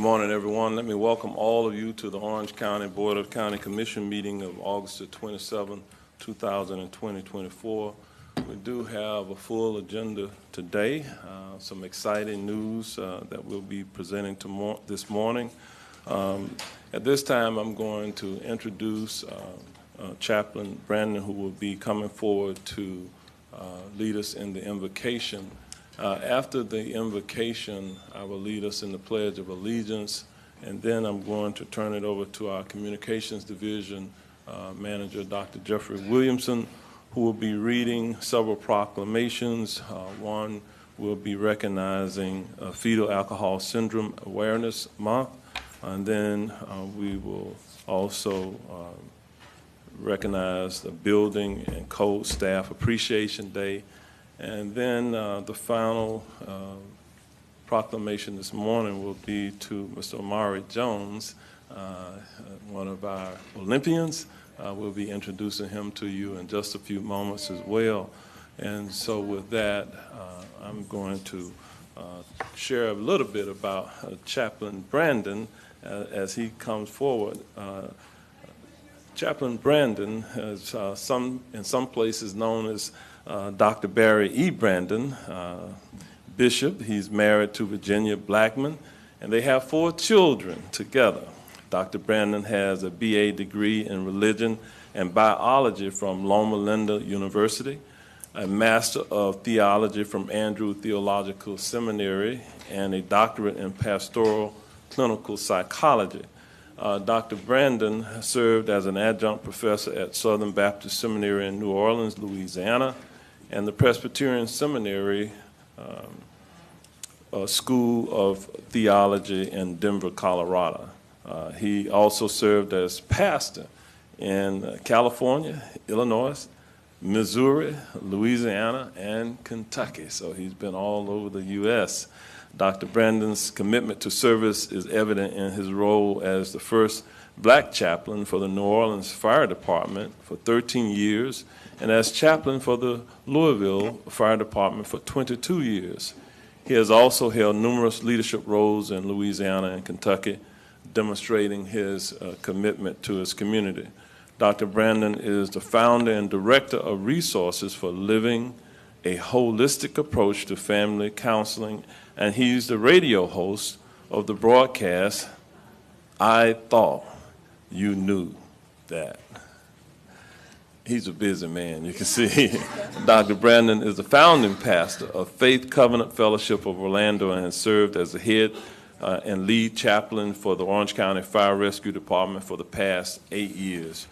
Good morning, everyone. Let me welcome all of you to the Orange County Board of County Commission meeting of August the 27th, 2024. We do have a full agenda today, some exciting news that we'll be presenting this morning. At this time, I'm going to introduce Chaplain Brandon, who will be coming forward to lead us in the invocation. After the invocation, I will lead us in the Pledge of Allegiance, and then I'm going to turn it over to our Communications Division Manager, Dr. Jeffrey Williamson, who will be reading several proclamations. One will be recognizing Fetal Alcohol Syndrome Awareness Month, and then we will also recognize the Building and Code Staff Appreciation Day. And then the final proclamation this morning will be to Mr. Omari Jones, one of our Olympians. We'll be introducing him to you in just a few moments as well. And so with that, I'm going to share a little bit about Chaplain Brandon as he comes forward. Chaplain Brandon is in some places known as Dr. Barry E. Brandon, Bishop. He's married to Virginia Blackman, and they have 4 children together. Dr. Brandon has a BA degree in religion and biology from Loma Linda University, a Master of Theology from Andrew Theological Seminary, and a doctorate in pastoral clinical psychology. Dr. Brandon served as an adjunct professor at Southern Baptist Seminary in New Orleans, Louisiana, and the Presbyterian Seminary School of Theology in Denver, Colorado. He also served as pastor in California, Illinois, Missouri, Louisiana, and Kentucky. So he's been all over the U.S. Dr. Brandon's commitment to service is evident in his role as the first black chaplain for the New Orleans Fire Department for 13 years and as chaplain for the Louisville Fire Department for 22 years. He has also held numerous leadership roles in Louisiana and Kentucky, demonstrating his commitment to his community. Dr. Brandon is the founder and director of Resources for Living a Holistic Approach to Family Counseling, and he's the radio host of the broadcast, I Thought You Knew That. He's a busy man, you can see. Dr. Brandon is the founding pastor of Faith Covenant Fellowship of Orlando and has served as the head and lead chaplain for the Orange County Fire Rescue Department for the past 8 years.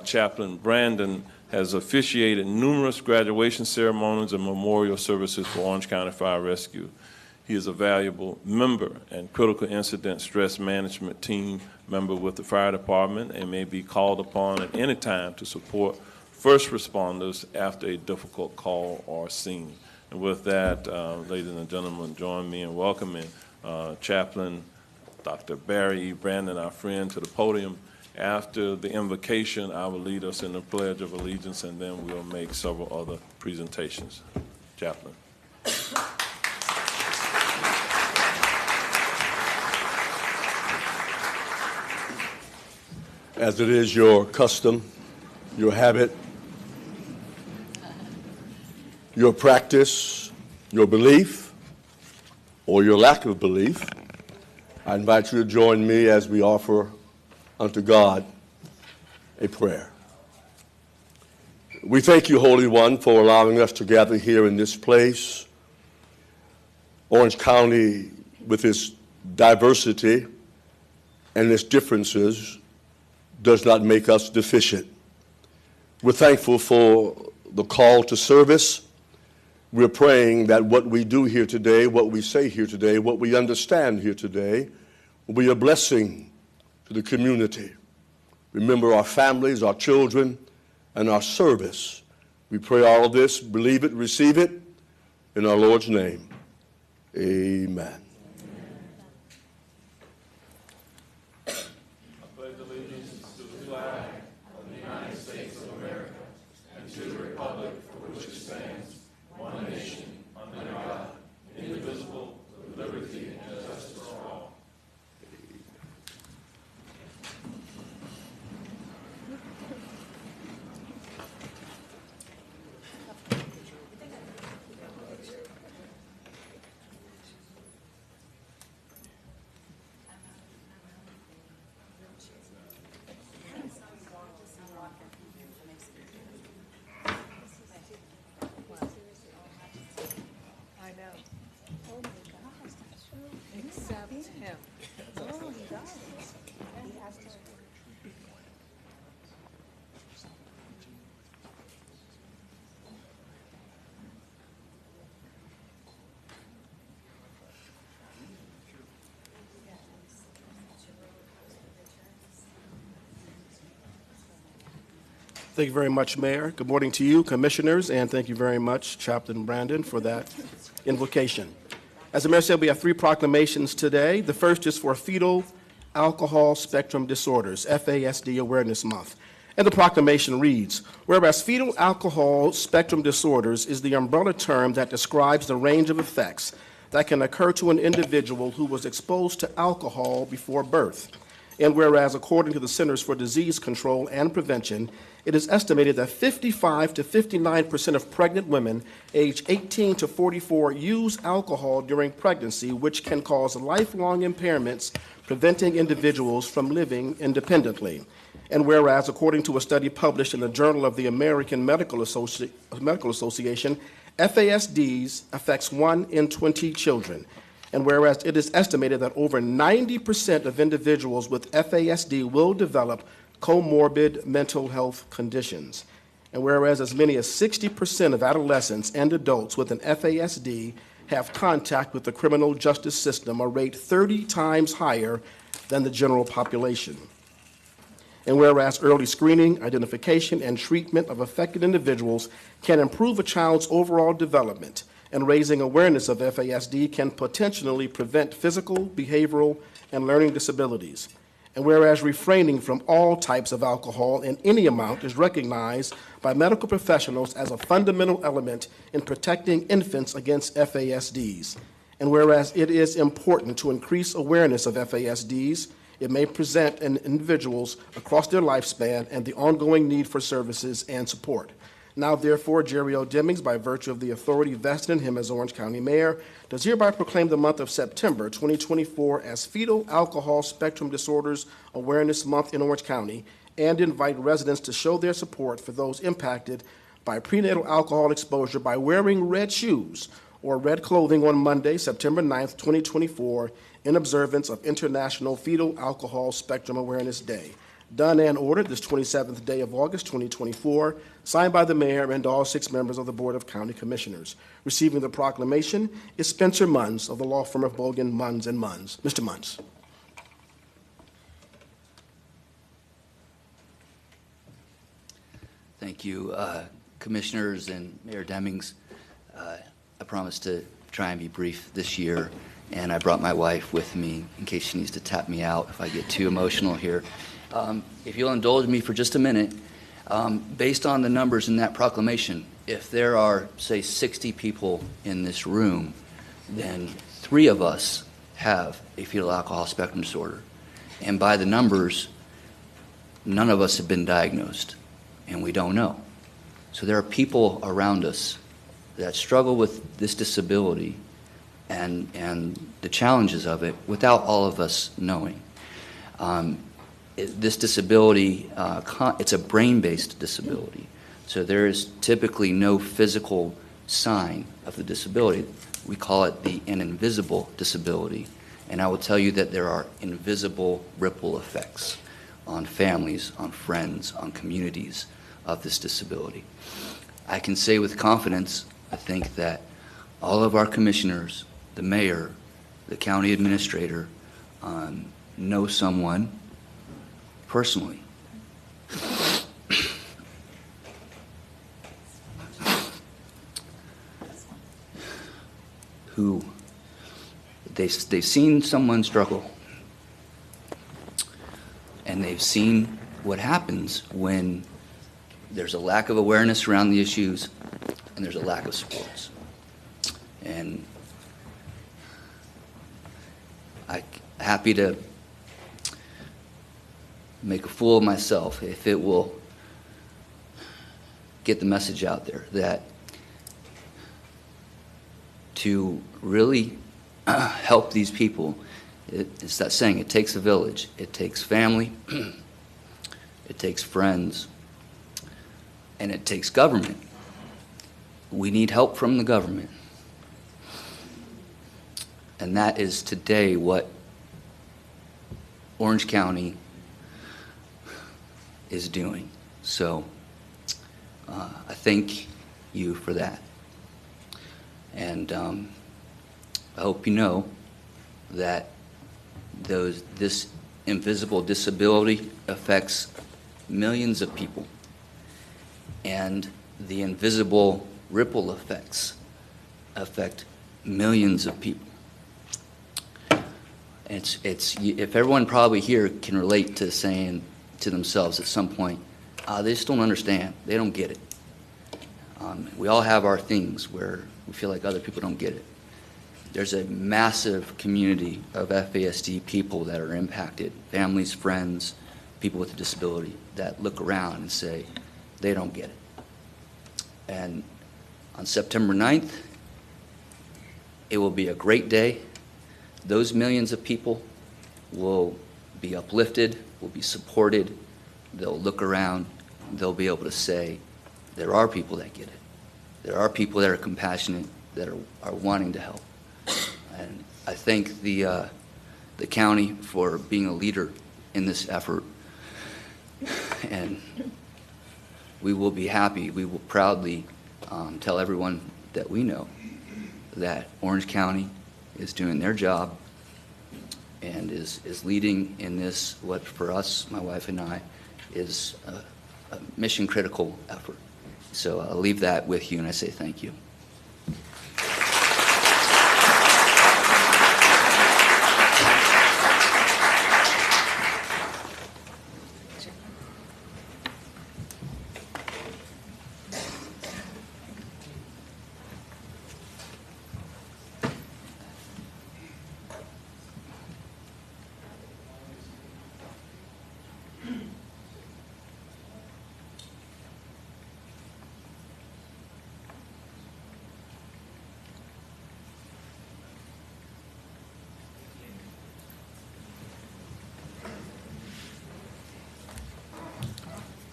Chaplain Brandon has officiated numerous graduation ceremonies and memorial services for Orange County Fire Rescue. He is a valuable member and critical incident stress management team member with the fire department and may be called upon at any time to support first responders after a difficult call or scene. And with that, ladies and gentlemen, join me in welcoming Chaplain Dr. Barry E. Brandon, our friend, to the podium. After the invocation, I will lead us in the Pledge of Allegiance, and then we'll make several other presentations. Chaplain. As it is your custom, your habit, your practice, your belief, or your lack of belief, I invite you to join me as we offer unto God a prayer. We thank you, Holy One, for allowing us to gather here in this place. Orange County, with its diversity and its differences, does not make us deficient. We're thankful for the call to service. We're praying that what we do here today, what we say here today, what we understand here today, will be a blessing to the community. Remember our families, our children, and our service. We pray all of this, believe it, receive it, in our Lord's name. Amen. Thank you very much, Mayor. Good morning to you, commissioners, and thank you very much, Chaplain Brandon, for that invocation. As the mayor said, we have 3 proclamations today. The first is for Fetal Alcohol Spectrum Disorders, FASD Awareness Month. And the proclamation reads, whereas fetal alcohol spectrum disorders is the umbrella term that describes the range of effects that can occur to an individual who was exposed to alcohol before birth. And whereas, according to the Centers for Disease Control and Prevention, it is estimated that 55 to 59% of pregnant women aged 18 to 44 use alcohol during pregnancy, which can cause lifelong impairments, preventing individuals from living independently. And whereas, according to a study published in the Journal of the American Medical Association, FASDs affects 1 in 20 children. And whereas it is estimated that over 90% of individuals with FASD will develop comorbid mental health conditions. And whereas as many as 60% of adolescents and adults with an FASD have contact with the criminal justice system, a rate 30 times higher than the general population. And whereas early screening, identification, and treatment of affected individuals can improve a child's overall development, and raising awareness of FASD can potentially prevent physical, behavioral, and learning disabilities. And whereas refraining from all types of alcohol in any amount is recognized by medical professionals as a fundamental element in protecting infants against FASDs. And whereas it is important to increase awareness of FASDs, it may present in individuals across their lifespan and the ongoing need for services and support. Now, therefore, Jerry O. Demings, by virtue of the authority vested in him as Orange County Mayor, does hereby proclaim the month of September 2024 as Fetal Alcohol Spectrum Disorders Awareness Month in Orange County, and invite residents to show their support for those impacted by prenatal alcohol exposure by wearing red shoes or red clothing on Monday, September 9th, 2024, in observance of International Fetal Alcohol Spectrum Awareness Day. Done and ordered this 27th day of August, 2024, signed by the mayor and all 6 members of the Board of County Commissioners. Receiving the proclamation is Spencer Munns of the law firm of Bogan, Munns and Munns. Mr. Munns. Thank you, Commissioners and Mayor Demings. I promised to try and be brief this year, and I brought my wife with me in case she needs to tap me out if I get too emotional here. If you'll indulge me for just a minute, based on the numbers in that proclamation, if there are, say, 60 people in this room, then 3 of us have a fetal alcohol spectrum disorder. And by the numbers, none of us have been diagnosed, and we don't know. So there are people around us that struggle with this disability and the challenges of it without all of us knowing. This disability, it's a brain-based disability. So there is typically no physical sign of the disability. We call it an invisible disability. And I will tell you that there are invisible ripple effects on families, on friends, on communities of this disability. I can say with confidence, I think that all of our commissioners, the mayor, the county administrator, know someone personally who they've seen someone struggle, and they've seen what happens when there's a lack of awareness around the issues and there's a lack of supports. And I'm happy to make a fool of myself if it will get the message out there that to really help these people, it's that saying, it takes a village. It takes family, it takes friends, and it takes government. We need help from the government. And that is today what Orange County is doing. So I thank you for that. And I hope you know that this invisible disability affects millions of people. and the invisible ripple effects affect millions of people. If everyone probably here can relate to saying to themselves at some point, they just don't understand, they don't get it. We all have our things where we feel like other people don't get it. There's a massive community of FASD people that are impacted, families, friends, people with a disability, that look around and say, they don't get it. And on September 9th, it will be a great day. Those millions of people will be uplifted, will be supported. They'll look around, they'll be able to say, there are people that get it. There are people that are compassionate, that are wanting to help. And I thank the county for being a leader in this effort. And we will be happy, we will proudly tell everyone that we know that Orange County is doing their job and is leading in this, what for us, my wife and I, is a mission critical effort. So I'll leave that with you and I say thank you.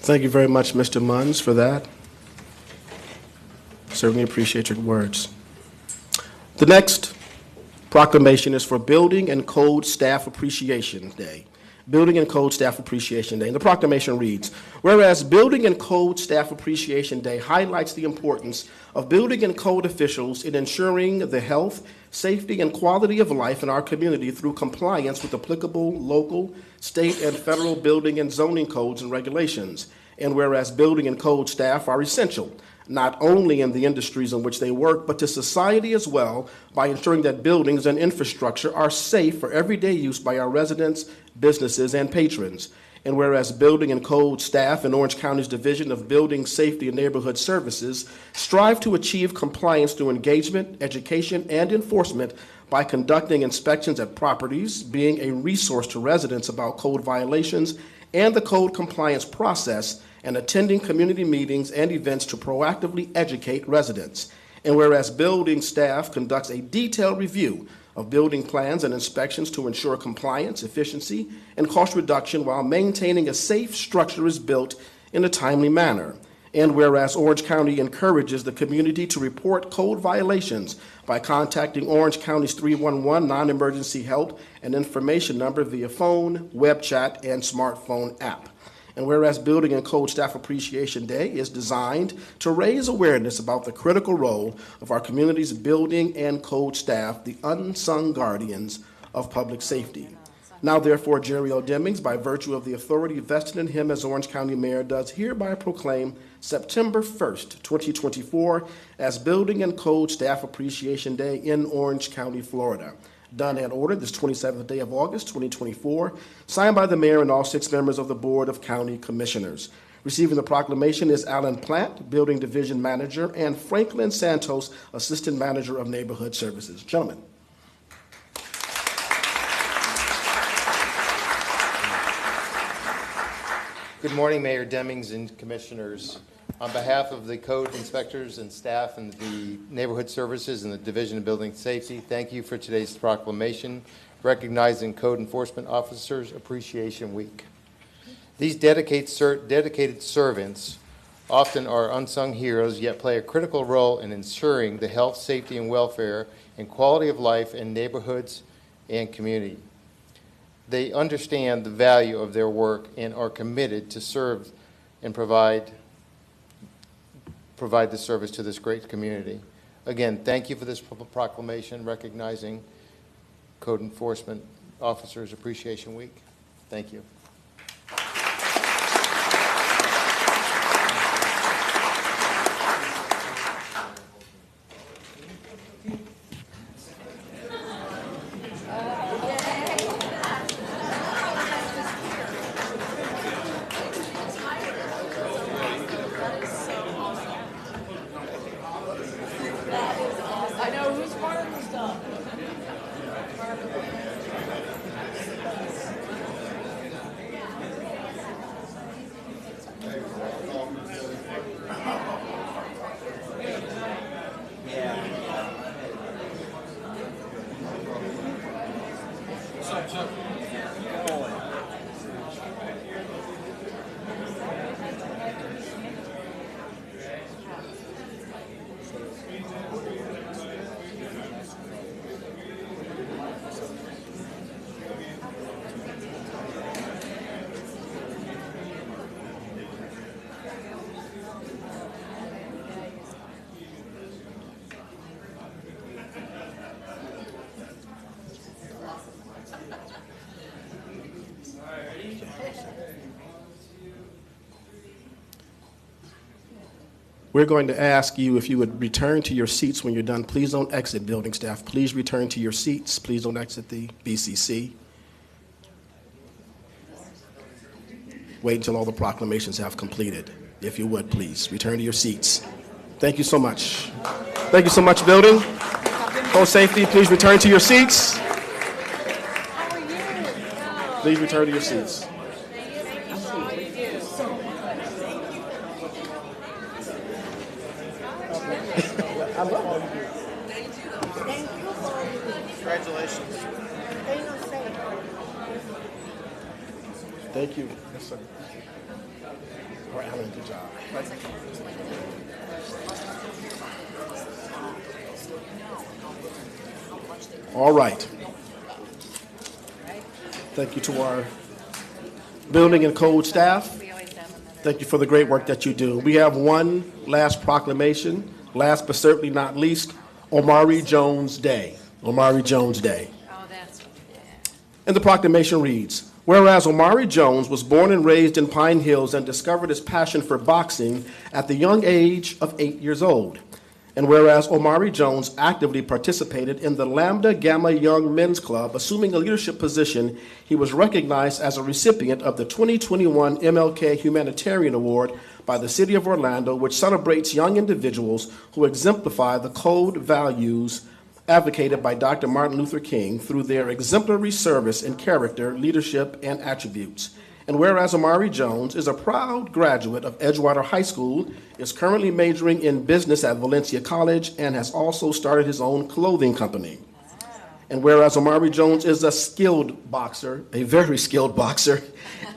Thank you very much, Mr. Munns, for that. Certainly appreciate your words. The next proclamation is for Building and Code Staff Appreciation Day. Building and Code Staff Appreciation Day. And the proclamation reads, whereas Building and Code Staff Appreciation Day highlights the importance of building and code officials in ensuring the health, safety, and quality of life in our community through compliance with applicable local, state, and federal building and zoning codes and regulations. And whereas building and code staff are essential, not only in the industries in which they work, but to society as well, by ensuring that buildings and infrastructure are safe for everyday use by our residents, businesses, and patrons. And whereas building and code staff in Orange County's Division of Building Safety and Neighborhood Services strive to achieve compliance through engagement, education, and enforcement by conducting inspections at properties, being a resource to residents about code violations and the code compliance process, and attending community meetings and events to proactively educate residents. And whereas building staff conducts a detailed review of building plans and inspections to ensure compliance, efficiency, and cost reduction while maintaining a safe structure is built in a timely manner. And whereas Orange County encourages the community to report code violations by contacting Orange County's 311 non-emergency help and information number via phone, web chat, and smartphone app. And whereas Building and Code Staff Appreciation Day is designed to raise awareness about the critical role of our community's building and code staff, the unsung guardians of public safety. Now, therefore, Jerry L. Demings, by virtue of the authority vested in him as Orange County Mayor, does hereby proclaim September 1st, 2024, as Building and Code Staff Appreciation Day in Orange County, Florida. Done and ordered this 27th day of August, 2024, signed by the mayor and all 6 members of the Board of County Commissioners. Receiving the proclamation is Alan Platt, Building Division Manager, and Franklin Santos, Assistant Manager of Neighborhood Services. Gentlemen. Good morning, Mayor Demings and Commissioners. On behalf of the code inspectors and staff and the neighborhood services and the Division of Building Safety, thank you for today's proclamation recognizing Code Enforcement Officers Appreciation Week. These dedicated servants often are unsung heroes, yet play a critical role in ensuring the health, safety, and welfare and quality of life in neighborhoods and community. They understand the value of their work and are committed to serve and provide the service to this great community. Again, thank you for this proclamation recognizing Code Enforcement Officers Appreciation Week. Thank you. We're going to ask you if you would return to your seats when you're done. Please don't exit, building staff. Please return to your seats. Please don't exit the BCC. Wait until all the proclamations have completed. If you would, please, return to your seats. Thank you so much. Thank you so much, building. Code safety, please return to your seats. Please return to your seats. Congratulations. Thank you. Yes, sir. All right, Alan, good job. All right. Thank you to our building and code staff. Thank you for the great work that you do. We have one last proclamation, last but certainly not least, Omari Jones Day. Omari Jones Day. Oh, that's, yeah. And the proclamation reads, whereas Omari Jones was born and raised in Pine Hills and discovered his passion for boxing at the young age of 8 years old. And whereas Omari Jones actively participated in the Lambda Gamma Young Men's Club, assuming a leadership position, he was recognized as a recipient of the 2021 MLK Humanitarian Award by the City of Orlando, which celebrates young individuals who exemplify the code values advocated by Dr. Martin Luther King through their exemplary service in character, leadership, and attributes. And whereas Omari Jones is a proud graduate of Edgewater High School, is currently majoring in business at Valencia College, and has also started his own clothing company. And whereas Omari Jones is a skilled boxer, a very skilled boxer,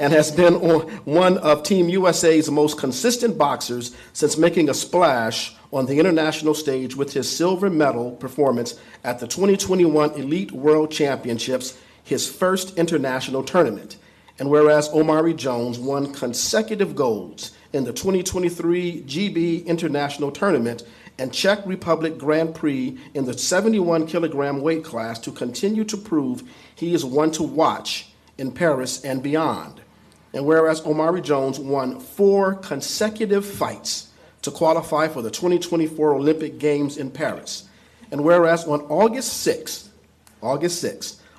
and has been one of Team USA's most consistent boxers since making a splash on the international stage with his silver medal performance at the 2021 Elite World Championships, his first international tournament. And whereas Omari Jones won consecutive golds in the 2023 GB International Tournament and Czech Republic Grand Prix in the 71-kilogram weight class to continue to prove he is one to watch in Paris and beyond. And whereas Omari Jones won 4 consecutive fights to qualify for the 2024 Olympic Games in Paris. And whereas on August 6th,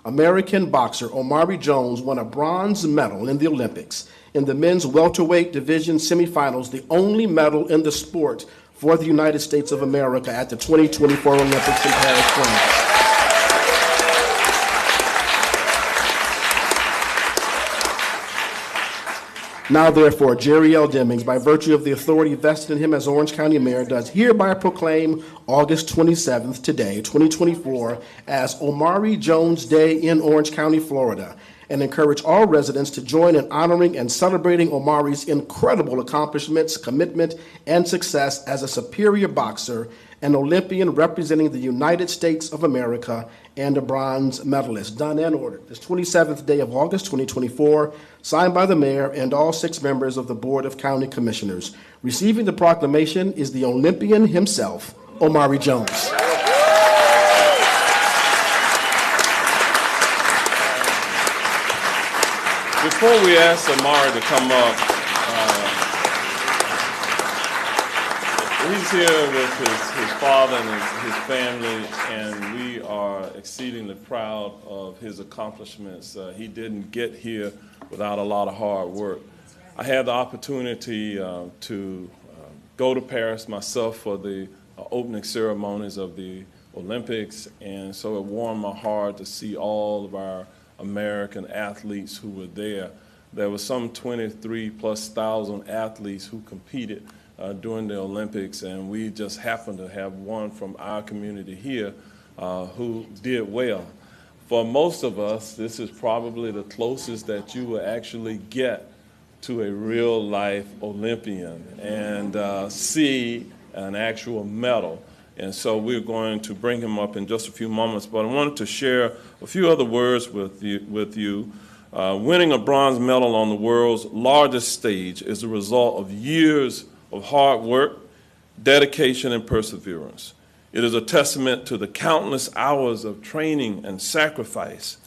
American boxer Omari Jones won a bronze medal in the Olympics in the men's welterweight division semifinals, the only medal in the sport for the United States of America at the 2024 Olympics in Paris, France. Now, therefore, Jerry L. Demings, by virtue of the authority vested in him as Orange County Mayor, does hereby proclaim August 27th, today, 2024, as Omari Jones Day in Orange County, Florida, and encourage all residents to join in honoring and celebrating Omari's incredible accomplishments, commitment, and success as a superior boxer, an Olympian representing the United States of America, and a bronze medalist. Done and ordered. This 27th day of August 2024, signed by the mayor and all 6 members of the Board of County Commissioners. Receiving the proclamation is the Olympian himself, Omari Jones. Before we ask Omari to come up, he's here with his father and his family, and we are exceedingly proud of his accomplishments. He didn't get here without a lot of hard work. I had the opportunity to go to Paris myself for the opening ceremonies of the Olympics, and so it warmed my heart to see all of our American athletes who were there. There were some 23,000+ athletes who competed during the Olympics, and we just happened to have one from our community here who did well. For most of us, this is probably the closest that you will actually get to a real-life Olympian and see an actual medal. And so we're going to bring him up in just a few moments, but I wanted to share a few other words with you. Winning a bronze medal on the world's largest stage is the result of years of hard work, dedication, and perseverance. It is a testament to the countless hours of training and sacrifice.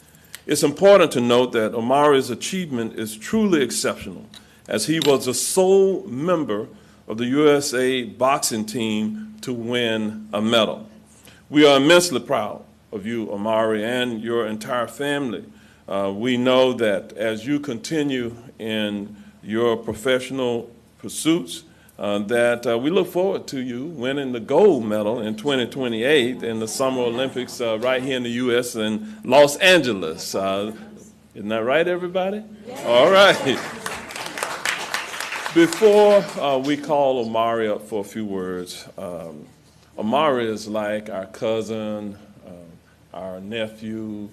It's important to note that Omari's achievement is truly exceptional, as he was the sole member of the USA boxing team to win a medal. We are immensely proud of you, Omari, and your entire family. We know that as you continue in your professional pursuits, that we look forward to you winning the gold medal in 2028 in the Summer Olympics right here in the U.S. in Los Angeles. Isn't that right, everybody? Yeah. All right. Before we call Omari up for a few words, Omari is like our cousin, our nephew,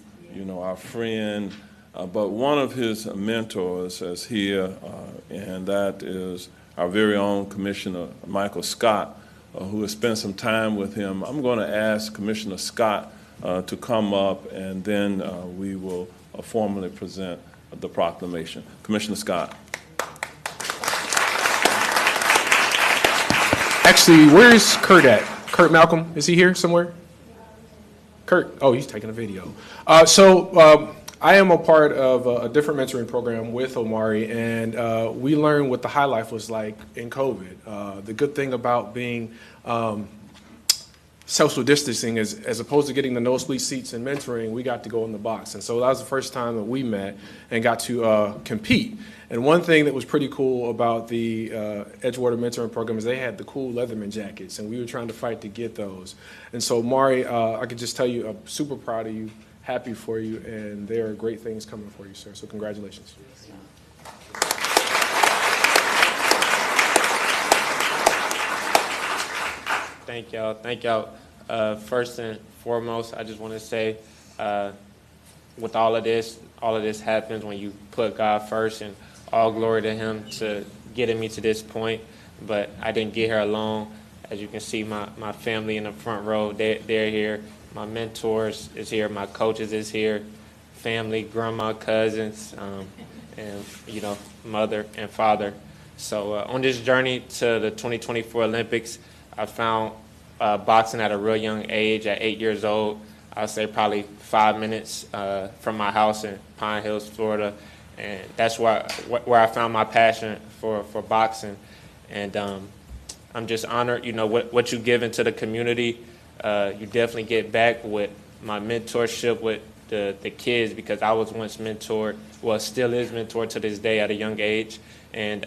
our friend, but one of his mentors is here, and that is our very own Commissioner Michael Scott, who has spent some time with him. I'm going to ask Commissioner Scott to come up, and then we will formally present the proclamation. Commissioner Scott. Actually, where is Kurt at? Kurt Malcolm, is he here somewhere? Kurt, oh, he's taking a video. I am a part of a different mentoring program with Omari, and we learned what the high life was like in COVID. The good thing about being social distancing is, as opposed to getting the nosebleed seats and mentoring, we got to go in the box. And so that was the first time that we met and got to compete. And one thing that was pretty cool about the Edgewater mentoring program is they had the cool Leatherman jackets, and we were trying to fight to get those. And so, Omari, I could just tell you, I'm super proud of you, happy for you, and there are great things coming for you, sir. So congratulations. Thank y'all. Thank y'all. First and foremost, I just want to say, with all of this happens when you put God first, and all glory to Him to getting me to this point. But I didn't get here alone. As you can see, my family in the front row, they're here. My mentors is here. My coaches is here. Family, grandma, cousins, and mother and father. So on this journey to the 2024 Olympics, I found boxing at a real young age, at 8 years old. I would say probably 5 minutes from my house in Pine Hills, Florida. And that's where I found my passion for boxing. And I'm just honored, what you give into the community. You definitely get back with my mentorship with the kids, because I was once mentored, well, still is mentored to this day at a young age. And,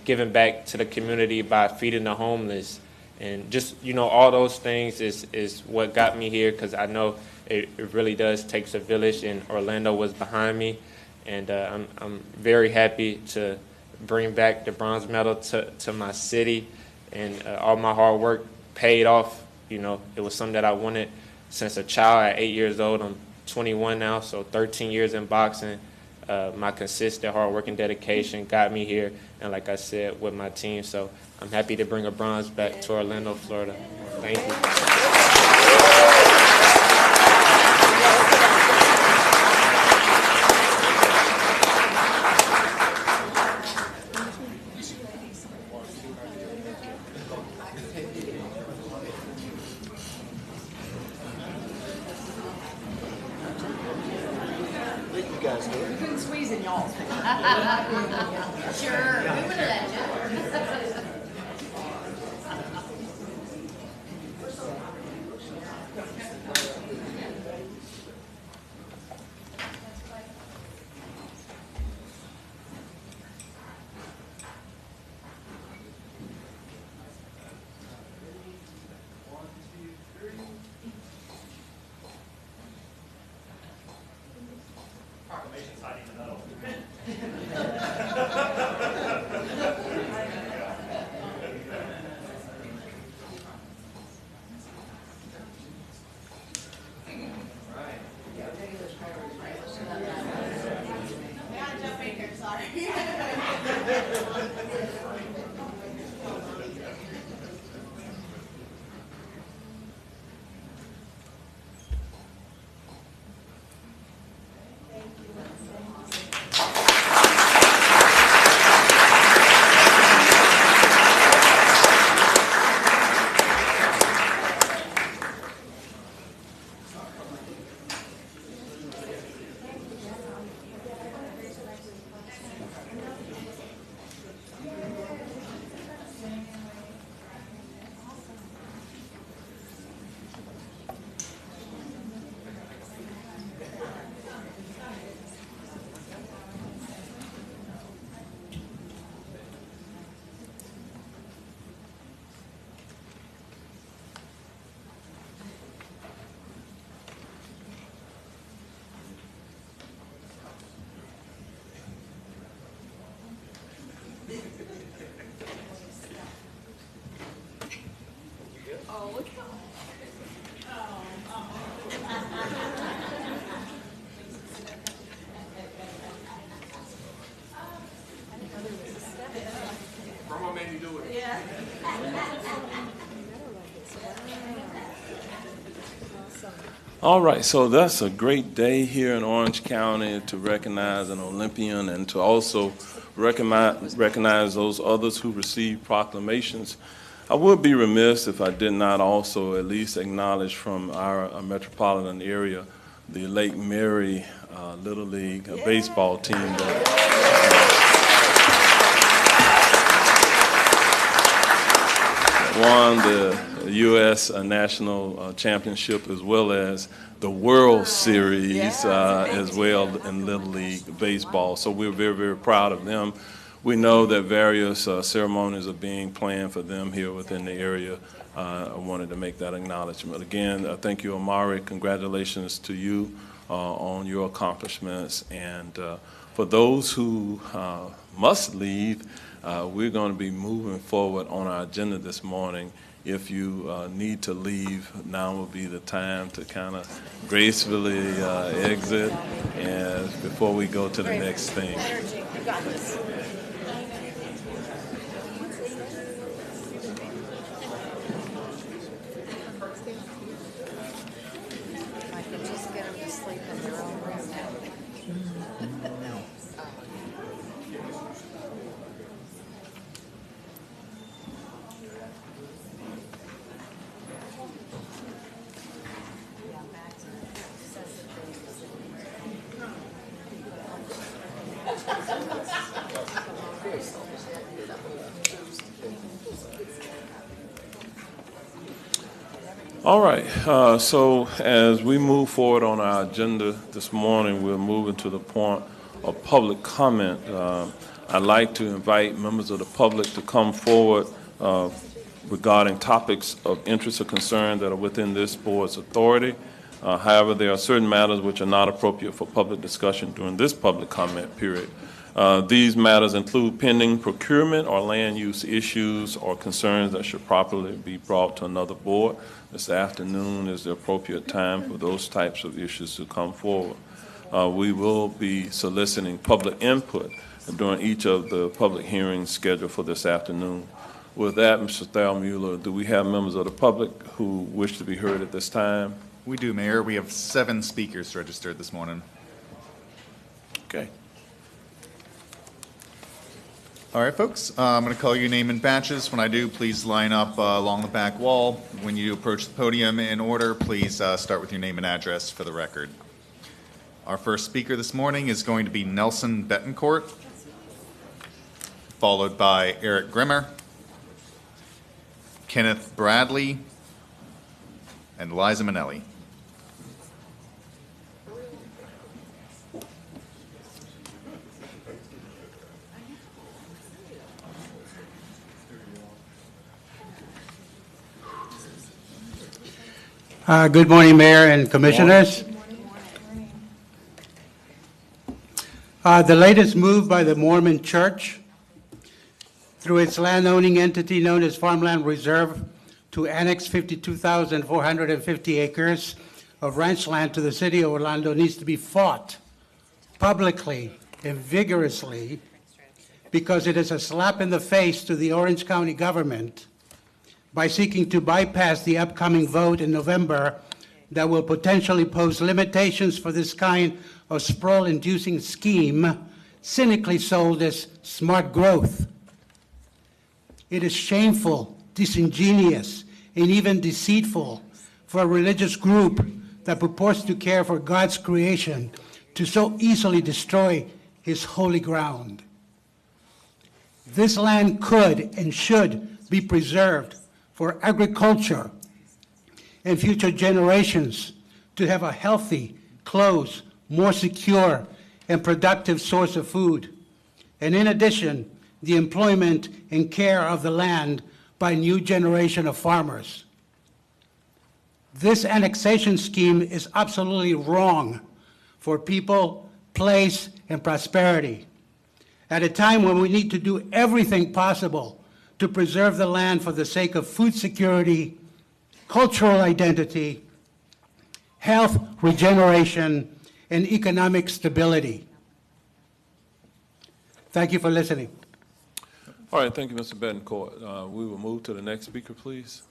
giving back to the community by feeding the homeless. And just, all those things is what got me here, because I know it really does take a village, and Orlando was behind me. And I'm very happy to bring back the bronze medal to my city, and all my hard work paid off. It was something that I wanted since a child at 8 years old. I'm 21 now, so 13 years in boxing. My consistent hard work and dedication got me here, and like I said, with my team. So I'm happy to bring a bronze back to Orlando, Florida. Thank you. We couldn't squeeze in y'all. Sure, we would have let you. All right, so that's a great day here in Orange County to recognize an Olympian and to also recognize those others who received proclamations. I would be remiss if I did not also at least acknowledge from our metropolitan area the Lake Mary Little League baseball team that won the U.S. National Championship as well as the World Series as well in Little League baseball. So we're very, very proud of them. We know that various ceremonies are being planned for them here within the area. I wanted to make that acknowledgement. Again, thank you, Amari. Congratulations to you on your accomplishments. And for those who must leave, we're going to be moving forward on our agenda this morning. If you need to leave, now will be the time to kind of gracefully exit and before we go to the next thing. You got this. I can just get them to sleep in their own room now. All right, so as we move forward on our agenda this morning, we're moving to the point of public comment. I'd like to invite members of the public to come forward regarding topics of interest or concern that are within this board's authority. However, there are certain matters which are not appropriate for public discussion during this public comment period. These matters include pending procurement or land use issues or concerns that should properly be brought to another board. This afternoon is the appropriate time for those types of issues to come forward. We will be soliciting public input during each of the public hearings scheduled for this afternoon. With that, Mr. Thalmuller, do we have members of the public who wish to be heard at this time? We do, Mayor. We have 7 speakers registered this morning. Okay. All right, folks, I'm going to call your name in batches. When I do, please line up along the back wall. When you approach the podium in order, please start with your name and address for the record. Our first speaker this morning is going to be Nelson Betancourt, followed by Eric Grimmer, Kenneth Bradley, and Liza Minnelli. Good morning, Mayor and Commissioners. The latest move by the Mormon Church through its land-owning entity known as Farmland Reserve to annex 52,450 acres of ranch land to the city of Orlando needs to be fought publicly and vigorously because it is a slap in the face to the Orange County government by seeking to bypass the upcoming vote in November that will potentially pose limitations for this kind of sprawl-inducing scheme, cynically sold as smart growth. It is shameful, disingenuous, and even deceitful for a religious group that purports to care for God's creation to so easily destroy his holy ground. This land could and should be preserved for agriculture and future generations to have a healthy, close, more secure, and productive source of food. And in addition, the employment and care of the land by a new generation of farmers. This annexation scheme is absolutely wrong for people, place, and prosperity. At a time when we need to do everything possible to preserve the land for the sake of food security cultural identity, health regeneration, and economic stability. Thank you for listening. All right, thank you, Mr. Betancourt. We will move to the next speaker, please.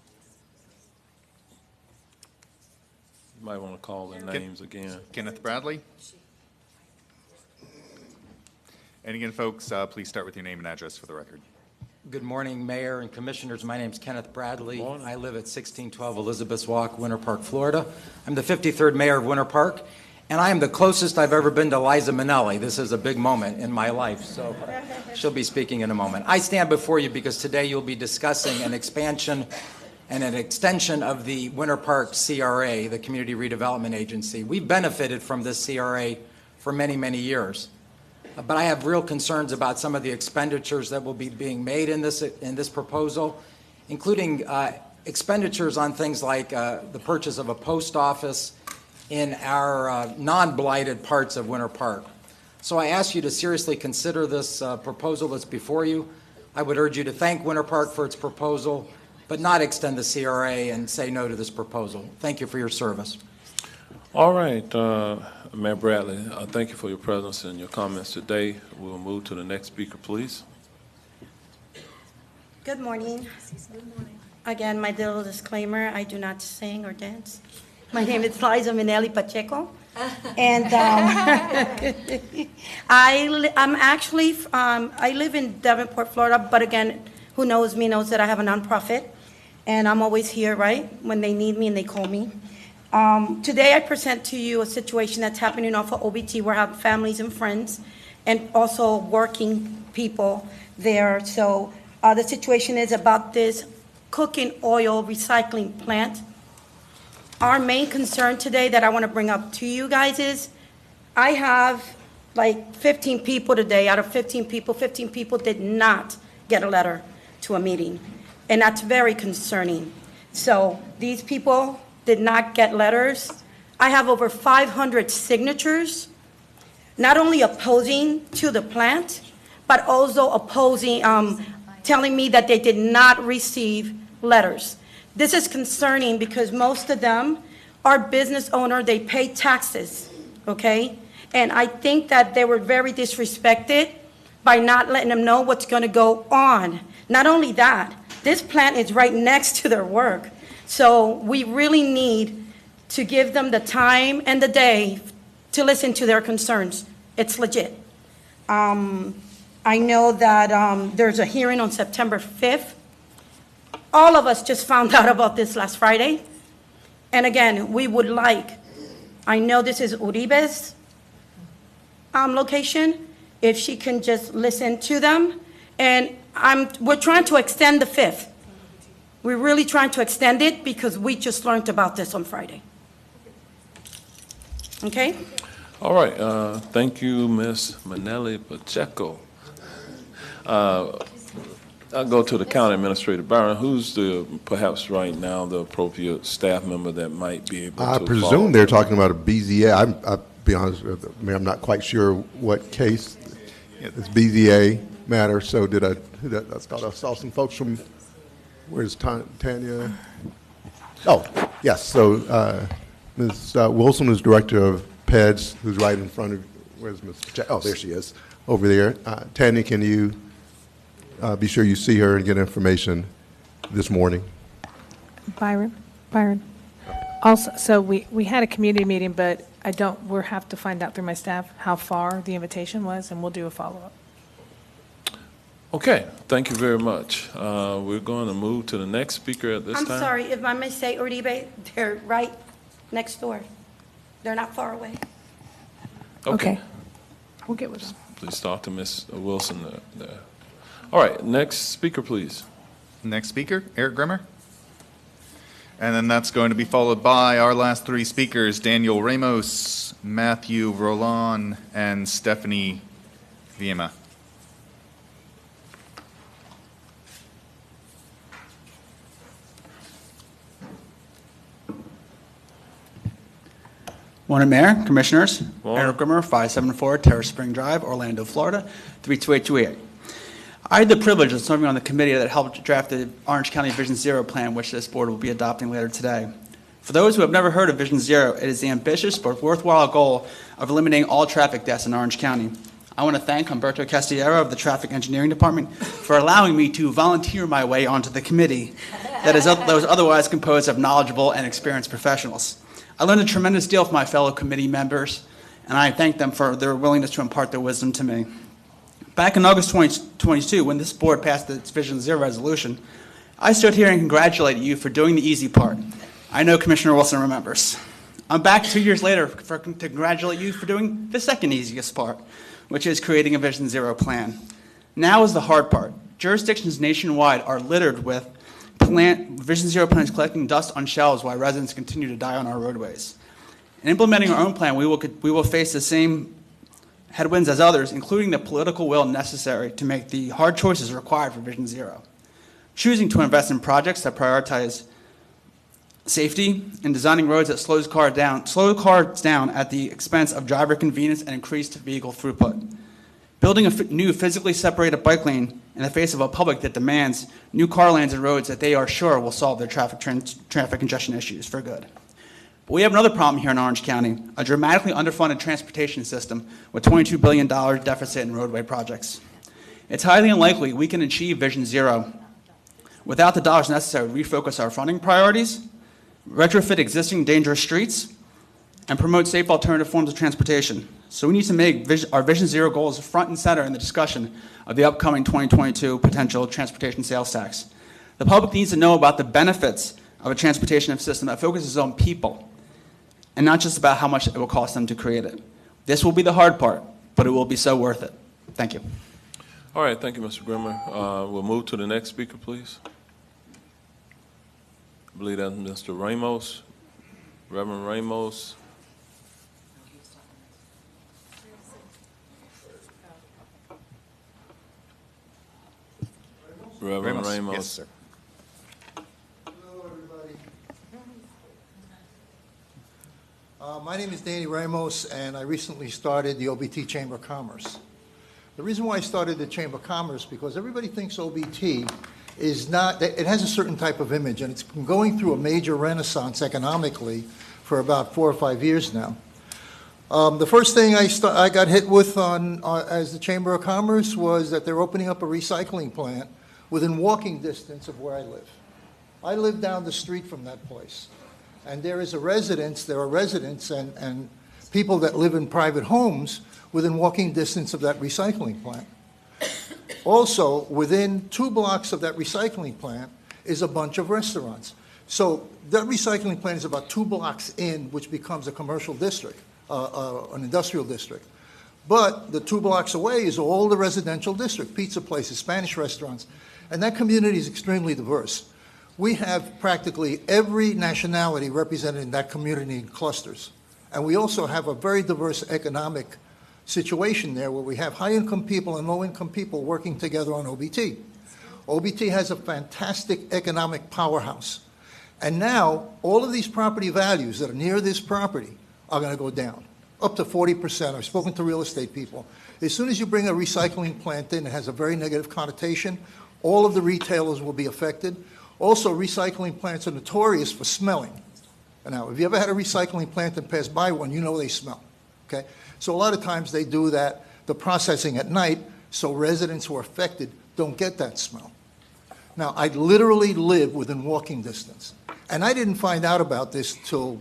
You might want to call their names again. Kenneth Bradley. And again, folks, please start with your name and address for the record. Good morning, Mayor and Commissioners. My name is Kenneth Bradley. Morning. I live at 1612 Elizabeth's Walk, Winter Park, Florida. I'm the 53rd Mayor of Winter Park, and I am the closest I've ever been to Liza Minnelli. This is a big moment in my life, so she'll be speaking in a moment. I stand before you because today you'll be discussing an expansion and an extension of the Winter Park CRA, the Community Redevelopment Agency. We've benefited from this CRA for many, many years. But I have real concerns about some of the expenditures that will be being made in this proposal, including expenditures on things like the purchase of a post office in our non-blighted parts of Winter Park. So I ask you to seriously consider this proposal that's before you. I would urge you to thank Winter Park for its proposal, but not extend the CRA and say no to this proposal. Thank you for your service. All right, Mayor Bradley, thank you for your presence and your comments today. We'll move to the next speaker, please. Good morning. Again, my little disclaimer, I do not sing or dance. My name is Liza Minnelli Pacheco, and I live in Davenport, Florida, but again, who knows me knows that I have a nonprofit, and I'm always here, right, when they need me and they call me. Today I present to you a situation that's happening off of OBT where I have families and friends and also working people there. So the situation is about this cooking oil recycling plant. Our main concern today that I want to bring up to you guys is I have like 15 people today. Out of 15 people did not get a letter to a meeting. And that's very concerning. So these people did not get letters. I have over 500 signatures, not only opposing to the plant, but also opposing, telling me that they did not receive letters. This is concerning because most of them are business owner, they pay taxes, okay? And I think that they were very disrespected by not letting them know what's gonna go on. Not only that, this plant is right next to their work. So we really need to give them the time and the day to listen to their concerns. It's legit. I know that there's a hearing on September 5th. All of us just found out about this last Friday. And again, we would like, I know this is Uribe's location, if she can just listen to them. And we're trying to extend the 5th. We're really trying to extend it because we just learned about this on Friday. Okay? All right, thank you, Ms. Minnelli Pacheco. I'll go to the county administrator. Byron, who's perhaps right now the appropriate staff member that might be able to I follow? presume they're talking about a BZA. I'll be honest with you, Mayor, I'm not quite sure what case this BZA matter. So I thought I saw some folks from, where's Tanya? Oh, yes. So Ms. Wilson is director of PEDS, who's right in front of, where's Ms. Pacheco? Oh, there she is, over there. Tanya, can you be sure you see her and get information this morning? Byron. Also, so we had a community meeting, but we'll have to find out through my staff how far the invitation was, and we'll do a follow-up. Okay, thank you very much. We're going to move to the next speaker at this I'm time. sorry, if I may say, Uribe, they're right next door. They're not far away. Okay. We'll get with them. Please talk to Ms. Wilson there. All right, next speaker, please. Next speaker, Eric Grimmer. And then that's going to be followed by our last three speakers, Daniel Ramos, Matthew Roland, and Stephanie Viema. Morning, Mayor, Commissioners. Morning. Eric Grimmer, 574 Terrace Spring Drive, Orlando, Florida, 32828. I had the privilege of serving on the committee that helped draft the Orange County Vision Zero plan, which this board will be adopting later today. For those who have never heard of Vision Zero, it is the ambitious but worthwhile goal of eliminating all traffic deaths in Orange County. I want to thank Humberto Castillero of the Traffic Engineering Department for allowing me to volunteer my way onto the committee that was otherwise composed of knowledgeable and experienced professionals. I learned a tremendous deal from my fellow committee members, and I thank them for their willingness to impart their wisdom to me. Back in August 2022, when this board passed its Vision Zero resolution, I stood here and congratulated you for doing the easy part. I know Commissioner Wilson remembers. I'm back 2 years later to congratulate you for doing the second easiest part, which is creating a Vision Zero plan. Now is the hard part. Jurisdictions nationwide are littered with Vision Zero plans collecting dust on shelves while residents continue to die on our roadways. In implementing our own plan, we will face the same headwinds as others, including the political will necessary to make the hard choices required for Vision Zero. Choosing to invest in projects that prioritize safety and designing roads that slow cars down at the expense of driver convenience and increased vehicle throughput. Building a new physically separated bike lane in the face of a public that demands new car lanes and roads that they are sure will solve their traffic congestion issues for good. But we have another problem here in Orange County, a dramatically underfunded transportation system with $22 billion deficit in roadway projects. It's highly unlikely we can achieve Vision Zero without the dollars necessary to refocus our funding priorities, retrofit existing dangerous streets, and promote safe alternative forms of transportation. So we need to make our Vision Zero goals front and center in the discussion of the upcoming 2022 potential transportation sales tax. The public needs to know about the benefits of a transportation system that focuses on people and not just about how much it will cost them to create it. This will be the hard part, but it will be so worth it. Thank you. All right, thank you, Mr. Grimmer. We'll move to the next speaker, please. I believe that's Mr. Ramos, Reverend Ramos. Reverend Ramos. Yes, sir. Hello, everybody. My name is Danny Ramos, and I recently started the OBT Chamber of Commerce. The reason why I started the Chamber of Commerce, because everybody thinks OBT is not, it has a certain type of image, and it's been going through a major renaissance economically for about 4 or 5 years now. The first thing I got hit with as the Chamber of Commerce was that they're opening up a recycling plant within walking distance of where I live. I live down the street from that place. And there are residents and people that live in private homes within walking distance of that recycling plant. Also, within 2 blocks of that recycling plant is a bunch of restaurants. So that recycling plant is about 2 blocks in, which becomes a commercial district, an industrial district. But the 2 blocks away is all the residential district, pizza places, Spanish restaurants, and that community is extremely diverse. We have practically every nationality represented in that community in clusters. And we also have a very diverse economic situation there where we have high-income people and low-income people working together on OBT. OBT has a fantastic economic powerhouse. And now, all of these property values that are near this property are going to go down, up to 40%. I've spoken to real estate people. As soon as you bring a recycling plant in, it has a very negative connotation. All of the retailers will be affected. Also, recycling plants are notorious for smelling. Now, if you ever had a recycling plant and passed by one, you know they smell, okay? So a lot of times they do that, the processing at night, so residents who are affected don't get that smell. Now, I literally live within walking distance. And I didn't find out about this till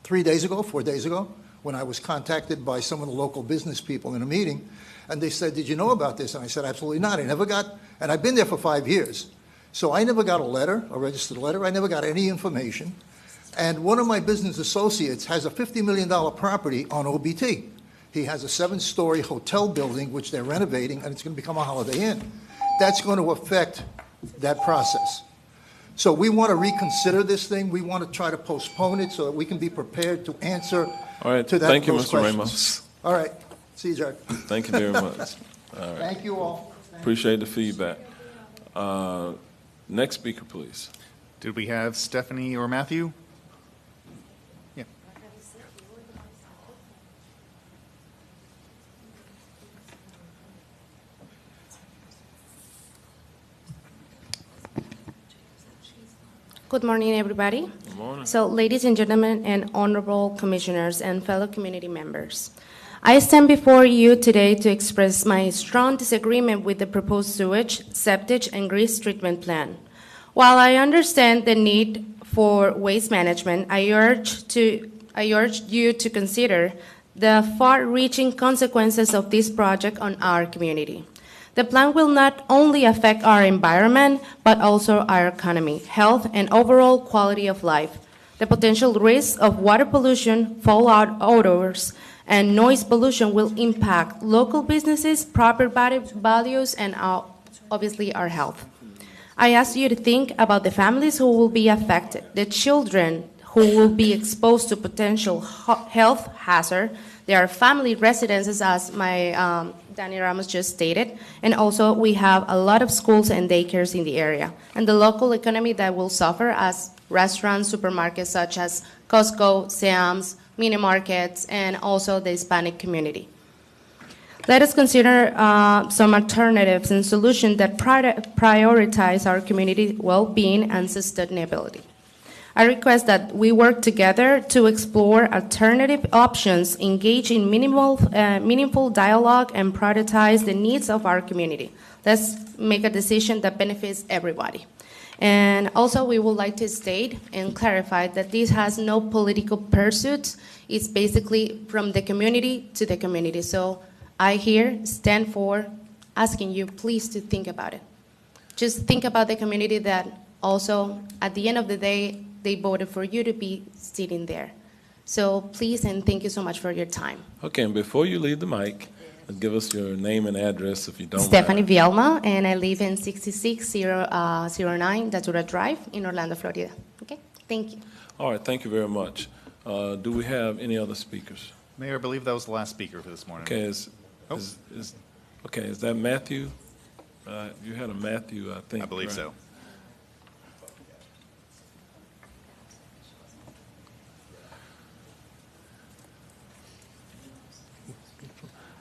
4 days ago, when I was contacted by some of the local business people in a meeting. And they said, did you know about this? And I said, absolutely not. I never got, and I've been there for 5 years. So I never got a letter, a registered letter. I never got any information. And one of my business associates has a $50 million property on OBT. He has a 7-story hotel building, which they're renovating, and it's going to become a Holiday Inn. That's going to affect that process. So we want to reconsider this thing. We want to try to postpone it so that we can be prepared to answer to that. Thank you, those Mr. questions. Ramos. All right. See you, Jared. Thank you very much. All right. Thank you all. Appreciate the feedback. Next speaker, please. Did we have Stephanie or Matthew? Yeah. Good morning, everybody. Good morning. So, ladies and gentlemen, and honorable commissioners and fellow community members, I stand before you today to express my strong disagreement with the proposed sewage, septic, and grease treatment plan. While I understand the need for waste management, I urge you to consider the far-reaching consequences of this project on our community. The plan will not only affect our environment, but also our economy, health, and overall quality of life. The potential risks of water pollution, fallout odors, and noise pollution will impact local businesses, property values, and obviously our health. I ask you to think about the families who will be affected, the children who will be exposed to potential health hazard. There are family residences, as my Danny Ramos just stated, and also we have a lot of schools and daycares in the area, and the local economy that will suffer as restaurants, supermarkets such as Costco, Sam's, mini markets, and also the Hispanic community. Let us consider some alternatives and solutions that prioritize our community well-being and sustainability. I request that we work together to explore alternative options, engage in meaningful dialogue, and prioritize the needs of our community. Let's make a decision that benefits everybody. And also, we would like to state and clarify that this has no political pursuit. It's basically from the community to the community. So I here stand for asking you, please, to think about it. Just think about the community that also, at the end of the day, they voted for you to be sitting there. So please, and thank you so much for your time. Okay, and before you leave the mic, give us your name and address if you don't Stephanie mind. Vielma, and I live in 6609 Datura Drive in Orlando, Florida. Okay, thank you. All right, thank you very much. Do we have any other speakers? Mayor, I believe that was the last speaker for this morning. Okay, is that Matthew? You had a Matthew, I think. I believe right? so.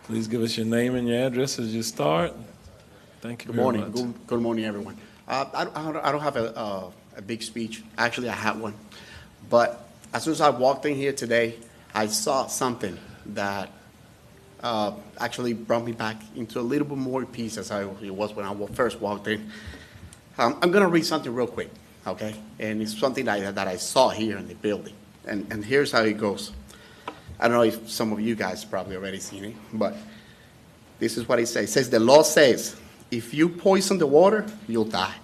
Please give us your name and your address as you start. Thank you Good very morning. much. Good morning, everyone. I don't have a big speech. Actually, I had one. But as soon as I walked in here today, I saw something that actually brought me back into a little bit more peace as it was when I first walked in. I'm going to read something real quick, okay? And it's something that I saw here in the building. And here's how it goes. I don't know if some of you guys probably already seen it, but this is what it says. It says, the law says, if you poison the water, you'll die.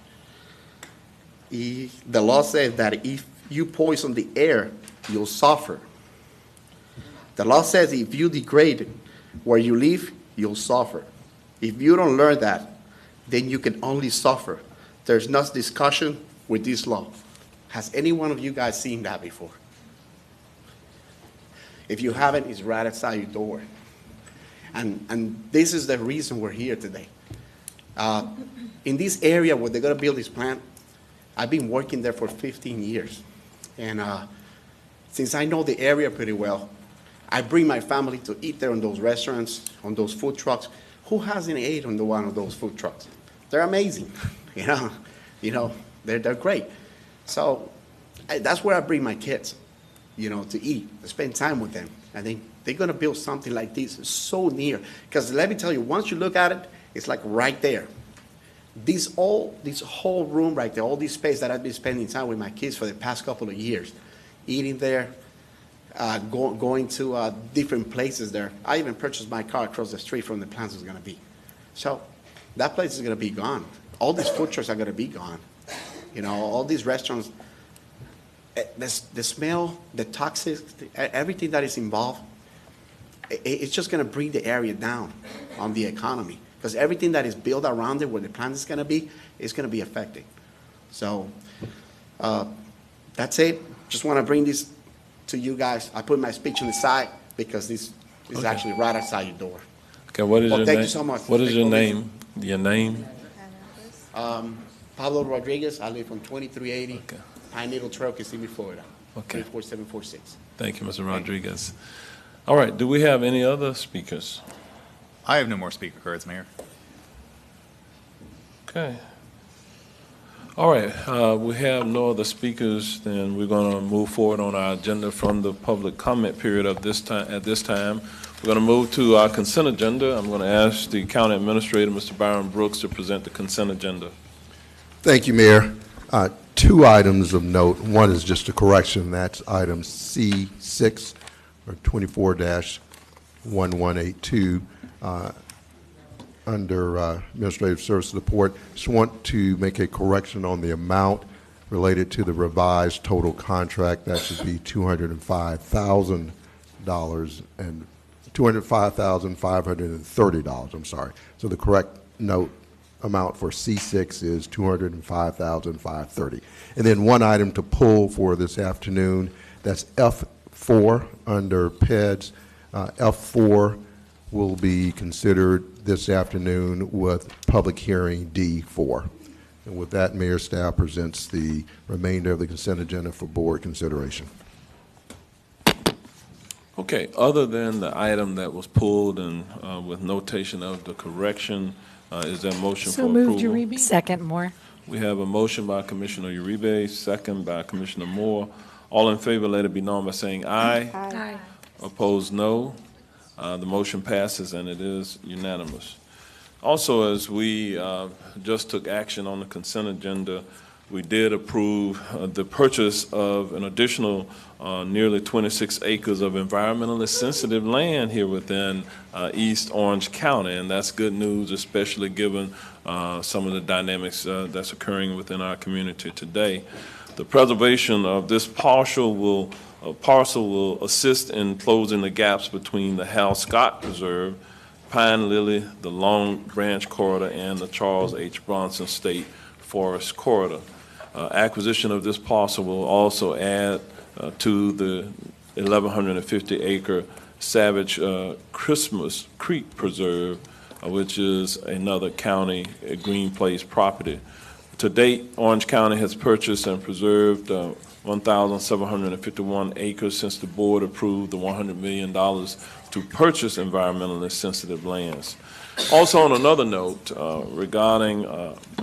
The law says that if you poison the air, you'll suffer. The law says if you degrade where you live, you'll suffer. If you don't learn that, then you can only suffer. There's no discussion with this law. Has any one of you guys seen that before? If you haven't, it's right outside your door. And this is the reason we're here today. In this area where they're going to build this plant, I've been working there for 15 years. And since I know the area pretty well, I bring my family to eat there on those restaurants, on those food trucks. Who hasn't ate on one of those food trucks? They're amazing. They're great. So that's where I bring my kids. To eat, to spend time with them. I think they're going to build something like this so near. Because let me tell you, once you look at it, it's like right there. This whole room right there, all this space that I've been spending time with my kids for the past couple of years, eating there, going to different places there. I even purchased my car across the street from the plant it's going to be. So that place is going to be gone. All these food trucks are going to be gone. All these restaurants. The smell, the toxic, everything that is involved, it's just going to bring the area down on the economy. Because everything that is built around it, where the plant is going to be affected. So that's it. Just want to bring this to you guys. I put my speech on the side because this is actually right outside your door. Okay, what is your name? Thank you so much. What is your name? Your name? Pablo Rodriguez. I live on 2380. Pine Needle Trail, Kissimmee, Florida. Okay. 34746. Thank you, Mr. Rodriguez. All right, do we have any other speakers? I have no more speaker cards, Mayor. Okay. All right, we have no other speakers, then we're going to move forward on our agenda from the public comment period of this time. At this time, we're going to move to our consent agenda. I'm going to ask the county administrator, Mr. Byron Brooks, to present the consent agenda. Thank you, Mayor. Two items of note. One is just a correction. That's item C6, or 24-1182, under Administrative Service Support. Just want to make a correction on the amount related to the revised total contract. That should be $205,000 and $205,530. I'm sorry. So the correct note amount for C6 is $205,530. And then one item to pull for this afternoon, that's F4 under PEDS. F4 will be considered this afternoon with public hearing D4. And with that, Mayor, staff presents the remainder of the consent agenda for board consideration. Okay, other than the item that was pulled and with notation of the correction, is there a motion for approval? So moved, Uribe. Second, Moore. We have a motion by Commissioner Uribe, second by Commissioner Moore. All in favor, let it be known by saying aye. Aye. Opposed, no. The motion passes and it is unanimous. Also, as we just took action on the consent agenda, we did approve the purchase of an additional nearly 26 acres of environmentally sensitive land here within East Orange County, and that's good news, especially given some of the dynamics that's occurring within our community today. The preservation of this parcel will assist in closing the gaps between the Hal Scott Preserve, Pine Lily, the Long Branch Corridor, and the Charles H. Bronson State Forest Corridor. Acquisition of this parcel will also add to the 1,150-acre Savage Christmas Creek Preserve, which is another county Green Place property. To date, Orange County has purchased and preserved 1,751 acres since the board approved the $100 million to purchase environmentally sensitive lands. Also, on another note, regarding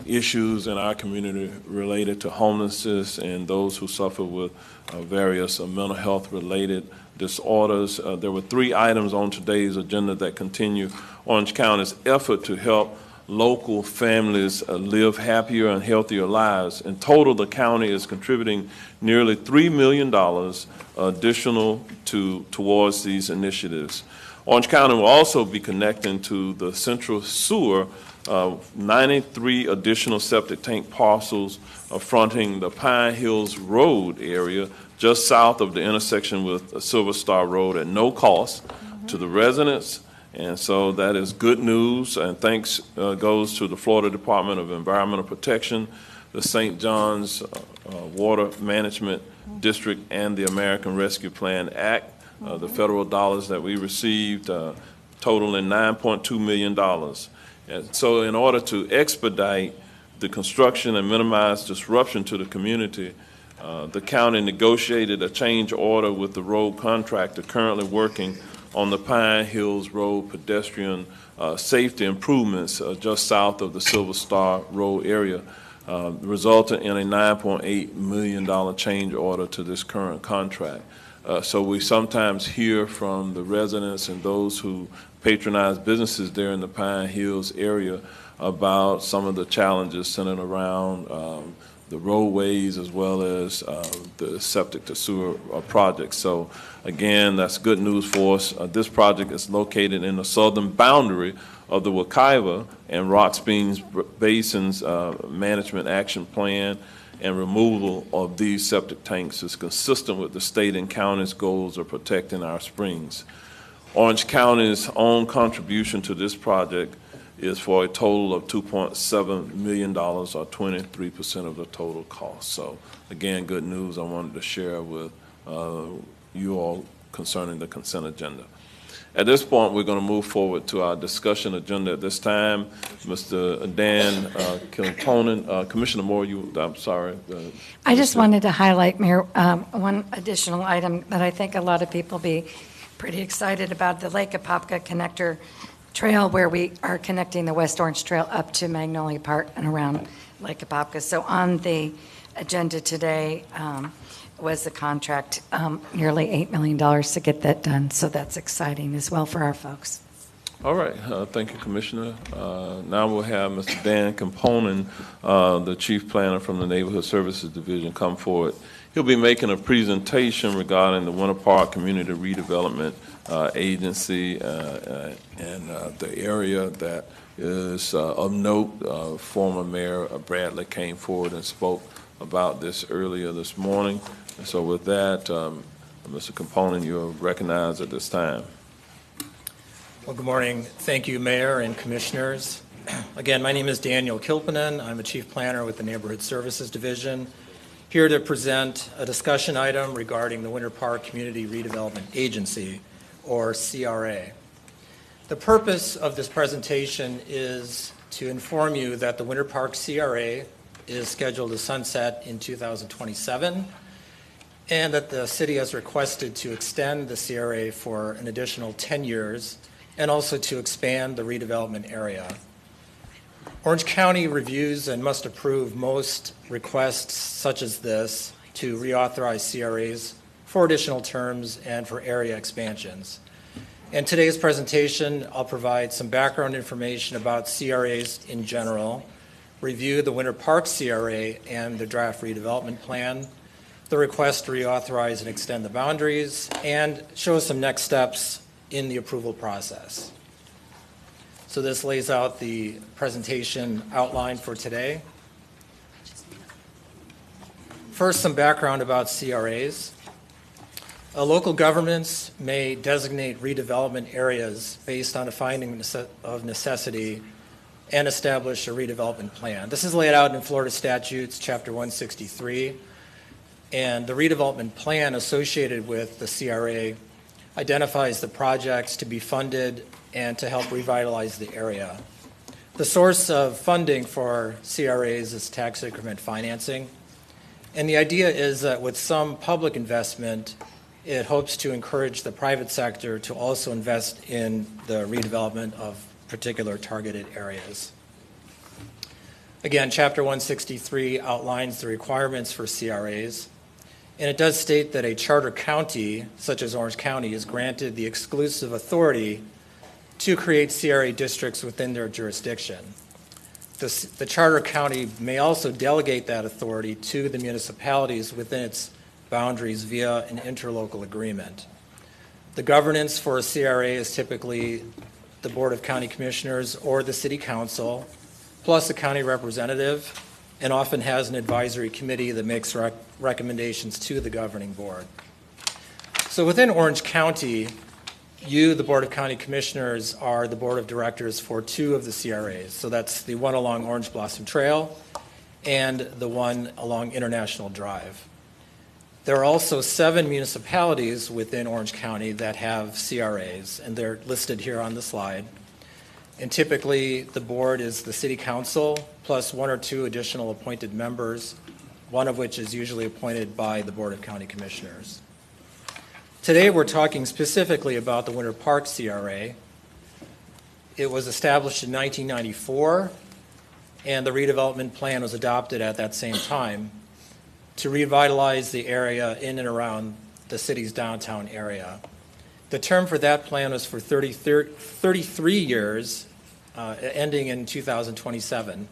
issues in our community related to homelessness and those who suffer with various mental health related disorders, there were 3 items on today's agenda that continue Orange County's effort to help local families live happier and healthier lives. In total, the county is contributing nearly $3 million additional towards these initiatives. Orange County will also be connecting to the central sewer 93 additional septic tank parcels fronting the Pine Hills Road area just south of the intersection with Silver Star Road at no cost to the residents. And so that is good news, and thanks goes to the Florida Department of Environmental Protection, the St. John's Water Management District, and the American Rescue Plan Act. The federal dollars that we received totaling $9.2 million. And so in order to expedite the construction and minimize disruption to the community, the county negotiated a change order with the road contractor currently working on the Pine Hills Road pedestrian safety improvements just south of the Silver Star Road area, resulting in a $9.8 million change order to this current contract. So we sometimes hear from the residents and those who patronize businesses there in the Pine Hills area about some of the challenges centered around the roadways as well as the septic to sewer projects. So again, that's good news for us. This project is located in the southern boundary of the Wekiva and Rock Springs Basins Management Action Plan, and removal of these septic tanks is consistent with the state and county's goals of protecting our springs. Orange County's own contribution to this project is for a total of $2.7 million, or 23% of the total cost. So again, good news I wanted to share with you all concerning the consent agenda. At this point, we're going to move forward to our discussion agenda at this time. Mr. Dan Kiltonen, Commissioner Moore, I'm sorry. I just wanted to highlight, Mayor, one additional item that I think a lot of people be pretty excited about, the Lake Apopka Connector Trail, where we are connecting the West Orange Trail up to Magnolia Park and around Lake Apopka. So on the agenda today was the contract, nearly $8 million to get that done. So that's exciting as well for our folks. All right, thank you, Commissioner. Now we'll have Mr. Dan Componen, the Chief Planner from the Neighborhood Services Division, come forward. He'll be making a presentation regarding the Winter Park Community Redevelopment Agency and the area that is of note. Former Mayor Bradley came forward and spoke about this earlier this morning. And so with that, Mr. Componen, you're recognized at this time. Well, good morning. Thank you, Mayor and Commissioners. Again, my name is Daniel Kilpanen. I'm a Chief Planner with the Neighborhood Services Division, here to present a discussion item regarding the Winter Park Community Redevelopment Agency, or CRA. The purpose of this presentation is to inform you that the Winter Park CRA is scheduled to sunset in 2027, and that the city has requested to extend the CRA for an additional 10 years, and also to expand the redevelopment area. Orange County reviews and must approve most requests such as this to reauthorize CRAs for additional terms and for area expansions. In today's presentation, I'll provide some background information about CRAs in general, review the Winter Park CRA and the draft redevelopment plan, the request to reauthorize and extend the boundaries, and show some next steps in the approval process. So this lays out the presentation outline for today. First, some background about CRAs. Local governments may designate redevelopment areas based on a finding of necessity and establish a redevelopment plan. This is laid out in Florida Statutes, Chapter 163, and the redevelopment plan associated with the CRA identifies the projects to be funded and to help revitalize the area. The source of funding for CRAs is tax increment financing, and the idea is that with some public investment, it hopes to encourage the private sector to also invest in the redevelopment of particular targeted areas. Again, Chapter 163 outlines the requirements for CRAs, and it does state that a charter county, such as Orange County, is granted the exclusive authority to create CRA districts within their jurisdiction. The charter county may also delegate that authority to the municipalities within its boundaries via an interlocal agreement. The governance for a CRA is typically the Board of County Commissioners or the City Council, plus a county representative, and often has an advisory committee that makes recommendations to the governing board. So within Orange County, you, the Board of County Commissioners, are the board of directors for two of the CRAs. So that's the one along Orange Blossom Trail and the one along International Drive. There are also 7 municipalities within Orange County that have CRAs, and they're listed here on the slide. And typically, the board is the City Council, plus 1 or 2 additional appointed members, one of which is usually appointed by the Board of County Commissioners. Today, we're talking specifically about the Winter Park CRA. It was established in 1994, and the redevelopment plan was adopted at that same time to revitalize the area in and around the city's downtown area. The term for that plan was for 33 years, ending in 2027.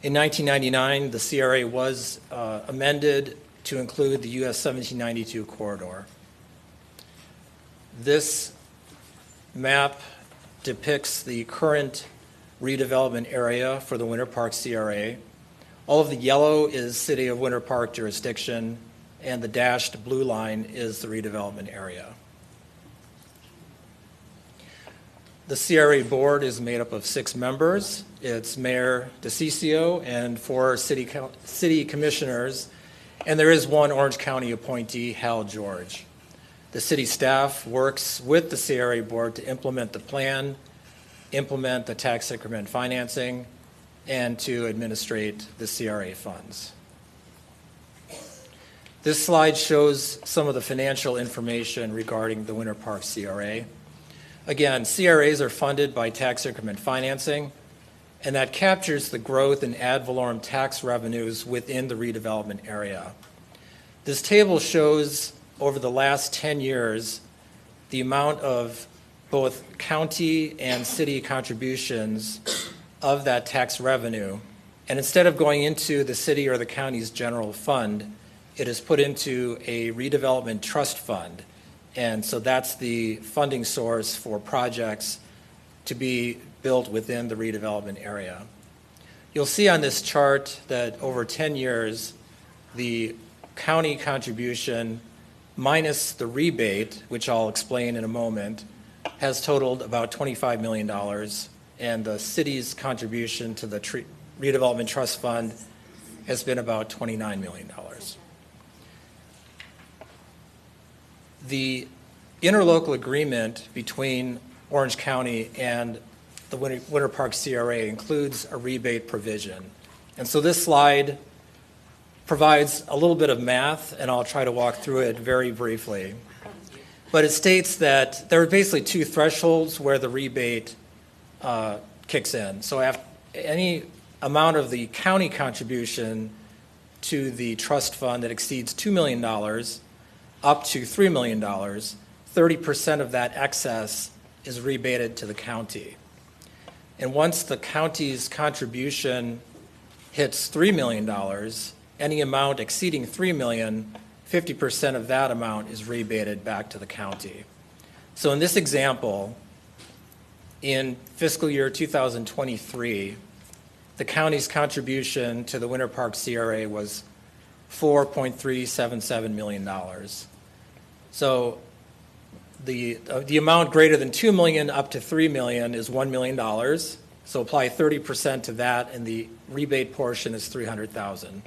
In 1999, the CRA was amended to include the US 1792 corridor. This map depicts the current redevelopment area for the Winter Park CRA. All of the yellow is City of Winter Park jurisdiction, and the dashed blue line is the redevelopment area. The CRA board is made up of 6 members. It's Mayor DeCiccio and 4 city commissioners, and there is 1 Orange County appointee, Hal George. The city staff works with the CRA board to implement the plan, implement the tax increment financing, and to administrate the CRA funds. This slide shows some of the financial information regarding the Winter Park CRA. Again, CRAs are funded by tax increment financing, and that captures the growth in ad valorem tax revenues within the redevelopment area. This table shows over the last 10 years the amount of both county and city contributions of that tax revenue. And instead of going into the city or the county's general fund, it is put into a redevelopment trust fund. And so that's the funding source for projects to be built within the redevelopment area. You'll see on this chart that over 10 years, the county contribution minus the rebate, which I'll explain in a moment, has totaled about $25 million, and the city's contribution to the redevelopment trust fund has been about $29 million. The interlocal agreement between Orange County and the Winter Park CRA includes a rebate provision. And so this slide provides a little bit of math, and I'll try to walk through it very briefly. But it states that there are basically two thresholds where the rebate kicks in. So after any amount of the county contribution to the trust fund that exceeds $2 million up to $3 million, 30% of that excess is rebated to the county. And once the county's contribution hits $3 million, any amount exceeding $3 million, 50% of that amount is rebated back to the county. So in this example, in fiscal year 2023, the county's contribution to the Winter Park CRA was $4.377 million. So the amount greater than $2 million up to $3 million is $1 million. So apply 30% to that, and the rebate portion is $300,000.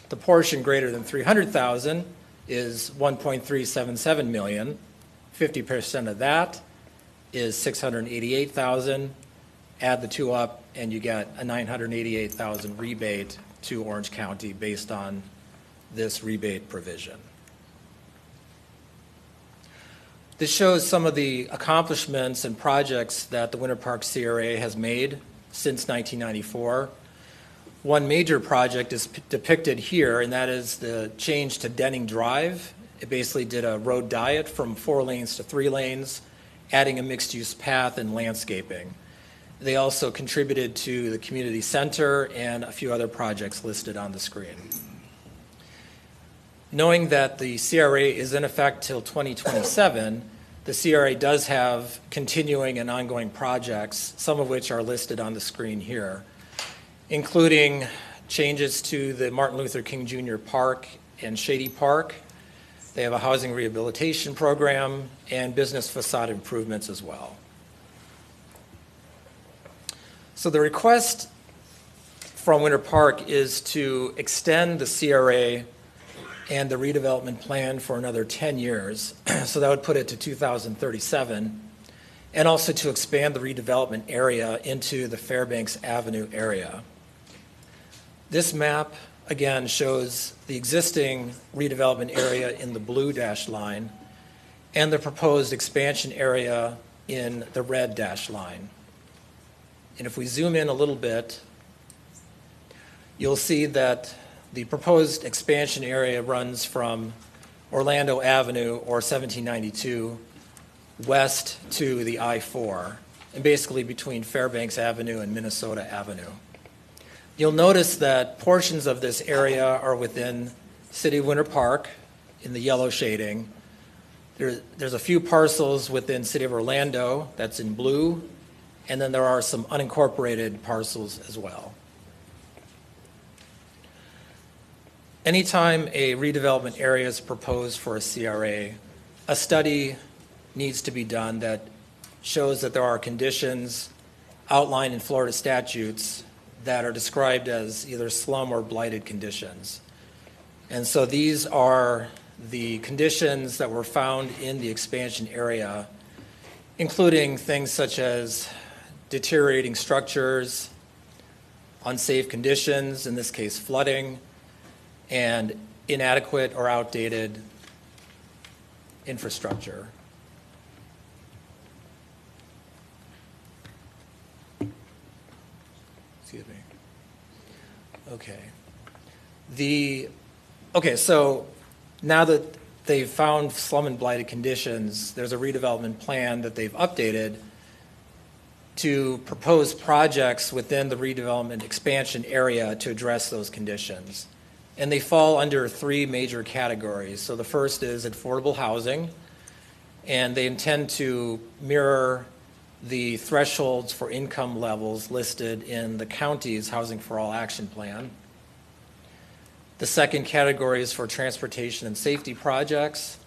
The portion greater than $300,000 is $1.377 million. 50% of that is $688,000. Add the two up, and you get a $988,000 rebate to Orange County based on this rebate provision. This shows some of the accomplishments and projects that the Winter Park CRA has made since 1994. One major project is depicted here, and that is the change to Denning Drive. It basically did a road diet from 4 lanes to 3 lanes, adding a mixed-use path and landscaping. They also contributed to the community center and a few other projects listed on the screen. Knowing that the CRA is in effect till 2027, the CRA does have continuing and ongoing projects, some of which are listed on the screen here, including changes to the Martin Luther King Jr. Park and Shady Park. They have a housing rehabilitation program and business facade improvements as well. So the request from Winter Park is to extend the CRA and the redevelopment plan for another 10 years. So that would put it to 2037, and also to expand the redevelopment area into the Fairbanks Avenue area. This map, again, shows the existing redevelopment area in the blue dashed line and the proposed expansion area in the red dashed line. And if we zoom in a little bit, you'll see that the proposed expansion area runs from Orlando Avenue or 1792 west to the I-4, and basically between Fairbanks Avenue and Minnesota Avenue. You'll notice that portions of this area are within City of Winter Park in the yellow shading. There's a few parcels within City of Orlando that's in blue, and then there are some unincorporated parcels as well. Anytime a redevelopment area is proposed for a CRA, a study needs to be done that shows that there are conditions outlined in Florida statutes that are described as either slum or blighted conditions. And so these are the conditions that were found in the expansion area, including things such as deteriorating structures, unsafe conditions, in this case flooding, and inadequate or outdated infrastructure. Okay. Okay, so now that they've found slum and blighted conditions, there's a redevelopment plan that they've updated to propose projects within the redevelopment expansion area to address those conditions. And they fall under three major categories. So the first is affordable housing, and they intend to mirror the thresholds for income levels listed in the county's Housing for All Action Plan. The second category is for transportation and safety projects.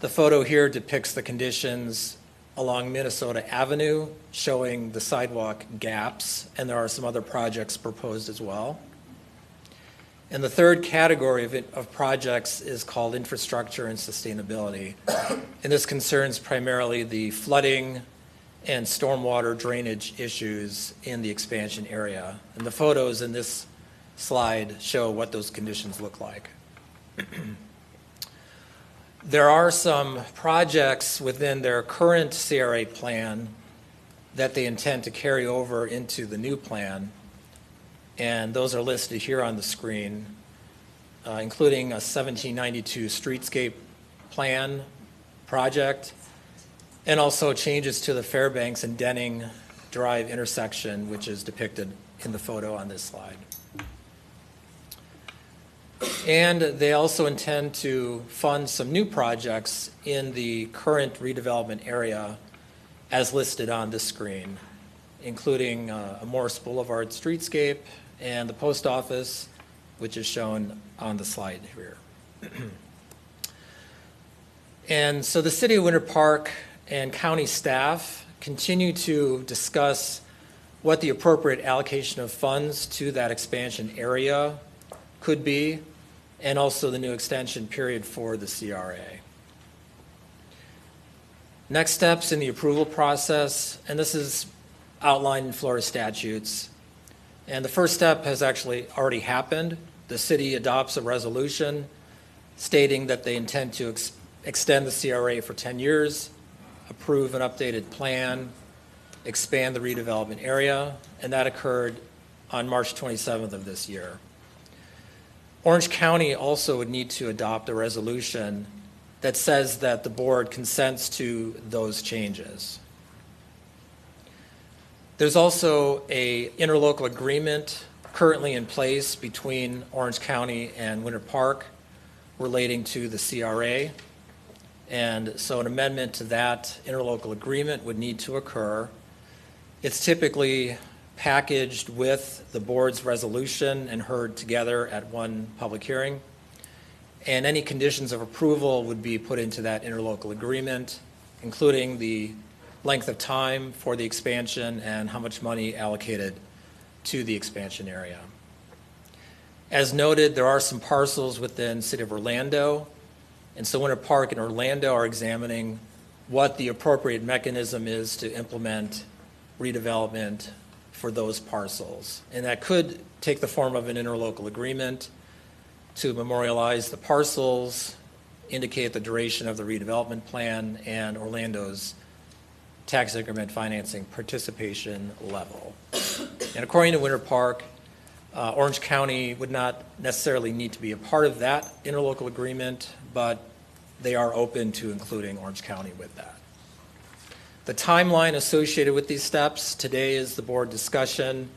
The photo here depicts the conditions along Minnesota Avenue, showing the sidewalk gaps, and there are some other projects proposed as well. And the third category of projects is called infrastructure and sustainability. And this concerns primarily the flooding and stormwater drainage issues in the expansion area. And the photos in this slide show what those conditions look like. There are some projects within their current CRA plan that they intend to carry over into the new plan, and those are listed here on the screen, including a 1792 streetscape plan project, and also changes to the Fairbanks and Denning Drive intersection, which is depicted in the photo on this slide. And they also intend to fund some new projects in the current redevelopment area as listed on this screen, including a Morris Boulevard streetscape and the post office, which is shown on the slide here. And so the City of Winter Park and county staff continue to discuss what the appropriate allocation of funds to that expansion area could be, and also the new extension period for the CRA. Next steps in the approval process, and this is outlined in Florida statutes. And the first step has actually already happened. The city adopts a resolution stating that they intend to extend the CRA for 10 years, approve an updated plan, expand the redevelopment area, and that occurred on March 27th of this year. Orange County also would need to adopt a resolution that says that the board consents to those changes. There's also an interlocal agreement currently in place between Orange County and Winter Park relating to the CRA. And so an amendment to that interlocal agreement would need to occur. It's typically packaged with the board's resolution and heard together at one public hearing. And any conditions of approval would be put into that interlocal agreement, including the length of time for the expansion and how much money allocated to the expansion area. As noted, there are some parcels within City of Orlando, and so Winter Park and Orlando are examining what the appropriate mechanism is to implement redevelopment for those parcels. And that could take the form of an interlocal agreement to memorialize the parcels, indicate the duration of the redevelopment plan, and Orlando's tax increment financing participation level. And according to Winter Park, Orange County would not necessarily need to be a part of that interlocal agreement, but they are open to including Orange County with that. The timeline associated with these steps today is the board discussion.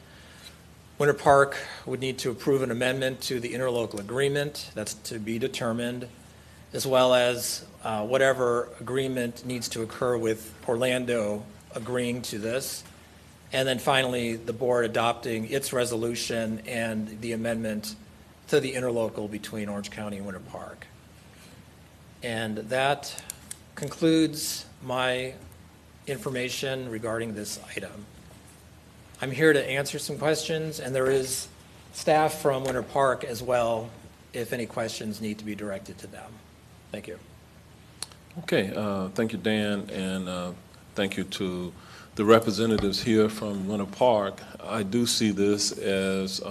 Winter Park would need to approve an amendment to the interlocal agreement that's to be determined, as well as whatever agreement needs to occur with Orlando agreeing to this. And then finally, the board adopting its resolution and the amendment to the interlocal between Orange County and Winter Park. And that concludes my information regarding this item. I'm here to answer some questions, and there is staff from Winter Park as well if any questions need to be directed to them. Thank you. Okay, thank you, Dan, and thank you to the representatives here from Winter Park. I do see this as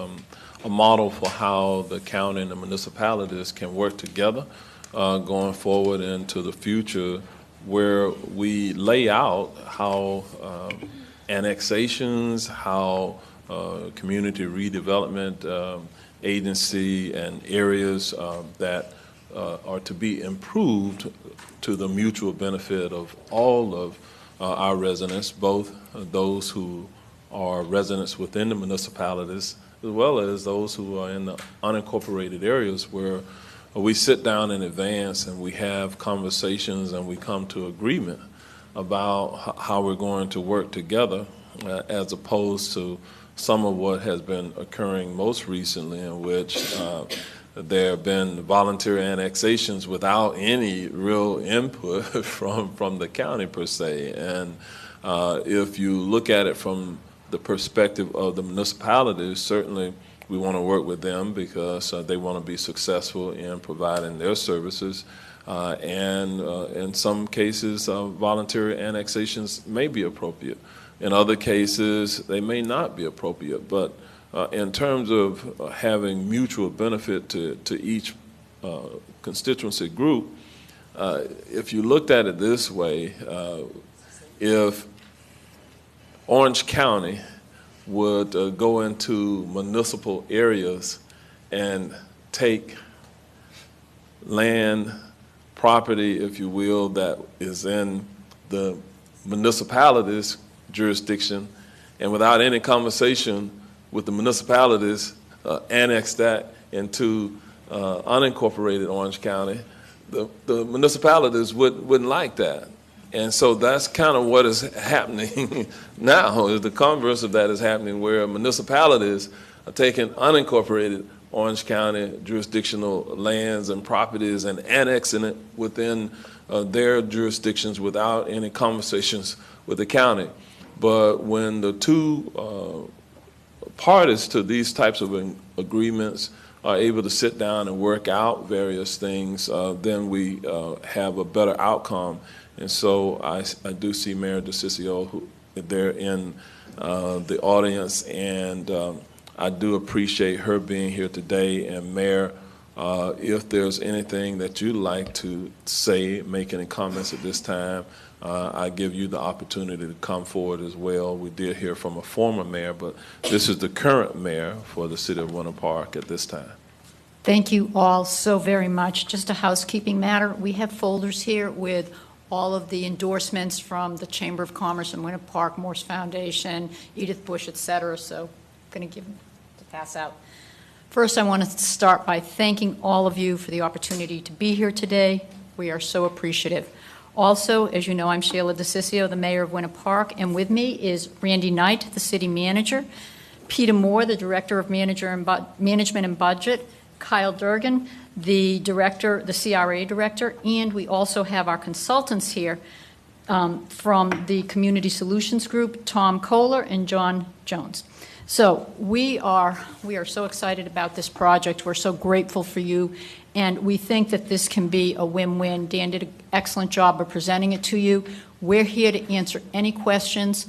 a model for how the county and the municipalities can work together going forward into the future, where we lay out how annexations, how community redevelopment agency and areas that are to be improved to the mutual benefit of all of our residents, both those who are residents within the municipalities, as well as those who are in the unincorporated areas where we sit down in advance and we have conversations and we come to agreement about how we're going to work together, as opposed to some of what has been occurring most recently, in which there have been voluntary annexations without any real input from the county per se. And if you look at it from the perspective of the municipalities, certainly we want to work with them because they want to be successful in providing their services. And in some cases, voluntary annexations may be appropriate. In other cases, they may not be appropriate. But in terms of having mutual benefit to each constituency group, if you looked at it this way, if Orange County would go into municipal areas and take land, property, if you will, that is in the municipality's jurisdiction, and without any conversation with the municipalities, annex that into unincorporated Orange County, the municipalities wouldn't like that. And so that's kind of what is happening now, is the converse of that is happening, where municipalities are taking unincorporated Orange County jurisdictional lands and properties and annexing it within their jurisdictions without any conversations with the county. But when the two parties to these types of agreements are able to sit down and work out various things, then we have a better outcome. And so I do see Mayor DeCiccio who there in the audience, and I do appreciate her being here today. And Mayor, if there's anything that you'd like to say, make any comments at this time, I give you the opportunity to come forward as well. We did hear from a former mayor, but this is the current mayor for the city of Winter Park at this time. Thank you all so very much. Just a housekeeping matter. We have folders here with all of the endorsements from the Chamber of Commerce in Winter Park, Morse Foundation, Edith Bush, et cetera. So I'm going to give them to pass out. First, I want to start by thanking all of you for the opportunity to be here today. We are so appreciative. Also, as you know, I'm Sheila DeCiccio, the mayor of Winter Park, and with me is Randy Knight, the city manager, Peter Moore, the director of management and budget, Kyle Durgan, the director, the CRA director, and we also have our consultants here from the Community Solutions Group, Tom Kohler and John Jones. So we are so excited about this project. We're so grateful for you, and we think that this can be a win-win. Dan did an excellent job of presenting it to you. We're here to answer any questions.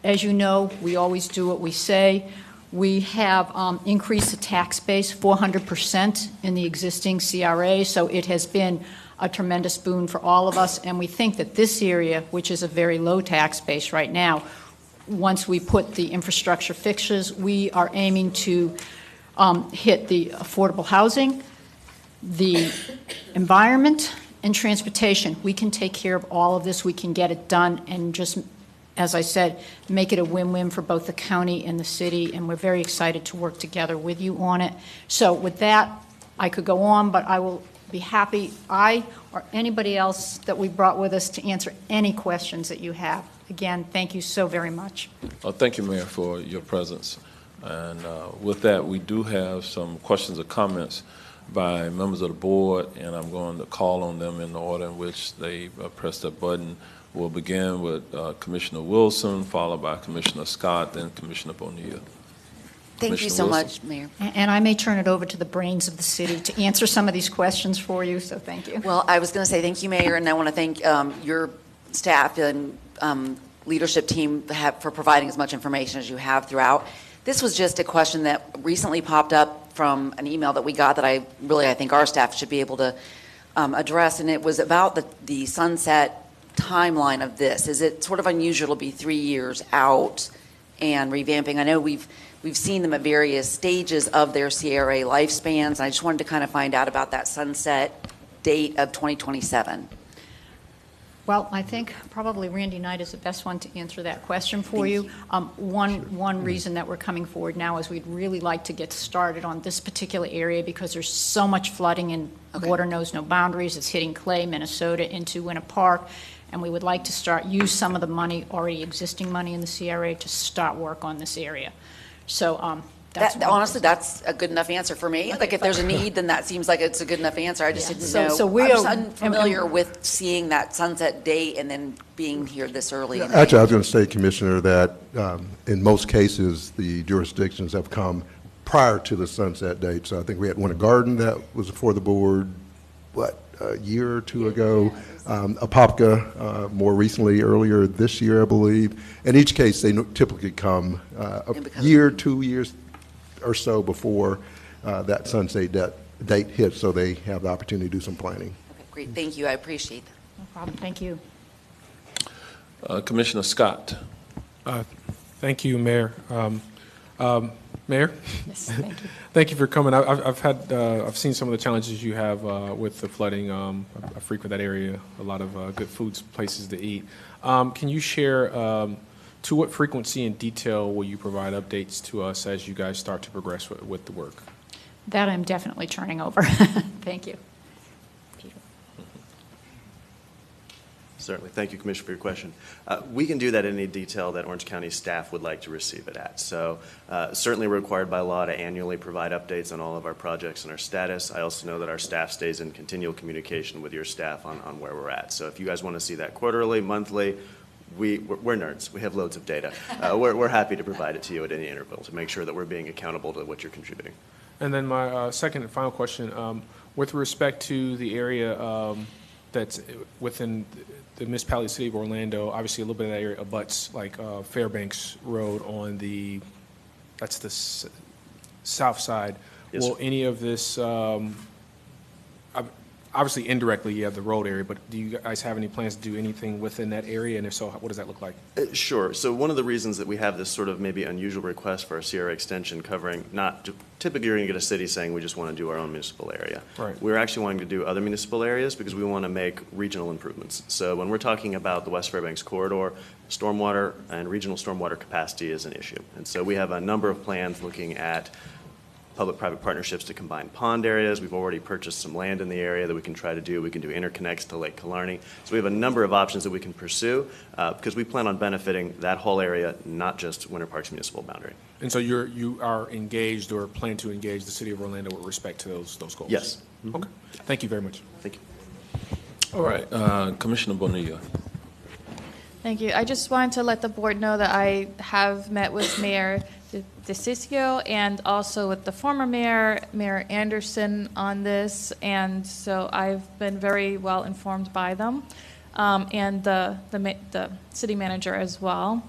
As you know, we always do what we say. We have increased the tax base 400% in the existing CRA, so it has been a tremendous boon for all of us, and we think that this area, which is a very low tax base right now, once we put the infrastructure fixtures, we are aiming to hit the affordable housing, the environment, and transportation. We can take care of all of this. We can get it done and just, as I said, make it a win-win for both the county and the city, and we're very excited to work together with you on it. So with that, I could go on, but I will be happy, I or anybody else that we brought with us, to answer any questions that you have. Again, thank you so very much. Thank you, Mayor, for your presence. And with that, we do have some questions or comments by members of the board, and I'm going to call on them in the order in which they press the button. We'll begin with Commissioner Wilson, followed by Commissioner Scott, then Commissioner Bonilla. Thank you so much, Mayor. And I may turn it over to the brains of the city to answer some of these questions for you, so thank you. Well, I was going to say thank you, Mayor, and I want to thank your staff and leadership team for providing as much information as you have throughout. This was just a question that recently popped up from an email that we got that I think our staff should be able to address, and it was about the sunset timeline of this. Is it sort of unusual to be 3 years out and revamping? I know we've we've seen them at various stages of their CRA lifespans. I just wanted to kind of find out about that sunset date of 2027. Well, I think probably Randy Knight is the best one to answer that question for you. One reason that we're coming forward now is we'd really like to get started on this particular area because there's so much flooding and water knows no boundaries. It's hitting Clay, Minnesota, into Winter Park, and we would like to use some of the money, already existing money in the CRA, to start work on this area. So Honestly, that's a good enough answer for me. Like, if there's a need, then that seems like it's a good enough answer. I just didn't know. So we I'm just are unfamiliar with seeing that sunset date and then being here this early. in the Actually, I was going to say, Commissioner, that in most cases, the jurisdictions have come prior to the sunset date. So I think we had Winter Garden that was before the board, a year or two ago. Apopka more recently, earlier this year, I believe. In each case, they typically come a year, 2 years or so before that sunset date hits, so they have the opportunity to do some planning. Okay, great. Thank you. I appreciate that. No problem. Thank you. Commissioner Scott. Thank you, Mayor. Mayor? Yes, thank you. Thank you for coming. I've seen some of the challenges you have with the flooding. I frequent that area, a lot of good foods, places to eat. Can you share to what frequency and detail will you provide updates to us as you guys start to progress with the work? That I'm definitely turning over. Thank you. Certainly. Thank you, Commissioner, for your question. We can do that in any detail that Orange County staff would like to receive it at. So certainly we're required by law to annually provide updates on all of our projects and our status. I also know that our staff stays in continual communication with your staff on where we're at. So if you guys want to see that quarterly, monthly, we're nerds. We have loads of data. We're happy to provide it to you at any interval to make sure that we're being accountable to what you're contributing. And then my second and final question, with respect to the area that's within the municipality city of Orlando, obviously a little bit of that area abuts like Fairbanks Road on that's the south side. Yes, Will sir. any of this, obviously indirectly you have the road area, but do you guys have any plans to do anything within that area? And if so, what does that look like? Sure. So one of the reasons that we have this sort of maybe unusual request for our CRA extension covering typically you're going to get a city saying we just want to do our own municipal area. Right. We're actually wanting to do other municipal areas because we want to make regional improvements. So when we're talking about the West Fairbanks corridor, stormwater and regional stormwater capacity is an issue. And so we have a number of plans looking at public-private partnerships to combine pond areas. We've already purchased some land in the area that we can try to do. We can do interconnects to Lake Killarney. So we have a number of options that we can pursue because we plan on benefiting that whole area, not just Winter Park's municipal boundary. And so you are engaged or plan to engage the city of Orlando with respect to those goals? Yes. Okay. Thank you very much. Thank you. All right, Commissioner Bonilla. Thank you. I just wanted to let the board know that I have met with Mayor DeCiccio and also with the former mayor, Mayor Anderson, on this, and so I've been very well informed by them, and the city manager as well.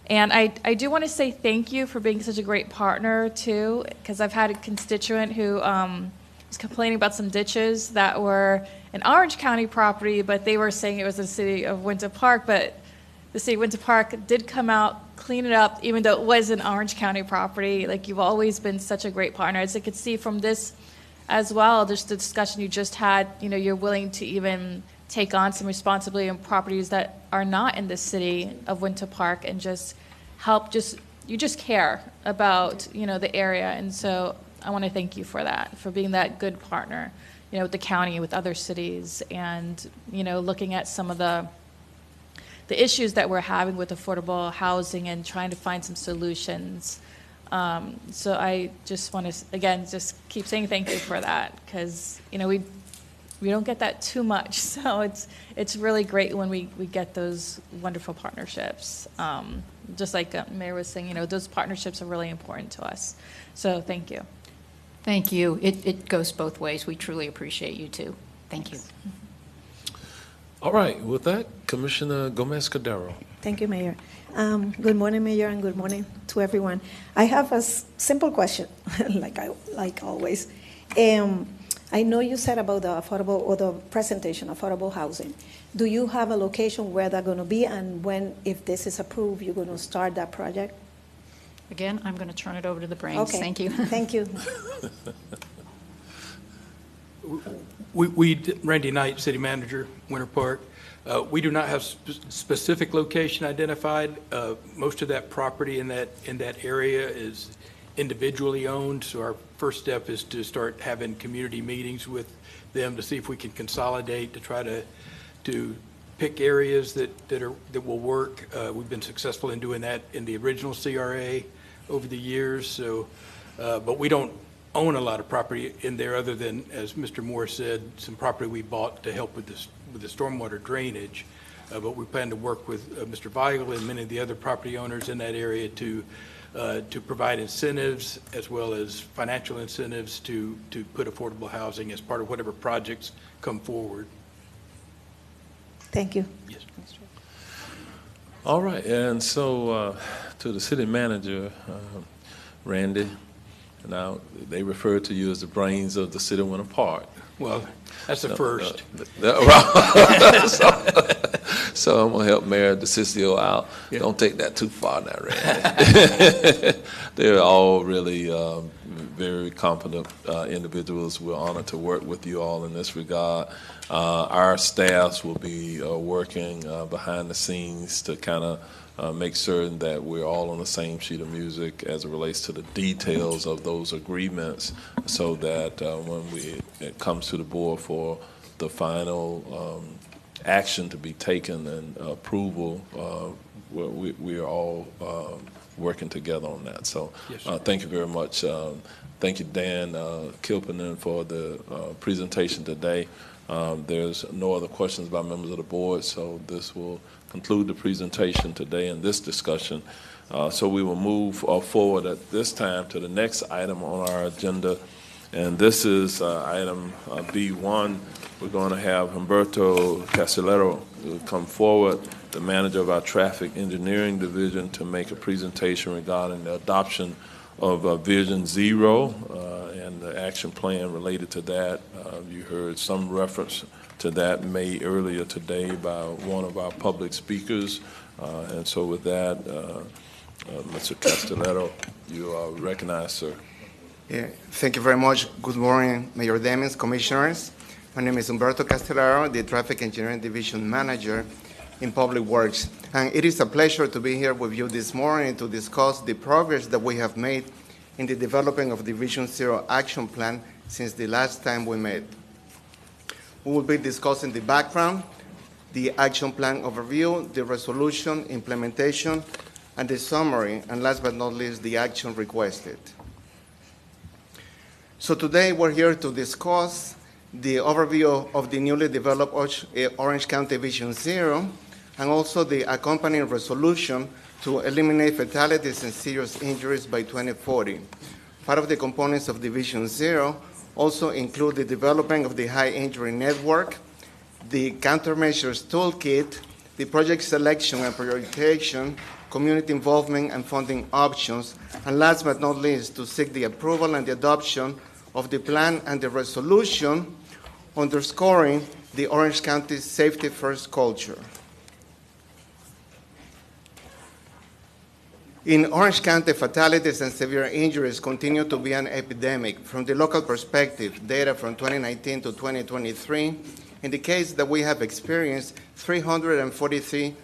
And I do want to say thank you for being such a great partner too, because I've had a constituent who was complaining about some ditches that were an Orange County property, but they were saying it was the city of Winter Park, but the city of Winter Park did come out, clean it up, even though it was an Orange County property. Like, you've always been such a great partner. As I could see from this as well, just the discussion you just had, you're willing to even take on some responsibility on properties that are not in the city of Winter Park and just help, you just care about, the area. And so I want to thank you for that, for being that good partner, with the county, with other cities, and, looking at some of the issues that we're having with affordable housing and trying to find some solutions. So I just want to, again, just keep saying thank you for that, because, we don't get that too much. So it's really great when we get those wonderful partnerships. Just like Mayor was saying, those partnerships are really important to us. So thank you. Thank you. It goes both ways. We truly appreciate you too. Thank you. All right, with that, Commissioner Gomez-Cordero. Thank you, Mayor. Good morning, Mayor, and good morning to everyone. I have a simple question, like always. I know you said about the affordable, or the presentation, affordable housing. Do you have a location where they're going to be, and when, if this is approved, you're going to start that project? Again, I'm going to turn it over to the brains. Okay. Thank you. Thank you. Randy Knight, City Manager, Winter Park. We do not have specific location identified. Most of that property in that area is individually owned, so our first step is to start having community meetings with them to see if we can consolidate, to try to pick areas that will work. We've been successful in doing that in the original CRA over the years, so, but we don't own a lot of property in there other than, as Mr. Moore said, some property we bought to help with the stormwater drainage. But we plan to work with Mr. Weigel and many of the other property owners in that area to provide incentives as well as financial incentives to put affordable housing as part of whatever projects come forward. Thank you. Yes. All right, and so to the city manager, Randy, now they refer to you as the brains of the city of Winter Park. Well, that's the first. So I'm going to help Mayor DeCiccio out. Yeah. Don't take that too far now, Randy. They're all really very competent individuals. We're honored to work with you all in this regard. Our staffs will be working behind the scenes to kind of make certain that we're all on the same sheet of music as it relates to the details of those agreements, so that when it comes to the board for the final action to be taken and approval, we are all working together on that. So yes, thank you very much. Thank you, Dan Kilpinen, for the presentation today. There's no other questions by members of the board, so this will conclude the presentation today and this discussion. So we will move forward at this time to the next item on our agenda, and this is item B1. We're going to have Humberto Castellero come forward, the manager of our Traffic Engineering Division, to make a presentation regarding the adoption of Vision Zero and the action plan related to that. You heard some reference to that made earlier today by one of our public speakers. And so with that, Mr. Castellero, you are recognized, sir. Yeah, thank you very much. Good morning, Mayor Demings, Commissioners. My name is Humberto Castellero, the Traffic Engineering Division Manager in Public Works. And it is a pleasure to be here with you this morning to discuss the progress that we have made in the developing of the Vision Zero action plan since the last time we met. We will be discussing the background, the action plan overview, the resolution, implementation, and the summary, and last but not least, the action requested. So today we're here to discuss the overview of the newly developed Orange County Vision Zero, and also the accompanying resolution to eliminate fatalities and serious injuries by 2040. Part of the components of the Vision Zero also include the development of the high injury network, the countermeasures toolkit, the project selection and prioritization, community involvement and funding options, and last but not least, to seek the approval and the adoption of the plan and the resolution underscoring the Orange County safety first culture. In Orange County, fatalities and severe injuries continue to be an epidemic. From the local perspective, data from 2019 to 2023 indicates that we have experienced 343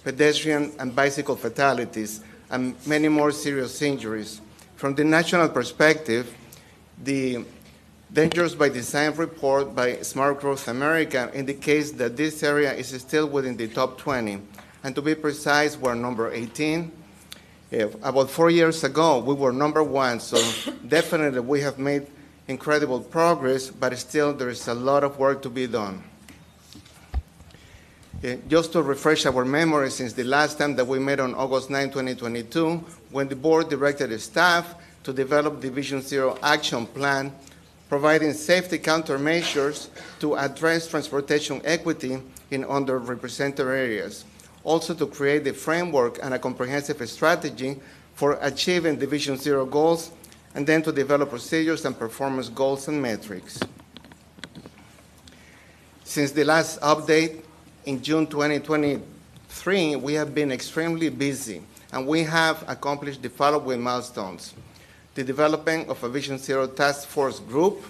pedestrian and bicycle fatalities and many more serious injuries. From the national perspective, the Dangers by Design report by Smart Growth America indicates that this area is still within the top 20. And to be precise, we're number 18. About 4 years ago, we were number 1, so definitely we have made incredible progress, but still there is a lot of work to be done. Just to refresh our memory, since the last time that we met on August 9, 2022, when the board directed the staff to develop the Vision Zero action plan, providing safety countermeasures to address transportation equity in underrepresented areas. Also to create a framework and a comprehensive strategy for achieving the Vision Zero goals, and then to develop procedures and performance goals and metrics. Since the last update in June 2023, we have been extremely busy, and we have accomplished the following milestones: the development of a Vision Zero task force group,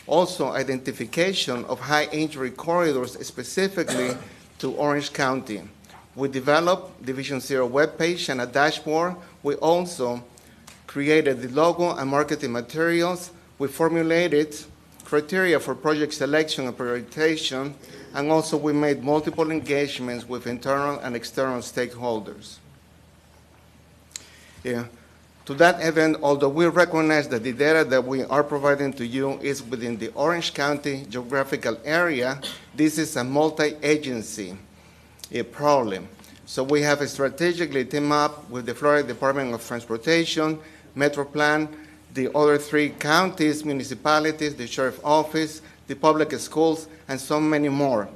also identification of high injury corridors specifically to Orange County. We developed the Vision Zero webpage and a dashboard. We also created the logo and marketing materials. We formulated criteria for project selection and prioritization, and also we made multiple engagements with internal and external stakeholders. To that event, although we recognize that the data that we are providing to you is within the Orange County geographical area, this is a multi-agency problem. So we have strategically teamed up with the Florida Department of Transportation, MetroPlan, the other 3 counties, municipalities, the sheriff's office, the public schools, and so many more.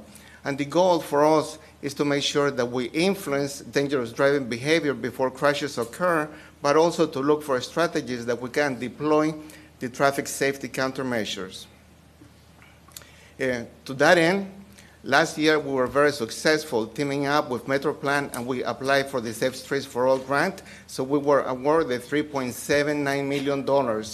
And the goal for us is to make sure that we influence dangerous driving behavior before crashes occur, but also to look for strategies that we can deploy the traffic safety countermeasures. To that end, last year we were very successful teaming up with MetroPlan, and we applied for the Safe Streets for All grant, so we were awarded $3.79 million.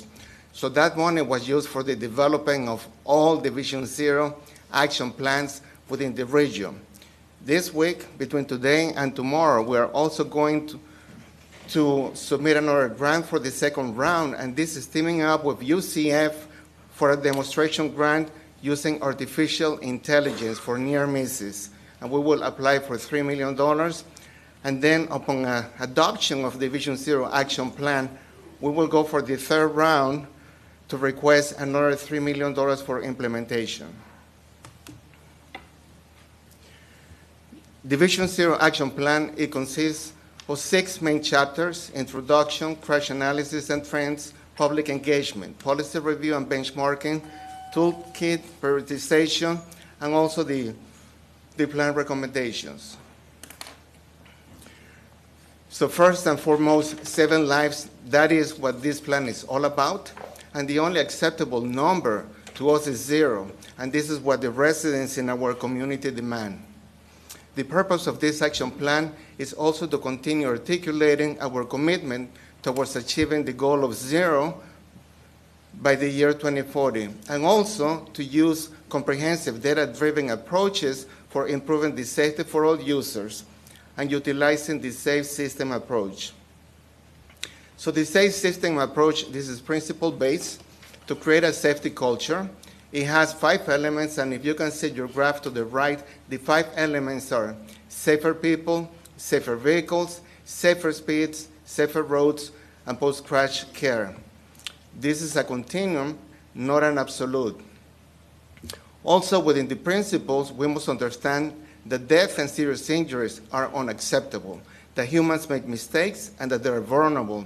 So that money was used for the development of all Division Zero action plans within the region. This week, between today and tomorrow, we are also going to submit another grant for the second round, and this is teaming up with UCF for a demonstration grant using artificial intelligence for near misses. And we will apply for $3 million. And then upon adoption of the Vision Zero action plan, we will go for the third round to request another $3 million for implementation. The Vision Zero action plan, it consists of 6 main chapters: introduction, crash analysis and trends, public engagement, policy review and benchmarking, toolkit, prioritization, and also the plan recommendations. So first and foremost, 7 lives, that is what this plan is all about. And the only acceptable number to us is 0. And this is what the residents in our community demand. The purpose of this action plan is also to continue articulating our commitment towards achieving the goal of 0 by the year 2040, and also to use comprehensive data-driven approaches for improving the safety for all users and utilizing the Safe System approach. So the Safe System approach, this is principle-based to create a safety culture. It has 5 elements, and if you can see your graph to the right, the 5 elements are safer people, safer vehicles, safer speeds, safer roads, and post-crash care. This is a continuum, not an absolute. Also, within the principles, we must understand that death and serious injuries are unacceptable, that humans make mistakes and that they are vulnerable,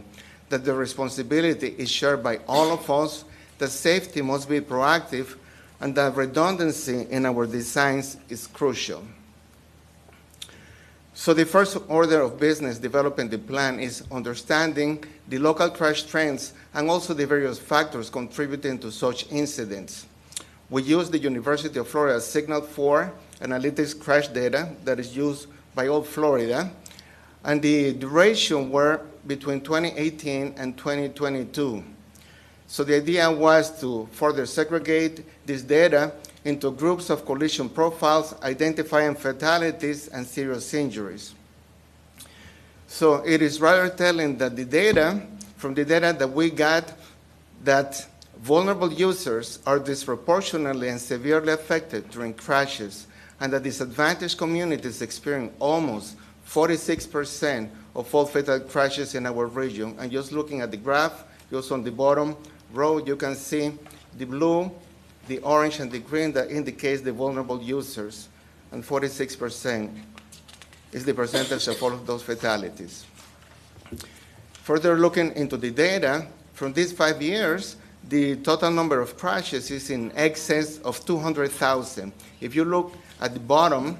that the responsibility is shared by all of us, that safety must be proactive, and that redundancy in our designs is crucial. So the first order of business developing the plan is understanding the local crash trends and also the various factors contributing to such incidents. We use the University of Florida Signal 4 analytics crash data that is used by all Florida, and the duration were between 2018 and 2022. So the idea was to further segregate this data into groups of collision profiles, identifying fatalities and serious injuries. So it is rather telling that from the data that we got, that vulnerable users are disproportionately and severely affected during crashes, and that disadvantaged communities experience almost 46% of all fatal crashes in our region. And just looking at the graph, just on the bottom row, you can see the blue, the orange, and the green that indicates the vulnerable users, and 46% is the percentage of all of those fatalities. Further looking into the data, from these 5 years, the total number of crashes is in excess of 200,000. If you look at the bottom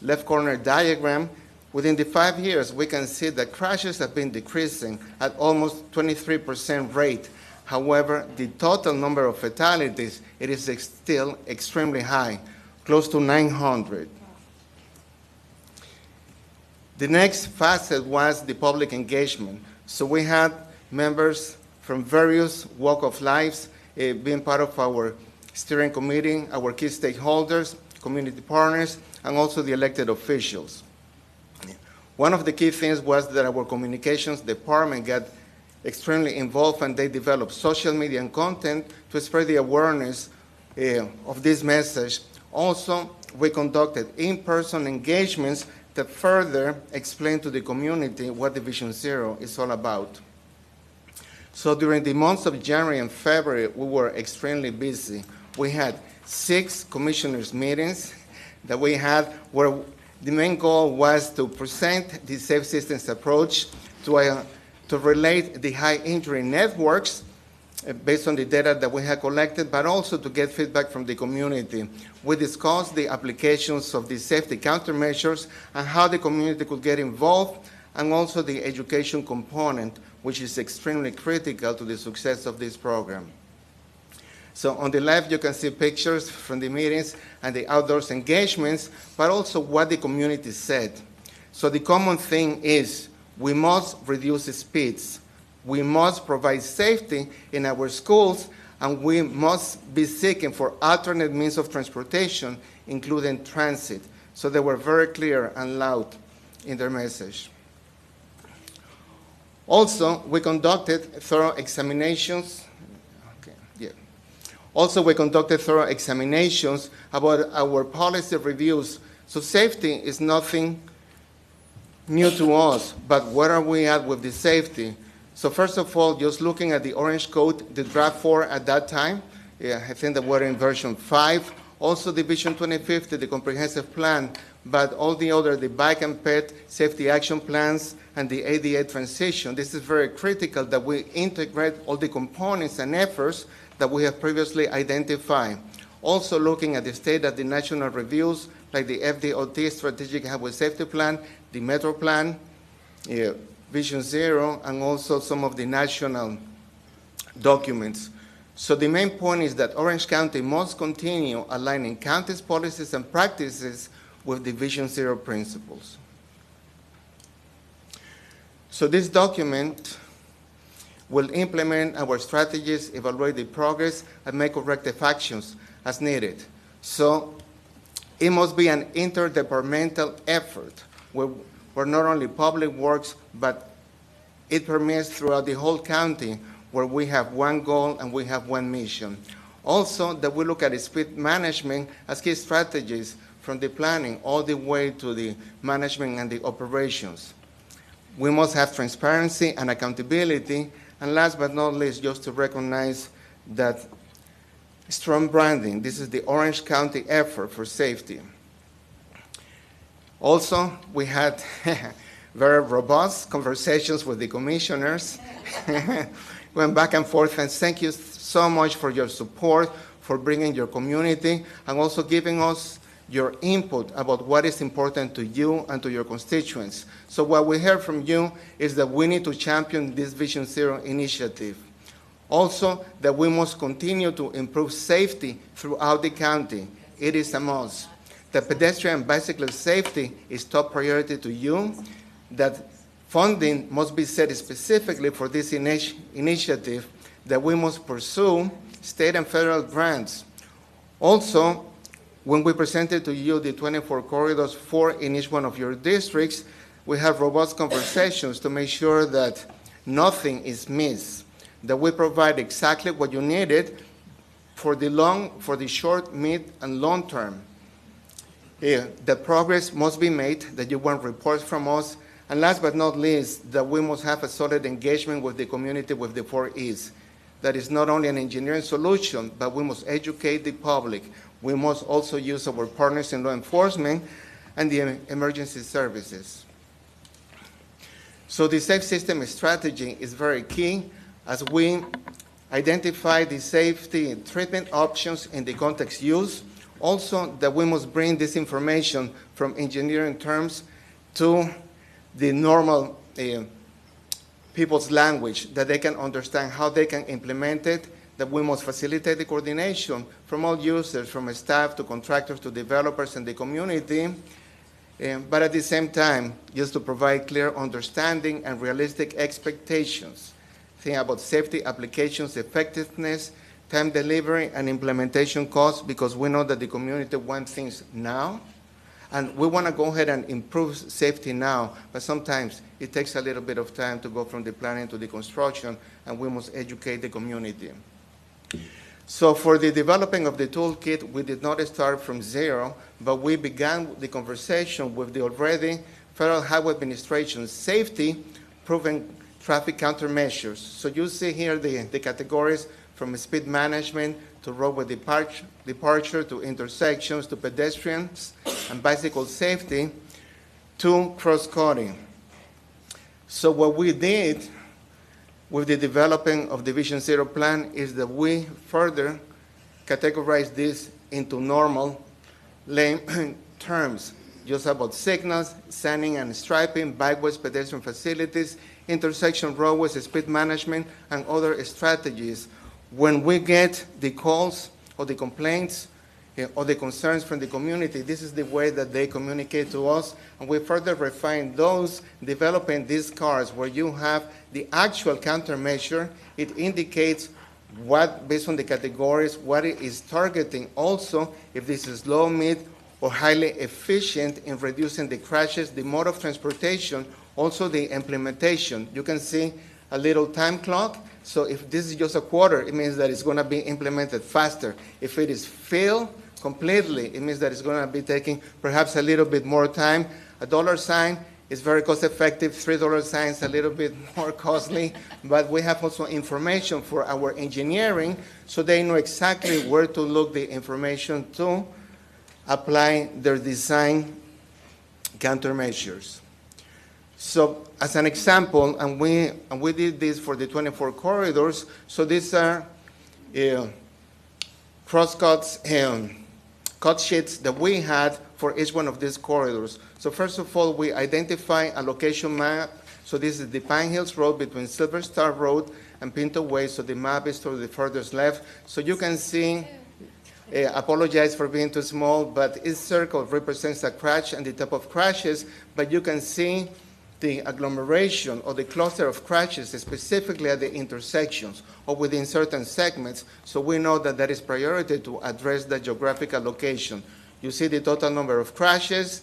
left corner diagram, within the 5 years, we can see that crashes have been decreasing at almost 23% rate. However, the total number of fatalities, it is still extremely high, close to 900. The next facet was the public engagement. So we had members from various walks of life being part of our steering committee, our key stakeholders, community partners, and also the elected officials. One of the key things was that our communications department got extremely involved, and they developed social media and content to spread the awareness of this message. Also, we conducted in-person engagements that further explain to the community what Division Zero is all about. So during the months of January and February, we were extremely busy. We had 6 commissioners' meetings that we had where the main goal was to present the Safe Systems approach, to relate the high injury networks based on the data that we had collected, but also to get feedback from the community. We discussed the applications of the safety countermeasures and how the community could get involved, and also the education component, which is extremely critical to the success of this program. So on the left, you can see pictures from the meetings and the outdoors engagements, but also what the community said. So the common thing is we must reduce the speeds. We must provide safety in our schools, and we must be seeking for alternate means of transportation, including transit. So they were very clear and loud in their message. Also, we conducted thorough examinations. Also, we conducted thorough examinations about our policy reviews. So safety is nothing new to us, but where are we at with the safety? So first of all, just looking at the Orange Code, the draft 4 at that time, I think that we're in version 5. Also the Vision 2050, the comprehensive plan, but all the other, the bike and pet safety action plans and the ADA transition. This is very critical that we integrate all the components and efforts that we have previously identified. Also looking at the state of the national reviews, like the FDOT Strategic Highway Safety Plan, the Metro Plan, Vision Zero, and also some of the national documents. So the main point is that Orange County must continue aligning county's policies and practices with the Vision Zero principles. So this document will implement our strategies, evaluate the progress, and make corrective actions as needed. So it must be an interdepartmental effort where not only public works, but it permeates throughout the whole county, where we have one goal and we have one mission. Also, that we look at speed management as key strategies from the planning all the way to the management and the operations. We must have transparency and accountability, and last but not least, just to recognize that strong branding. This is the Orange County effort for safety. Also, we had very robust conversations with the commissioners. Went back and forth, and thank you so much for your support, for bringing your community, and also giving us your input about what is important to you and to your constituents. So what we heard from you is that we need to champion this Vision Zero initiative. Also, that we must continue to improve safety throughout the county. It is a must. That pedestrian and bicyclist safety is top priority to you, that funding must be set specifically for this initiative, that we must pursue state and federal grants. Also, when we presented to you the 24 corridors, 4 in each one of your districts, we have robust conversations to make sure that nothing is missed, that we provide exactly what you needed for the short, mid, and long term. The progress must be made, that you want reports from us, and last but not least, that we must have a solid engagement with the community with the 4 E's. That is not only an engineering solution, but we must educate the public. We must also use our partners in law enforcement and the emergency services. So the safe system strategy is very key as we identify the safety treatment options in the context used. Also, that we must bring this information from engineering terms to the normal people's language, that they can understand how they can implement it, that we must facilitate the coordination from all users, from staff to contractors to developers and the community, But at the same time, just to provide clear understanding and realistic expectations. Think about safety, applications, effectiveness, time delivery, and implementation costs, because we know that the community wants things now. And we want to go ahead and improve safety now, but sometimes it takes a little bit of time to go from the planning to the construction, and we must educate the community. So for the developing of the toolkit, we did not start from zero, but we began the conversation with the already Federal Highway Administration safety proven traffic countermeasures. So you see here the categories from speed management to roadway departure to intersections to pedestrians and bicycle safety to cross-cutting. So what we did with the developing of the Vision Zero plan is that we further categorize this into normal lane terms, just about signals, sanding and striping, bikeways, pedestrian facilities, intersection roadways, speed management, and other strategies. When we get the calls or the complaints or the concerns from the community, this is the way that they communicate to us, and we further refine those, developing these cards where you have the actual countermeasure. It indicates what, based on the categories, what it is targeting. Also, if this is low, mid, or highly efficient in reducing the crashes, the mode of transportation, also the implementation. You can see a little time clock. So if this is just a quarter, it means that it's going to be implemented faster. If it is filled completely, it means that it's going to be taking perhaps a little bit more time. A dollar sign is very cost effective. $3 signs a little bit more costly. But we have also information for our engineering, so they know exactly where to look the information to apply their design countermeasures. So as an example, and we did this for the 24 corridors, so these are crosscuts and cut sheets that we had for each one of these corridors. So first of all, we identify a location map. So this is the Pine Hills Road between Silver Star Road and Pinto Way. So the map is to the furthest left. So you can see, apologize for being too small, but each circle represents a crash and the type of crashes, but you can see the agglomeration or the cluster of crashes specifically at the intersections or within certain segments, so we know that that is priority to address the geographical location. You see the total number of crashes,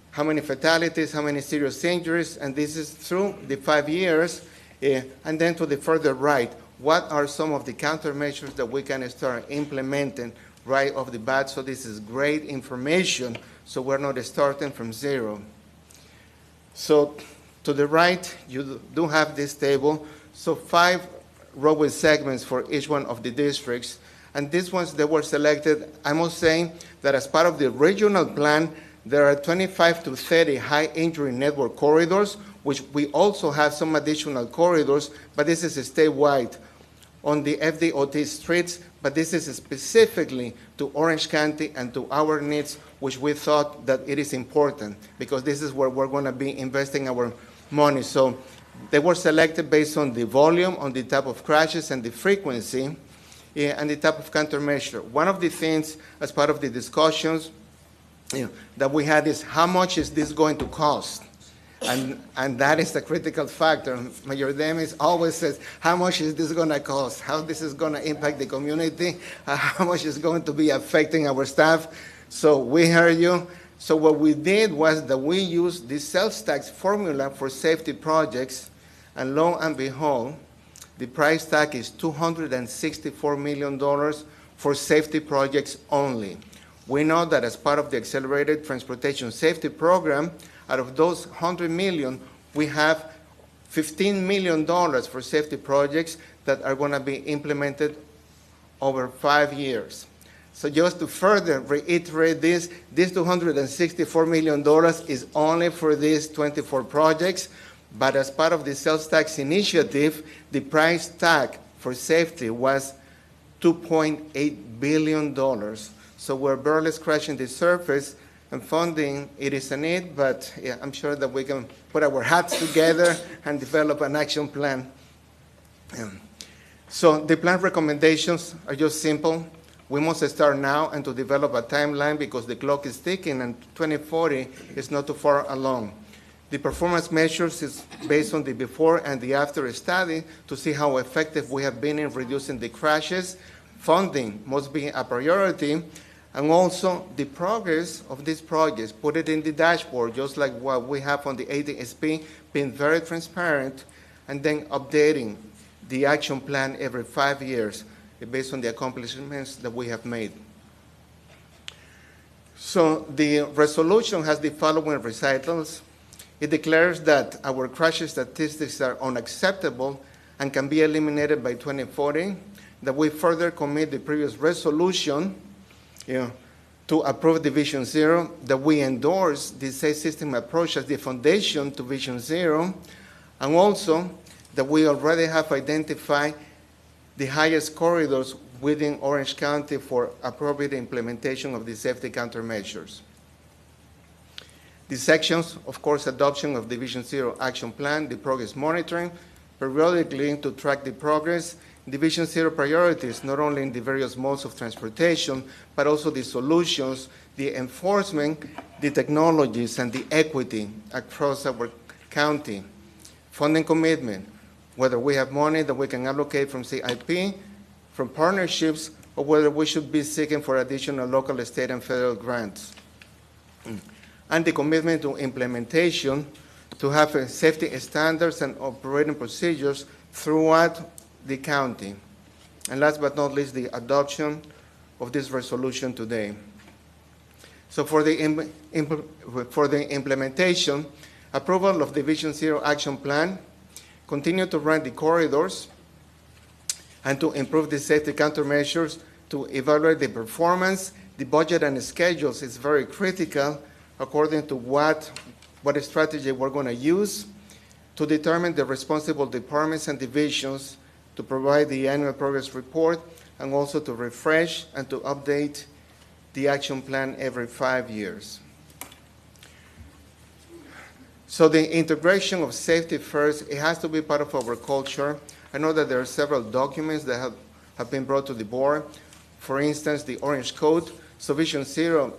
how many fatalities, how many serious injuries, and this is through the 5 years, and then to the further right, what are some of the countermeasures that we can start implementing right off the bat. So this is great information, so we're not starting from zero. So to the right, you do have this table. So 5 roadway segments for each one of the districts. And these ones that were selected, I must say that as part of the regional plan, there are 25 to 30 high injury network corridors, which we also have some additional corridors, but this is statewide on the FDOT streets, but this is specifically to Orange County and to our needs, which we thought that it is important because this is where we're going to be investing our money. So they were selected based on the volume, on the type of crashes and the frequency, and the type of countermeasure. One of the things as part of the discussions that we had is how much is this going to cost? And that is the critical factor. Mayor Demis always says, how much is this going to cost? How this is going to impact the community? How much is going to be affecting our staff? So we heard you. So what we did was that we used the sales tax formula for safety projects, and lo and behold, the price tag is $264 million for safety projects only. We know that as part of the Accelerated Transportation Safety Program, out of those $100 million, we have $15 million for safety projects that are going to be implemented over 5 years. So just to further reiterate this $264 million is only for these 24 projects, but as part of the sales tax initiative, the price tag for safety was $2.8 billion. So we're barely scratching the surface, and funding, it is a need, but yeah, I'm sure that we can put our hats together and develop an action plan. So the plan recommendations are just simple. We must start now and to develop a timeline because the clock is ticking and 2040 is not too far along. The performance measures is based on the before and the after study to see how effective we have been in reducing the crashes. Funding must be a priority, and also the progress of these projects, put it in the dashboard, just like what we have on the ADSP, being very transparent, and then updating the action plan every 5 years based on the accomplishments that we have made. So the resolution has the following recitals. It declares that our crash statistics are unacceptable and can be eliminated by 2040, that we further commit the previous resolution to approve the Vision Zero, that we endorse the safe system approach as the foundation to Vision Zero, and also that we already have identified the highest corridors within Orange County for appropriate implementation of the safety countermeasures. The sections, of course, adoption of the Vision Zero action plan, the progress monitoring, periodically to track the progress, the Vision Zero priorities, not only in the various modes of transportation, but also the solutions, the enforcement, the technologies, and the equity across our county. Funding commitment, whether we have money that we can allocate from CIP, from partnerships, or whether we should be seeking for additional local, state, and federal grants. And the commitment to implementation to have safety standards and operating procedures throughout the county. And last but not least, the adoption of this resolution today. So for the implementation, approval of the Vision Zero action plan, continue to run the corridors, and to improve the safety countermeasures, to evaluate the performance. The budget and the schedules is very critical according to what strategy we're going to use, to determine the responsible departments and divisions, to provide the annual progress report, and also to refresh and to update the action plan every 5 years. So the integration of safety first, it has to be part of our culture. I know that there are several documents that have been brought to the board. For instance, the Orange Code. So Vision Zero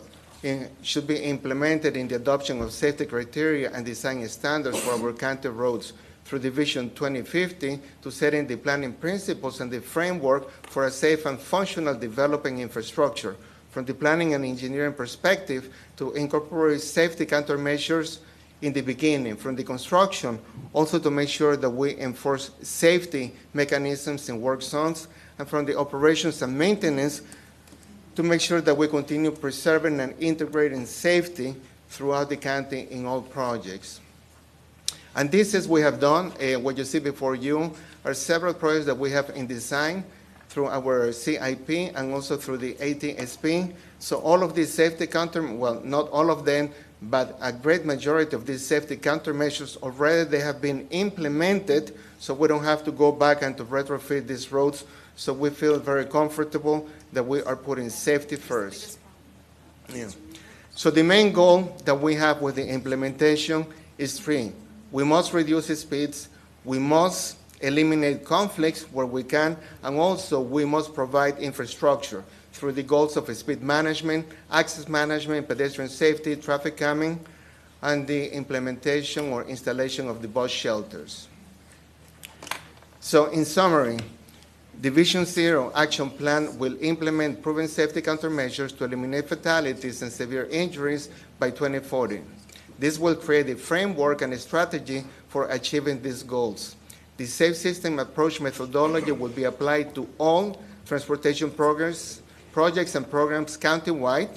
should be implemented in the adoption of safety criteria and design standards for our county roads through the Vision 2050 to setting the planning principles and the framework for a safe and functional developing infrastructure. From the planning and engineering perspective, to incorporate safety countermeasures in the beginning, from the construction, also to make sure that we enforce safety mechanisms in work zones, and from the operations and maintenance, to make sure that we continue preserving and integrating safety throughout the county in all projects. And this is we have done. What you see before you are several projects that we have in design through our CIP and also through the ATSP. So all of these safety well, not all of them, but a great majority of these safety countermeasures already they have been implemented, so we don't have to go back and to retrofit these roads. So we feel very comfortable that we are putting safety first. Yeah. So the main goal that we have with the implementation is 3. We must reduce the speeds, we must eliminate conflicts where we can, and also we must provide infrastructure through the goals of speed management, access management, pedestrian safety, traffic calming, and the implementation or installation of the bus shelters. So in summary, the Vision Zero action plan will implement proven safety countermeasures to eliminate fatalities and severe injuries by 2040. This will create a framework and a strategy for achieving these goals. The safe system approach methodology will be applied to all transportation projects and programs countywide,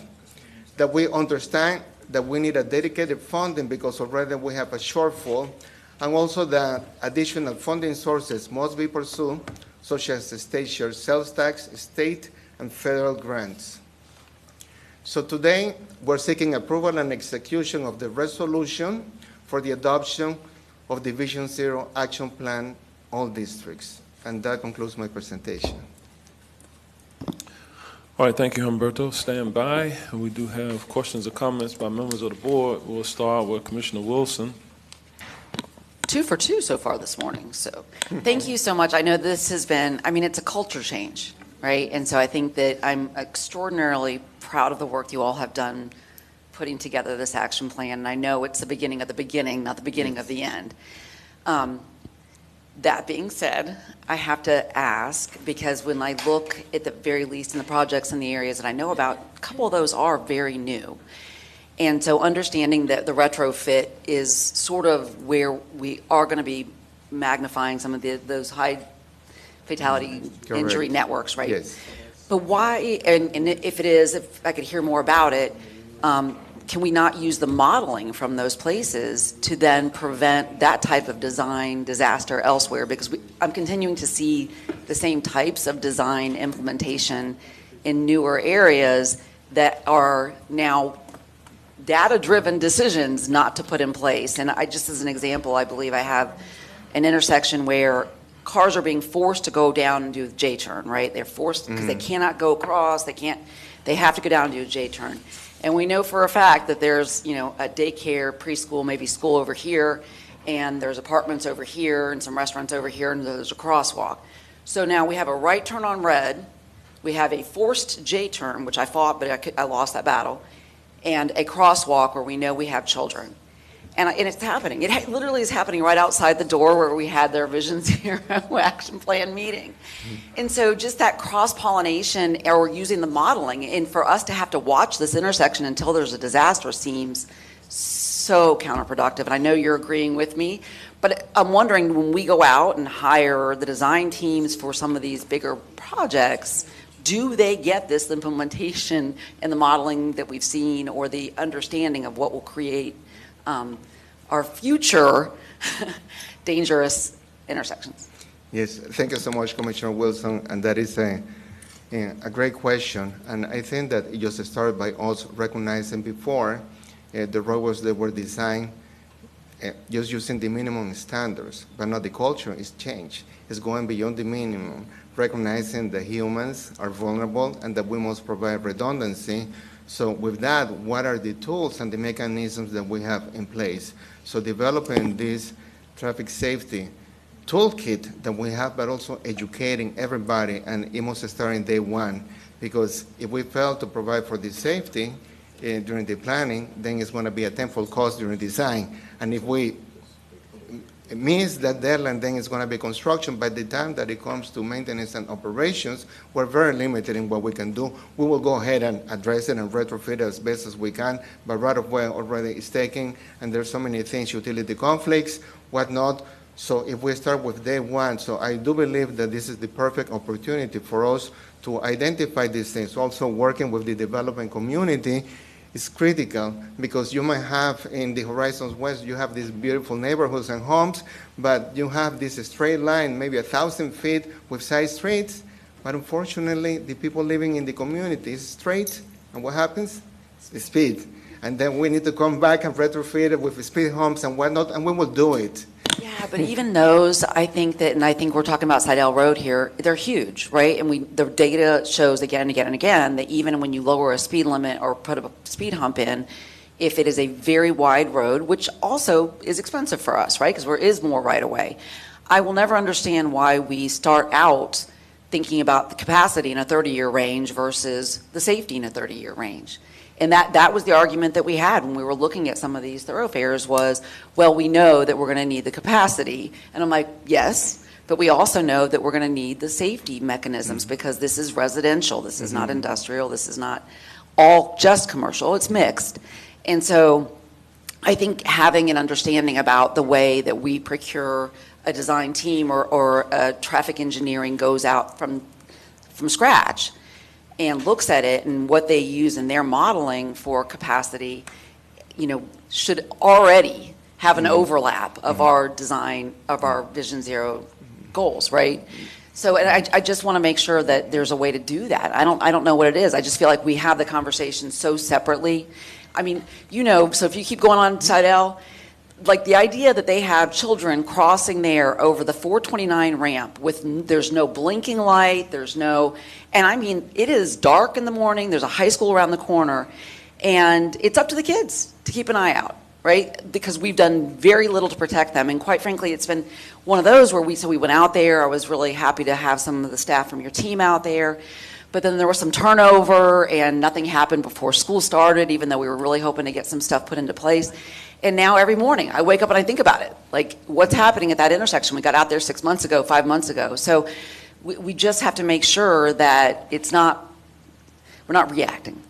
that we understand that we need a dedicated funding because already we have a shortfall, and also that additional funding sources must be pursued, such as the state share sales tax, state and federal grants. So today, we're seeking approval and execution of the resolution for the adoption of the Vision Zero action plan, all districts. And that concludes my presentation. All right, thank you, Humberto. Stand by. We do have questions or comments by members of the board. We'll start with Commissioner Wilson. 2 for 2 so far this morning, so thank you so much. I know this has been, it's a culture change. right? And so I think that I'm extraordinarily proud of the work you all have done putting together this action plan. And I know it's the beginning of the beginning, not the beginning of the end. That being said, I have to ask, because when I look at the very least in the projects in the areas that I know about, a couple of those are very new. And so understanding that the retrofit is sort of where we are going to be magnifying some of those high fatality injury networks, right? Yes. But why, and if it is, if I could hear more about it, can we not use the modeling from those places to then prevent that type of design disaster elsewhere? Because I'm continuing to see the same types of design implementation in newer areas that are now data-driven decisions not to put in place. And I just as an example, I believe I have an intersection where cars are being forced to go down and do the J-turn, right? They're forced because they cannot go across, they have to go down and do a J-turn. And we know for a fact that there's, a daycare, preschool, maybe school over here, and there's apartments over here and some restaurants over here, and there's a crosswalk. So now we have a right turn on red, we have a forced J-turn, which I fought, but I lost that battle, and a crosswalk where we know we have children. And it's happening. It literally is happening right outside the door where we had their Vision Zero action plan meeting. And so just that cross-pollination or using the modeling, and for us to have to watch this intersection until there's a disaster seems so counterproductive. And I know you're agreeing with me, but I'm wondering when we go out and hire the design teams for some of these bigger projects, do they get this implementation and the modeling that we've seen or the understanding of what will create our future dangerous intersections? Yes, thank you so much, Commissioner Wilson, and that is a great question. And I think that it just started by us recognizing before the roadways that were designed just using the minimum standards, but not the culture is changed. It's going beyond the minimum, recognizing that humans are vulnerable and that we must provide redundancy. So with that, what are the tools and the mechanisms that we have in place? So developing this traffic safety toolkit that we have, but also educating everybody, and it must start in day one, because if we fail to provide for the safety during the planning, then it's going to be a tenfold cost during design. And if we miss that deadline, then it's going to be construction. By the time that it comes to maintenance and operations, we're very limited in what we can do. We will go ahead and address it and retrofit as best as we can, but right of way already is taken, and there's so many things, utility conflicts, whatnot. So if we start with day one, so I do believe that this is the perfect opportunity for us to identify these things. Also working with the development community is critical, because you might have in the Horizons West, you have these beautiful neighborhoods and homes, but you have this straight line, maybe 1,000 feet with side streets, but unfortunately the people living in the community is straight, and what happens? It's speed. And then we need to come back and retrofit it with speed homes and whatnot, and we will do it. Yeah, but even those, I think we're talking about Sidell Road here, they're huge, right? And the data shows again and again and again that even when you lower a speed limit or put a speed hump in, if it is a very wide road, which also is expensive for us, right? Because there is more right of way. I will never understand why we start out thinking about the capacity in a 30-year range versus the safety in a 30-year range. And that was the argument that we had when we were looking at some of these thoroughfares was, well, we know that we're going to need the capacity. And I'm like, yes, but we also know that we're going to need the safety mechanisms because this is residential. This is not industrial. This is not all just commercial. It's mixed. And so I think having an understanding about the way that we procure a design team or a traffic engineering goes out from scratch and looks at it and what they use in their modeling for capacity, should already have an overlap of our design, of our Vision Zero goals, right? So and I just want to make sure that there's a way to do that. I don't know what it is. I just feel like we have the conversation so separately. I mean, so if you keep going on Sidell, like the idea that they have children crossing there over the 429 ramp there's no blinking light, and I mean, it is dark in the morning, there's a high school around the corner, and it's up to the kids to keep an eye out, right? Because we've done very little to protect them. And quite frankly, it's been one of those where we went out there. I was really happy to have some of the staff from your team out there. But then there was some turnover and nothing happened before school started, even though we were really hoping to get some stuff put into place. And now every morning I wake up and I think about it. Like, what's happening at that intersection? We got out there 6 months ago, 5 months ago. So we just have to make sure that we're not reacting.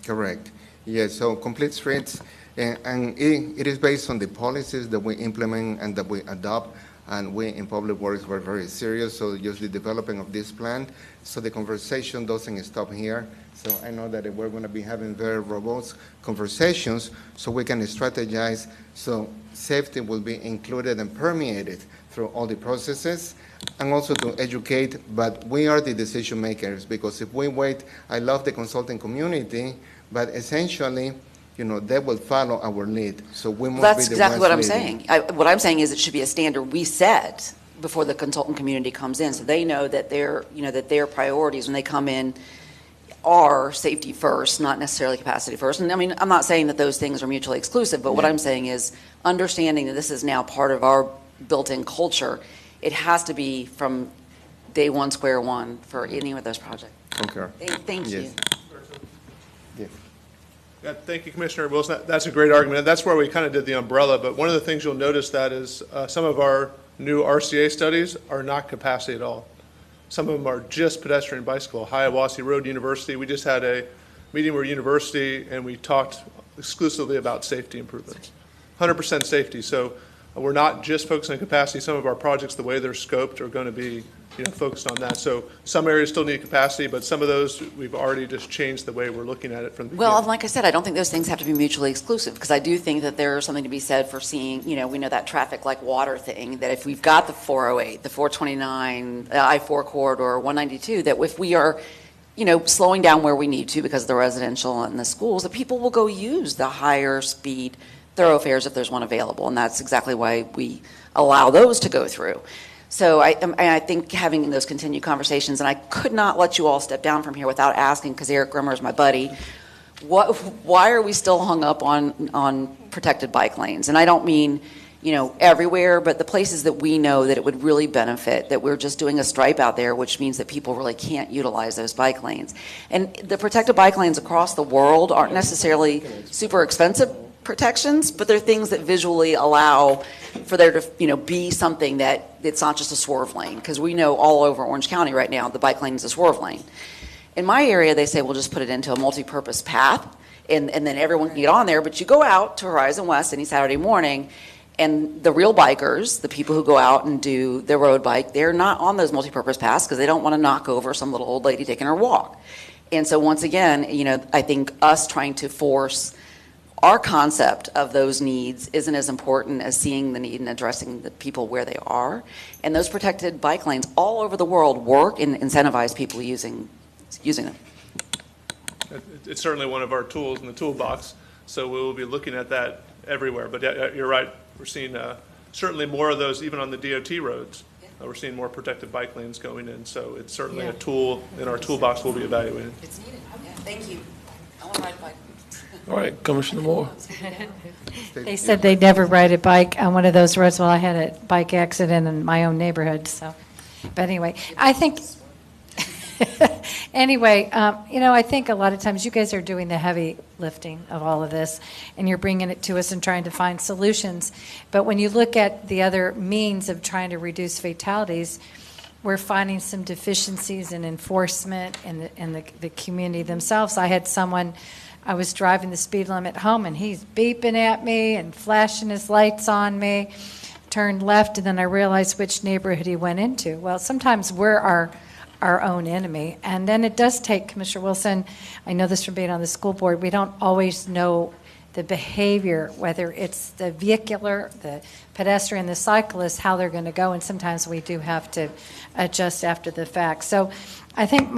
Correct. Yes, so complete streets, and it is based on the policies that we implement and that we adopt, and we in Public Works were very serious, so just the developing of this plan, so the conversation doesn't stop here. So I know that we're going to be having very robust conversations so we can strategize, so safety will be included and permeated through all the processes, and also to educate, but we are the decision makers, because if we wait, I love the consulting community, but essentially, they will follow our lead. So we must That's be the exactly ones what I'm leading. saying. What I'm saying is it should be a standard we set before the consultant community comes in, so they know that their priorities when they come in are safety first, not necessarily capacity first. And I mean, I'm not saying that those things are mutually exclusive, but what I'm saying is understanding that this is now part of our built-in culture. It has to be from day one, square one, for any of those projects. Okay. Thank you. Yes. Yeah, thank you, Commissioner Wilson. That's a great argument. That's where we kind of did the umbrella, but one of the things you'll notice that is some of our new RCA studies are not capacity at all. Some of them are just pedestrian bicycle. Hiawassee Road University, we just had a meeting with university and we talked exclusively about safety improvements. 100% safety. So we're not just focusing on capacity. Some of our projects, the way they're scoped, are going to be focused on that. So some areas still need capacity, but some of those we've already just changed the way we're looking at it from the beginning. Well, like I said, I don't think those things have to be mutually exclusive, because I do think that there's something to be said for seeing, we know that traffic like water thing, that if we've got the 408, the 429, the I-4 corridor, 192, that if we are, slowing down where we need to because of the residential and the schools, that people will go use the higher speed thoroughfares if there's one available. And that's exactly why we allow those to go through. So I think having those continued conversations, and I could not let you all step down from here without asking, because Eric Grimmer is my buddy, why are we still hung up on protected bike lanes? And I don't mean, everywhere, but the places that we know that it would really benefit, that we're just doing a stripe out there, which means that people really can't utilize those bike lanes. And the protected bike lanes across the world aren't necessarily super expensive protections, but they're things that visually allow for there to be something that it's not just a swerve lane, because we know all over Orange County right now the bike lane is a swerve lane. In my area, they say we'll just put it into a multi-purpose path, and then everyone can get on there. But you go out to Horizon West any Saturday morning, and the real bikers, the people who go out and do their road bike, they're not on those multi-purpose paths because they don't want to knock over some little old lady taking her walk. And so once again, I think us trying to force our concept of those needs isn't as important as seeing the need and addressing the people where they are. And those protected bike lanes all over the world work and incentivize people using them. It's certainly one of our tools in the toolbox, so we will be looking at that everywhere. But yeah, you're right. We're seeing certainly more of those even on the DOT roads. We're seeing more protected bike lanes going in, so it's certainly a tool in our toolbox we'll be evaluating. It's needed. Yeah, thank you. I want to ride a bike. All right, Commissioner Moore. They said they'd never ride a bike on one of those roads. Well, I had a bike accident in my own neighborhood, so. But anyway, I think, I think a lot of times you guys are doing the heavy lifting of all of this, and you're bringing it to us and trying to find solutions. But when you look at the other means of trying to reduce fatalities, we're finding some deficiencies in enforcement in the community themselves. I was driving the speed limit home, and he's beeping at me and flashing his lights on me, turned left, and then I realized which neighborhood he went into. Well, sometimes we're our own enemy. And then it does take, Commissioner Wilson, I know this from being on the school board, we don't always know the behavior, whether it's the vehicular, the pedestrian, the cyclist, how they're going to go, and sometimes we do have to adjust after the fact. So I think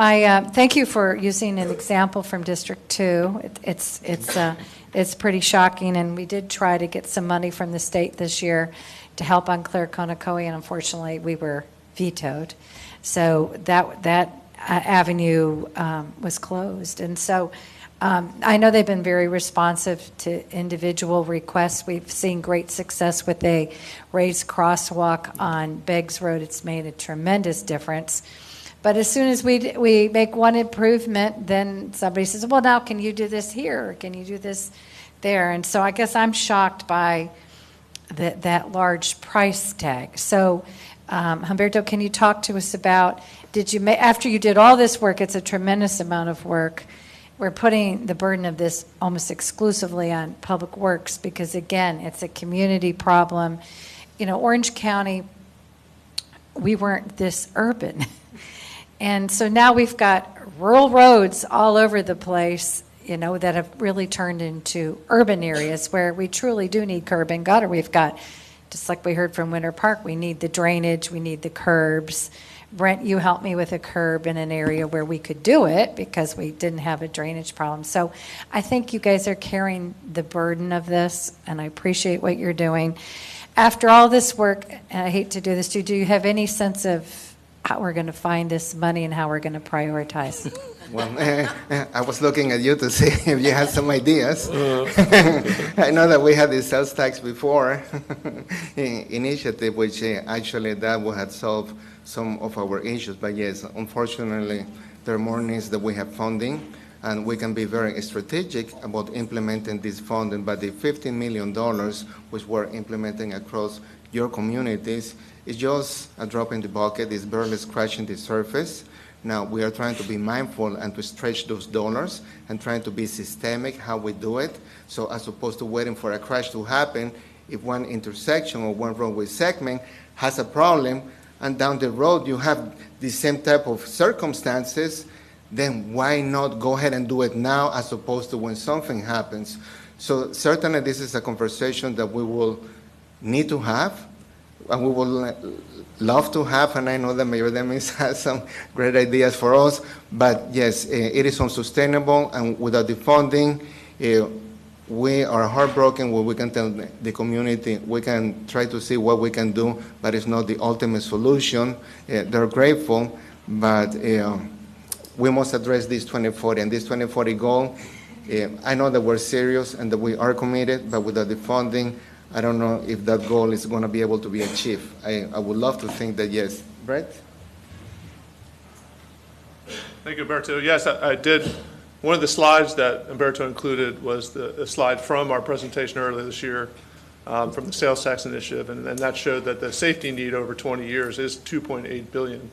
thank you for using an example from District 2. It's pretty shocking, and we did try to get some money from the state this year to help on Claire Conacoy, and unfortunately we were vetoed. So that avenue was closed. And so I know they've been very responsive to individual requests. We've seen great success with a raised crosswalk on Beggs Road. It's made a tremendous difference. But as soon as we make one improvement, then somebody says, well, now can you do this here? Or can you do this there? And so I guess I'm shocked by that large price tag. So Humberto, can you talk to us about, after you did all this work, it's a tremendous amount of work, we're putting the burden of this almost exclusively on Public Works because, again, it's a community problem. You know, Orange County, we weren't this urban. And so now we've got rural roads all over the place, you know, that have really turned into urban areas where we truly do need curb and gutter. We've got, just like we heard from Winter Park, we need the drainage, we need the curbs. Brent, you helped me with a curb in an area where we could do it because we didn't have a drainage problem. So I think you guys are carrying the burden of this, and I appreciate what you're doing. After all this work, and I hate to do this to you, do you have any sense of how we're going to find this money and how we're going to prioritize? Well, I was looking at you to see if you had some ideas. I know that we had the sales tax before initiative, which actually that would have solved some of our issues. But yes, unfortunately, there are more needs that we have funding, and we can be very strategic about implementing this funding. But the $15 million, which we're implementing across your communities, is just a drop in the bucket. It's barely scratching the surface. Now, we are trying to be mindful and to stretch those dollars and trying to be systemic how we do it. So as opposed to waiting for a crash to happen, if one intersection or one roadway segment has a problem and down the road you have the same type of circumstances, then why not go ahead and do it now as opposed to when something happens? So certainly this is a conversation that we will need to have, and we will love to have, and I know that Mayor Demings has some great ideas for us, but yes, it is unsustainable, and without the funding, we are heartbroken when we can tell the community, we can try to see what we can do, but it's not the ultimate solution. They're grateful, but we must address this 2040, and this 2040 goal, I know that we're serious and that we are committed, but without the funding, I don't know if that goal is going to be able to be achieved. I would love to think that yes. Brett? Thank you, Humberto. Yes, I did. One of the slides that Humberto included was a slide from our presentation earlier this year from the sales tax initiative, and that showed that the safety need over 20 years is $2.8 billion.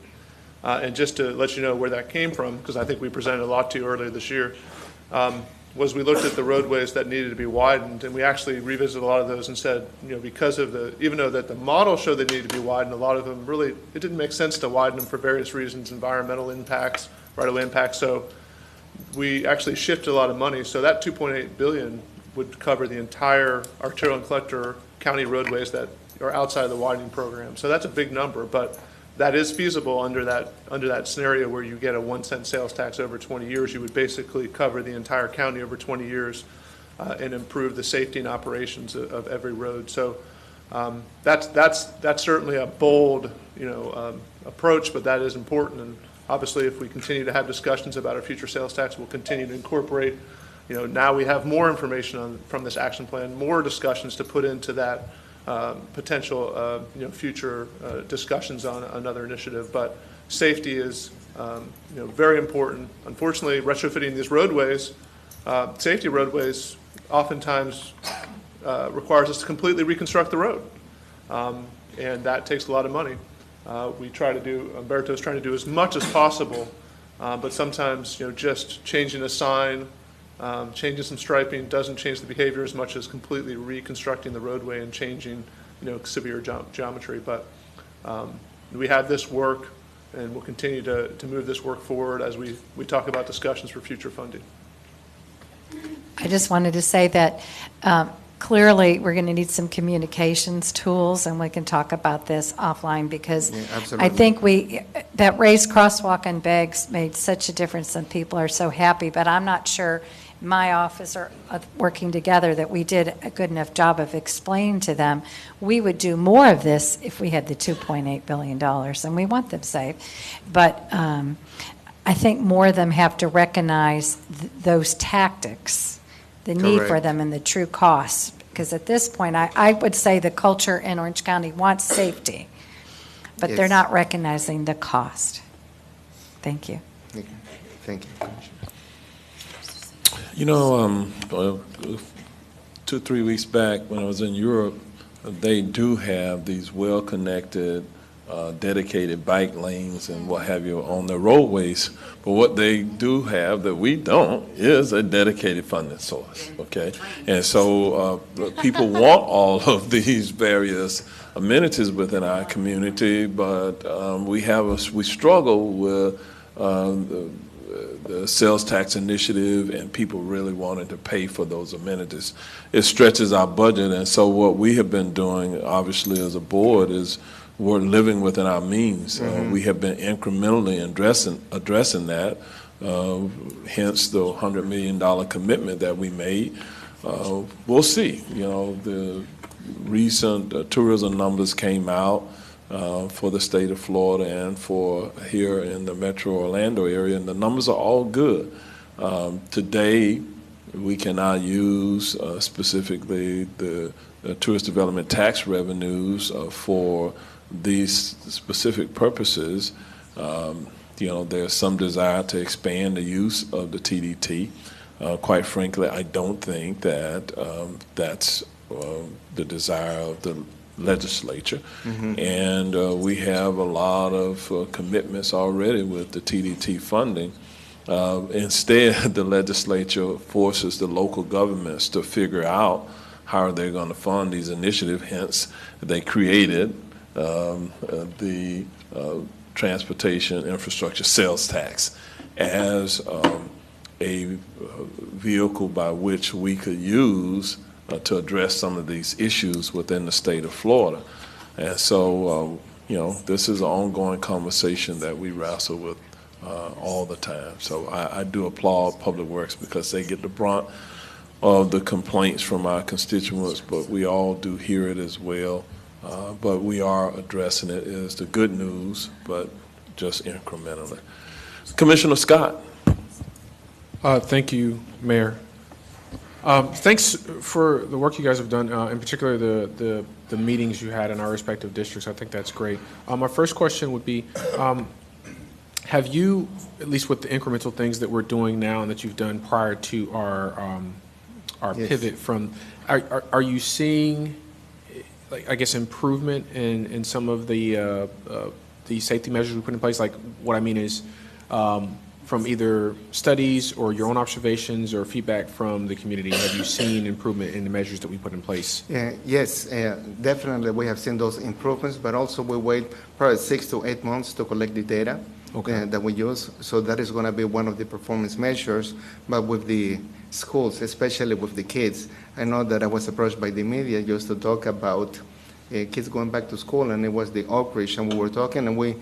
And just to let you know where that came from, because I think we presented a lot to you earlier this year, was we looked at the roadways that needed to be widened, and we actually revisited a lot of those and said, you know, because of even though that the model showed they needed to be widened, a lot of them really, it didn't make sense to widen them for various reasons, environmental impacts, right-of-way impacts. So we actually shifted a lot of money. So that $2.8 billion would cover the entire arterial and collector county roadways that are outside of the widening program. So that's a big number, but that is feasible under that scenario where you get a 1 cent sales tax over 20 years. You would basically cover the entire county over 20 years and improve the safety and operations of every road. So that's certainly a bold, approach, but that is important. And obviously, if we continue to have discussions about our future sales tax, we'll continue to incorporate. Now we have more information from this action plan, more discussions to put into that. Potential future discussions on another initiative, but safety is very important. Unfortunately, retrofitting these roadways, safety roadways, oftentimes requires us to completely reconstruct the road, and that takes a lot of money. Humberto's trying to do as much as possible, but sometimes just changing a sign. Changing some striping doesn't change the behavior as much as completely reconstructing the roadway and changing, severe geometry. But we have this work, and we'll continue to move this work forward as we talk about discussions for future funding. I just wanted to say that clearly we're going to need some communications tools, and we can talk about this offline because I think that raised crosswalk on Beggs made such a difference, and people are so happy. But I'm not sure my office are working together that we did a good enough job of explaining to them we would do more of this if we had the $2.8 billion, and we want them safe. But I think more of them have to recognize those tactics, the need for Correct. them and the true costs. Because at this point, I would say the culture in Orange County wants safety, but they're Yes. not recognizing the cost. Thank you. Thank you. You know, 2-3 weeks back when I was in Europe, they do have these well-connected, dedicated bike lanes and what have you on their roadways. But what they do have that we don't is a dedicated funding source, okay? And so people want all of these various amenities within our community, but we struggle with the sales tax initiative and people really wanting to pay for those amenities. It stretches our budget, and so what we have been doing, obviously, as a board is we're living within our means. We have been incrementally addressing that, hence the $100 million commitment that we made. We'll see. You know, the recent tourism numbers came out for the state of Florida and for here in the Metro Orlando area, and the numbers are all good. Today, we cannot use specifically the tourist development tax revenues for these specific purposes. You know, there's some desire to expand the use of the TDT. Quite frankly, I don't think that that's the desire of the legislature. And we have a lot of commitments already with the TDT funding. Instead, the legislature forces the local governments to figure out how they're going to fund these initiatives. Hence, they created the transportation infrastructure sales tax as a vehicle by which we could use to address some of these issues within the state of Florida. And so, you know, this is an ongoing conversation that we wrestle with all the time. So I do applaud Public Works because they get the brunt of the complaints from our constituents, but we all do hear it as well. But we are addressing it as the good news, but just incrementally. Commissioner Scott. Thank you, Mayor. Thanks for the work you guys have done, in particular the meetings you had in our respective districts. I think that's great. My first question would be, have you, at least with the incremental things that we're doing now and that you've done prior to our Yes. pivot from, are you seeing, like, I guess, improvement in some of the safety measures we put in place? Like, what I mean is, from either studies or your own observations or feedback from the community, have you seen improvement in the measures that we put in place? Yes, definitely we have seen those improvements, but also we wait probably 6 to 8 months to collect the data that we use. So that is going to be one of the performance measures. But with the schools, especially with the kids, I know that I was approached by the media just to talk about kids going back to school, and it was the Oak Ridge, and we were talking, and we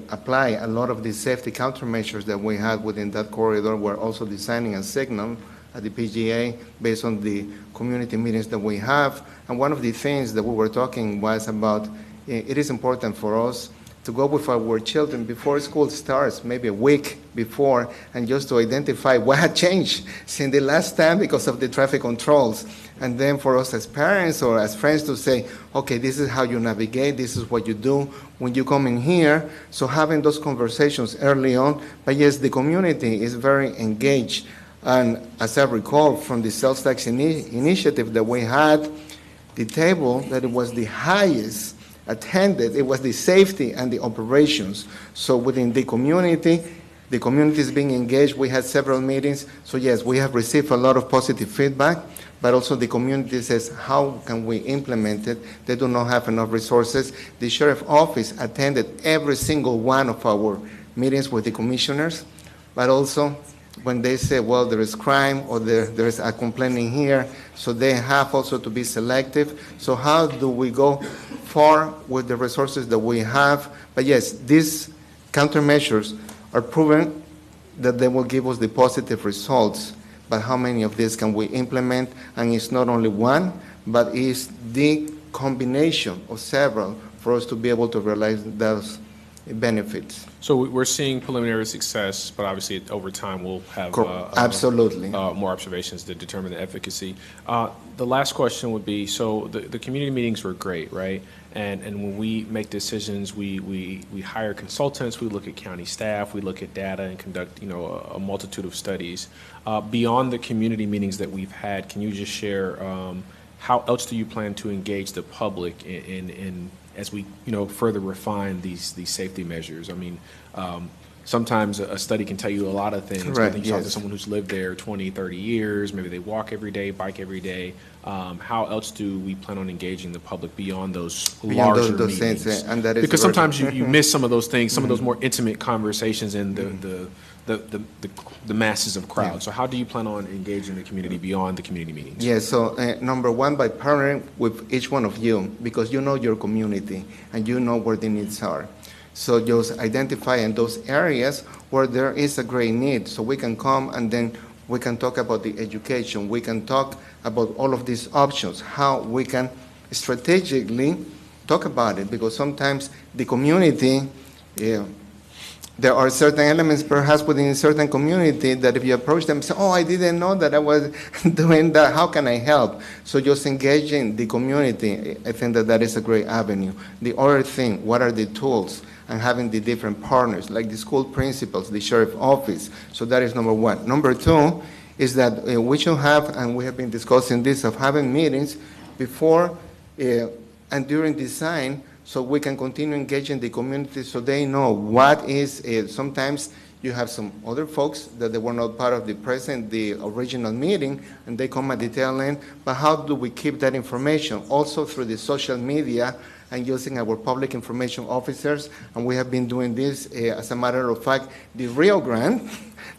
apply a lot of the safety countermeasures that we had within that corridor. We're also designing a signal at the PGA based on the community meetings that we have. And one of the things that we were talking was about it is important for us to go with our children before school starts, maybe a week before, and just to identify what had changed since the last time because of the traffic controls. And then for us as parents or as friends to say, okay, this is how you navigate, this is what you do when you come in here. So having those conversations early on, but yes, the community is very engaged. And as I recall from the sales tax initiative that we had, the table that it was the highest attended, it was the safety and the operations. So within the community is being engaged. We had several meetings. So yes, we have received a lot of positive feedback, but also the community says, how can we implement it? They do not have enough resources. The sheriff's office attended every single one of our meetings with the commissioners, but also when they say, well, there is crime or there is a complaint in here, so they have also to be selective. So how do we go far with the resources that we have? But yes, these countermeasures are proven that they will give us the positive results. But how many of these can we implement? And it's not only one, but it's the combination of several for us to be able to realize those benefits. So we're seeing preliminary success, but obviously over time we'll have Absolutely. More observations to determine the efficacy. The last question would be, so the community meetings were great, right? And when we make decisions, we hire consultants, we look at county staff, we look at data and conduct, a multitude of studies. Beyond the community meetings that we've had, can you just share how else do you plan to engage the public in as we, further refine these safety measures? I mean, sometimes a study can tell you a lot of things. Correct, But then you talk to yes. someone who's lived there 20, 30 years, maybe they walk every day, bike every day. How else do we plan on engaging the public beyond those Beyond larger those meetings? things, and that is because very- sometimes you miss some of those things, some of those more intimate conversations in the masses of crowds. So how do you plan on engaging the community beyond the community meetings? Yes, so number one, by partnering with each one of you, because you know your community and you know where the needs are. So just identify in those areas where there is a great need, so we can come and then we can talk about the education. We can talk about all of these options, how we can strategically talk about it, because sometimes the community, there are certain elements perhaps within a certain community that if you approach them, say, oh, I didn't know that I was doing that, how can I help? So just engaging the community, I think that that is a great avenue. The other thing, what are the tools? And having the different partners, like the school principals, the sheriff office. So that is number one. Number two is that we should have, and we have been discussing this, of having meetings before and during design, so we can continue engaging the community so they know what is, sometimes you have some other folks that they were not part of the original meeting, and they come at the tail end, but how do we keep that information? Also through the social media and using our public information officers, and we have been doing this, as a matter of fact, the Rio Grande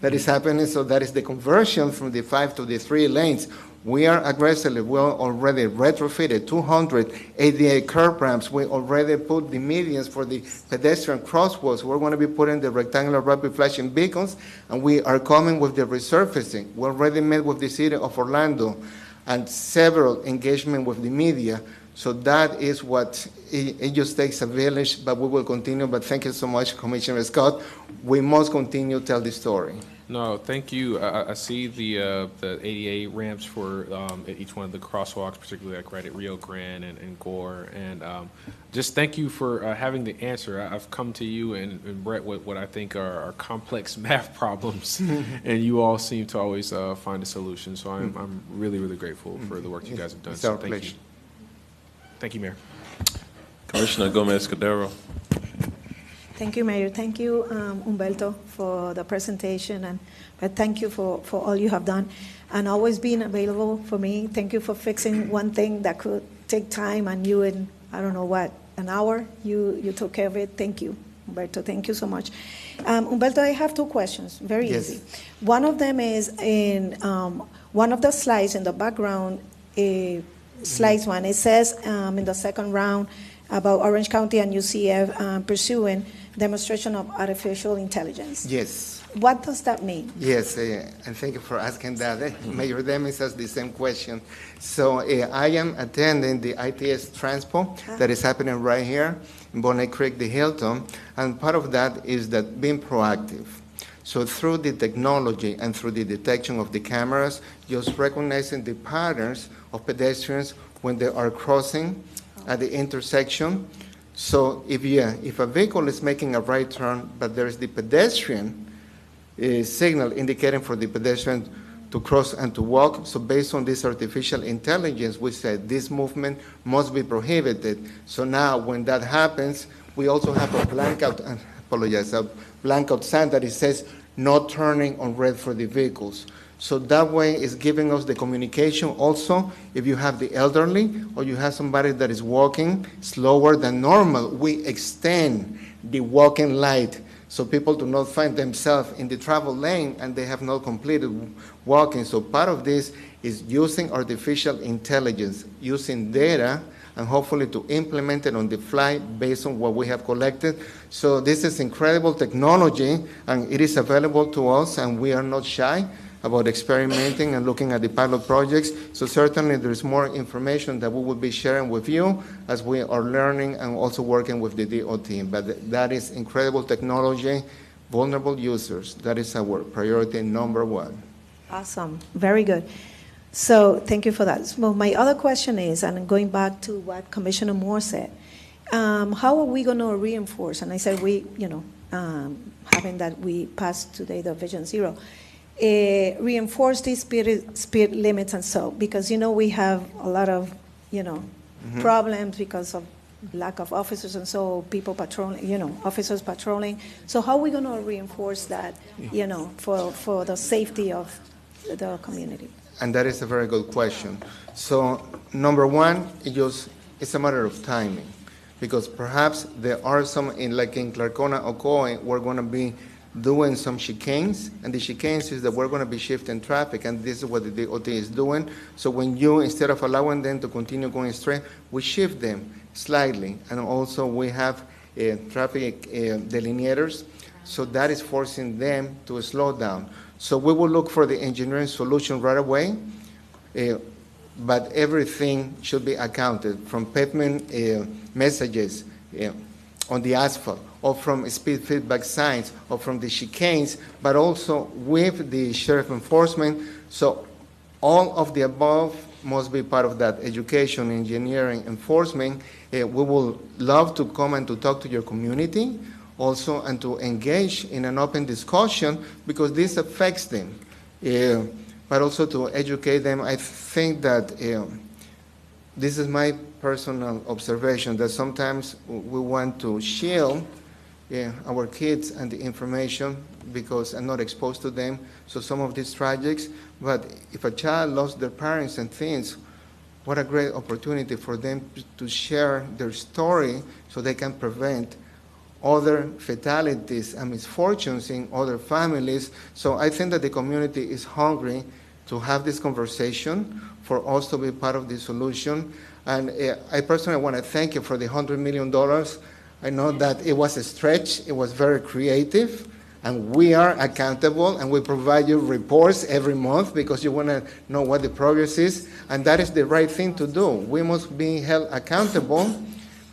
that is happening, so that is the conversion from the 5 to the 3 lanes. We are aggressively, we already retrofitted 200 ADA curb ramps. We already put the medians for the pedestrian crosswalks. We're going to be putting the rectangular rapid flashing beacons, and we are coming with the resurfacing. We already met with the city of Orlando and several engagement with the media. So that is what, it just takes a village, but we will continue. But thank you so much, Commissioner Scott. We must continue to tell the story. No, thank you. I see the ADA ramps for each one of the crosswalks, particularly like right at Rio Grande and Gore. And just thank you for having the answer. I've come to you and Brett with what I think are complex math problems, and you all seem to always find a solution. So I'm really, really grateful for the work you guys have done. It's our So thank pleasure. you. Thank you, Mayor. Commissioner Gomez-Cordero. Thank you, Mayor. Thank you, Humberto, for the presentation, but thank you for all you have done and always being available for me. Thank you for fixing one thing that could take time, and you in, I don't know what, an hour, you took care of it. Thank you, Humberto. Thank you so much. Humberto, I have two questions, very Yes. easy. One of them is in one of the slides in the background, slides one, it says in the second round about Orange County and UCF pursuing demonstration of artificial intelligence. Yes. What does that mean? Yes, and thank you for asking that. Mayor Demis asked the same question. So I am attending the ITS Transpo that is happening right here in Bonnet Creek, the Hilton, and part of that is that being proactive. So through the technology and through the detection of the cameras, just recognizing the patterns of pedestrians when they are crossing at the intersection. So if a vehicle is making a right turn, but there is the pedestrian signal indicating for the pedestrian to cross and to walk, so based on this artificial intelligence, we said this movement must be prohibited. So now when that happens, we also have a blackout sign that it says not turning on red for the vehicles. So that way it's giving us the communication also. If you have the elderly or you have somebody that is walking slower than normal, we extend the walking light so people do not find themselves in the travel lane and they have not completed walking. So part of this is using artificial intelligence, using data, and hopefully to implement it on the fly based on what we have collected. So this is incredible technology, and it is available to us, and we are not shy. about experimenting and looking at the pilot projects. So certainly there's more information that we will be sharing with you as we are learning and also working with the DOT. But that is incredible technology, vulnerable users. That is our priority number one. Awesome, very good. So thank you for that. Well, my other question is, and going back to what Commissioner Moore said, how are we going to reinforce? And I said we, having that we passed today the Vision Zero, reinforce these speed limits and so, because we have a lot of problems because of lack of officers and so people patrolling, officers patrolling. So how are we going to reinforce that, for the safety of the community? And that is a very good question. So number one, it's a matter of timing, because perhaps there are some, like in Clarcona, Ocoee, we're going to be doing some chicanes, and the chicanes is that we're going to be shifting traffic, and this is what the DOT is doing. So when instead of allowing them to continue going straight, we shift them slightly, and also we have traffic delineators, so that is forcing them to slow down. So we will look for the engineering solution right away, but everything should be accounted, from pavement messages on the asphalt, or from speed feedback signs, or from the chicanes, but also with the sheriff enforcement. So all of the above must be part of that education, engineering, enforcement. We will love to come and to talk to your community also, and to engage in an open discussion, because this affects them, but also to educate them. I think that this is my personal observation, that sometimes we want to shield our kids and the information because I'm not exposed to them, so some of these tragics. But if a child lost their parents and things, what a great opportunity for them to share their story so they can prevent other fatalities and misfortunes in other families. So I think that the community is hungry to have this conversation, for us to be part of the solution. And I personally want to thank you for the $100 million. I know that it was a stretch, it was very creative, and we are accountable, and we provide you reports every month because you want to know what the progress is, and that is the right thing to do. We must be held accountable.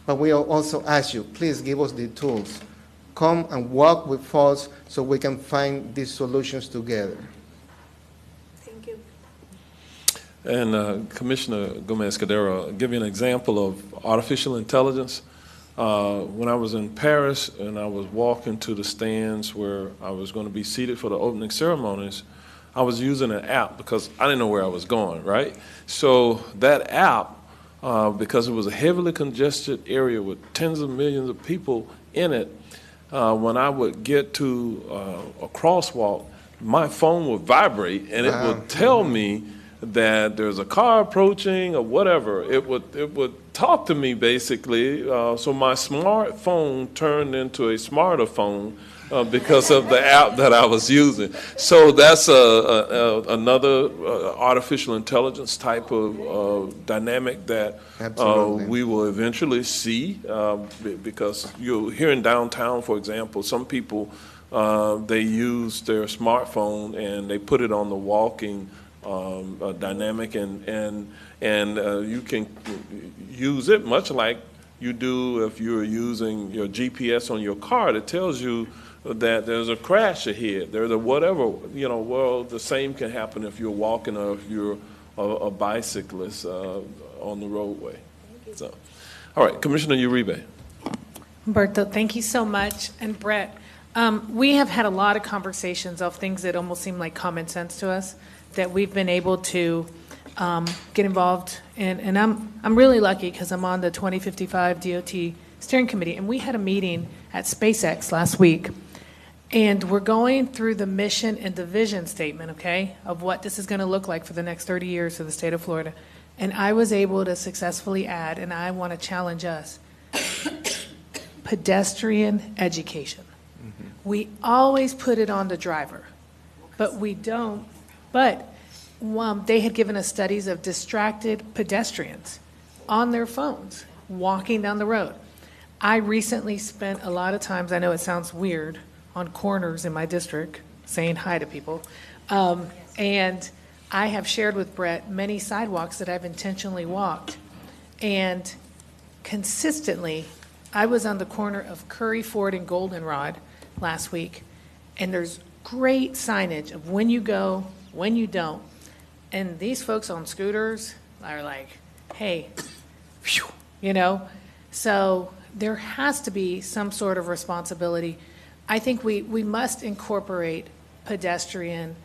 But we also ask you, please give us the tools. Come and walk with us so we can find these solutions together. Thank you. And Commissioner Gomez-Cadero, I'll give you an example of artificial intelligence. When I was in Paris and I was walking to the stands where I was going to be seated for the opening ceremonies, I was using an app because I didn't know where I was going, right? So that app, because it was a heavily congested area with tens of millions of people in it, when I would get to a crosswalk, my phone would vibrate and it would tell me that there's a car approaching or whatever. It would talk to me basically. So my smartphone turned into a smarter phone because of the app that I was using. So that's another artificial intelligence type of dynamic that we will eventually see, because here in downtown, for example, some people, they use their smartphone and they put it on the walking dynamic, and you can use it much like you do if you're using your GPS on your car. It tells you that there's a crash ahead, there's a whatever, well, the same can happen if you're walking or if you're a bicyclist on the roadway. So, all right, Commissioner Uribe. Humberto, thank you so much. And Brett, we have had a lot of conversations of things that almost seem like common sense to us that we've been able to get involved in. And I'm really lucky because I'm on the 2055 DOT steering committee, and we had a meeting at SpaceX last week. And we're going through the mission and the vision statement, okay, of what this is going to look like for the next 30 years for the state of Florida. And I was able to successfully add, and I want to challenge us, pedestrian education. Mm-hmm. We always put it on the driver, but we don't. But they had given us studies of distracted pedestrians on their phones walking down the road. I recently spent a lot of times, I know it sounds weird, on corners in my district saying hi to people. And I have shared with Brett many sidewalks that I've intentionally walked. And consistently, I was on the corner of Curry Ford and Goldenrod last week, and there's great signage of when you go, when you don't. And these folks on scooters are like, hey, phew, you know? So there has to be some sort of responsibility. I think we must incorporate pedestrian,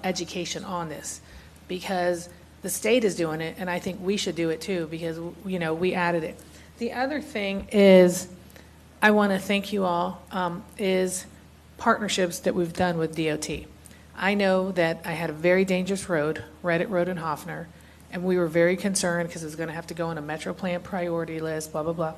education on this, because the state is doing it, and I think we should do it too, because, we added it. The other thing is, I want to thank you all, is partnerships that we've done with DOT. I know that I had a very dangerous road, Reddit Road in Hoffner, and we were very concerned because it was going to have to go on a Metro Plan priority list, blah, blah, blah.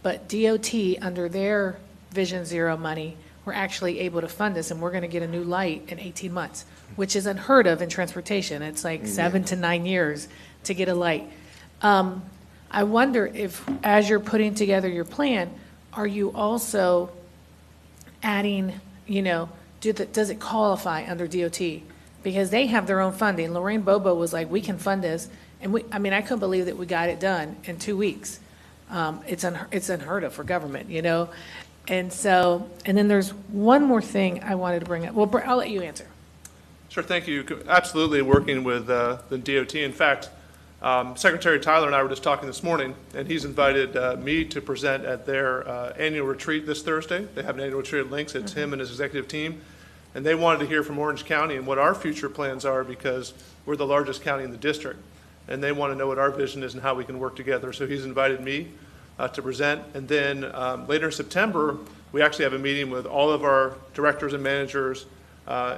But DOT, under their Vision Zero money, we're actually able to fund this, and we're going to get a new light in 18 months, which is unheard of in transportation. It's like 7 to 9 years to get a light. I wonder if, as you're putting together your plan, are you also adding, does it qualify under DOT? Because they have their own funding. Lorraine Bobo was like, we can fund this. And I couldn't believe that we got it done in 2 weeks. It's unheard of for government, And then there's one more thing I wanted to bring up. Well, I'll let you answer. Sure, thank you. Absolutely working with the DOT. In fact, Secretary Tyler and I were just talking this morning, and he's invited me to present at their annual retreat this Thursday. They have an annual retreat at Lynx. It's him and his executive team. And they wanted to hear from Orange County and what our future plans are, because we're the largest county in the district. And they want to know what our vision is and how we can work together. So he's invited me to present. And then later in September, we actually have a meeting with all of our directors and managers,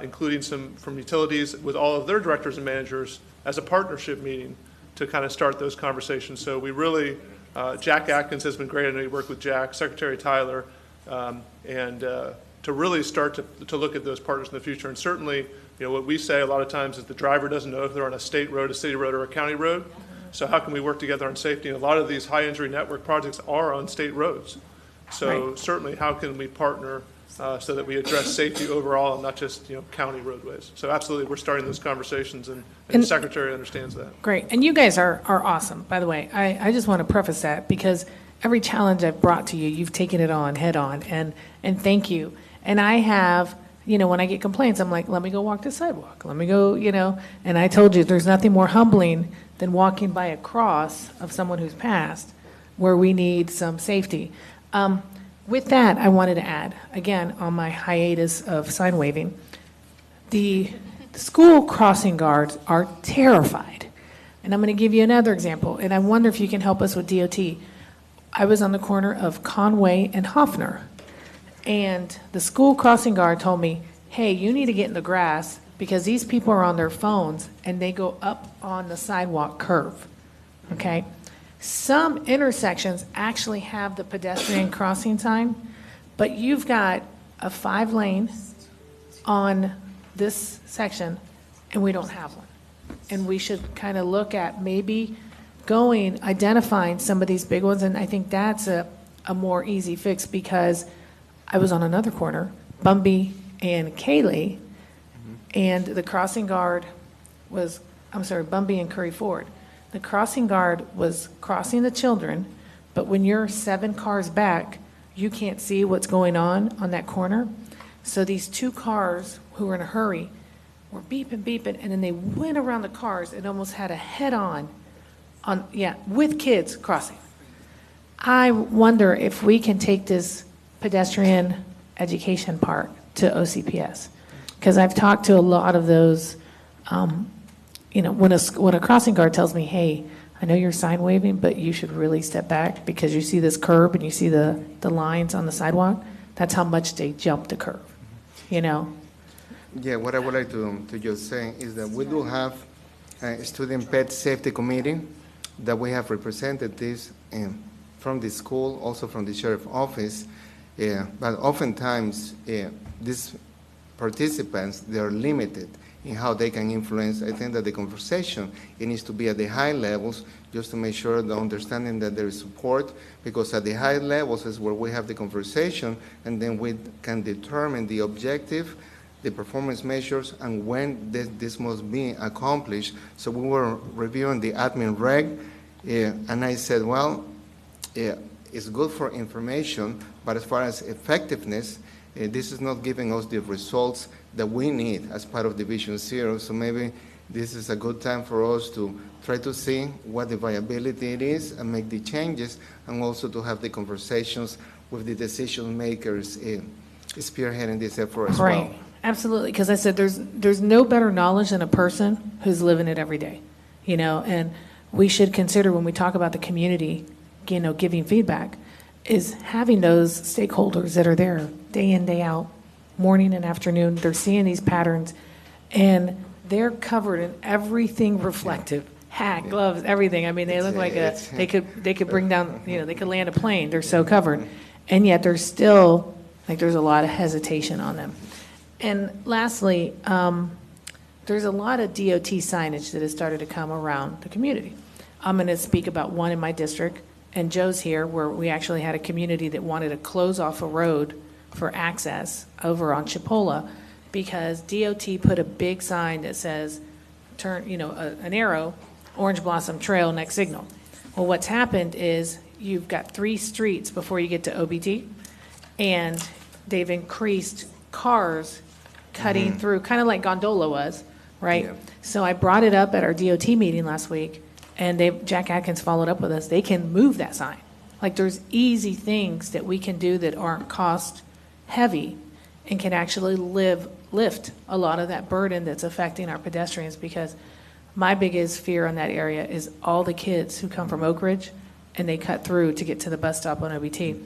including some from utilities, with all of their directors and managers as a partnership meeting to kind of start those conversations. So we really, Jack Atkins has been great. I know you work with Jack, Secretary Tyler, and to really start to look at those partners in the future. And certainly, what we say a lot of times is the driver doesn't know if they're on a state road, a city road, or a county road. So how can we work together on safety? And a lot of these high injury network projects are on state roads. So certainly, how can we partner so that we address safety overall and not just county roadways? So absolutely, we're starting those conversations, and the Secretary understands that. Great. And you guys are awesome, by the way. I just want to preface that, because every challenge I've brought to you, you've taken it on head on, and thank you. And I have, when I get complaints, I'm like, let me go walk the sidewalk. Let me go, and I told you there's nothing more humbling than walking by a cross of someone who's passed where we need some safety. With that, I wanted to add, again, on my hiatus of sign waving, the school crossing guards are terrified. And I'm going to give you another example, and I wonder if you can help us with DOT. I was on the corner of Conway and Hoffner, and the school crossing guard told me, hey, you need to get in the grass because these people are on their phones and they go up on the sidewalk curve, okay? Some intersections actually have the pedestrian crossing sign, but you've got a 5-lane on this section and we don't have one. And we should kind of look at maybe identifying some of these big ones, and I think that's a more easy fix, because I was on another corner, Bumby and Kaylee, and the crossing guard was, Bumby and Curry Ford. The crossing guard was crossing the children, but when you're 7 cars back, you can't see what's going on that corner. So these 2 cars who were in a hurry were beeping, and then they went around the cars and almost had a head-on, with kids crossing. I wonder if we can take this pedestrian education part to OCPS, because I've talked to a lot of those, when a crossing guard tells me, hey, I know you're sign waving, but you should really step back because you see this curb and you see the lines on the sidewalk, that's how much they jump the curb, Yeah, what I would like to just say is that we do have a student pet safety committee that we have represented this from the school, also from the sheriff's office. But oftentimes, these participants, they are limited in how they can influence. I think that the conversation, it needs to be at the high levels, just to make sure the understanding that there is support, because at the high levels is where we have the conversation, and then we can determine the objective, the performance measures, and when this must be accomplished. So we were reviewing the admin reg, and I said, well, it's good for information, but as far as effectiveness, this is not giving us the results that we need as part of Division Zero. So maybe this is a good time for us to try to see what the viability it is and make the changes, and also to have the conversations with the decision makers spearheading this effort as well. Right, absolutely, because I said there's no better knowledge than a person who's living it every day, and we should consider when we talk about the community, giving feedback, is having those stakeholders that are there day in, day out, morning and afternoon. They're seeing these patterns, and they're covered in everything reflective, hat, gloves, everything. I mean, they look like they could bring down, they could land a plane. They're so covered, and yet there's still there's a lot of hesitation on them. And lastly, there's a lot of DOT signage that has started to come around the community. I'm going to speak about one in my district, and Joe's here, where we actually had a community that wanted to close off a road for access over on Chipola because DOT put a big sign that says, turn, an arrow, Orange Blossom Trail, next signal. Well, what's happened is you've got 3 streets before you get to OBT, and they've increased cars cutting through, kind of like Gondola was, right? Yeah. So I brought it up at our DOT meeting last week, and Jack Atkins followed up with us. They can move that sign. There's easy things that we can do that aren't cost heavy and can actually lift a lot of that burden that's affecting our pedestrians, because my biggest fear on that area is all the kids who come from Oak Ridge and they cut through to get to the bus stop on OBT.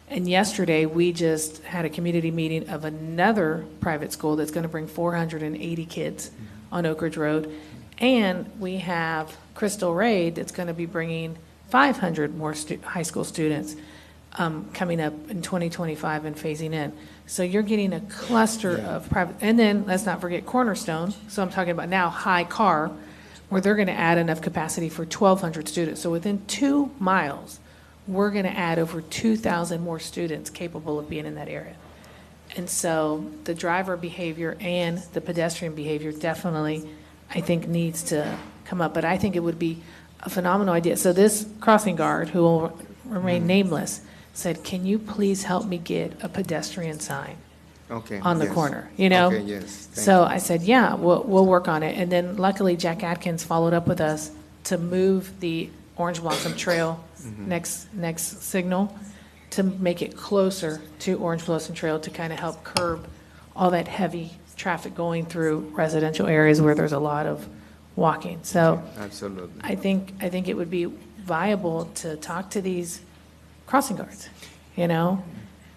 And yesterday, we just had a community meeting of another private school that's going to bring 480 kids on Oak Ridge Road. And we have Crystal Ray that's going to be bringing 500 more high school students coming up in 2025 and phasing in. So you're getting a cluster of private, and then let's not forget Cornerstone. So I'm talking about now High Car, where they're going to add enough capacity for 1,200 students. So within 2 miles, we're going to add over 2,000 more students capable of being in that area. And so the driver behavior and the pedestrian behavior definitely, I think, needs to come up. But I think it would be a phenomenal idea. So this crossing guard, who will remain nameless, said, can you please help me get a pedestrian sign on the corner, Okay, yes. So I said, yeah, we'll work on it. And then luckily Jack Atkins followed up with us to move the Orange Blossom Trail next signal to make it closer to Orange Blossom Trail to kind of help curb all that heavy traffic going through residential areas where there's a lot of walking. So absolutely, I think it would be viable to talk to these crossing guards.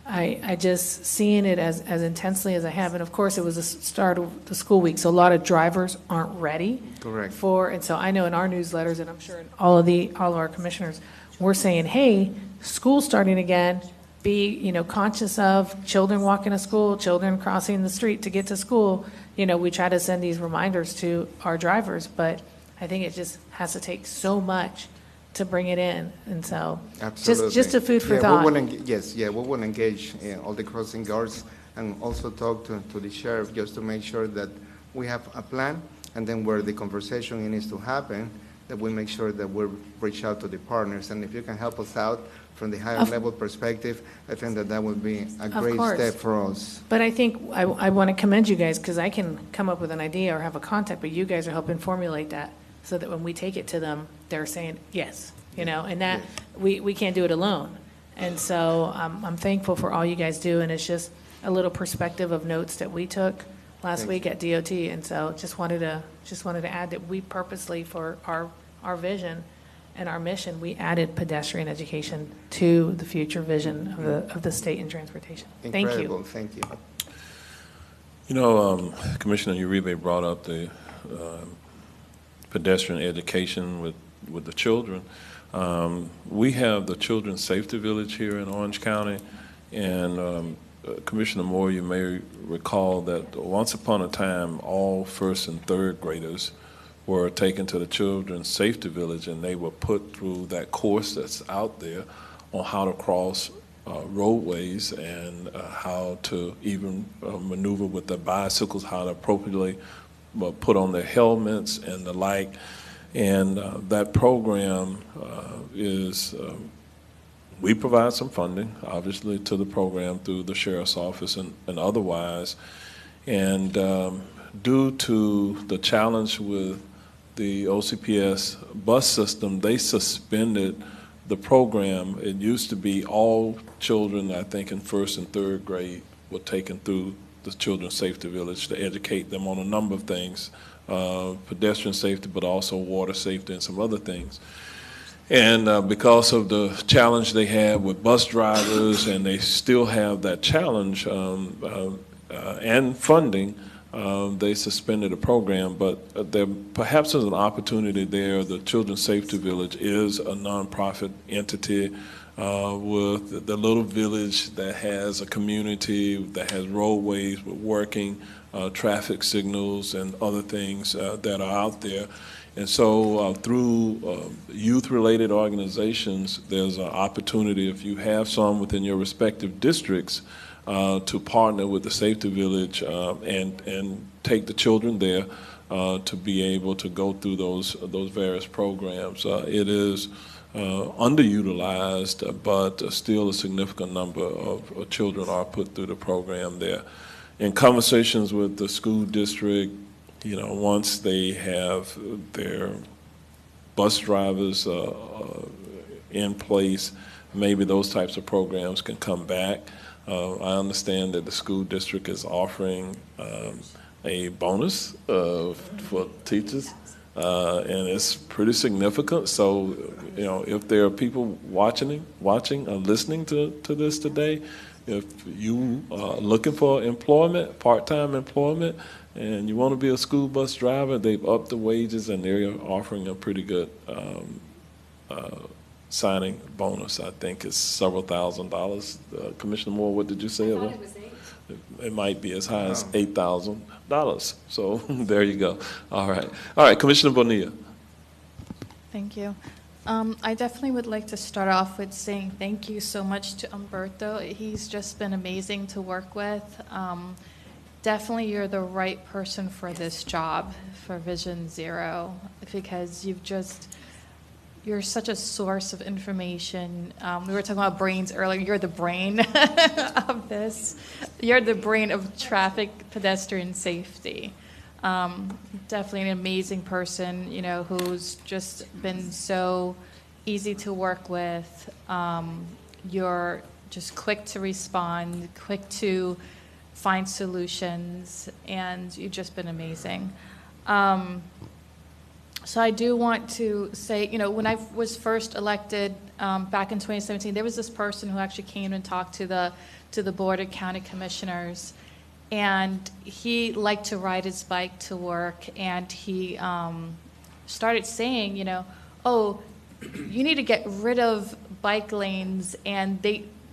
I just seeing it as intensely as I have, and of course it was the start of the school week, so a lot of drivers aren't ready. Correct. And so I know in our newsletters, and I'm sure in all of our commissioners, we're saying, hey, school's starting again. Be conscious of children walking to school, children crossing the street to get to school. We try to send these reminders to our drivers, but I think it just has to take so much to bring it in, and so just a food for thought. We will engage all the crossing guards and also talk to the sheriff just to make sure that we have a plan, and then where the conversation needs to happen, that we make sure that we reach out to the partners. And if you can help us out from the higher level perspective, I think that would be a great step for us. But I think I want to commend you guys, because I can come up with an idea or have a contact, but you guys are helping formulate that so that when we take it to them, they're saying yes, and that we can't do it alone. And so I'm thankful for all you guys do, and it's just a little perspective of notes that we took last week at DOT. And so just wanted to add that we purposely, for our vision and our mission, we added pedestrian education to the future vision of the state in transportation. Incredible. Thank you. Commissioner Uribe brought up the pedestrian education with the children. We have the Children's Safety Village here in Orange County, and Commissioner Moore, you may recall that once upon a time, all first and third graders were taken to the Children's Safety Village, and they were put through that course that's out there on how to cross roadways and how to even maneuver with the bicycles, how to appropriately put on their helmets and the like. And that program is, we provide some funding, obviously, to the program through the Sheriff's Office and otherwise. And due to the challenge with the OCPS bus system, they suspended the program. It used to be all children, I think, in first and third grade were taken through the Children's Safety Village to educate them on a number of things, pedestrian safety, but also water safety and some other things. And because of the challenge they had with bus drivers, and they still have that challenge and funding, they suspended the program, but there perhaps is an opportunity there. The Children's Safety Village is a nonprofit entity with the little village that has a community, that has roadways with working traffic signals and other things that are out there. And so through youth-related organizations, there's an opportunity, if you have some within your respective districts, to partner with the Safety Village and take the children there to be able to go through those various programs. It is underutilized, but still a significant number of children are put through the program there. In conversations with the school district, you know, once they have their bus drivers in place, maybe those types of programs can come back. I understand that the school district is offering a bonus for teachers, and it's pretty significant. So, you know, if there are people watching or listening to this today, if you are looking for employment, part-time employment, and you want to be a school bus driver, they've upped the wages and they're offering a pretty good signing bonus. I think it's several $1,000s. Commissioner Moore, what did you say it was? It might be as high as $8,000. So there you go. All right, Commissioner Bonilla. Thank you. I definitely would like to start off with saying thank you so much to Umberto. He's just been amazing to work with. Definitely you're the right person for this job, for Vision Zero, because you're such a source of information. We were talking about brains earlier. You're the brain of this. You're the brain of traffic pedestrian safety. Definitely an amazing person, you know, who's just been so easy to work with. You're just quick to respond, quick to find solutions, and you've just been amazing. So I do want to say, you know, when I was first elected back in 2017, there was this person who actually came and talked to the Board of County Commissioners, and he liked to ride his bike to work, and he started saying, you know, oh, you need to get rid of bike lanes, and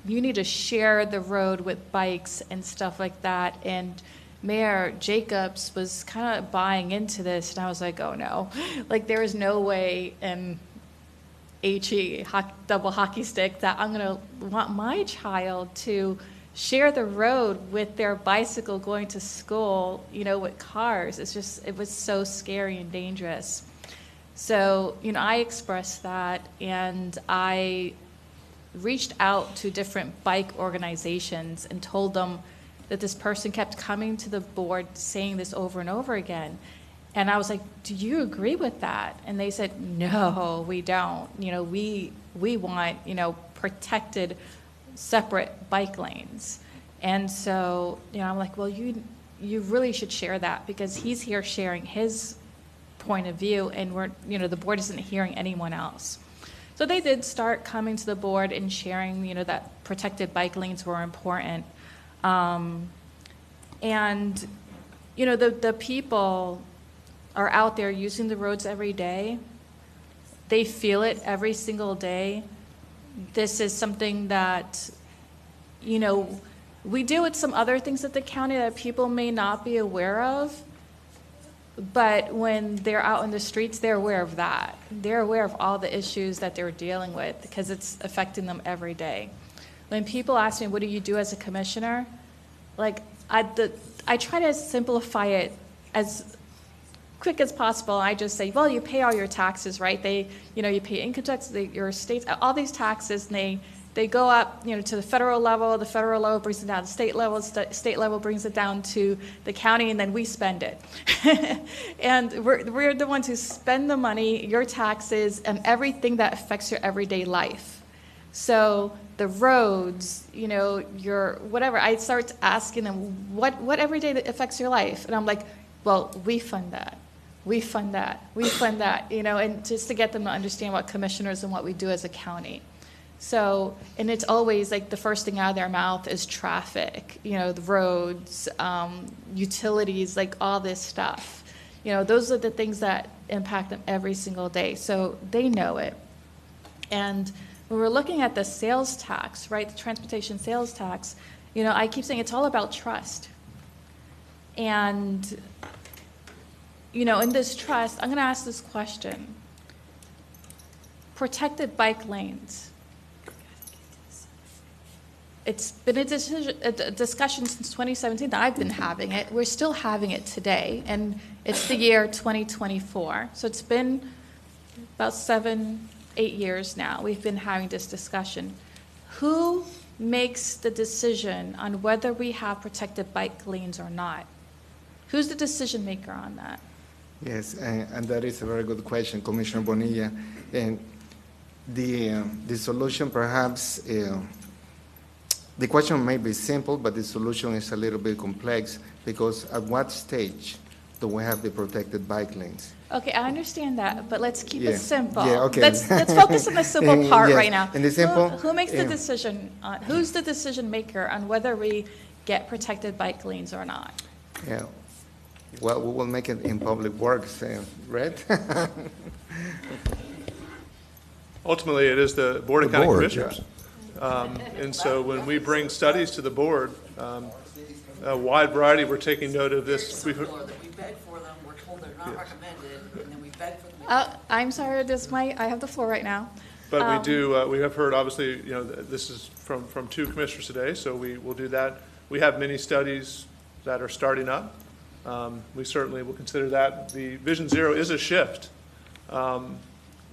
you need to share the road with bikes and stuff like that. And Mayor Jacobs was kind of buying into this, and I was like, oh no, like there is no way in HE, double hockey stick, that I'm gonna want my child to share the road with their bicycle going to school, you know, with cars. It was so scary and dangerous. So, you know, I expressed that, and I reached out to different bike organizations and told them that this person kept coming to the board saying this over and over again. And I was like, do you agree with that? And they said, no, we don't. You know, we want, you know, protected, separate bike lanes. And so, you know, I'm like, well, you really should share that, because he's here sharing his point of view, and the board isn't hearing anyone else. So they did start coming to the board and sharing, you know, that protected bike lanes were important. And, you know, the people are out there using the roads every day. They feel it every single day. This is something that, you know, we do with some other things at the county that people may not be aware of. But when they're out in the streets, they're aware of that. They're aware of all the issues that they're dealing with, because it's affecting them every day. when people ask me, what do you do as a commissioner? Like, I try to simplify it as quick as possible. I just say, well, you pay all your taxes, right? You pay income tax, your states, all these taxes, and they go up, to the federal level. The federal level brings it down to state level. State level brings it down to the county, and then we spend it. And we're the ones who spend the money, your taxes, and everything that affects your everyday life. So the roads, your whatever. I start asking them what every day that affects your life, and I'm like, well, we fund that. We fund that, and just to get them to understand what commissioners and what we do as a county. So, and it's always like the first thing out of their mouth is traffic, the roads, utilities, like all this stuff. Those are the things that impact them every single day. So they know it. And when we're looking at the sales tax, right, the transportation sales tax, I keep saying it's all about trust. And in this trust, I'm going to ask this question. Protected bike lanes. It's been a discussion since 2017 that I've been having it. We're still having it today, and it's the year 2024. So it's been about 7-8 years now we've been having this discussion. Who makes the decision on whether we have protected bike lanes or not? Who's the decision maker on that? Yes, and that is a very good question, Commissioner Bonilla. And the solution perhaps, the question may be simple, but the solution is a little bit complex, because at what stage do we have the protected bike lanes? Okay, I understand that, but let's keep it simple. Yeah, okay. Let's focus on the simple part yes. right now. And the simple, who makes the decision? Who's the decision maker on whether we get protected bike lanes or not? Yeah. Well, we will make it in Public Works, right? Ultimately, it is the Board of The County board, Commissioners. And so when we bring studies to the board, a wide variety, we're taking note of this. We beg for them, we're told they're not recommended, and then we beg for them. I'm sorry, I have the floor right now. But we do, we have heard, obviously, this is from 2 commissioners today, so we will do that. We have many studies that are starting up. We certainly will consider that. The Vision Zero is a shift.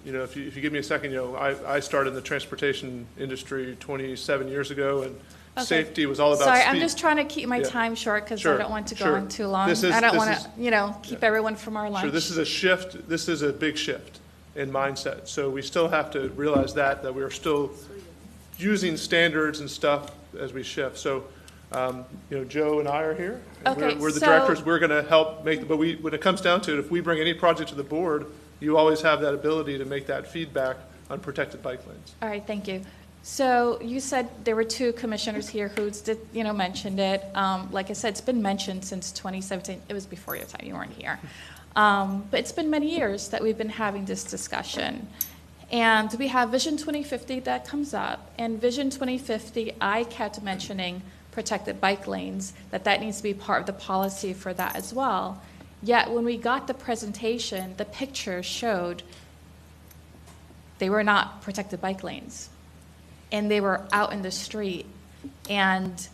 If you give me a second, I started in the transportation industry 27 years ago, and safety was all about Sorry, speed. I'm just trying to keep my time short because I don't want to go on too long. I don't want to, keep everyone from our lunch. Sure, this is a shift. This is a big shift in mindset. So we still have to realize that we're still using standards and stuff as we shift. So, Joe and I are here. Okay, we're the directors. We're going to help make, but when it comes down to it, if we bring any project to the board, you always have that ability to make that feedback on protected bike lanes. All right, thank you. So you said there were 2 commissioners here who mentioned it. Like I said, it's been mentioned since 2017. It was before your time. You weren't here. But it's been many years that we've been having this discussion. And we have Vision 2050 that comes up. And Vision 2050, I kept mentioning protected bike lanes, that needs to be part of the policy for that as well. Yet when we got the presentation, the pictures showed they were not protected bike lanes. And they were out in the street. And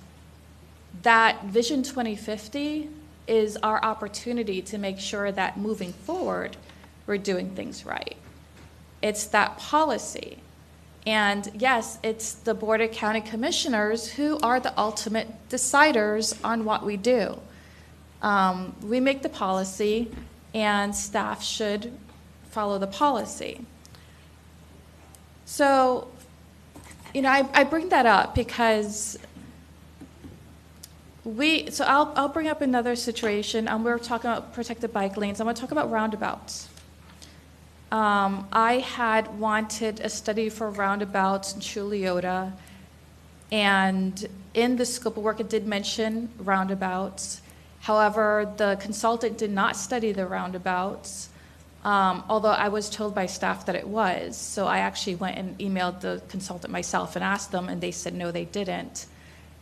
that Vision 2050 is our opportunity to make sure that moving forward, we're doing things right. It's that policy. And yes, it's the Board of County Commissioners who are the ultimate deciders on what we do. We make the policy, and staff should follow the policy. So, I bring that up because I'll bring up another situation. We're talking about protected bike lanes. I'm going to talk about roundabouts. I had wanted a study for roundabouts in Chuliota, and in the scope of work, it did mention roundabouts. However, the consultant did not study the roundabouts, although I was told by staff that it was. So I actually went and emailed the consultant myself and asked them, and they said no, they didn't.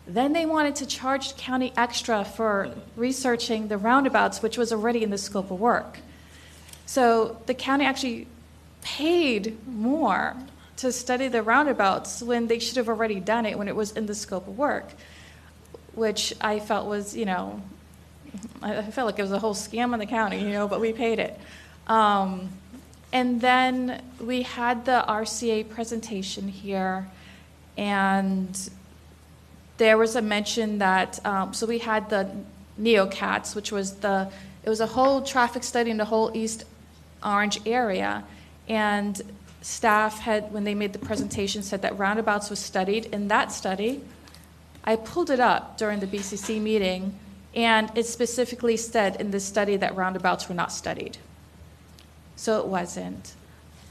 Then they wanted to charge the county extra for researching the roundabouts, which was already in the scope of work. So the county actually paid more to study the roundabouts when they should have already done it when it was in the scope of work, which I felt was, I felt like it was a whole scam on the county, but we paid it. And then we had the RCA presentation here, and there was a mention that, so we had the NeoCats, which was it was a whole traffic study in the whole East Orange area, and staff had, when they made the presentation, said that roundabouts was studied. In that study, I pulled it up during the BCC meeting, and it specifically said in this study that roundabouts were not studied. So it wasn't.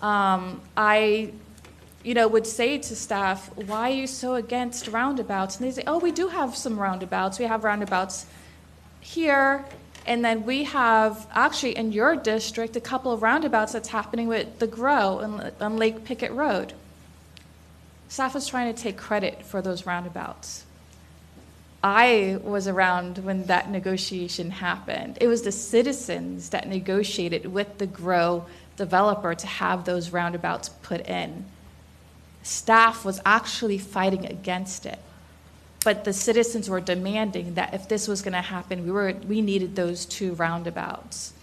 I would say to staff, why are you so against roundabouts? And they say, oh, we do have some roundabouts. We have roundabouts here, and then we have, actually in your district, a couple of roundabouts that's happening with the Grow on Lake Pickett Road. Staff was trying to take credit for those roundabouts. I was around when that negotiation happened. It was the citizens that negotiated with the Grow developer to have those roundabouts put in. Staff was actually fighting against it. But the citizens were demanding that if this was going to happen, we needed those 2 roundabouts.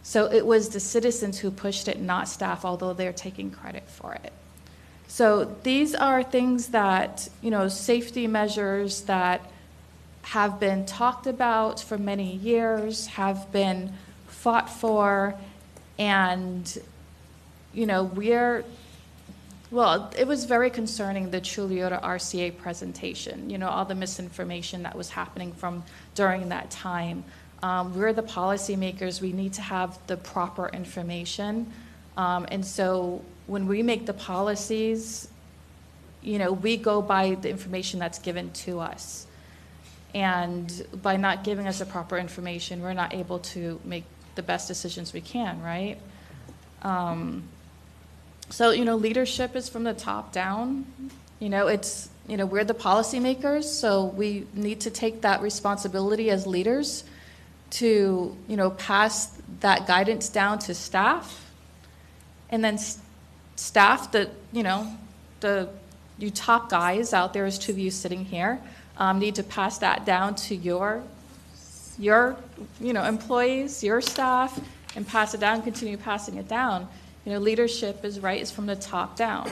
So it was the citizens who pushed it, not staff, although they're taking credit for it. So these are things that, safety measures that have been talked about for many years, have been fought for, and, it was very concerning, the Chuliota RCA presentation, all the misinformation that was happening during that time. We're the policymakers. We need to have the proper information. And so when we make the policies, we go by the information that's given to us. And by not giving us the proper information, we're not able to make the best decisions we can, right? So, leadership is from the top down. It's, we're the policymakers, so we need to take that responsibility as leaders to, pass that guidance down to staff. And then staff, you top guys out there, as 2 of you sitting here, need to pass that down to your employees, your staff, and pass it down, continue passing it down. Leadership is from the top down.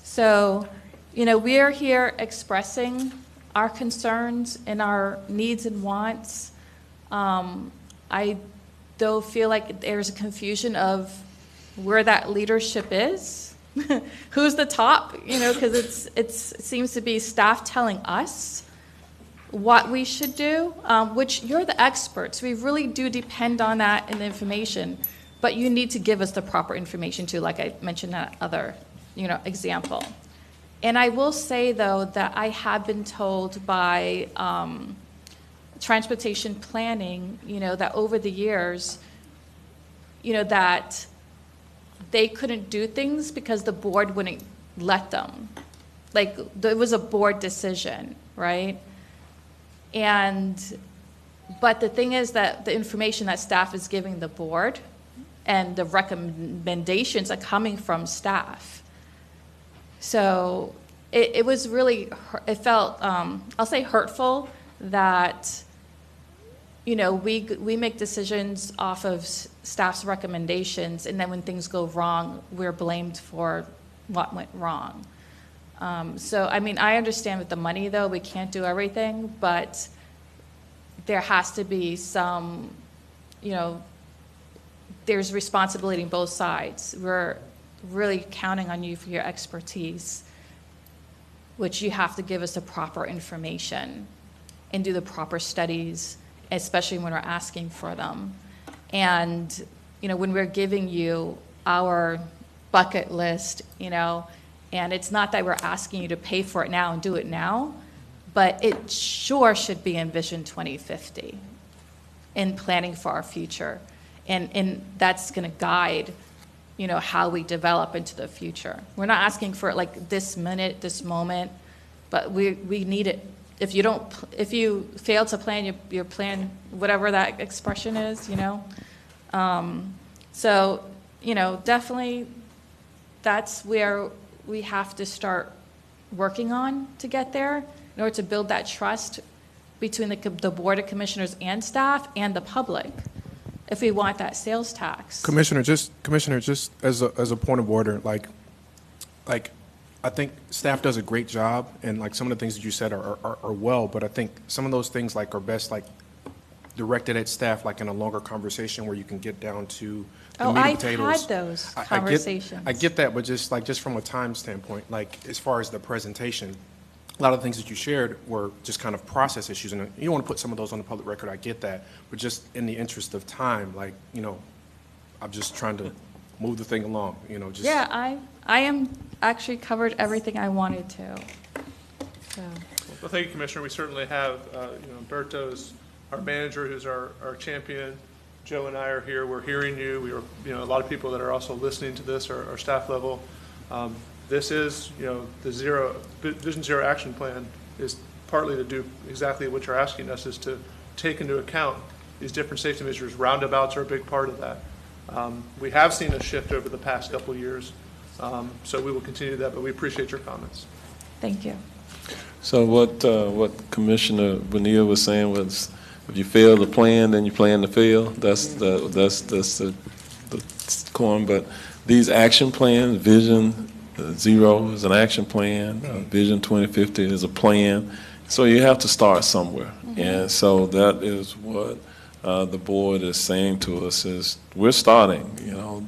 So, we are here expressing our concerns and our needs and wants. I though feel like there's a confusion of where that leadership is. Who's the top? Because it seems to be staff telling us what we should do, which you're the experts. We really do depend on that and the information, but you need to give us the proper information too, like I mentioned that other, example. And I will say, though, that I have been told by transportation planning, that over the years, that they couldn't do things because the board wouldn't let them. Like, it was a board decision, right? But the thing is that the information that staff is giving the board and the recommendations are coming from staff. So it was really, it felt, I'll say hurtful that, we make decisions off of staff's recommendations, and then when things go wrong, we're blamed for what went wrong. So, I understand with the money, though, we can't do everything, but there has to be some, there's responsibility on both sides. We're really counting on you for your expertise, which you have to give us the proper information and do the proper studies, especially when we're asking for them. And, when we're giving you our bucket list, and it's not that we're asking you to pay for it now and do it now, but it sure should be in Vision 2050 in planning for our future. And that's going to guide, how we develop into the future. We're not asking for it like this minute, this moment, but we need it. If you fail to plan your plan, whatever that expression is, So, definitely that's where we have to start working on to get there in order to build that trust between the Board of Commissioners and staff and the public, if we want that sales tax. Commissioner, just as a point of order, like I think staff does a great job, and like some of the things that you said are well, but I think some of those things like are best like directed at staff, like in a longer conversation where you can get down to the meat and I've potatoes. had those I conversations. I get that, but just from a time standpoint, like as far as the presentation, a lot of the things that you shared were just kind of process issues, and you don't want to put some of those on the public record. I get that, but just in the interest of time, like, you know, I'm just trying to move the thing along, you know, just. Yeah, I am actually covered everything I wanted to. So. Well, thank you, Commissioner. We certainly have, Umberto's our manager, who's our champion. Joe and I are here. We're hearing you. We are, a lot of people that are also listening to this are staff level. This is, the Vision Zero action plan is partly to do exactly what you're asking us, is to take into account these different safety measures. Roundabouts are a big part of that. We have seen a shift over the past couple of years, so we will continue that, but we appreciate your comments. Thank you. So what Commissioner Bonilla was saying was, if you fail the plan, then you plan to fail. That's the coin. But these action plans, Vision Zero is an action plan. Vision 2050 is a plan. So you have to start somewhere, and so that is what the board is saying to us: is we're starting.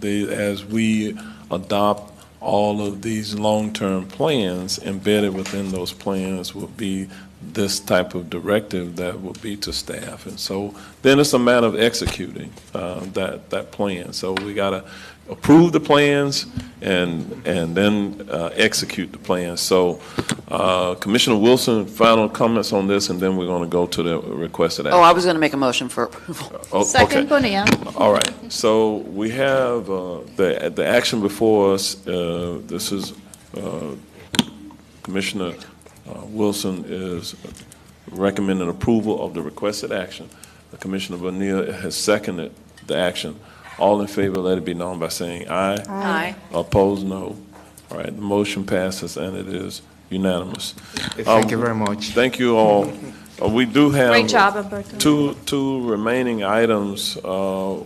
As we adopt all of these long-term plans, embedded within those plans will be this type of directive that will be to staff. And so then it's a matter of executing that plan. So we got to approve the plans and then execute the plans. So Commissioner Wilson, final comments on this, and then we're going to go to the requested action. Oh, I was going to make a motion for approval. Oh, Second, Bonilla. All right, so we have the action before us. This is Commissioner Wilson is recommending approval of the requested action. Commissioner Bonilla has seconded the action. All in favor, let it be known by saying aye. Aye. Opposed, no. All right, the motion passes and it is unanimous. Thank you very much. Thank you all. We do have Great job, Umberto. two remaining items. The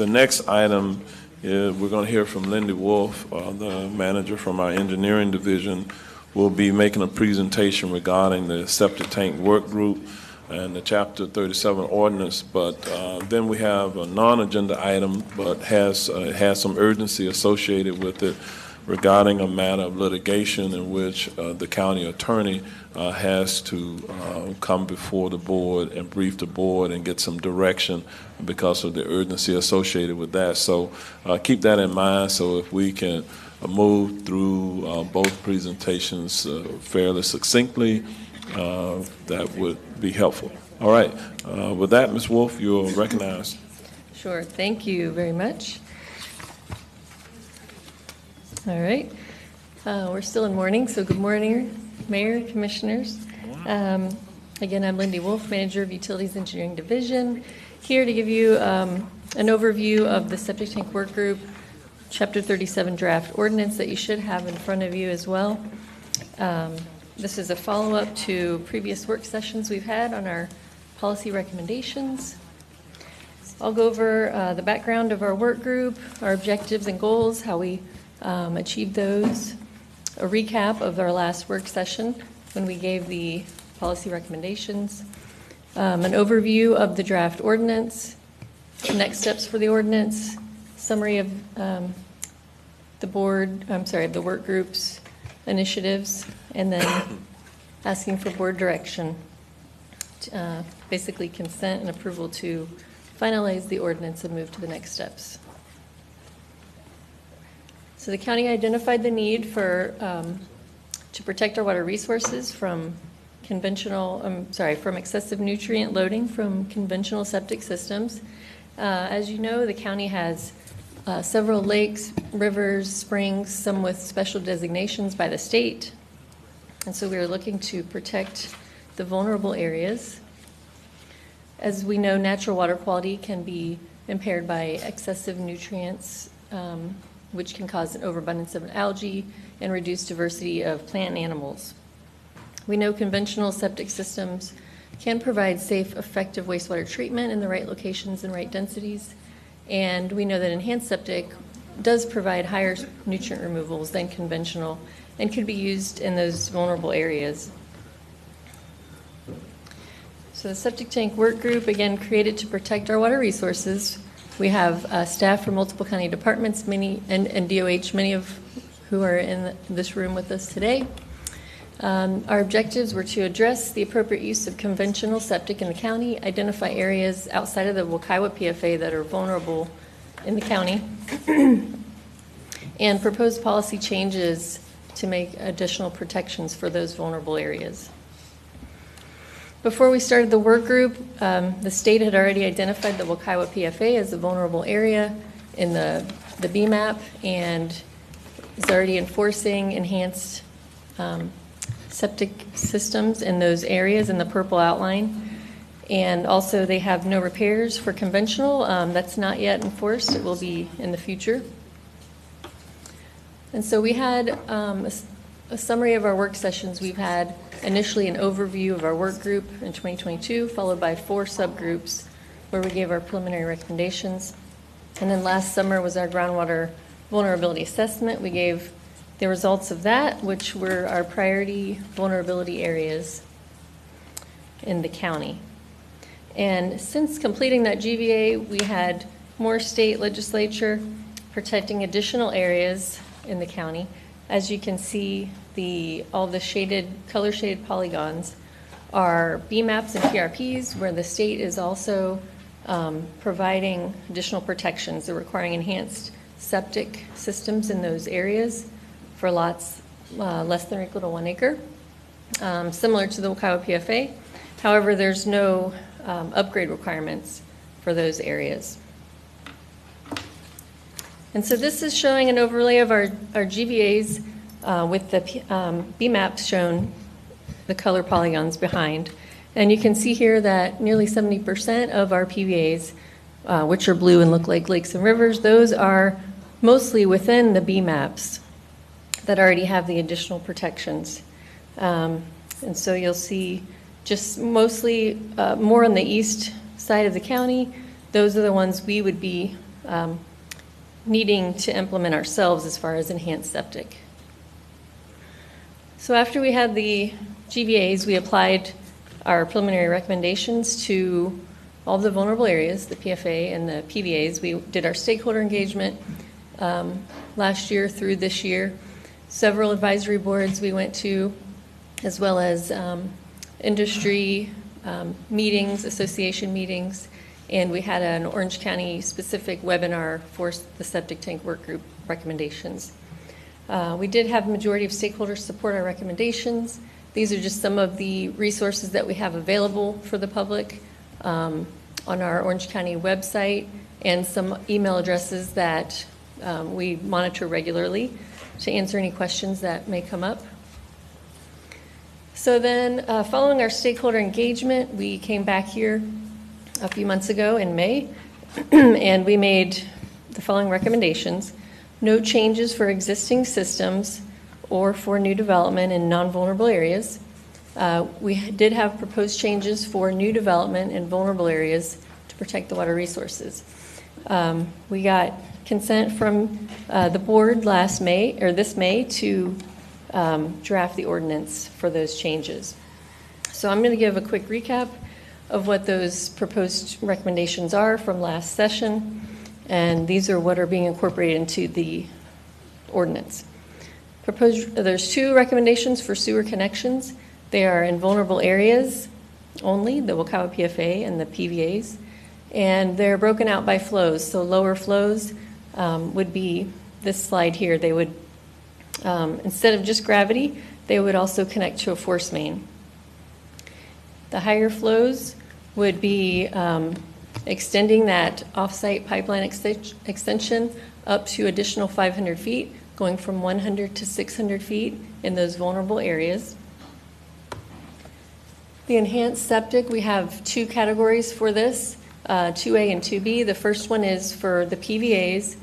next item is we're going to hear from Lindy Wolf, the manager from our engineering division, will be making a presentation regarding the septic tank work group and the Chapter 37 ordinance. But then we have a non-agenda item, but has some urgency associated with it regarding a matter of litigation in which the county attorney has to come before the board and brief the board and get some direction because of the urgency associated with that. So keep that in mind. So if we can move through both presentations fairly succinctly, that would be helpful. All right. With that, Ms. Wolf, you're recognized. Sure. Thank you very much. All right. We're still in morning, so good morning, Mayor, Commissioners. Again, I'm Lindy Wolf, Manager of Utilities Engineering Division, here to give you an overview of the Septic Tank Work Group Chapter 37 draft ordinance that you should have in front of you as well. This is a follow-up to previous work sessions we've had on our policy recommendations. I'll go over the background of our work group, our objectives and goals, how we achieved those, a recap of our last work session when we gave the policy recommendations, an overview of the draft ordinance, next steps for the ordinance, summary of the work group's initiatives, and then asking for board direction, basically consent and approval to finalize the ordinance and move to the next steps. So the county identified the need for to protect our water resources from from excessive nutrient loading from conventional septic systems. As you know, the county has several lakes, rivers, springs, some with special designations by the state. And so we are looking to protect the vulnerable areas. As we know, natural water quality can be impaired by excessive nutrients which can cause an overabundance of algae and reduce diversity of plant and animals. We know conventional septic systems can provide safe, effective wastewater treatment in the right locations and right densities. And we know that enhanced septic does provide higher nutrient removals than conventional and could be used in those vulnerable areas. So the septic tank work group, again, created to protect our water resources. We have staff from multiple county departments, and DOH, many of who are in this room with us today. Our objectives were to address the appropriate use of conventional septic in the county, identify areas outside of the Wekiwa PFA that are vulnerable in the county, and propose policy changes to make additional protections for those vulnerable areas. Before we started the work group, the state had already identified the Wekiwa PFA as a vulnerable area in the BMAP and is already enforcing enhanced septic systems in those areas in the purple outline. And also they have no repairs for conventional. That's not yet enforced. It will be in the future. And so we had a summary of our work sessions. We've had initially an overview of our work group in 2022, followed by 4 subgroups where we gave our preliminary recommendations. And then last summer was our groundwater vulnerability assessment. We gave the results of that, which were our priority vulnerability areas in the county. And since completing that GVA, we had more state legislature protecting additional areas in the county. As you can see, all the color-shaded polygons are BMAPs and PRPs, where the state is also providing additional protections. They're requiring enhanced septic systems in those areas for lots less than or equal to 1 acre, similar to the Wekiwa PFA. However, there's no upgrade requirements for those areas. And so this is showing an overlay of our GVAs with the BMAPs shown, the color polygons behind. And you can see here that nearly 70% of our PVAs, which are blue and look like lakes and rivers, those are mostly within the BMAPs that already have the additional protections. And so you'll see just mostly more on the east side of the county. Those are the ones we would be needing to implement ourselves as far as enhanced septic. So after we had the GVAs, we applied our preliminary recommendations to all the vulnerable areas, the PFA and the PVAs. We did our stakeholder engagement last year through this year. Several advisory boards we went to, as well as industry meetings, association meetings, and we had an Orange County specific webinar for the septic tank work group recommendations. We did have a majority of stakeholders support our recommendations. These are just some of the resources that we have available for the public on our Orange County website, and some email addresses that we monitor regularly to answer any questions that may come up. So then, following our stakeholder engagement, we came back here a few months ago in May, and we made the following recommendations. No changes for existing systems or for new development in non-vulnerable areas. We did have proposed changes for new development in vulnerable areas to protect the water resources. We got consent from the board this May to draft the ordinance for those changes. So I'm going to give a quick recap of what those proposed recommendations are from last session, and these are what are being incorporated into the ordinance. There's 2 recommendations for sewer connections. They are in vulnerable areas only, the Wekiwa PFA and the PVAs, and they're broken out by flows. So lower flows would be this slide here. They would, instead of just gravity, they would also connect to a force main. The higher flows would be extending that off-site pipeline extension up to additional 500 feet, going from 100 to 600 feet in those vulnerable areas. The enhanced septic, we have 2 categories for this, 2A and 2B. The first one is for the PVAs,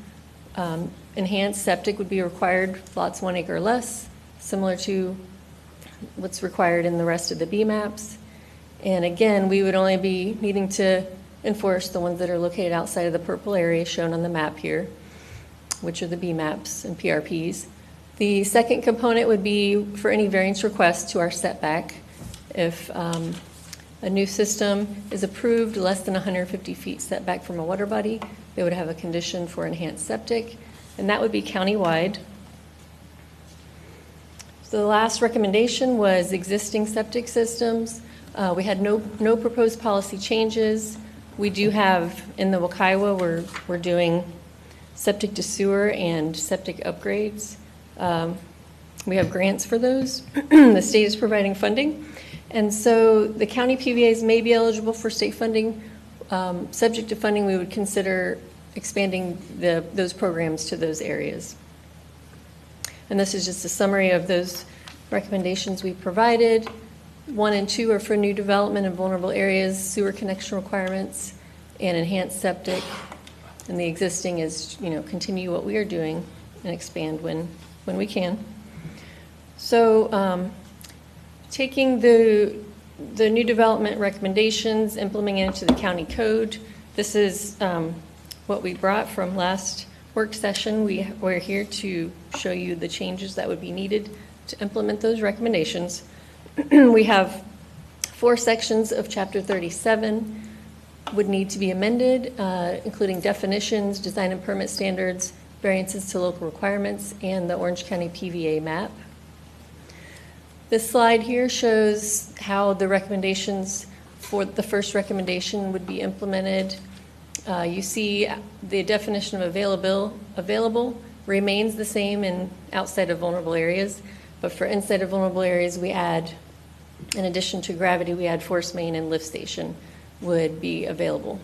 Enhanced septic would be required, lots 1 acre or less, similar to what's required in the rest of the B maps. And again, we would only be needing to enforce the ones that are located outside of the purple area shown on the map here, which are the B maps and PRPs. The second component would be for any variance request to our setback. If a new system is approved less than 150 feet setback from a water body, they would have a condition for enhanced septic, and that would be countywide. So the last recommendation was existing septic systems. We had no proposed policy changes. We do have, in the Wakaiwa, we're doing septic to sewer and septic upgrades. We have grants for those. The state is providing funding. And so the county PVAs may be eligible for state funding. Subject to funding, we would consider expanding those programs to those areas. And this is just a summary of those recommendations we provided. 1 and 2 are for new development in vulnerable areas, sewer connection requirements, and enhanced septic. And the existing is, continue what we are doing and expand when we can. So taking the new development recommendations, implementing it into the county code, this is what we brought from last work session. We're here to show you the changes that would be needed to implement those recommendations. We have 4 sections of Chapter 37 would need to be amended, including definitions, design and permit standards, variances to local requirements, and the Orange County PVA map. This slide here shows how the recommendations for the first recommendation would be implemented. You see the definition of available remains the same in outside of vulnerable areas, but for inside of vulnerable areas, we add, in addition to gravity, we add force main and lift station would be available.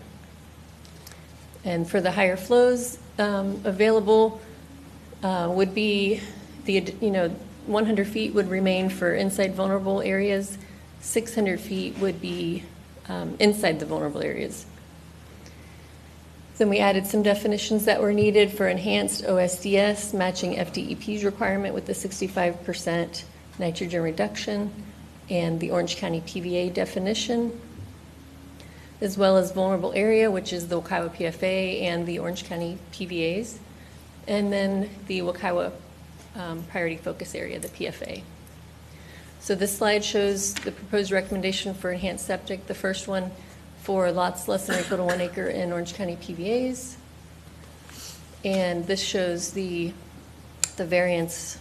And for the higher flows, available would be 100 feet would remain for inside vulnerable areas. 600 feet would be inside the vulnerable areas. Then we added some definitions that were needed for enhanced OSDS, matching FDEP's requirement with the 65% nitrogen reduction, and the Orange County PVA definition, as well as vulnerable area, which is the Wakaiwa PFA and the Orange County PVAs, and then the Wakaiwa priority focus area, the PFA. So this slide shows the proposed recommendation for enhanced septic. The first one for lots less than or equal to 1 acre in Orange County PVAs. And this shows the variance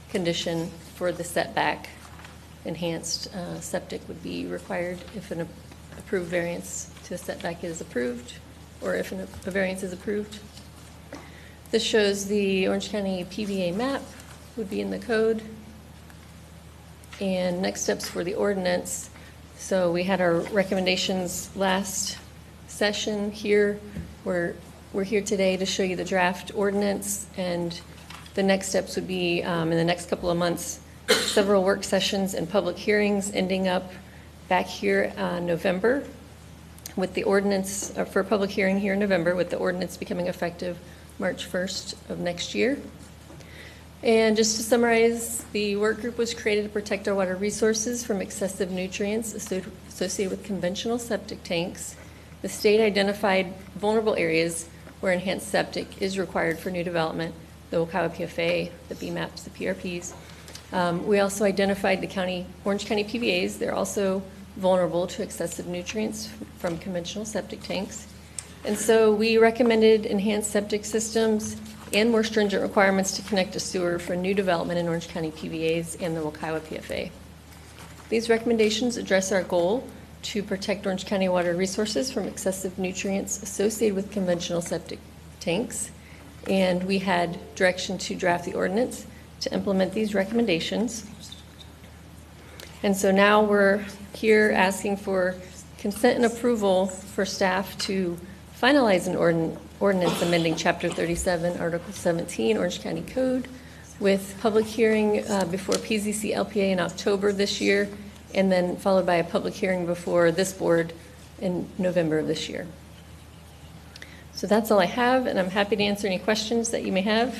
condition for the setback. Enhanced septic would be required if an approved variance to the setback is approved, or if a variance is approved. This shows the Orange County PVA map would be in the code. And next steps for the ordinance. So we had our recommendations last session here. We're here today to show you the draft ordinance, and the next steps would be in the next couple of months, several work sessions and public hearings, ending up back here in November with the ordinance for a public hearing here in November, with the ordinance becoming effective March 1st of next year. And just to summarize, the work group was created to protect our water resources from excessive nutrients associated with conventional septic tanks. The state identified vulnerable areas where enhanced septic is required for new development, the Wakaiwa PFA, the BMAPs, the PRPs. We also identified the Orange County PVAs. They're also vulnerable to excessive nutrients from conventional septic tanks. And so we recommended enhanced septic systems and more stringent requirements to connect to sewer for new development in Orange County PVAs and the Wakaiwa PFA. These recommendations address our goal to protect Orange County water resources from excessive nutrients associated with conventional septic tanks. And we had direction to draft the ordinance to implement these recommendations. And so now we're here asking for consent and approval for staff to finalize an ordinance amending Chapter 37, Article 17, Orange County Code, with public hearing before PZC LPA in October this year, and then followed by a public hearing before this board in November of this year. So that's all I have, and I'm happy to answer any questions that you may have.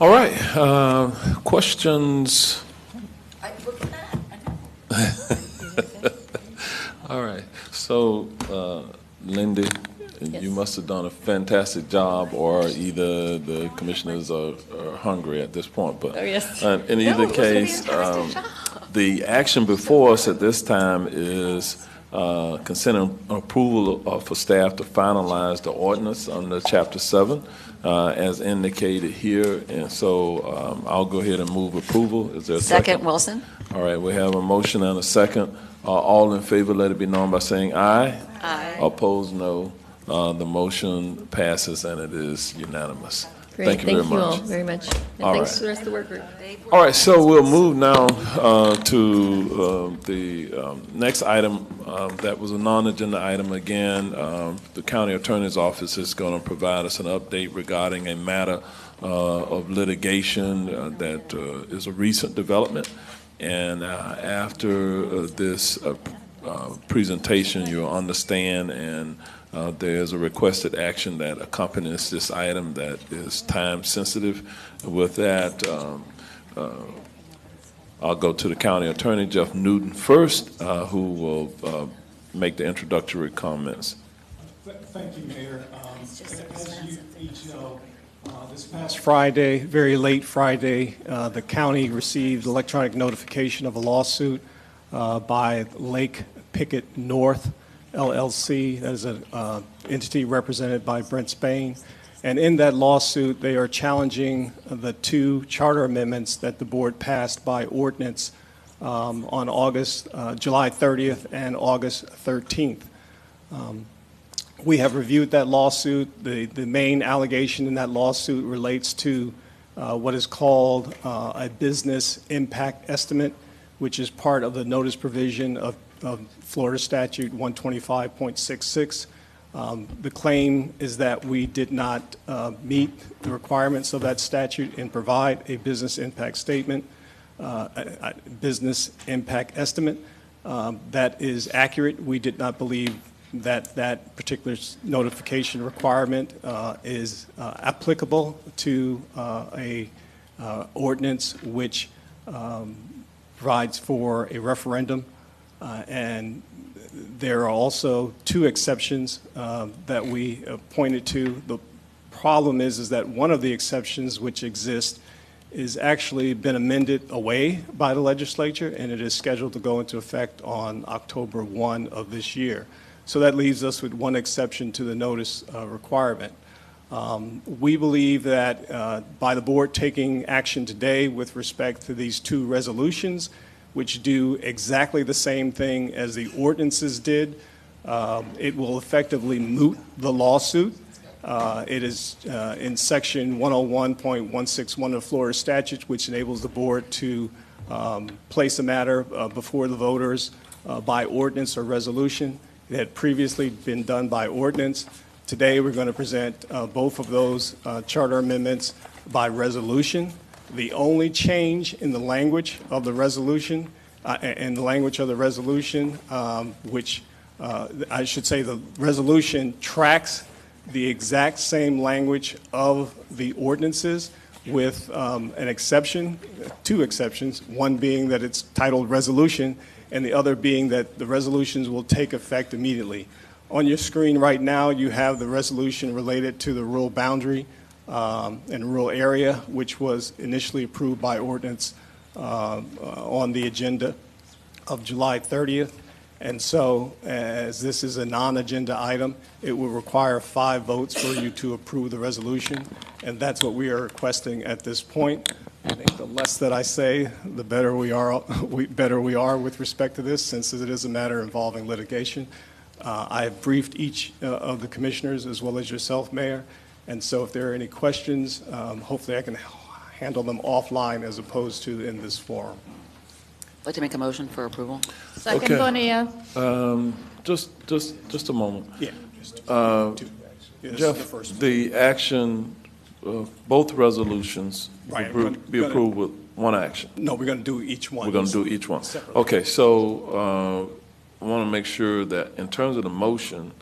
All right, questions? All right, so Lindy, you must have done a fantastic job, or either the commissioners are hungry at this point. But Oh, yes. in either case, the action before us at this time is considering approval for staff to finalize the ordinance under Chapter 7, as indicated here. And so I'll go ahead and move approval. Is there a second? Second, Wilson. All right, we have a motion and a second. All in favor, let it be known by saying aye. Aye. Opposed, no. The motion passes and it is unanimous. Great. Thank you very much. all very much. And All thanks right. to the rest of the work group. All right, so we'll move now to the next item that was a non-agenda item. Again, the county attorney's office is going to provide us an update regarding a matter of litigation that is a recent development. And after this presentation, you'll understand, and there's a requested action that accompanies this item that is time sensitive. With that, I'll go to the county attorney, Jeff Newton, first, who will make the introductory comments. Thank you, Mayor. As you each know, this past Friday, very late Friday, the county received electronic notification of a lawsuit by Lake Pickett North LLC. That is an entity represented by Brent Spain. And in that lawsuit, they are challenging the two charter amendments that the board passed by ordinance on July 30th and August 13th. We have reviewed that lawsuit. The main allegation in that lawsuit relates to what is called a business impact estimate, which is part of the notice provision of Florida Statute 125.66. The claim is that we did not meet the requirements of that statute and provide a business impact statement, a business impact estimate that is accurate. We did not believe that that particular notification requirement is applicable to a ordinance which provides for a referendum, and there are also two exceptions that we pointed to. The problem is that one of the exceptions which exists is actually been amended away by the legislature, and it is scheduled to go into effect on October 1 of this year. So that leaves us with one exception to the notice requirement. We believe that by the board taking action today with respect to these two resolutions, which do exactly the same thing as the ordinances did, it will effectively moot the lawsuit. It is in section 101.161 of the Florida statute, which enables the board to place a matter before the voters by ordinance or resolution. It had previously been done by ordinance. Today, we're going to present both of those charter amendments by resolution. The only change in the language of the resolution, which I should say the resolution tracks the exact same language of the ordinances with an exception, two exceptions, one being that it's titled resolution and the other being that the resolutions will take effect immediately. On your screen right now, you have the resolution related to the rural boundary and rural area, which was initially approved by ordinance on the agenda of July 30th. And so, as this is a non-agenda item, it will require 5 votes for you to approve the resolution, and that's what we are requesting at this point. I think the less that I say, the better we are with respect to this, since it is a matter involving litigation. I have briefed each of the commissioners as well as yourself, Mayor, and so if there are any questions, hopefully I can handle them offline as opposed to in this forum. I'd like to make a motion for approval. Second, Bonilla. Just a moment. Yeah. Jeff, the action, both resolutions Right, be approved with one action. No, we're going to do each one. We're going to do each one. Separately. Okay, so I want to make sure that in terms of the motion,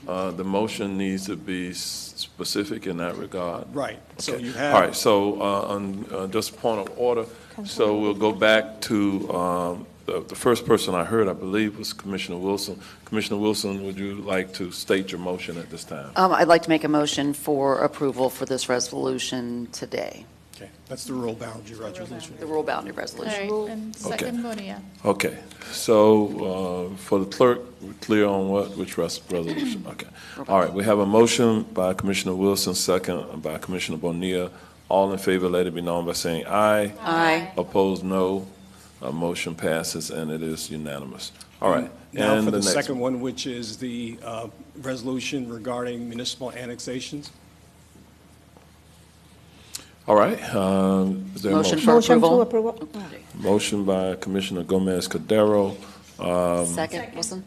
The motion needs to be specific in that regard. Right. So Okay. you have. All right, so on just a point of order, so we'll go back to the first person I heard, I believe, was Commissioner Wilson. Commissioner Wilson, would you like to state your motion at this time? I'd like to make a motion for approval for this resolution today, Okay, that's the rural boundary resolution. the rural boundary All resolution. right, and second Bonilla. Okay, so for the clerk, we're clear on which resolution? Okay. All right, we have a motion by Commissioner Wilson, second by Commissioner Bonilla. All in favor, let it be known by saying aye. Aye. Opposed, no. Motion passes, and it is unanimous. All right. Now and for the next second one, which is the resolution regarding municipal annexations. All right. Is there a Motion motion? for Motion to approval? approve. Motion by Commissioner Gomez Cordero. Second, Wilson?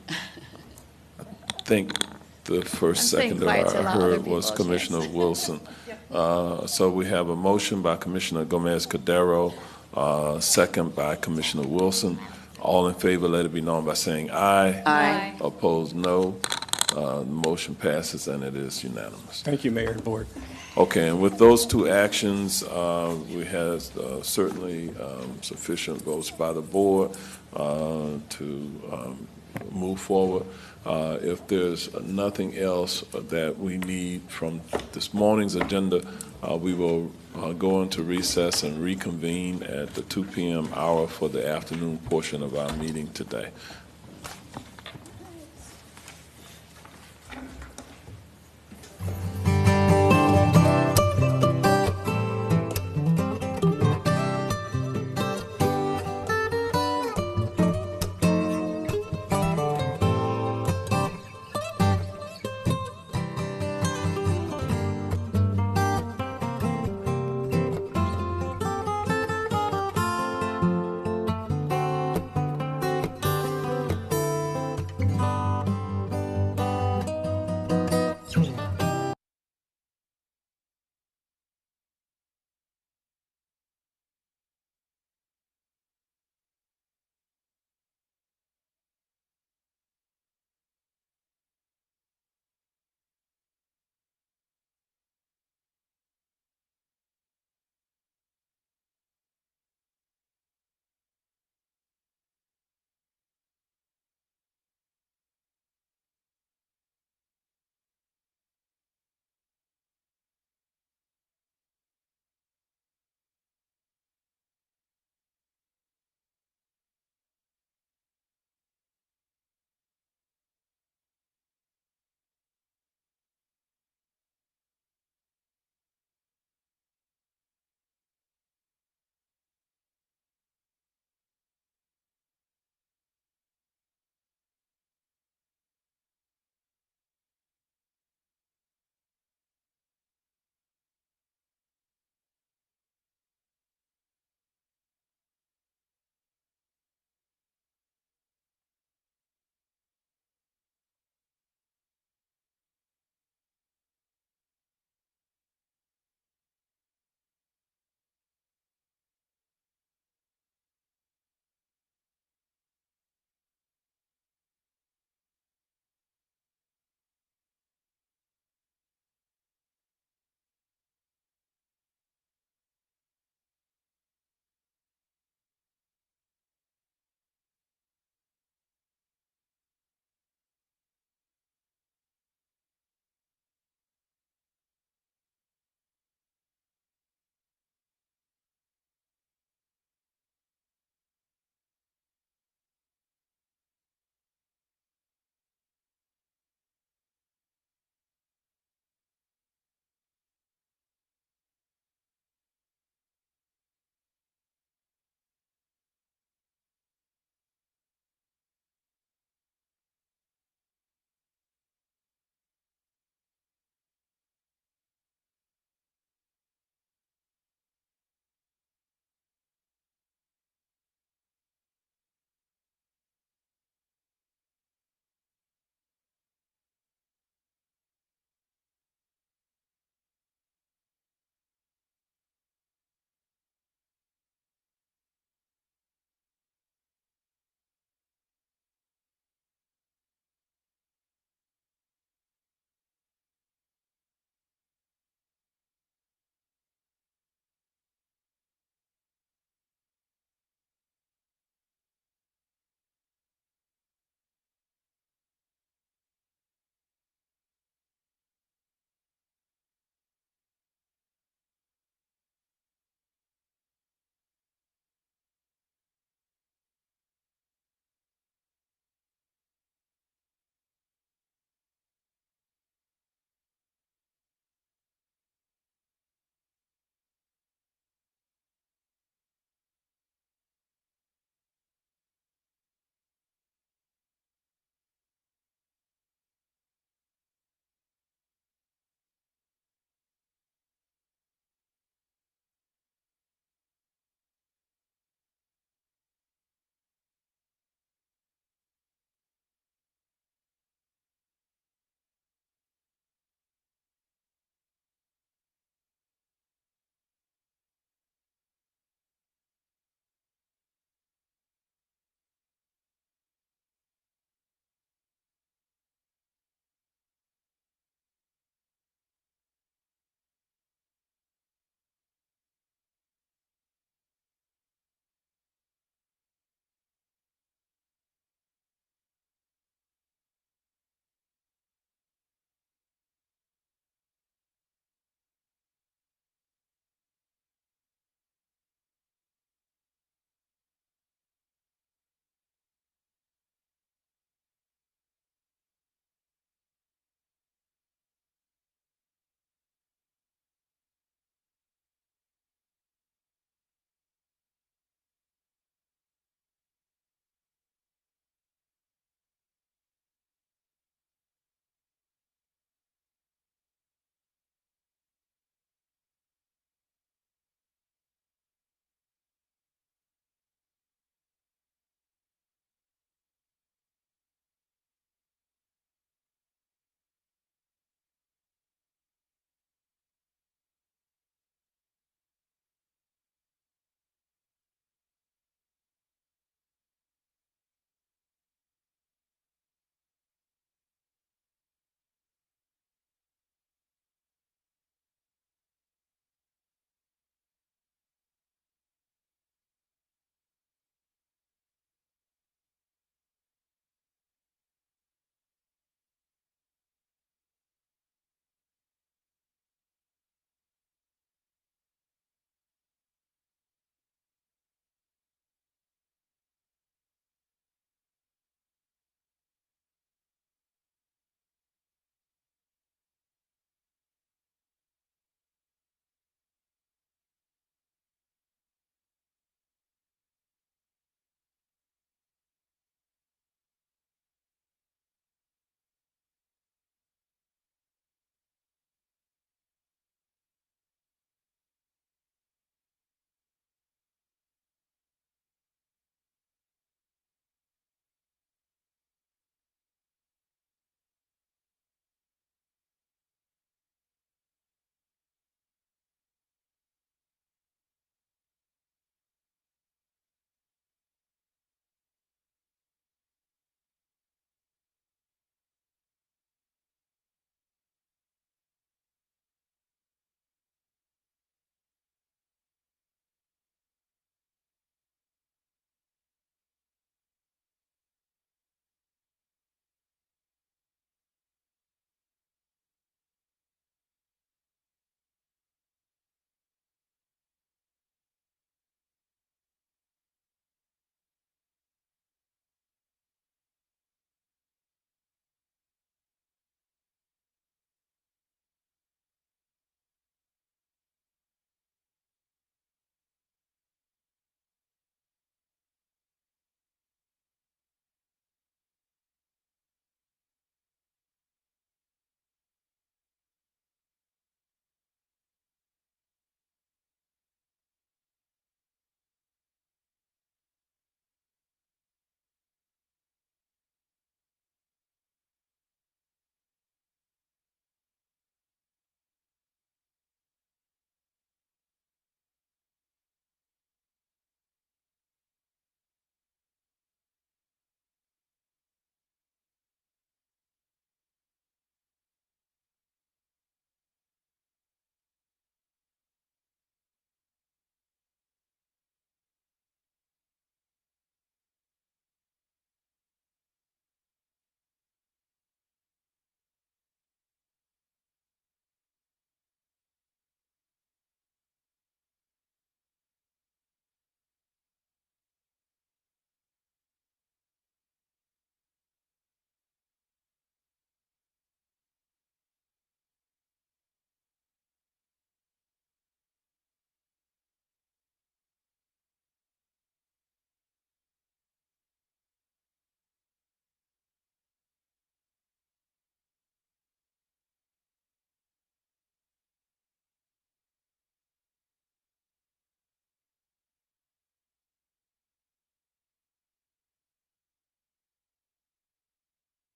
I think the first I'm staying seconder quiet to I allow other heard people was a chance. Commissioner Wilson. So we have a motion by Commissioner Gomez Cordero, second by Commissioner Wilson. All in favor, let it be known by saying aye. Aye. Opposed, no. The motion passes, and it is unanimous. Thank you, Mayor and Board. Okay, and with those two actions, we have certainly sufficient votes by the board to move forward. If there's nothing else that we need from this morning's agenda, we will go into recess and reconvene at the 2 p.m. hour for the afternoon portion of our meeting today.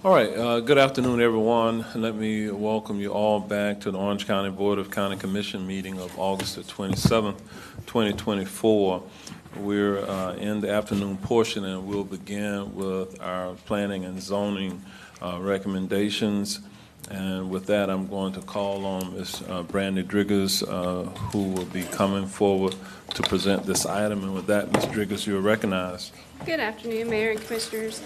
All right, good afternoon, everyone. Let me welcome you all back to the Orange County Board of County Commission meeting of August the 27th, 2024. We're in the afternoon portion, and we'll begin with our planning and zoning recommendations. And with that, I'm going to call on Ms. Brandy Driggers, who will be coming forward to present this item. And with that, Ms. Driggers, you're recognized. Good afternoon, Mayor and Commissioners.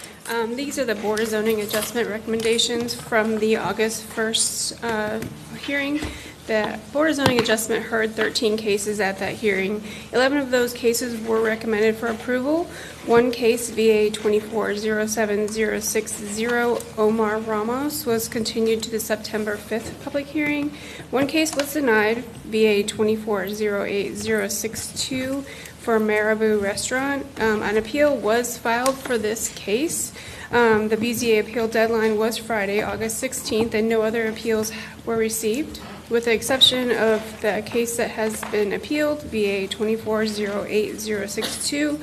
These are the Board of Zoning Adjustment recommendations from the August 1st hearing. The Board of Zoning Adjustment heard 13 cases at that hearing. 11 of those cases were recommended for approval. One case, VA 2407060, Omar Ramos, was continued to the September 5th public hearing. One case was denied, VA 2408062, for Marabou Restaurant. An appeal was filed for this case. The BZA appeal deadline was Friday, August 16th, and no other appeals were received. With the exception of the case that has been appealed, VA 2408062,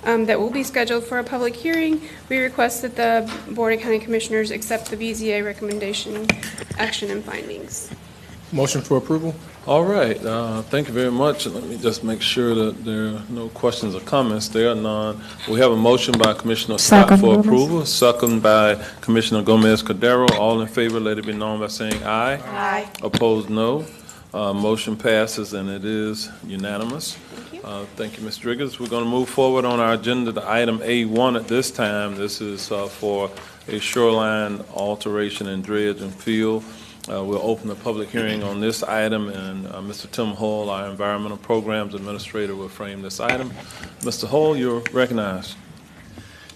that will be scheduled for a public hearing, we request that the Board of County Commissioners accept the BZA recommendation, action, and findings. Motion for approval? All right, thank you very much. Let me just make sure that there are no questions or comments. There are none. We have a motion by Commissioner Scott for approval, second by Commissioner Gomez Cordero. All in favor, let it be known by saying aye. Aye. Opposed, no. Motion passes, and it is unanimous. Thank you, Ms. Driggers. We're going to move forward on our agenda to item A1 at this time. This is for a shoreline alteration in dredge and field. We'll open the public hearing on this item, and Mr. Tim Hull, our Environmental Programs Administrator, will frame this item. Mr. Hull, you're recognized.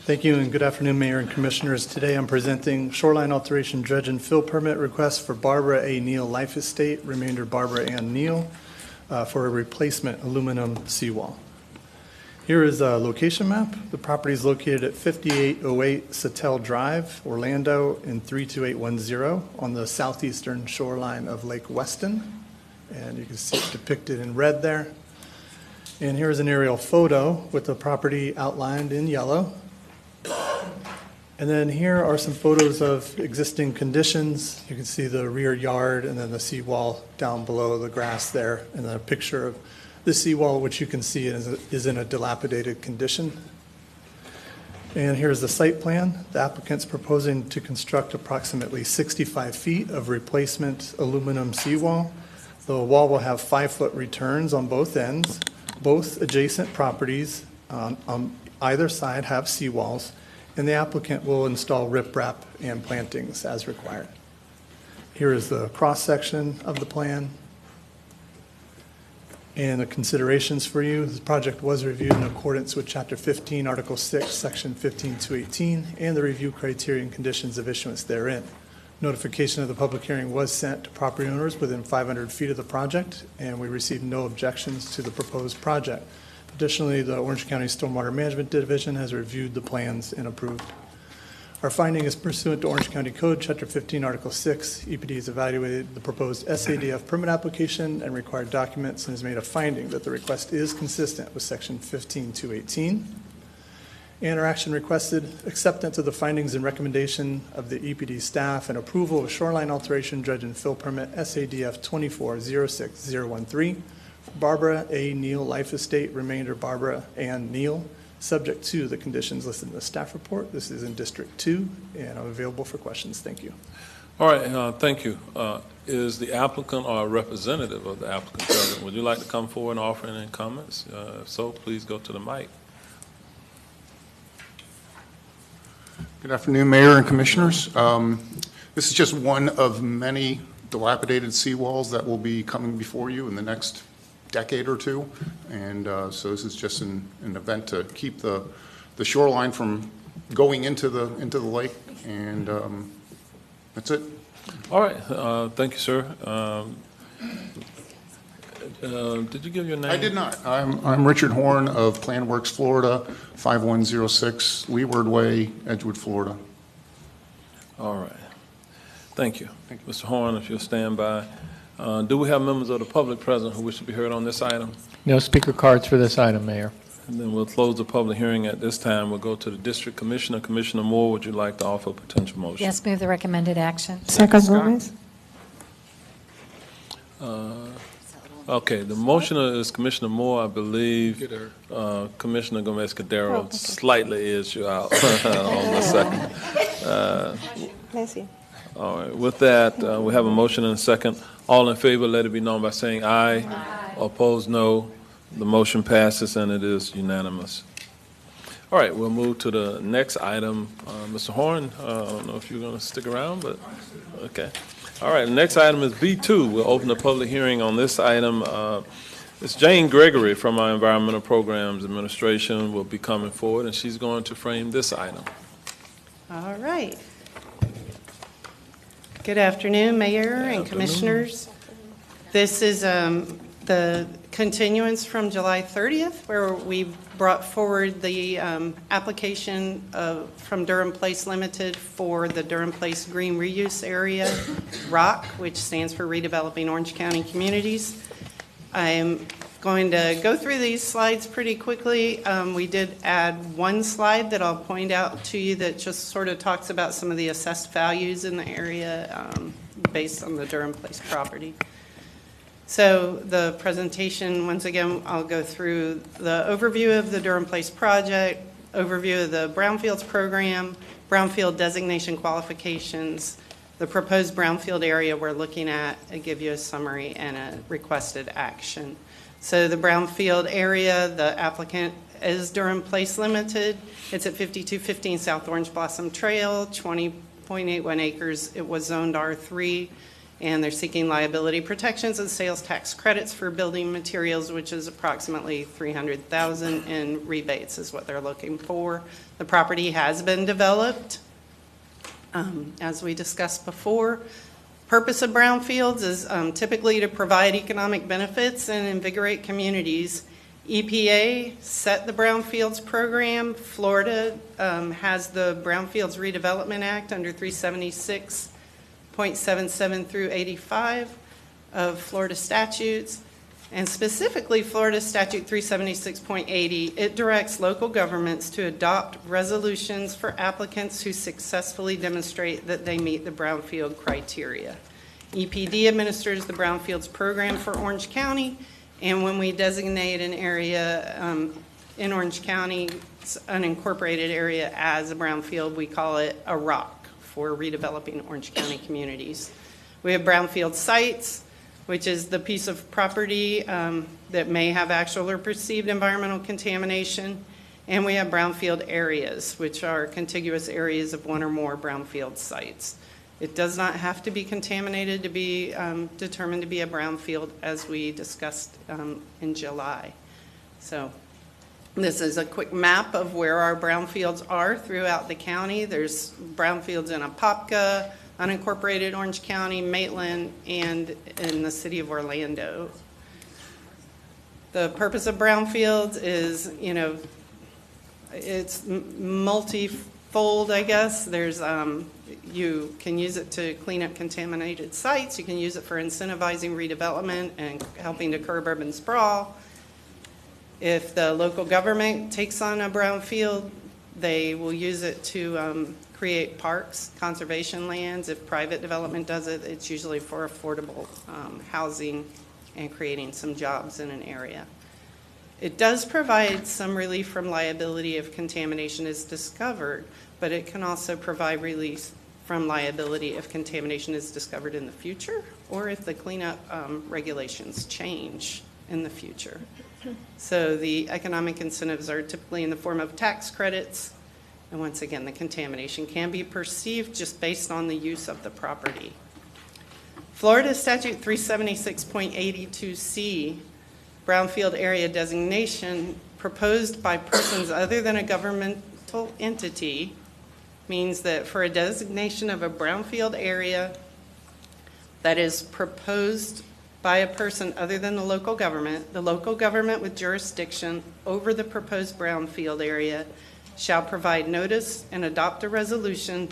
Thank you, and good afternoon, Mayor and Commissioners. Today I'm presenting shoreline alteration dredge and fill permit request for Barbara A. Neal Life Estate, remainder Barbara Ann Neal, for a replacement aluminum seawall. Here is a location map. The property is located at 5808 Satell Drive, Orlando, in 32810 on the southeastern shoreline of Lake Weston. And you can see it depicted in red there. And here's an aerial photo with the property outlined in yellow. And then here are some photos of existing conditions. You can see the rear yard and then the seawall down below the grass there, and then a picture of the seawall, which you can see is in a dilapidated condition. And here's the site plan. The applicant's proposing to construct approximately 65 feet of replacement aluminum seawall. The wall will have 5-foot returns on both ends. Both adjacent properties on either side have seawalls, and the applicant will install riprap and plantings as required. Here is the cross-section of the plan. And the considerations for you. This project was reviewed in accordance with Chapter 15, Article 6, Section 15-218, and the review criteria and conditions of issuance therein. Notification of the public hearing was sent to property owners within 500 feet of the project, and we received no objections to the proposed project. Additionally, the Orange County Stormwater Management Division has reviewed the plans and approved. Our finding is pursuant to Orange County Code, Chapter 15, Article 6. EPD has evaluated the proposed SADF permit application and required documents and has made a finding that the request is consistent with Section 15-218. And our action requested acceptance of the findings and recommendation of the EPD staff and approval of shoreline alteration dredge and fill permit SADF 2406013 for Barbara A. Neal Life Estate, remainder Barbara Ann Neal, subject to the conditions listed in the staff report. This is in District 2, and I'm available for questions. Thank you. All right, thank you. Is the applicant or a representative of the applicant present? Would you like to come forward and offer any comments? If so, please go to the mic. Good afternoon, Mayor and Commissioners. This is just one of many dilapidated seawalls that will be coming before you in the next decade or two, and so this is just an event to keep the shoreline from going into the lake, and that's it. All right, thank you, sir. Did you give your name? I did not. I'm Richard Horn of PlanWorks Florida, 5106 Leeward Way, Edgewood, Florida. All right, thank you. Mr. Horn, if you'll stand by. Do we have members of the public present who wish to be heard on this item? No speaker cards for this item, Mayor. And then we'll close the public hearing at this time. We'll go to the district commissioner. Commissioner Moore, would you like to offer a potential motion? Yes, move the recommended action. Second, Scott? Gomez. Okay, the motioner is Commissioner Moore, I believe. Commissioner Gomez Cordero slightly is you out on the second. Bless you. All right, with that, we have a motion and a second. All in favor, let it be known by saying aye. Opposed, no. The motion passes and it is unanimous. All right, we'll move to the next item. Mr. Horn, I don't know if you're going to stick around, but okay. All right, the next item is B2. We'll open the public hearing on this item. It's Jane Gregory from our Environmental Programs Administration will be coming forward, and she's going to frame this item. All right. Good afternoon, Mayor and Commissioners. This is the continuance from July 30th, where we brought forward the application from Durham Place Limited for the Durham Place Green Reuse Area, ROC, which stands for Redeveloping Orange County Communities. I am going to go through these slides pretty quickly. We did add one slide that I'll point out to you that just sort of talks about some of the assessed values in the area based on the Durham Place property. So the presentation, once again, I'll go through the overview of the Durham Place project, overview of the Brownfields program, Brownfield designation qualifications, the proposed Brownfield area we're looking at, and give you a summary and a requested action. So the Brownfield area, the applicant is Durham Place Limited. It's at 5215 South Orange Blossom Trail, 20.81 acres. It was zoned R3. And they're seeking liability protections and sales tax credits for building materials, which is approximately $300,000 in rebates is what they're looking for. The property has been developed, as we discussed before. Purpose of brownfields is typically to provide economic benefits and invigorate communities. EPA set the Brownfields program. Florida has the Brownfields Redevelopment Act under 376.77 through 85 of Florida statutes, and specifically Florida Statute 376.80. It directs local governments to adopt resolutions for applicants who successfully demonstrate that they meet the Brownfield criteria. EPD administers the Brownfields program for Orange County, and when we designate an area in Orange County, unincorporated area as a brownfield, we call it a ROC, for redeveloping Orange County communities. We have brownfield sites, which is the piece of property that may have actual or perceived environmental contamination, and we have brownfield areas, which are contiguous areas of one or more brownfield sites. It does not have to be contaminated to be determined to be a brownfield, as we discussed in July. So this is a quick map of where our brownfields are throughout the county. There's brownfields in Apopka, unincorporated Orange County, Maitland, and in the city of Orlando. The purpose of brownfields is, it's multifold, I guess. There's, you can use it to clean up contaminated sites. You can use it for incentivizing redevelopment and helping to curb urban sprawl. If the local government takes on a brownfield, they will use it to create parks, conservation lands. If private development does it, it's usually for affordable housing and creating some jobs in an area. It does provide some relief from liability if contamination is discovered, but it can also provide relief from liability if contamination is discovered in the future or if the cleanup regulations change in the future. So the economic incentives are typically in the form of tax credits. And once again, the contamination can be perceived just based on the use of the property. Florida Statute 376.82C, brownfield area designation proposed by persons other than a governmental entity, means that for a designation of a brownfield area that is proposed by a person other than the local government with jurisdiction over the proposed brownfield area shall provide notice and adopt a resolution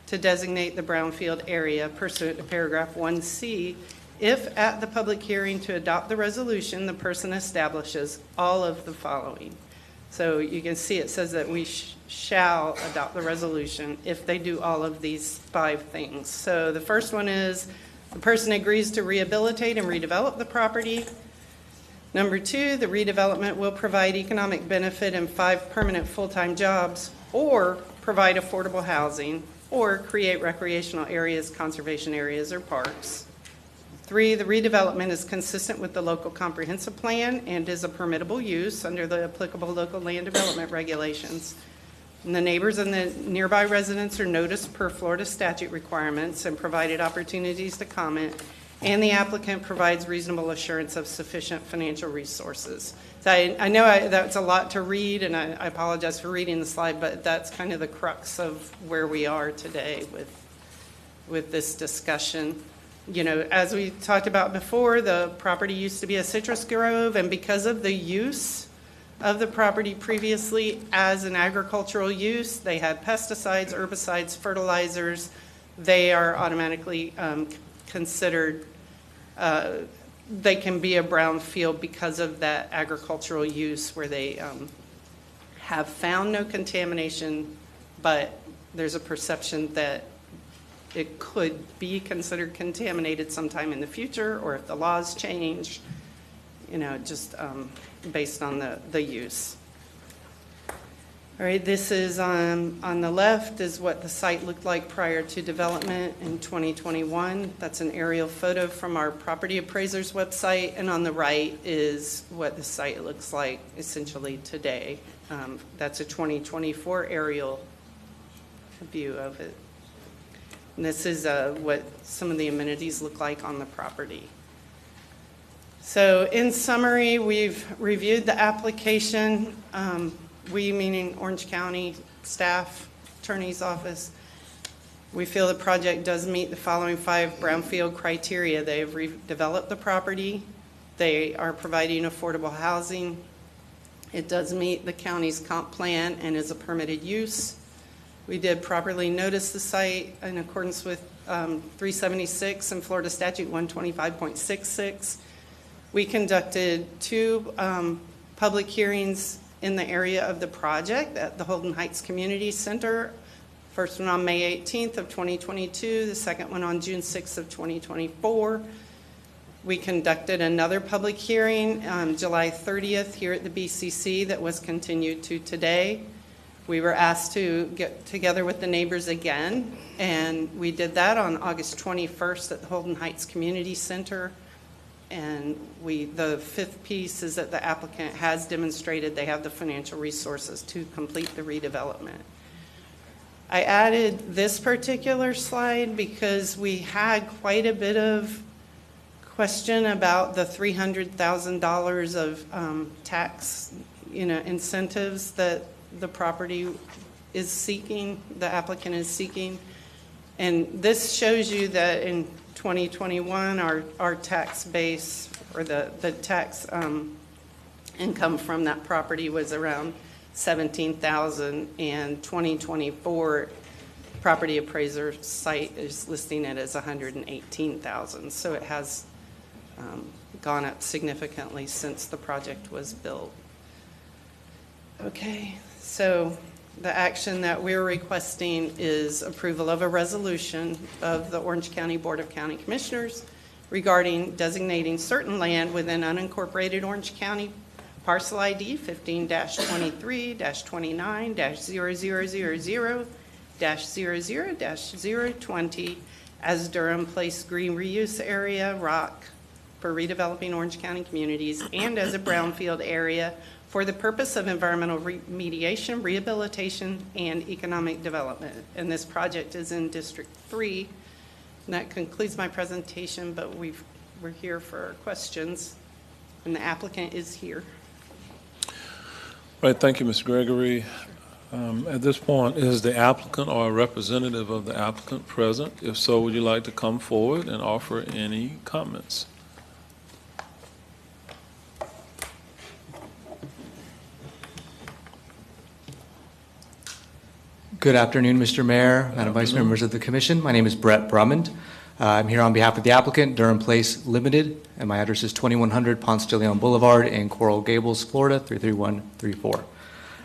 to designate the brownfield area pursuant to paragraph 1C if at the public hearing to adopt the resolution, the person establishes all of the following. So you can see it says that we shall adopt the resolution if they do all of these 5 things. So the first one is the person agrees to rehabilitate and redevelop the property. Number 2, the redevelopment will provide economic benefit and 5 permanent full-time jobs, or provide affordable housing, or create recreational areas, conservation areas, or parks. 3, the redevelopment is consistent with the local comprehensive plan and is a permittable use under the applicable local land development regulations. And the neighbors and the nearby residents are noticed per Florida statute requirements and provided opportunities to comment, and the applicant provides reasonable assurance of sufficient financial resources. So I know that's a lot to read, and I apologize for reading the slide, but that's kind of the crux of where we are today with this discussion. You know, as we talked about before, the property used to be a citrus grove, and because of the use of the property previously as an agricultural use, they had pesticides, herbicides, fertilizers. They are automatically considered, they can be a brownfield because of that agricultural use where they have found no contamination, but there's a perception that it could be considered contaminated sometime in the future, or if the laws change, you know, just based on the use. All right, this is on the left is what the site looked like prior to development in 2021. That's an aerial photo from our property appraiser's website, and on the right is what the site looks like essentially today. That's a 2024 aerial view of it. And this is what some of the amenities look like on the property. So in summary, we've reviewed the application. We, meaning Orange County staff, attorney's office, we feel the project does meet the following 5 brownfield criteria. They have redeveloped the property. They are providing affordable housing. It does meet the county's comp plan and is a permitted use. We did properly notice the site in accordance with 376 and Florida Statute 125.66. We conducted 2 public hearings in the area of the project at the Holden Heights Community Center. First one on May 18th of 2022, the second one on June 6th of 2024. We conducted another public hearing on July 30th here at the BCC that was continued to today. We were asked to get together with the neighbors again, and we did that on August 21st at the Holden Heights Community Center. And the 5th piece is that the applicant has demonstrated they have the financial resources to complete the redevelopment. I added this particular slide because we had quite a bit of question about the $300,000 of tax, incentives that the property is seeking, the applicant is seeking. And this shows you that in 2021, our tax base, or the tax income from that property was around $17,000, and 2024 property appraiser site is listing it as $118,000. So it has gone up significantly since the project was built. Okay, so the action that we're requesting is approval of a resolution of the Orange County Board of County Commissioners regarding designating certain land within unincorporated Orange County parcel ID 15-23-29-0000-00-020 as Durham Place Green Reuse Area, ROC, for redeveloping Orange County communities, and as a brownfield area for the purpose of environmental remediation, rehabilitation, and economic development. And this project is in District 3. And that concludes my presentation, but we're here for questions, and the applicant is here. All right, thank you, Ms. Gregory. At this point, is the applicant or a representative of the applicant present? If so, would you like to come forward and offer any comments? Good afternoon, Mr. Mayor, Madam Vice members of the Commission. My name is Brett Brummond. I'm here on behalf of the applicant, Durham Place Limited, and my address is 2100 Ponce de Leon Boulevard in Coral Gables, Florida, 33134.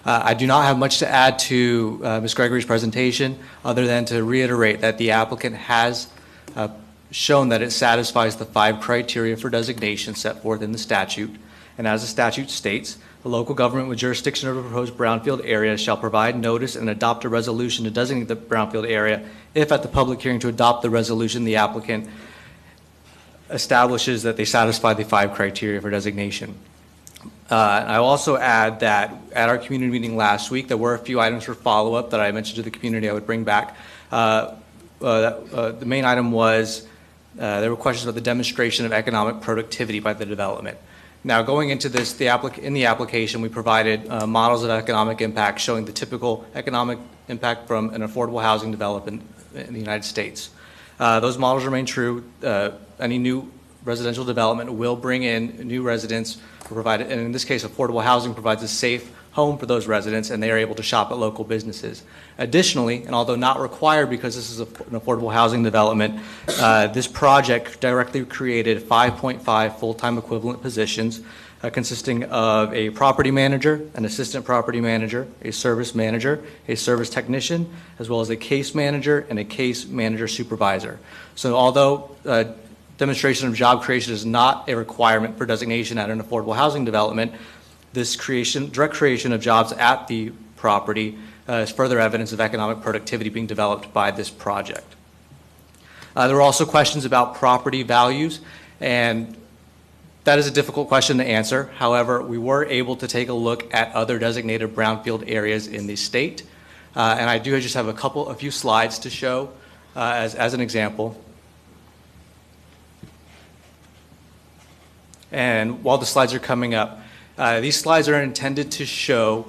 I do not have much to add to Ms. Gregory's presentation, other than to reiterate that the applicant has shown that it satisfies the 5 criteria for designation set forth in the statute. And as the statute states, the local government with jurisdiction over the proposed brownfield area shall provide notice and adopt a resolution to designate the brownfield area if at the public hearing to adopt the resolution, the applicant establishes that they satisfy the 5 criteria for designation. I will also add that at our community meeting last week, there were a few items for follow-up that I mentioned to the community I would bring back. The main item was there were questions about the demonstration of economic productivity by the development. Now, going into this, in the application, we provided models of economic impact showing the typical economic impact from an affordable housing development in the United States. Those models remain true. Any new residential development will bring in new residents, and in this case, affordable housing provides a safe home for those residents, and they are able to shop at local businesses. Additionally, and although not required because this is an affordable housing development, this project directly created 5.5 full-time equivalent positions consisting of a property manager, an assistant property manager, a service technician, as well as a case manager and a case manager supervisor. So although demonstration of job creation is not a requirement for designation at an affordable housing development, this direct creation of jobs at the property is further evidence of economic productivity being developed by this project. There were also questions about property values, and that is a difficult question to answer. However, we were able to take a look at other designated brownfield areas in the state, and I do just have a few slides to show as an example. And while the slides are coming up, these slides are intended to show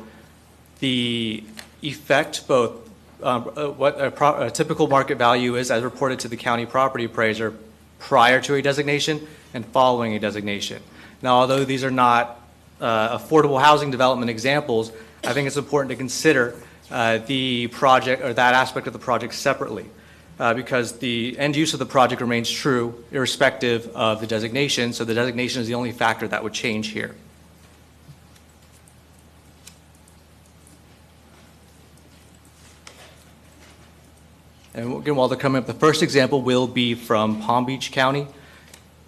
the effect, both what a typical market value is as reported to the county property appraiser prior to a designation and following a designation. Now, although these are not affordable housing development examples, I think it's important to consider the project or that aspect of the project separately. Because the end use of the project remains true irrespective of the designation, so the designation is the only factor that would change here. And again, while they're coming up, the first example will be from Palm Beach County,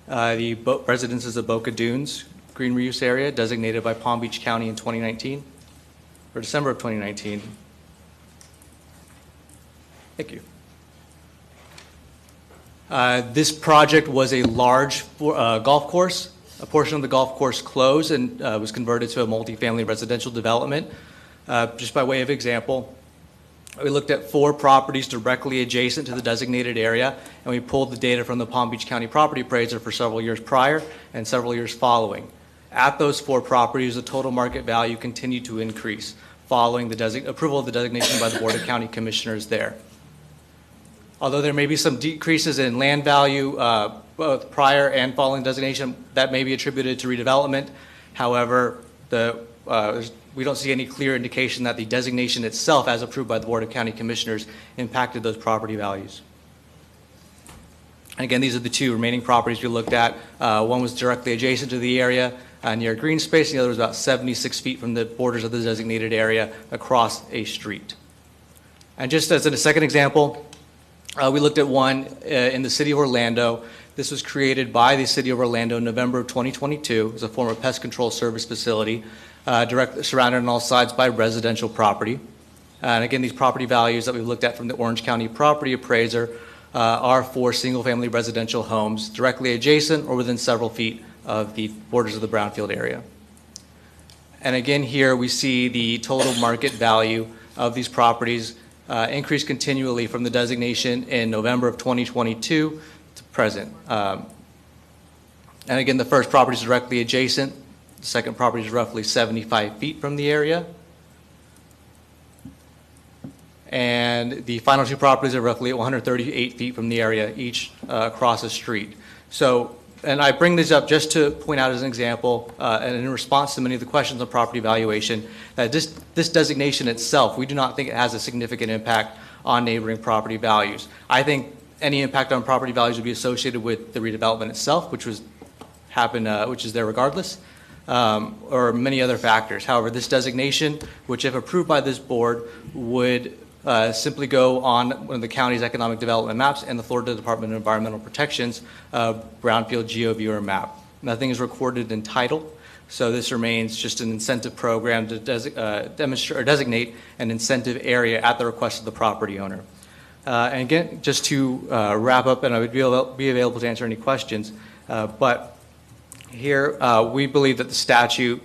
the residences of Boca Dunes Green Reuse Area, designated by Palm Beach County in 2019, or December of 2019. Thank you. This project was a large golf course. A portion of the golf course closed and was converted to a multifamily residential development. Just by way of example, we looked at 4 properties directly adjacent to the designated area, and we pulled the data from the Palm Beach County property appraiser for several years prior and several years following. At those 4 properties, the total market value continued to increase following the approval of the designation by the Board of County Commissioners there. Although there may be some decreases in land value both prior and following designation, that may be attributed to redevelopment. However, we don't see any clear indication that the designation itself, as approved by the Board of County Commissioners, impacted those property values. And again, these are the 2 remaining properties we looked at. One was directly adjacent to the area near green space, and the other was about 76 feet from the borders of the designated area across a street. And just as a second example, we looked at one in the city of Orlando. This was created by the city of Orlando in November of 2022 as a former pest control service facility, surrounded on all sides by residential property. And again, these property values that we looked at from the Orange County property appraiser are for single-family residential homes directly adjacent or within several feet of the borders of the brownfield area. And again, here we see the total market value of these properties increase continually from the designation in November of 2022 to present. And again, the first property is directly adjacent. The second property is roughly 75 feet from the area. And the final 2 properties are roughly 138 feet from the area, each across a street. So, and I bring these up just to point out as an example, and in response to many of the questions on property valuation, that this designation itself, we do not think it has a significant impact on neighboring property values. I think any impact on property values would be associated with the redevelopment itself, which is there regardless. or many other factors. However, this designation, which if approved by this board, would simply go on one of the county's economic development maps and the Florida Department of Environmental Protection's Brownfield GeoViewer map. Nothing is recorded in title, so this remains just an incentive program to demonstrate or designate an incentive area at the request of the property owner. And again, just to wrap up, and I would be available to answer any questions, but here we believe that the statute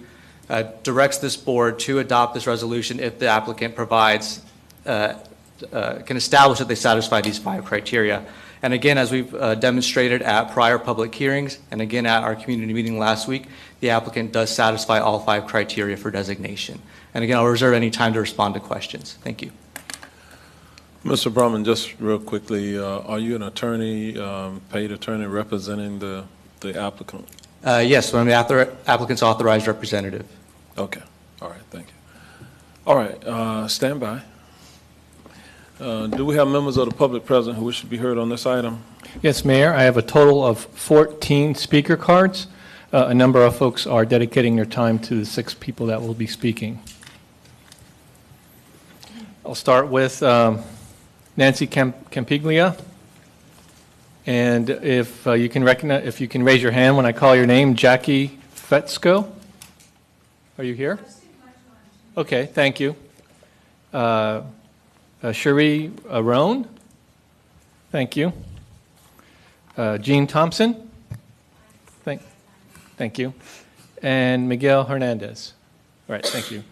directs this board to adopt this resolution if the applicant provides can establish that they satisfy these 5 criteria. And again, as we've demonstrated at prior public hearings, and again at our community meeting last week, the applicant does satisfy all 5 criteria for designation. And again, I'll reserve any time to respond to questions. Thank you. Mr. Brumman, just real quickly, are you an attorney, paid attorney representing the applicant? Yes, I'm the applicant's authorized representative. Okay. All right. Thank you. All right. Stand by. Do we have members of the public present who wish to be heard on this item? Yes, Mayor. I have a total of 14 speaker cards. A number of folks are dedicating their time to the 6 people that will be speaking. I'll start with Nancy Campiglia. And if you can raise your hand when I call your name, Jackie Fetzko. Are you here? Okay, thank you. Cherie Roan. Thank you. Jean Thompson. Thank you. And Miguel Hernandez. All right, thank you.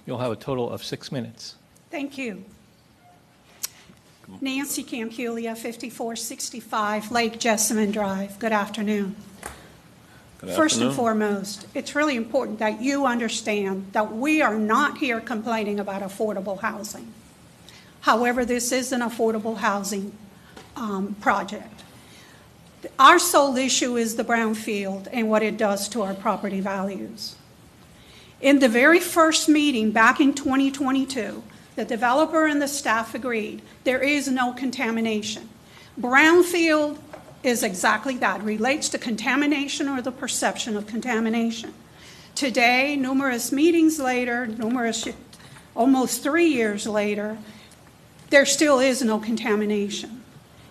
You'll have a total of 6 minutes. Thank you. Nancy Campulia, 5465 Lake Jessamine Drive. Good afternoon. Good First and afternoon. foremost, it's really important that you understand that we are not here complaining about affordable housing. However, this is an affordable housing project. Our sole issue is the brownfield and what it does to our property values. In the very first meeting back in 2022, the developer and the staff agreed there is no contamination. Brownfield is exactly that, relates to contamination or the perception of contamination. Today, numerous meetings later, almost 3 years later, there still is no contamination.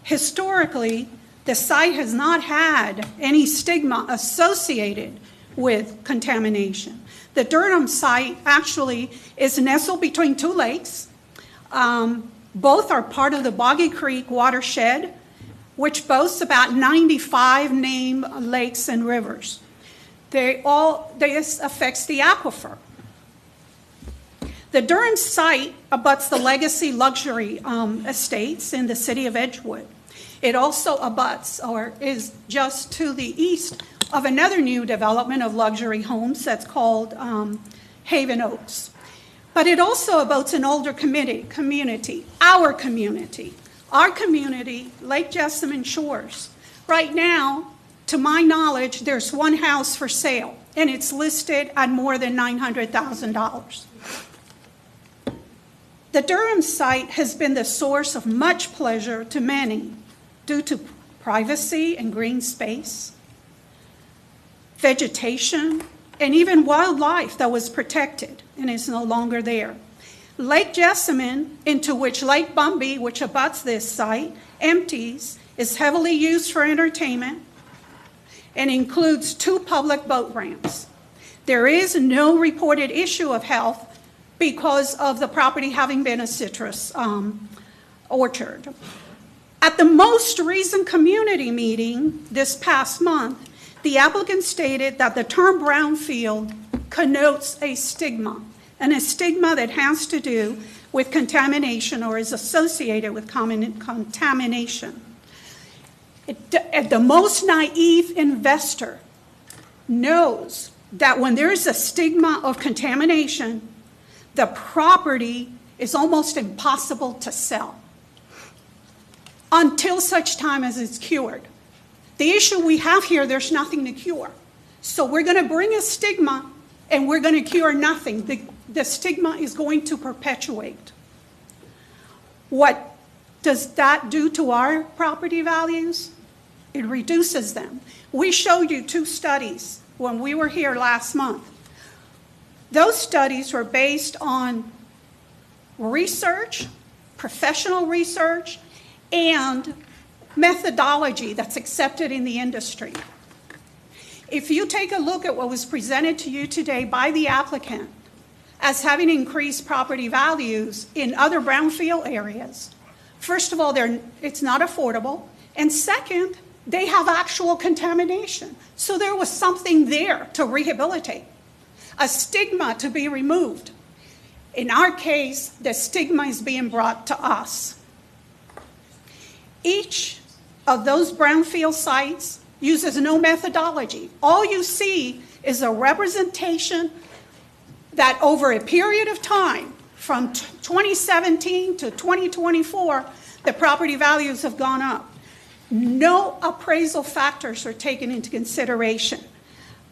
Historically, the site has not had any stigma associated with contamination. The Durham site actually is nestled between 2 lakes. Both are part of the Boggy Creek watershed, which boasts about 95 named lakes and rivers. This affects the aquifer. The Durham site abuts the Legacy Luxury Estates in the city of Edgewood. It also abuts, or is just to the east of another new development of luxury homes that's called Haven Oaks. But it also abuts an older community, our community, Lake Jessamine Shores. Right now, to my knowledge, there's one house for sale, and it's listed at more than $900,000. The Durham site has been the source of much pleasure to many due to privacy and green space, vegetation, and even wildlife that was protected and is no longer there. Lake Jessamine, into which Lake Bumby, which abuts this site, empties, is heavily used for entertainment and includes 2 public boat ramps. There is no reported issue of health because of the property having been a citrus orchard. At the most recent community meeting this past month, the applicant stated that the term brownfield connotes a stigma, and a stigma that has to do with contamination or is associated with contamination. The most naive investor knows that when there is a stigma of contamination, the property is almost impossible to sell until such time as it's cured. The issue we have here, there's nothing to cure. So we're going to bring a stigma and we're going to cure nothing. The stigma is going to perpetuate. What does that do to our property values? It reduces them. We showed you 2 studies when we were here last month. Those studies were based on research, professional research, and methodology that's accepted in the industry. If you take a look at what was presented to you today by the applicant as having increased property values in other brownfield areas, first of all, it's not affordable, and second, they have actual contamination. So there was something there to rehabilitate, a stigma to be removed. In our case, the stigma is being brought to us. Each of those brownfield sites uses no methodology. All you see is a representation that over a period of time, from 2017 to 2024, the property values have gone up. No appraisal factors are taken into consideration.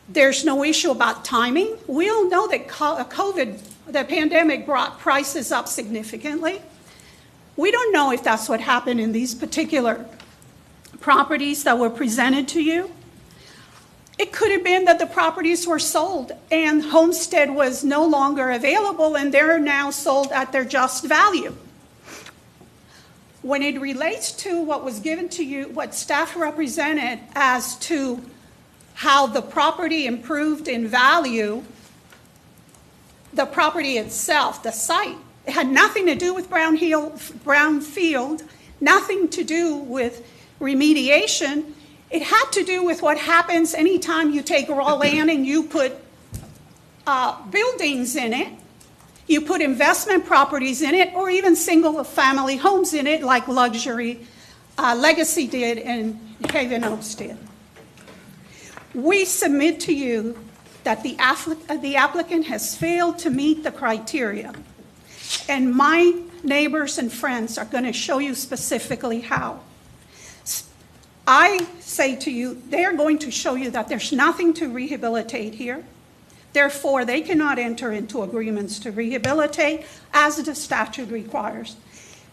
There's no issue about timing. We all know that COVID, the pandemic, brought prices up significantly. We don't know if that's what happened in these particular properties that were presented to you. It could have been that the properties were sold and homestead was no longer available and they're now sold at their just value. When it relates to what was given to you, what staff represented as to how the property improved in value, the property itself, the site, it had nothing to do with brownfield, nothing to do with remediation. It had to do with what happens anytime you take raw land and you put buildings in it, you put investment properties in it, or even single-family homes in it, like Luxury Legacy did and Haven Oaks did. We submit to you that the applicant has failed to meet the criteria, and my neighbors and friends are going to show you specifically how. I say to you, they are going to show you that there's nothing to rehabilitate here. Therefore, they cannot enter into agreements to rehabilitate as the statute requires.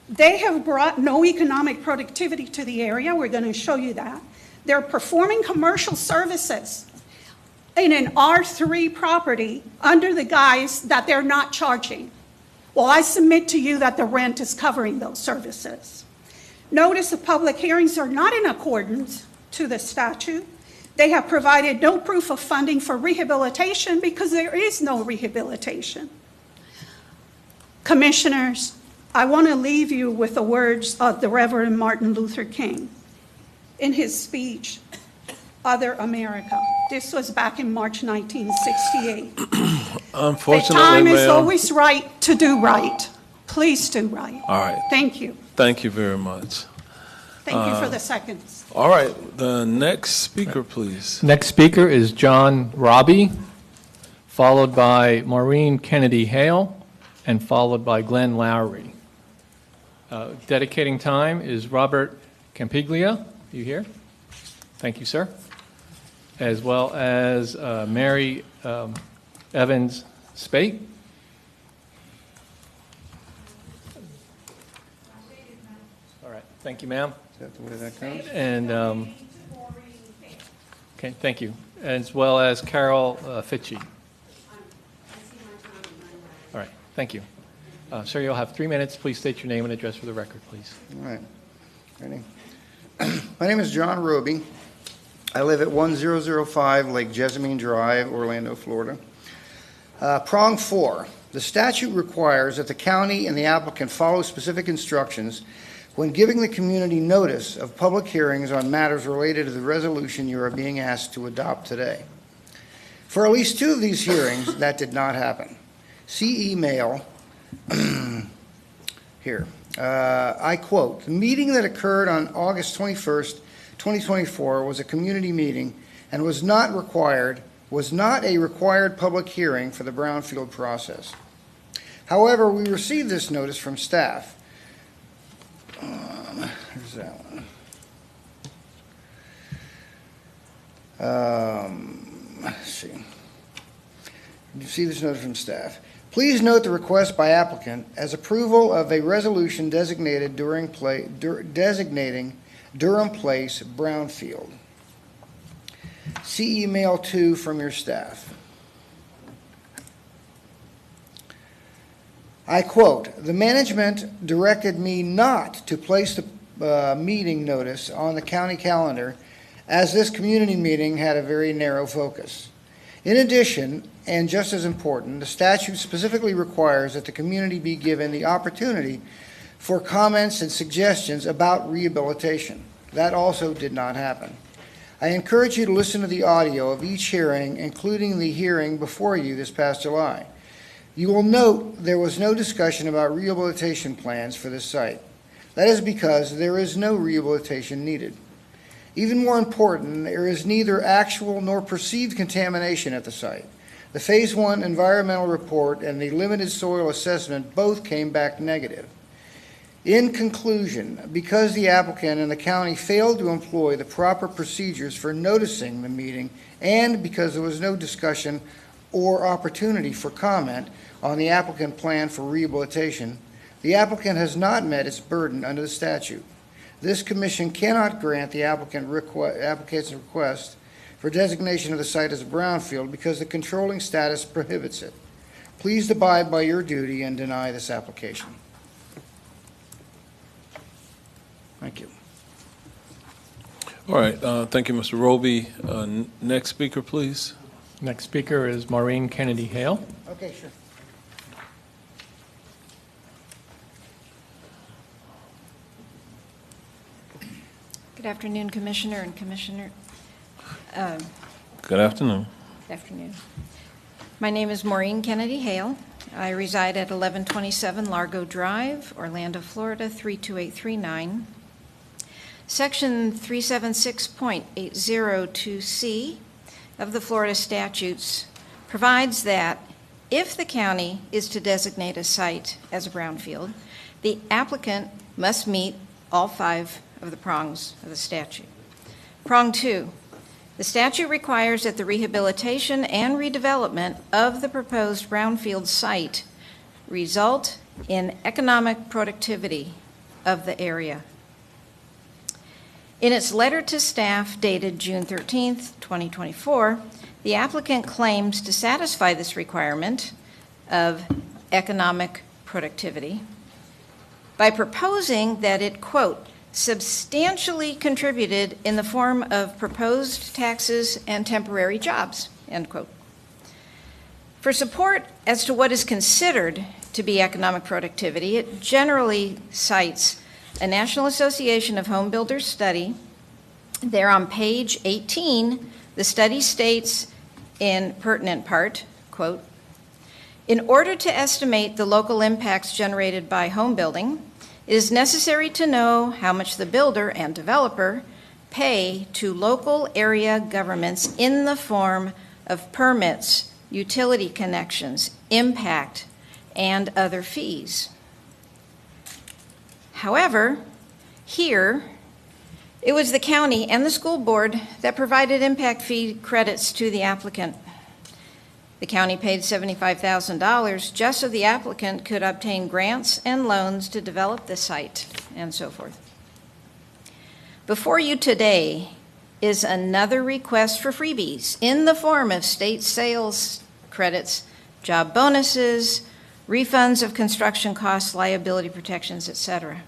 They have brought no economic productivity to the area. We're going to show you that. They're performing commercial services in an R3 property under the guise that they're not charging. Well, I submit to you that the rent is covering those services. Notice of public hearings are not in accordance to the statute. They have provided no proof of funding for rehabilitation because there is no rehabilitation. Commissioners, I want to leave you with the words of the Reverend Martin Luther King in his speech, Other America. This was back in March 1968. Unfortunately, the time is ma'am. always right to do right. Please do right. All right. Thank you. Thank you very much. Thank you for the seconds. All right, the next speaker, please. Next speaker is John Robbie, followed by Maureen Kennedy Hale, and followed by Glenn Lowry. Dedicating time is Robert Campiglia. You here? Thank you, sir. As well as Mary Evans Spate. All right, thank you, ma'am. Is that the way that goes? And, okay, thank you. As well as Carol Fitchie. All right, thank you. Sir, you'll have 3 minutes. Please state your name and address for the record, please. All right. Ready? My name is John Roby. I live at 1005 Lake Jessamine Drive, Orlando, Florida. Prong 4. The statute requires that the county and the applicant follow specific instructions when giving the community notice of public hearings on matters related to the resolution you are being asked to adopt today. For at least 2 of these hearings, that did not happen. See email here. I quote, "The meeting that occurred on August 21st, 2024 was a community meeting and was not a required public hearing for the brownfield process. However, we received this notice from staff." Here's that one. Let's see. You see this notice from staff. Please note the request by applicant as approval of a resolution designating Durham Place brownfield. See email 2 from your staff. I quote, "The management directed me not to place the meeting notice on the county calendar as this community meeting had a very narrow focus. In addition, and just as important, the statute specifically requires that the community be given the opportunity for comments and suggestions about rehabilitation. That also did not happen. I encourage you to listen to the audio of each hearing, including the hearing before you this past July. You will note there was no discussion about rehabilitation plans for this site. That is because there is no rehabilitation needed. Even more important, there is neither actual nor perceived contamination at the site. The Phase 1 environmental report and the limited soil assessment both came back negative. In conclusion, because the applicant and the county failed to employ the proper procedures for noticing the meeting, and because there was no discussion or opportunity for comment on the applicant plan for rehabilitation, the applicant has not met its burden under the statute. This commission cannot grant the applicant's request for designation of the site as a brownfield because the controlling status prohibits it. Please abide by your duty and deny this application." Thank you. All right, thank you, Mr. Roby. Next speaker, please. Next speaker is Maureen Kennedy Hale. Okay, sure. Good afternoon, Commissioner and Commissioner. Good afternoon. Good afternoon. My name is Maureen Kennedy Hale. I reside at 1127 Largo Drive, Orlando, Florida, 32839. Section 376.802C of the Florida statutes provides that if the county is to designate a site as a brownfield, the applicant must meet all 5 of the prongs of the statute. Prong 2, the statute requires that the rehabilitation and redevelopment of the proposed brownfield site result in economic productivity of the area. In its letter to staff dated June 13th, 2024, the applicant claims to satisfy this requirement of economic productivity by proposing that it, quote, substantially contributed in the form of proposed taxes and temporary jobs, end quote. For support as to what is considered to be economic productivity, it generally cites a National Association of Home Builders study. There on page 18, the study states in pertinent part, quote, in order to estimate the local impacts generated by home building, it is necessary to know how much the builder and developer pay to local area governments in the form of permits, utility connections, impact, and other fees. However, here, it was the county and the school board that provided impact fee credits to the applicant. The county paid $75,000 just so the applicant could obtain grants and loans to develop the site, and so forth. Before you today is another request for freebies in the form of state sales credits, job bonuses, refunds of construction costs, liability protections, etc.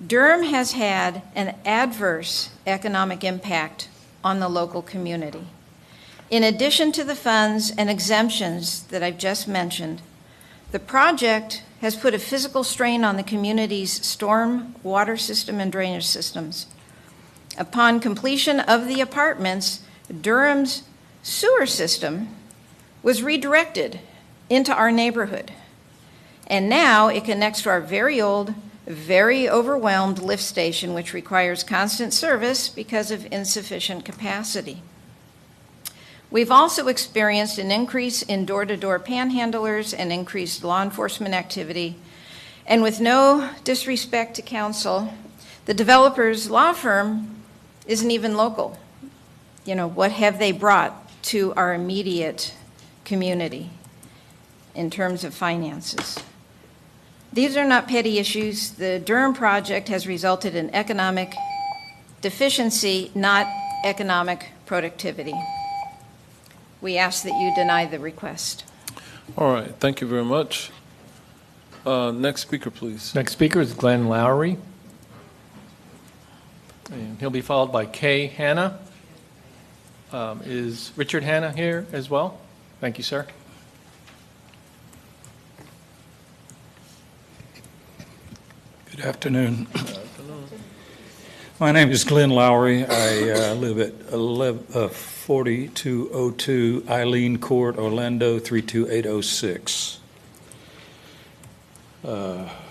Durham has had an adverse economic impact on the local community. In addition to the funds and exemptions that I've just mentioned, the project has put a physical strain on the community's storm, water system, and drainage systems. Upon completion of the apartments, Durham's sewer system was redirected into our neighborhood. And now it connects to our very old, very overwhelmed lift station, which requires constant service because of insufficient capacity. We've also experienced an increase in door-to-door panhandlers and increased law enforcement activity. And with no disrespect to council, the developer's law firm isn't even local. You know, what have they brought to our immediate community in terms of finances? These are not petty issues. The Durham project has resulted in economic deficiency, not economic productivity. We ask that you deny the request. All right, thank you very much. Next speaker, please. Next speaker is Glenn Lowry. And he'll be followed by Kay Hanna. Is Richard Hanna here as well? Thank you, sir. Good afternoon. My name is Glenn Lowry. I live at 4202 Eileen Court, Orlando 32806.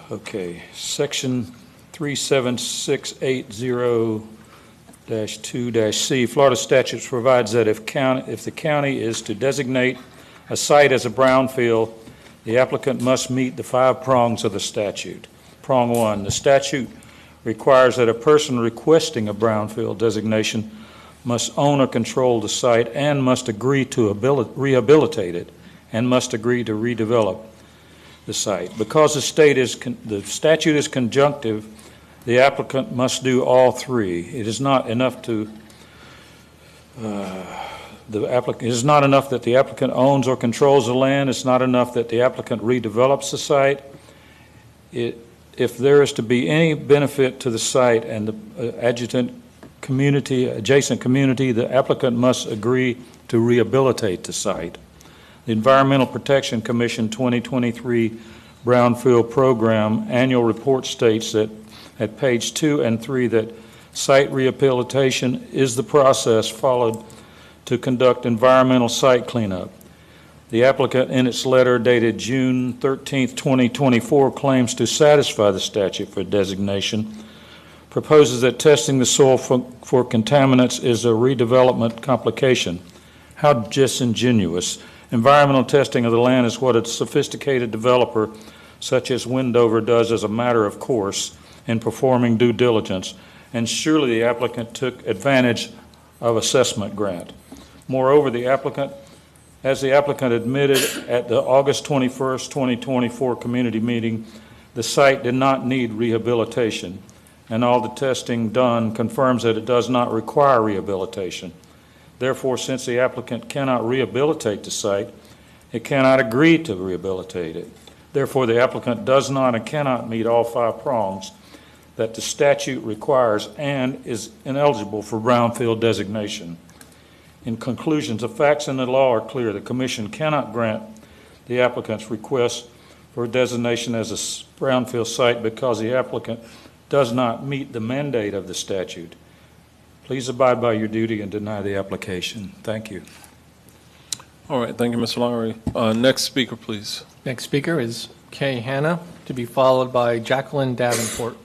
Okay, section 37680-2-C, Florida statutes provides that if the county is to designate a site as a brownfield, the applicant must meet the 5 prongs of the statute. Prong 1, the statute requires that a person requesting a brownfield designation must own or control the site and must agree to rehabilitate it and must agree to redevelop the site. Because the statute is conjunctive, the applicant must do all 3. It is not enough to it is not enough that the applicant owns or controls the land. It's not enough that the applicant redevelops the site. If there is to be any benefit to the site and the adjacent community, the applicant must agree to rehabilitate the site. The Environmental Protection Commission 2023 Brownfield Program annual report states that at page 2 and 3 that site rehabilitation is the process followed to conduct environmental site cleanup. The applicant, in its letter dated June 13, 2024, claims to satisfy the statute for designation, proposes that testing the soil for contaminants is a redevelopment complication. How disingenuous. Environmental testing of the land is what a sophisticated developer such as Wendover does as a matter of course in performing due diligence, and surely the applicant took advantage of assessment grant. Moreover, as the applicant admitted at the August 21st, 2024 community meeting, the site did not need rehabilitation, and all the testing done confirms that it does not require rehabilitation. Therefore, since the applicant cannot rehabilitate the site, it cannot agree to rehabilitate it. Therefore, the applicant does not and cannot meet all 5 prongs that the statute requires and is ineligible for brownfield designation. In conclusion, the facts and the law are clear. The Commission cannot grant the applicant's request for designation as a brownfield site because the applicant does not meet the mandate of the statute. Please abide by your duty and deny the application. Thank you. All right, thank you, Mr. Lowry. Next speaker, please. Next speaker is Kay Hanna, to be followed by Jacqueline Davenport.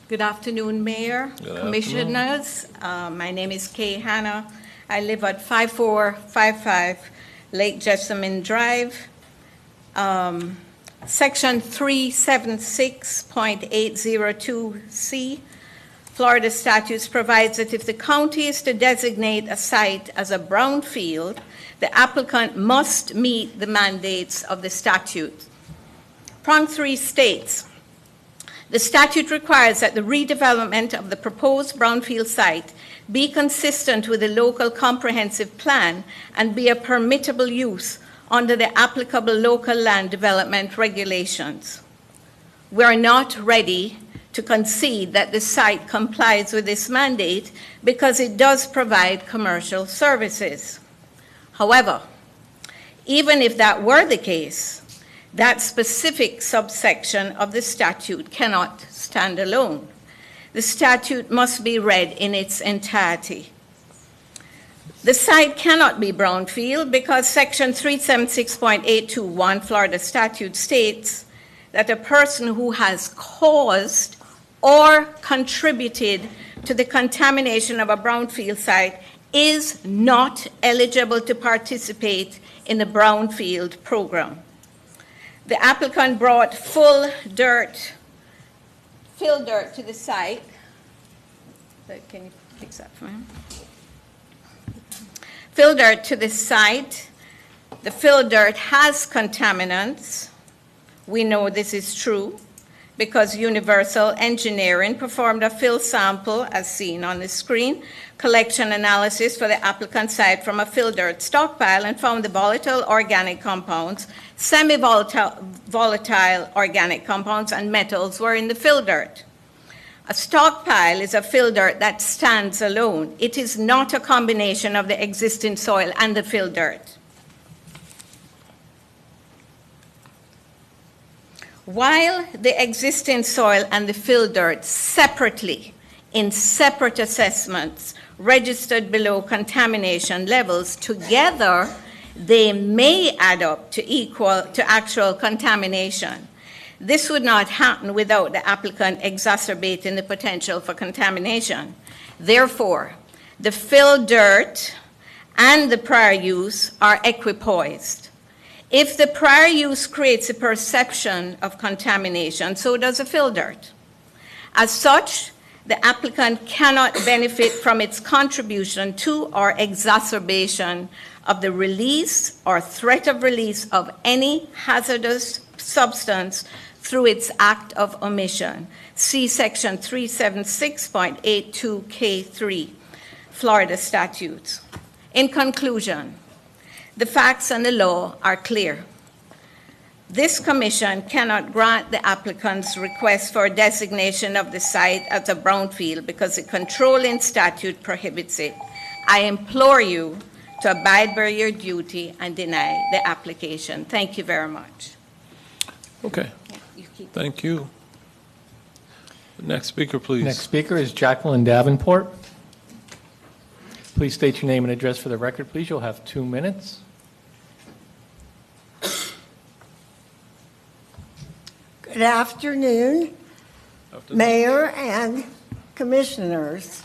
Good afternoon, Mayor, Good Commissioners. My name is Kay Hanna. I live at 5455 Lake Jessamine Drive. Section 376.802C, Florida statutes provides that if the county is to designate a site as a brownfield, the applicant must meet the mandates of the statute. Prong 3 states, the statute requires that the redevelopment of the proposed brownfield site be consistent with the local comprehensive plan and be a permittable use under the applicable local land development regulations. We are not ready to concede that the site complies with this mandate because it does provide commercial services. However, even if that were the case, that specific subsection of the statute cannot stand alone. The statute must be read in its entirety. The site cannot be brownfield because Section 376.821 Florida statute states that a person who has caused or contributed to the contamination of a brownfield site is not eligible to participate in the brownfield program. The applicant brought fill dirt to the site. Can you fix that for me? fill dirt to the site. The fill dirt has contaminants. We know this is true because Universal Engineering performed a fill sample, as seen on the screen, collection analysis for the applicant site from a fill dirt stockpile and found the volatile organic compounds, semi-volatile organic compounds, and metals were in the fill dirt. A stockpile is a fill dirt that stands alone. It is not a combination of the existing soil and the fill dirt. While the existing soil and the fill dirt separately, in separate assessments, registered below contamination levels, together they may add up to actual contamination. This would not happen without the applicant exacerbating the potential for contamination. Therefore, the fill dirt and the prior use are equipoised. If the prior use creates a perception of contamination, so does the fill dirt. As such, the applicant cannot benefit from its contribution to or exacerbation of the release or threat of release of any hazardous substance through its act of omission. See Section 376.82K3, Florida statutes. In conclusion, the facts and the law are clear. This commission cannot grant the applicant's request for designation of the site as a brownfield because the controlling statute prohibits it. I implore you to abide by your duty and deny the application. Thank you very much. Okay. Thank you. Next speaker, please. Next speaker is Jacqueline Davenport. Please state your name and address for the record, please. You'll have 2 minutes. Good afternoon, Mayor and Commissioners.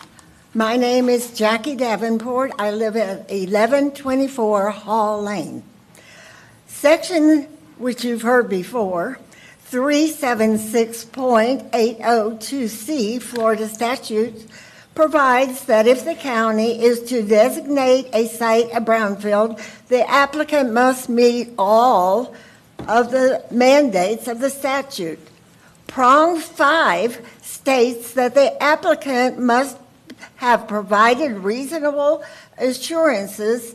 My name is Jackie Davenport. I live at 1124 Hall Lane. Section, which you've heard before, 376.802C Florida statute provides that if the county is to designate a site a brownfield, the applicant must meet all of the mandates of the statute. Prong 5 states that the applicant must have provided reasonable assurances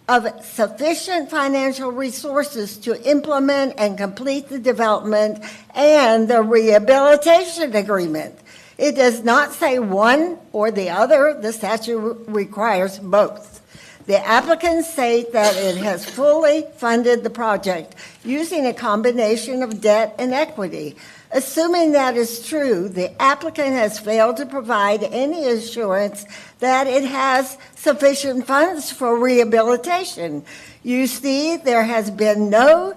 of sufficient financial resources to implement and complete the development and the rehabilitation agreement. It does not say one or the other. The statute requires both. The applicants state that it has fully funded the project using a combination of debt and equity. Assuming that is true, the applicant has failed to provide any assurance that it has sufficient funds for rehabilitation. You see, there has been no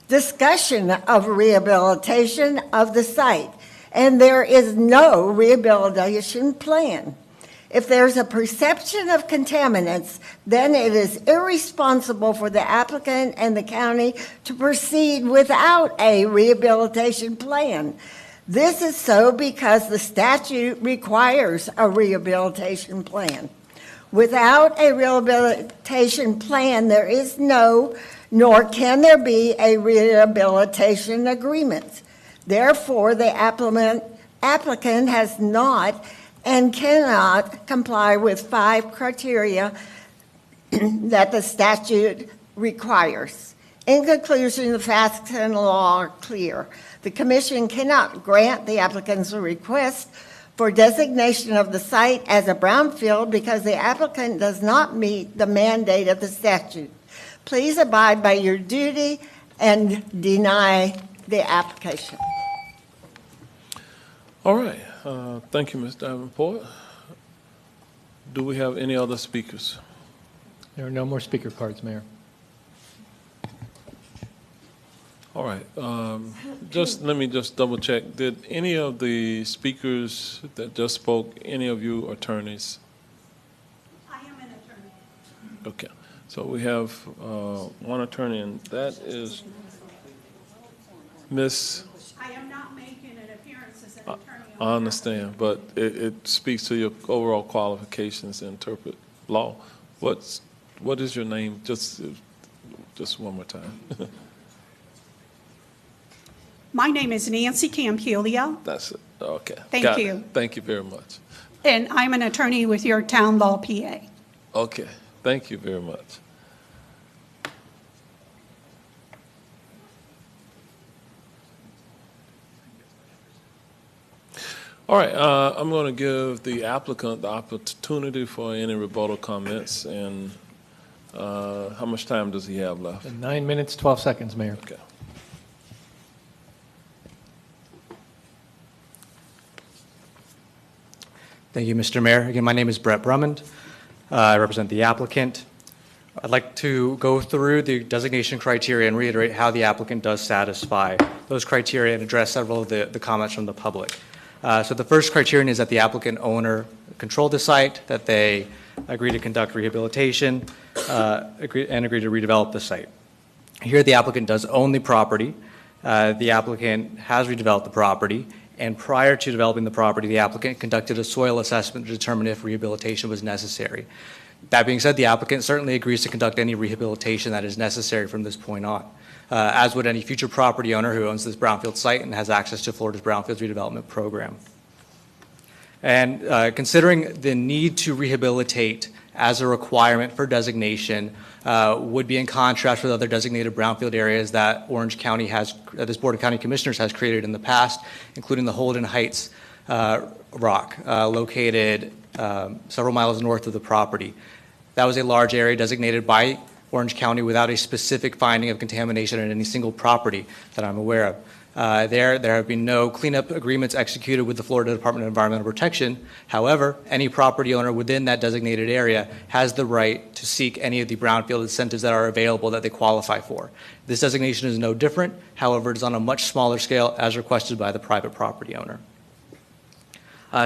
discussion of rehabilitation of the site, and there is no rehabilitation plan. If there's a perception of contaminants, then it is irresponsible for the applicant and the county to proceed without a rehabilitation plan. This is so because the statute requires a rehabilitation plan. Without a rehabilitation plan, there is no, nor can there be a rehabilitation agreement. Therefore, the applicant has not and cannot comply with 5 criteria that the statute requires. In conclusion, the facts and law are clear. The commission cannot grant the applicant's request for designation of the site as a brownfield because the applicant does not meet the mandate of the statute. Please abide by your duty and deny the application. All right. Thank you, Ms. Davenport. Do we have any other speakers? There are no more speaker cards, Mayor. All right. Let me double check. Did any of the speakers that just spoke, any of you attorneys? I am an attorney. Okay. So we have one attorney, and that is Ms. I am not making an appearance as an attorney. I understand, but it speaks to your overall qualifications to interpret law. What what is your name? Just one more time. My name is Nancy Campiglia, That's it. Okay. Thank Got it. you. Thank you very much. and I'm an attorney with Yorktown Law, PA. Okay. Thank you very much. All right, I'm going to give the applicant the opportunity for any rebuttal comments, and how much time does he have left? 9 minutes, 12 seconds, Mayor. Okay. Thank you, Mr. Mayor. Again, my name is Brett Brummond. I represent the applicant. I'd like to go through the designation criteria and reiterate how the applicant does satisfy those criteria and address several of the comments from the public. So the first criterion is that the applicant owner control the site, that they agree to conduct rehabilitation, agree to redevelop the site. Here, the applicant does own the property. The applicant has redeveloped the property, and prior to developing the property, the applicant conducted a soil assessment to determine if rehabilitation was necessary. That being said, the applicant certainly agrees to conduct any rehabilitation that is necessary from this point on, as would any future property owner who owns this brownfield site and has access to Florida's Brownfields Redevelopment Program. And considering the need to rehabilitate as a requirement for designation would be in contrast with other designated brownfield areas that Orange County has, this Board of County Commissioners has created in the past, including the Holden Heights Rock, located several miles north of the property. That was a large area designated by Orange County without a specific finding of contamination at any single property that I'm aware of. There have been no cleanup agreements executed with the Florida Department of Environmental Protection. However, any property owner within that designated area has the right to seek any of the brownfield incentives that are available that they qualify for. This designation is no different. However, it is on a much smaller scale as requested by the private property owner.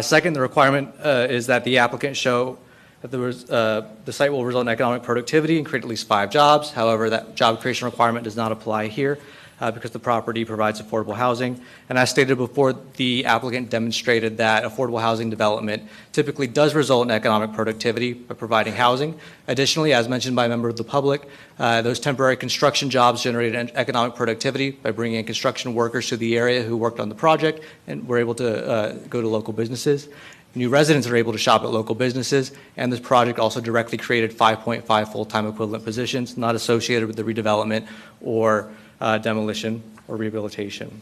Second, the requirement is that the applicant show that the site will result in economic productivity and create at least 5 jobs. However, that job creation requirement does not apply here because the property provides affordable housing. And as stated before, the applicant demonstrated that affordable housing development typically does result in economic productivity by providing housing. Additionally, as mentioned by a member of the public, those temporary construction jobs generated economic productivity by bringing in construction workers to the area who worked on the project and were able to go to local businesses. New residents are able to shop at local businesses, and this project also directly created 5.5 full-time equivalent positions not associated with the redevelopment or demolition or rehabilitation.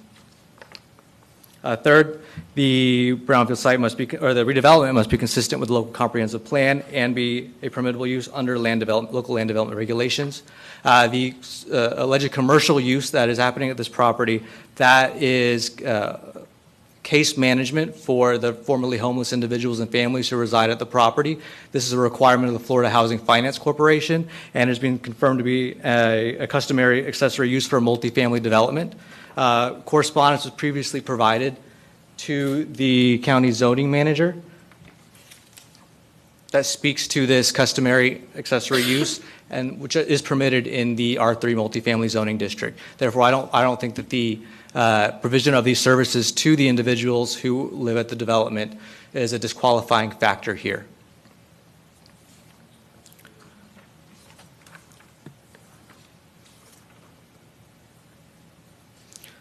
Third, the brownfield site must be, or the redevelopment must be consistent with the local comprehensive plan and be a permissible use under local land development regulations. The alleged commercial use that is happening at this property, that is case management for the formerly homeless individuals and families who reside at the property. This is a requirement of the Florida Housing Finance Corporation and has been confirmed to be a customary accessory use for multifamily development. Correspondence was previously provided to the county zoning manager that speaks to this customary accessory use, and which is permitted in the R3 multifamily zoning district. Therefore, I don't think that the provision of these services to the individuals who live at the development is a disqualifying factor here.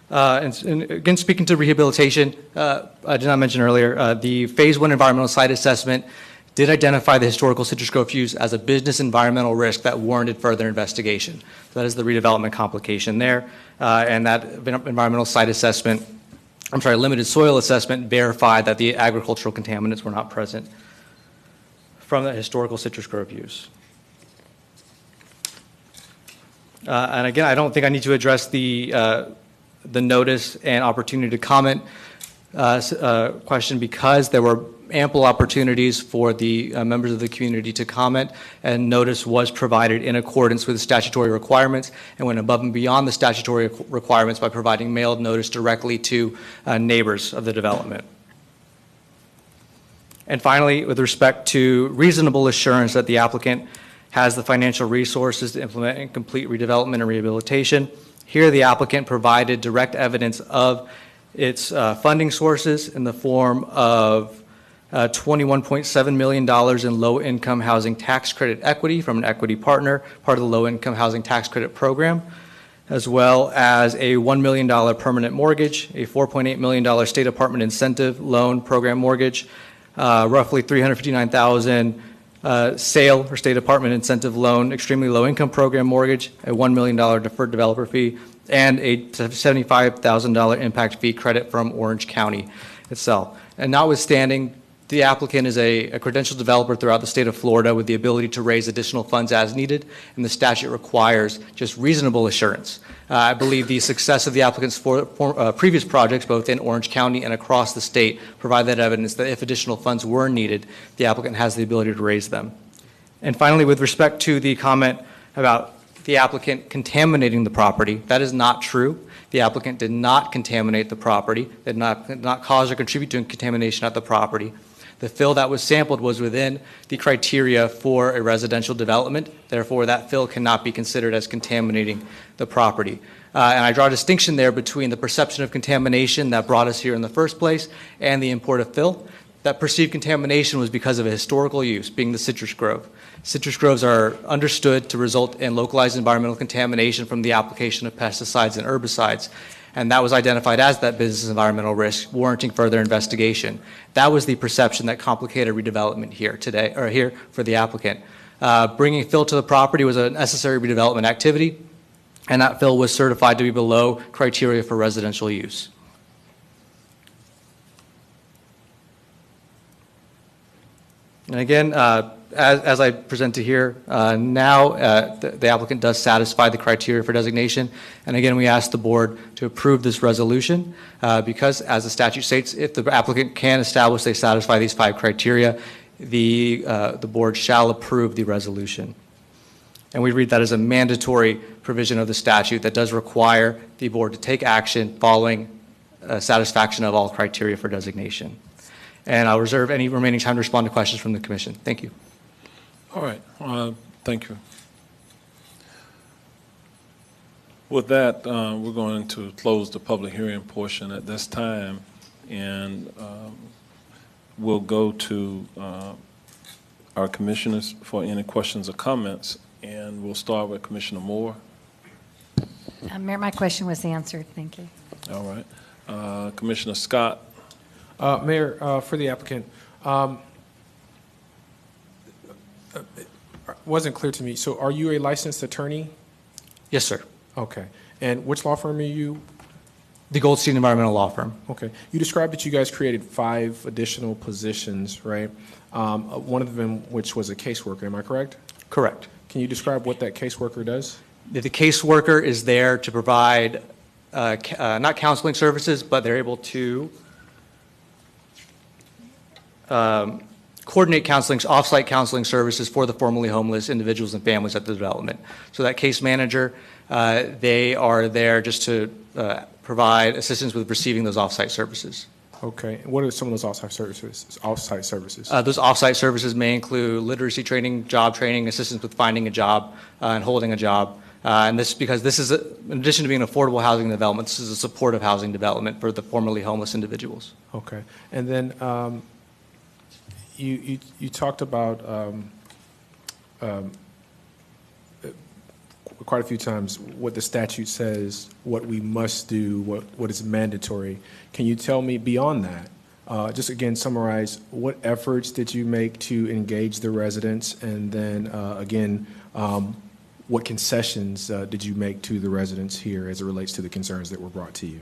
And again, speaking to rehabilitation, I did not mention earlier, the Phase 1 environmental site assessment did identify the historical citrus grove use as a business environmental risk that warranted further investigation. So that is the redevelopment complication there. And that environmental site assessment, limited soil assessment verified that the agricultural contaminants were not present from the historical citrus grove use. And again, I don't think I need to address the notice and opportunity to comment question because there were ample opportunities for the members of the community to comment, and notice was provided in accordance with the statutory requirements and went above and beyond the statutory requirements by providing mailed notice directly to neighbors of the development. And finally, with respect to reasonable assurance that the applicant has the financial resources to implement and complete redevelopment and rehabilitation, here the applicant provided direct evidence of its funding sources in the form of $21.7 million in low-income housing tax credit equity from an equity partner, part of the low-income housing tax credit program, as well as a $1 million permanent mortgage, a $4.8 million state apartment incentive loan program mortgage, roughly $359,000 sale or state apartment incentive loan, extremely low-income program mortgage, a $1 million deferred developer fee, and a $75,000 impact fee credit from Orange County itself. And notwithstanding, the applicant is a credentialed developer throughout the state of Florida with the ability to raise additional funds as needed, and the statute requires just reasonable assurance. I believe the success of the applicant's previous projects, both in Orange County and across the state, provide that evidence that if additional funds were needed, the applicant has the ability to raise them. And finally, with respect to the comment about the applicant contaminating the property, that is not true. The applicant did not contaminate the property, did not cause or contribute to contamination at the property. The fill that was sampled was within the criteria for a residential development. Therefore, that fill cannot be considered as contaminating the property. And I draw a distinction there between the perception of contamination that brought us here in the first place and the import of fill. That perceived contamination was because of a historical use, being the citrus grove. Citrus groves are understood to result in localized environmental contamination from the application of pesticides and herbicides. And that was identified as that business environmental risk, warranting further investigation. That was the perception that complicated redevelopment here today, or here for the applicant. Bringing fill to the property was a necessary redevelopment activity, and that fill was certified to be below criteria for residential use. And again, as I presented here, now the applicant does satisfy the criteria for designation. And again, we ask the board to approve this resolution because, as the statute states, if the applicant can establish they satisfy these 5 criteria, the board shall approve the resolution. And we read that as a mandatory provision of the statute that does require the board to take action following satisfaction of all criteria for designation. And I'll reserve any remaining time to respond to questions from the commission. Thank you. All right, thank you. With that, we're going to close the public hearing portion at this time, and we'll go to our commissioners for any questions or comments, and we'll start with Commissioner Moore. Mayor, my question was answered. Thank you. All right. Commissioner Scott. Mayor, for the applicant, it wasn't clear to me. So are you a licensed attorney? Yes, sir. Okay. And which law firm are you? The Goldstein Environmental Law Firm. Okay. You described that you guys created 5 additional positions, right? One of them which was a caseworker, am I correct? Correct. Can you describe what that caseworker does? The caseworker is there to provide not counseling services, but they're able to coordinate counseling, off-site counseling services for the formerly homeless individuals and families at the development. So that case manager, they are there just to provide assistance with receiving those off-site services. Okay. What are some of those off-site services? Those off-site services may include literacy training, job training, assistance with finding a job and holding a job. And this because this is, in addition to being an affordable housing development, this is a supportive housing development for the formerly homeless individuals. Okay. And then you talked about quite a few times what the statute says, what we must do, what is mandatory. Can you tell me beyond that, just again summarize what efforts did you make to engage the residents, and then again, what concessions did you make to the residents here as it relates to the concerns that were brought to you?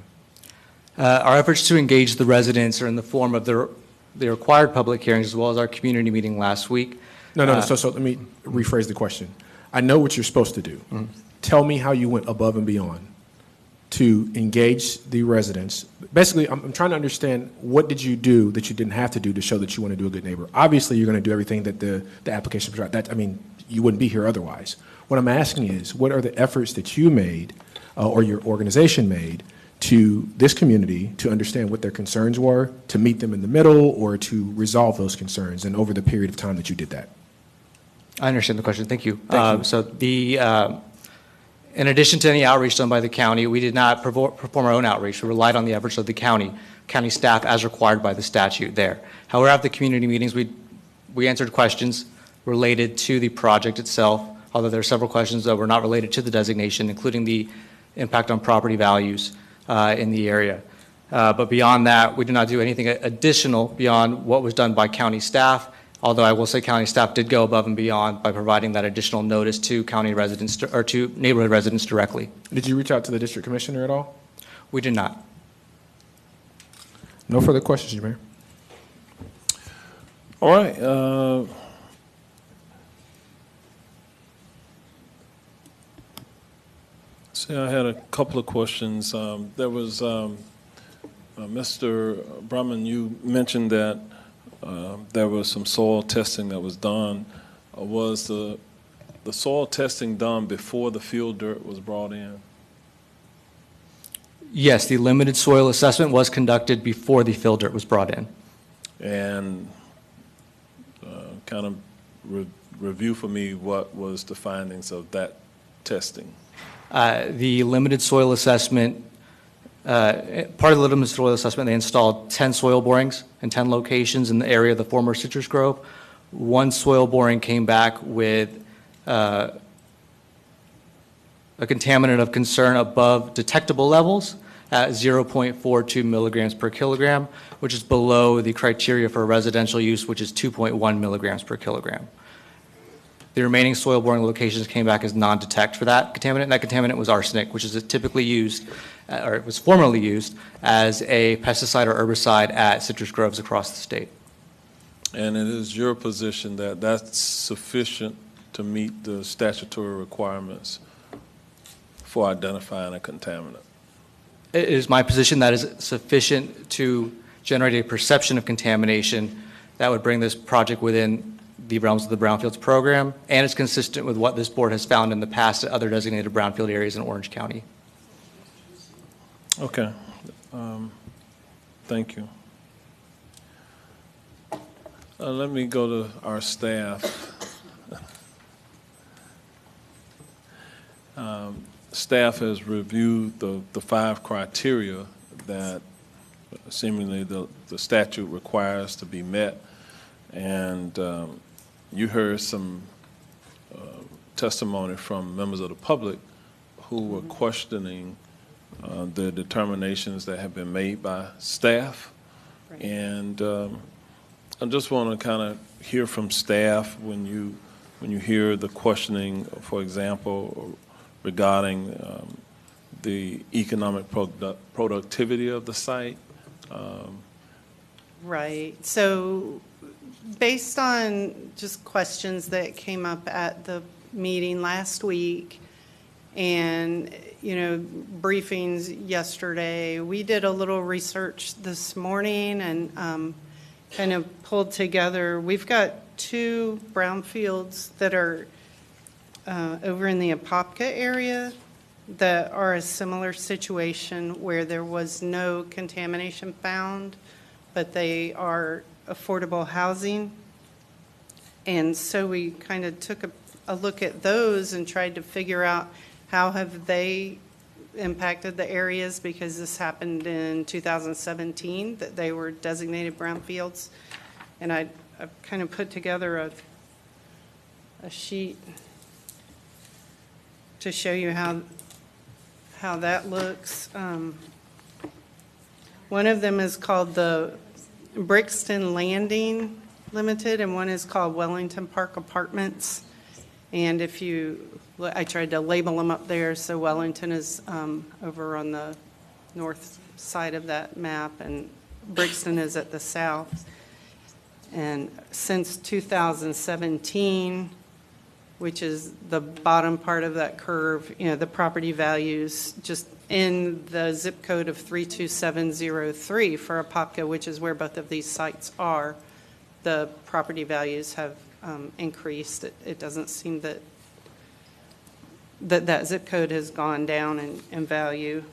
Our efforts to engage the residents are in the form of the required public hearings as well as our community meeting last week. No. So let me rephrase the question. I know what you're supposed to do. Mm-hmm. Tell me how you went above and beyond to engage the residents. Basically, I'm trying to understand what did you do that you didn't have to do to show that you want to do a good neighbor. Obviously, you're going to do everything that the application provides. That, I mean, you wouldn't be here otherwise. What I'm asking is, what are the efforts that you made or your organization made to this community to understand what their concerns were, to meet them in the middle, or to resolve those concerns, and over the period of time that you did that? I understand the question. Thank you. Thank you. So in addition to any outreach done by the county, we did not perform our own outreach. We relied on the efforts of the county county staff as required by the statute there. However, at the community meetings, we answered questions related to the project itself, although there are several questions that were not related to the designation, including the impact on property values in the area. But beyond that, we did not do anything additional beyond what was done by county staff, although I will say county staff did go above and beyond by providing that additional notice to county residents or to neighborhood residents directly. Did you reach out to the district commissioner at all? We did not. No further questions, Your Mayor. All right. See, I had a couple of questions. There was, Mr. Brumman, you mentioned that there was some soil testing that was done. Was the soil testing done before the field dirt was brought in? Yes, the limited soil assessment was conducted before the fill dirt was brought in. And kind of review for me what was the findings of that testing. The limited soil assessment, part of the limited soil assessment, they installed 10 soil borings in 10 locations in the area of the former citrus grove. One soil boring came back with a contaminant of concern above detectable levels at 0.42 milligrams per kilogram, which is below the criteria for residential use, which is 2.1 milligrams per kilogram. The remaining soil boring locations came back as non-detect for that contaminant, and that contaminant was arsenic, which is typically used, or it was formerly used, as a pesticide or herbicide at citrus groves across the state. And it is your position that that's sufficient to meet the statutory requirements for identifying a contaminant? It is my position that is sufficient to generate a perception of contamination that would bring this project within the realms of the Brownfields program, and it's consistent with what this board has found in the past at other designated brownfield areas in Orange County. Okay. Thank you. Let me go to our staff. Staff has reviewed the 5 criteria that seemingly the statute requires to be met, and you heard some testimony from members of the public who were questioning the determinations that have been made by staff. Right. And I just want to kind of hear from staff when you hear the questioning, for example, regarding the economic productivity of the site. Right. So based on just questions that came up at the meeting last week and, briefings yesterday, we did a little research this morning and kind of pulled together. We've got 2 brownfields that are over in the Apopka area that are a similar situation where there was no contamination found, but they are affordable housing. And so we kind of took a look at those and tried to figure out how have they impacted the areas, because this happened in 2017 that they were designated brownfields. And I've kind of put together a sheet to show you how that looks. One of them is called the Brixton Landing Limited, and one is called Wellington Park Apartments. And I tried to label them up there. So Wellington is over on the north side of that map, and Brixton is at the south. And since 2017, which is the bottom part of that curve, the property values just in the zip code of 32703 for Apopka, which is where both of these sites are, the property values have increased. It doesn't seem that zip code has gone down in value.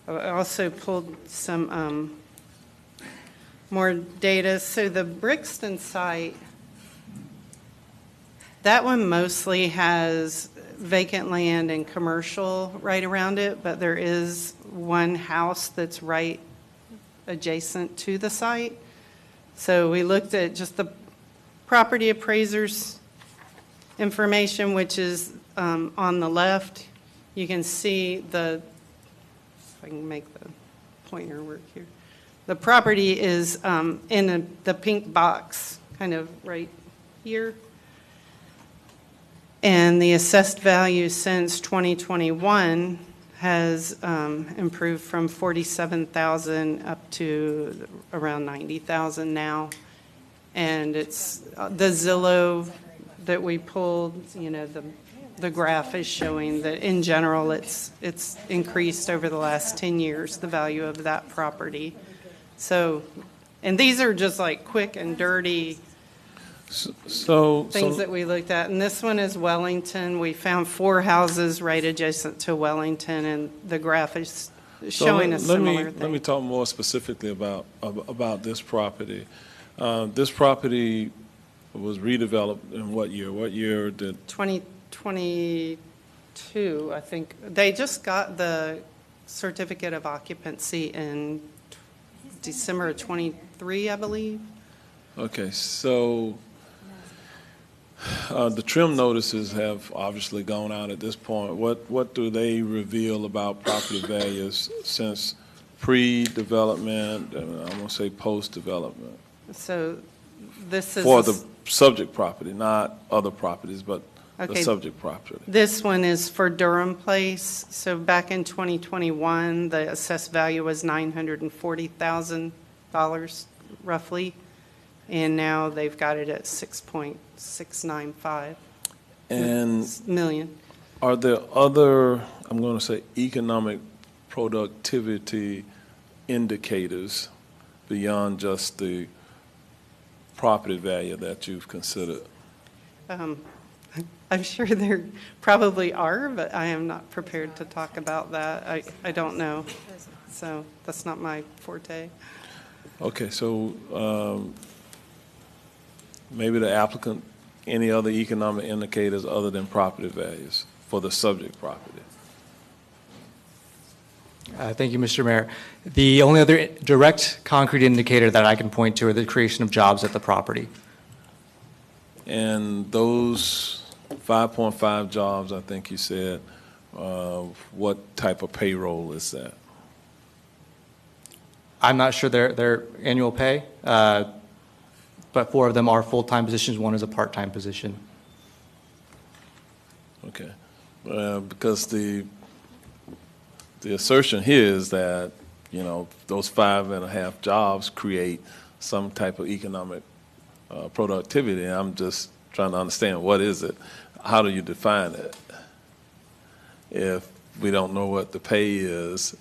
I also pulled some more data. So the Brixton site, that one mostly has vacant land and commercial right around it, but there is one house that's right adjacent to the site. So we looked at just the property appraiser's information, which is on the left. You can see if I can make the pointer work here. The property is in the pink box, kind of right here. And the assessed value since 2021 has improved from 47,000 up to around 90,000 now. And it's the Zillow that we pulled, the graph is showing that in general it's increased over the last 10 years, the value of that property. So, and these are just like quick and dirty things that we looked at. And this one is Wellington. We found 4 houses right adjacent to Wellington, and the graph is showing a similar thing. Let me talk more specifically about this property. This property was redeveloped in what year? What year did? 2022, I think. They just got the certificate of occupancy in December of 23, I believe. Okay, so the trim notices have obviously gone out at this point. What do they reveal about property values since pre-development, and I'm going to say post-development? So this is... For the subject property, not other properties, but the subject property. This one is for Durham Place. So back in 2021, the assessed value was $940,000 roughly. And now they've got it at 6.695 million. Are there other, I'm going to say, economic productivity indicators beyond just the property value that you've considered? I'm sure there probably are, but I am not prepared to talk about that. I don't know. So that's not my forte. Okay, so maybe the applicant, any other economic indicators other than property values for the subject property? Thank you, Mr. Mayor. The only other direct concrete indicator that I can point to are the creation of jobs at the property. And those 5.5 jobs, I think you said, what type of payroll is that? I'm not sure their annual pay, but 4 of them are full-time positions. 1 is a part-time position. Okay, because the assertion here is that, those 5.5 jobs create some type of economic productivity. And I'm just trying to understand, what is it? How do you define it? If we don't know what the pay is,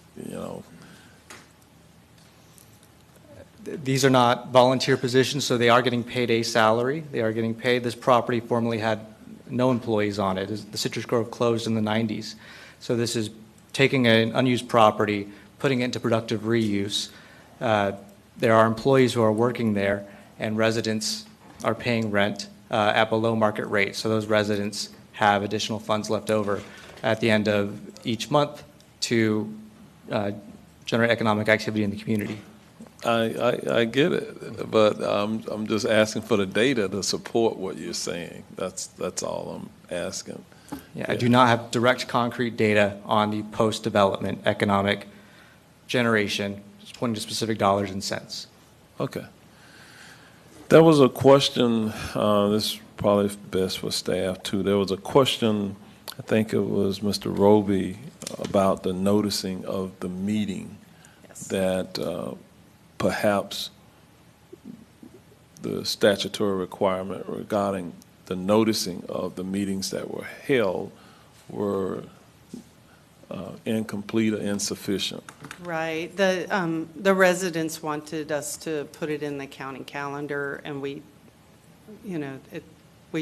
These are not volunteer positions, so they are getting paid a salary. They are getting paid. This property formerly had no employees on it. The Citrus Grove closed in the 90s. So this is taking an unused property, putting it into productive reuse. There are employees who are working there, and residents are paying rent at below market rate. So those residents have additional funds left over at the end of each month to generate economic activity in the community. I get it, but I'm just asking for the data to support what you're saying. That's all I'm asking. Yeah, I do not have direct concrete data on the post-development economic generation, just pointing to specific dollars and cents. Okay. There was a question, this is probably best for staff too. There was a question, I think it was Mr. Roby, about the noticing of the meeting. Yes. That perhaps the statutory requirement regarding the noticing of the meetings that were held were incomplete or insufficient. Right. The residents wanted us to put it in the county calendar, and we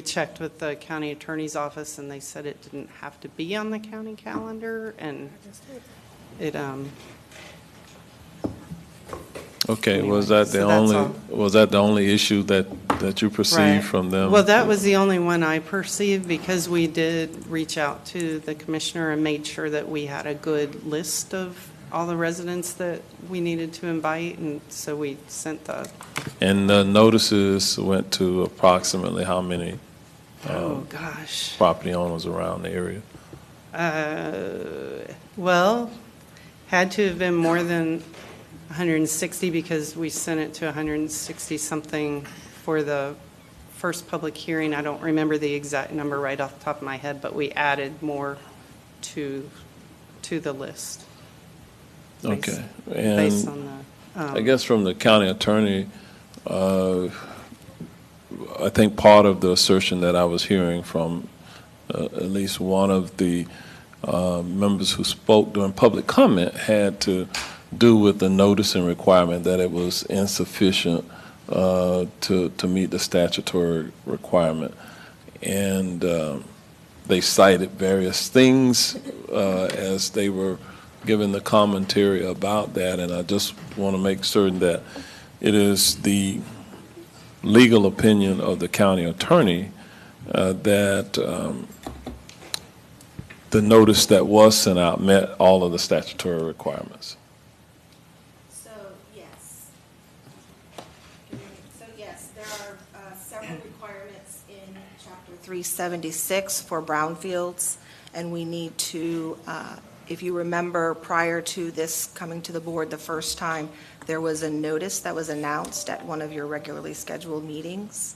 checked with the county attorney's office, and they said it didn't have to be on the county calendar, and it Okay, anyway, was that the only issue that you perceived right. from them? Well, that was the only one I perceived, because we did reach out to the commissioner and made sure that we had a good list of all the residents that we needed to invite, and so we sent the, And the notices went to approximately how many oh, gosh. property owners around the area? Well, had to have been more than 160 because we sent it to 160-something for the first public hearing. I don't remember the exact number right off the top of my head, but we added more to the list. Okay. Based And on the, I guess from the county attorney, I think part of the assertion that I was hearing from at least one of the members who spoke during public comment had to do with the noticing requirement, that it was insufficient to meet the statutory requirement. And they cited various things as they were giving the commentary about that, and I just want to make certain that it is the legal opinion of the county attorney that the notice that was sent out met all of the statutory requirements. So, yes. So, yes, there are several requirements in Chapter 376 for brownfields, and we need to, if you remember, prior to this coming to the board the first time, there was a notice that was announced at one of your regularly scheduled meetings.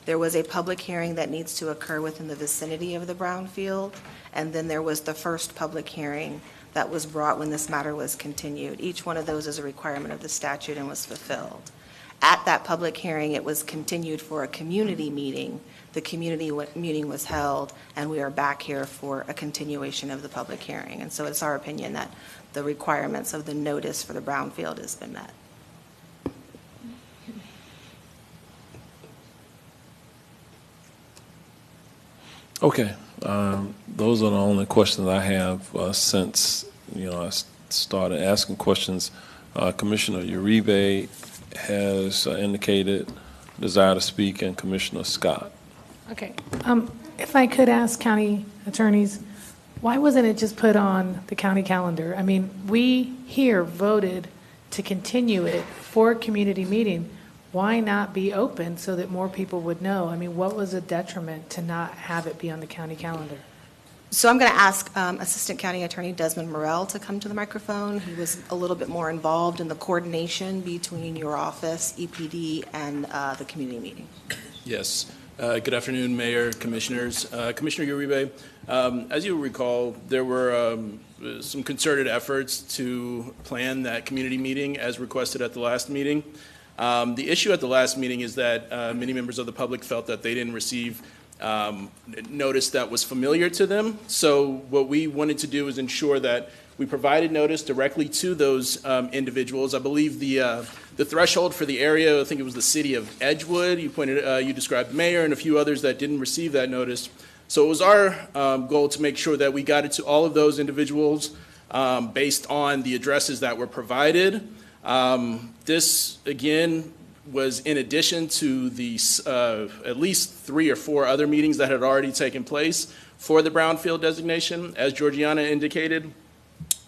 There was a public hearing that needs to occur within the vicinity of the brownfield, and then there was the first public hearing that was brought when this matter was continued. Each one of those is a requirement of the statute and was fulfilled. At that public hearing, it was continued for a community meeting. The community meeting was held, and we are back here for a continuation of the public hearing. And so it's our opinion that the requirements of the notice for the brownfield has been met. Okay, those are the only questions I have since I started asking questions. Commissioner Uribe has indicated desire to speak, and Commissioner Scott. Okay. If I could ask county attorneys, why wasn't it just put on the county calendar? I mean, we here voted to continue it for a community meeting. Why not be open so that more people would know? I mean, what was a detriment to not have it be on the county calendar? So I'm going to ask Assistant County Attorney Desmond Morrell to come to the microphone. He was a little bit more involved in the coordination between your office, EPD, and the community meeting. Yes. Good afternoon, Mayor, Commissioners. Commissioner Uribe, as you recall, there were some concerted efforts to plan that community meeting as requested at the last meeting. The issue at the last meeting is that many members of the public felt that they didn't receive notice that was familiar to them. So what we wanted to do is ensure that we provided notice directly to those individuals. I believe the threshold for the area, I think it was the city of Edgewood. You described the mayor and a few others that didn't receive that notice. So it was our goal to make sure that we got it to all of those individuals based on the addresses that were provided. This, again, was in addition to the at least 3 or 4 other meetings that had already taken place for the brownfield designation. As Georgiana indicated,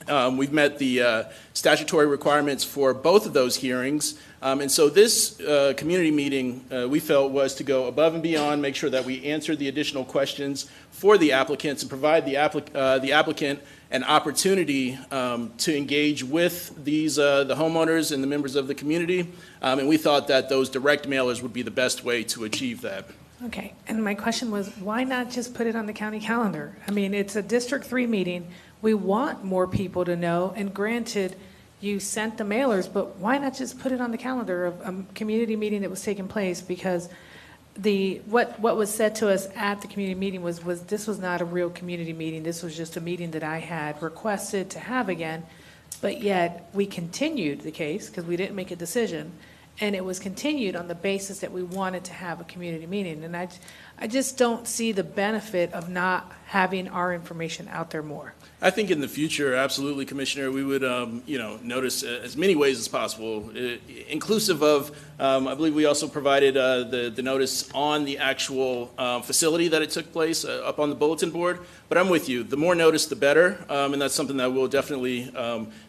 we've met the statutory requirements for both of those hearings. And so this community meeting, we felt, was to go above and beyond, make sure that we answered the additional questions for the applicants and provide the applicant an opportunity to engage with these the homeowners and the members of the community. And we thought that those direct mailers would be the best way to achieve that. Okay, and my question was, why not just put it on the county calendar? I mean, it's a District 3 meeting. We want more people to know, and granted, you sent the mailers, but why not just put it on the calendar of a community meeting that was taking place? Because what was said to us at the community meeting was this was not a real community meeting. This was just a meeting that I had requested to have again, but yet we continued the case because we didn't make a decision. And it was continued on the basis that we wanted to have a community meeting. And I just don't see the benefit of not having our information out there more. I think in the future, absolutely, Commissioner, we would, notice as many ways as possible, inclusive of, I believe we also provided the notice on the actual facility that it took place up on the bulletin board. But I'm with you. The more notice, the better, and that's something that we'll definitely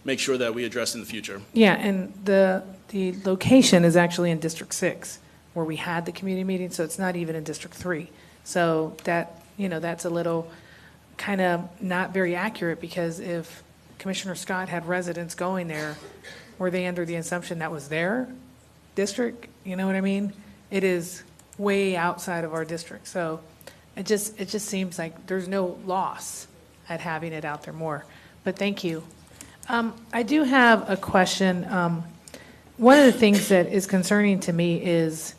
make sure that we address in the future. Yeah, and the location is actually in District 6, where we had the community meeting, so it's not even in District 3. So that, that's a little kind of not very accurate, because if Commissioner Scott had residents going there, were they under the assumption that was their district? You know what I mean? It is way outside of our district. So it just seems like there's no loss at having it out there more. But thank you. I do have a question. One of the things that is concerning to me is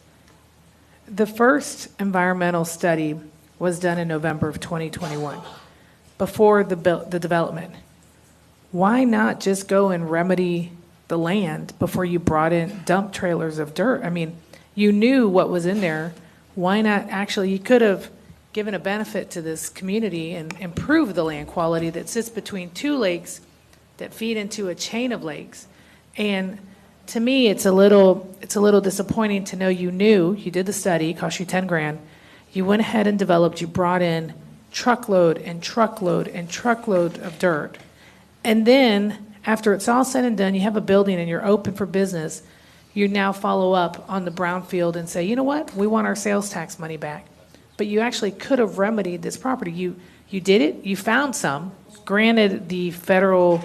the first environmental study was done in November of 2021, before the development. Why not just go and remedy the land before you brought in dump trailers of dirt? I mean, you knew what was in there. Why not you could have given a benefit to this community and improved the land quality that sits between two lakes that feed into a chain of lakes. And to me, it's a little disappointing to know you did the study, it cost you 10 grand. You went ahead and developed, you brought in truckload and truckload and truckload of dirt. And then after it's all said and done, you have a building and you're open for business. You now follow up on the brownfield and say, you know what, we want our sales tax money back. But you actually could have remedied this property. You did it, you found some. Granted, the federal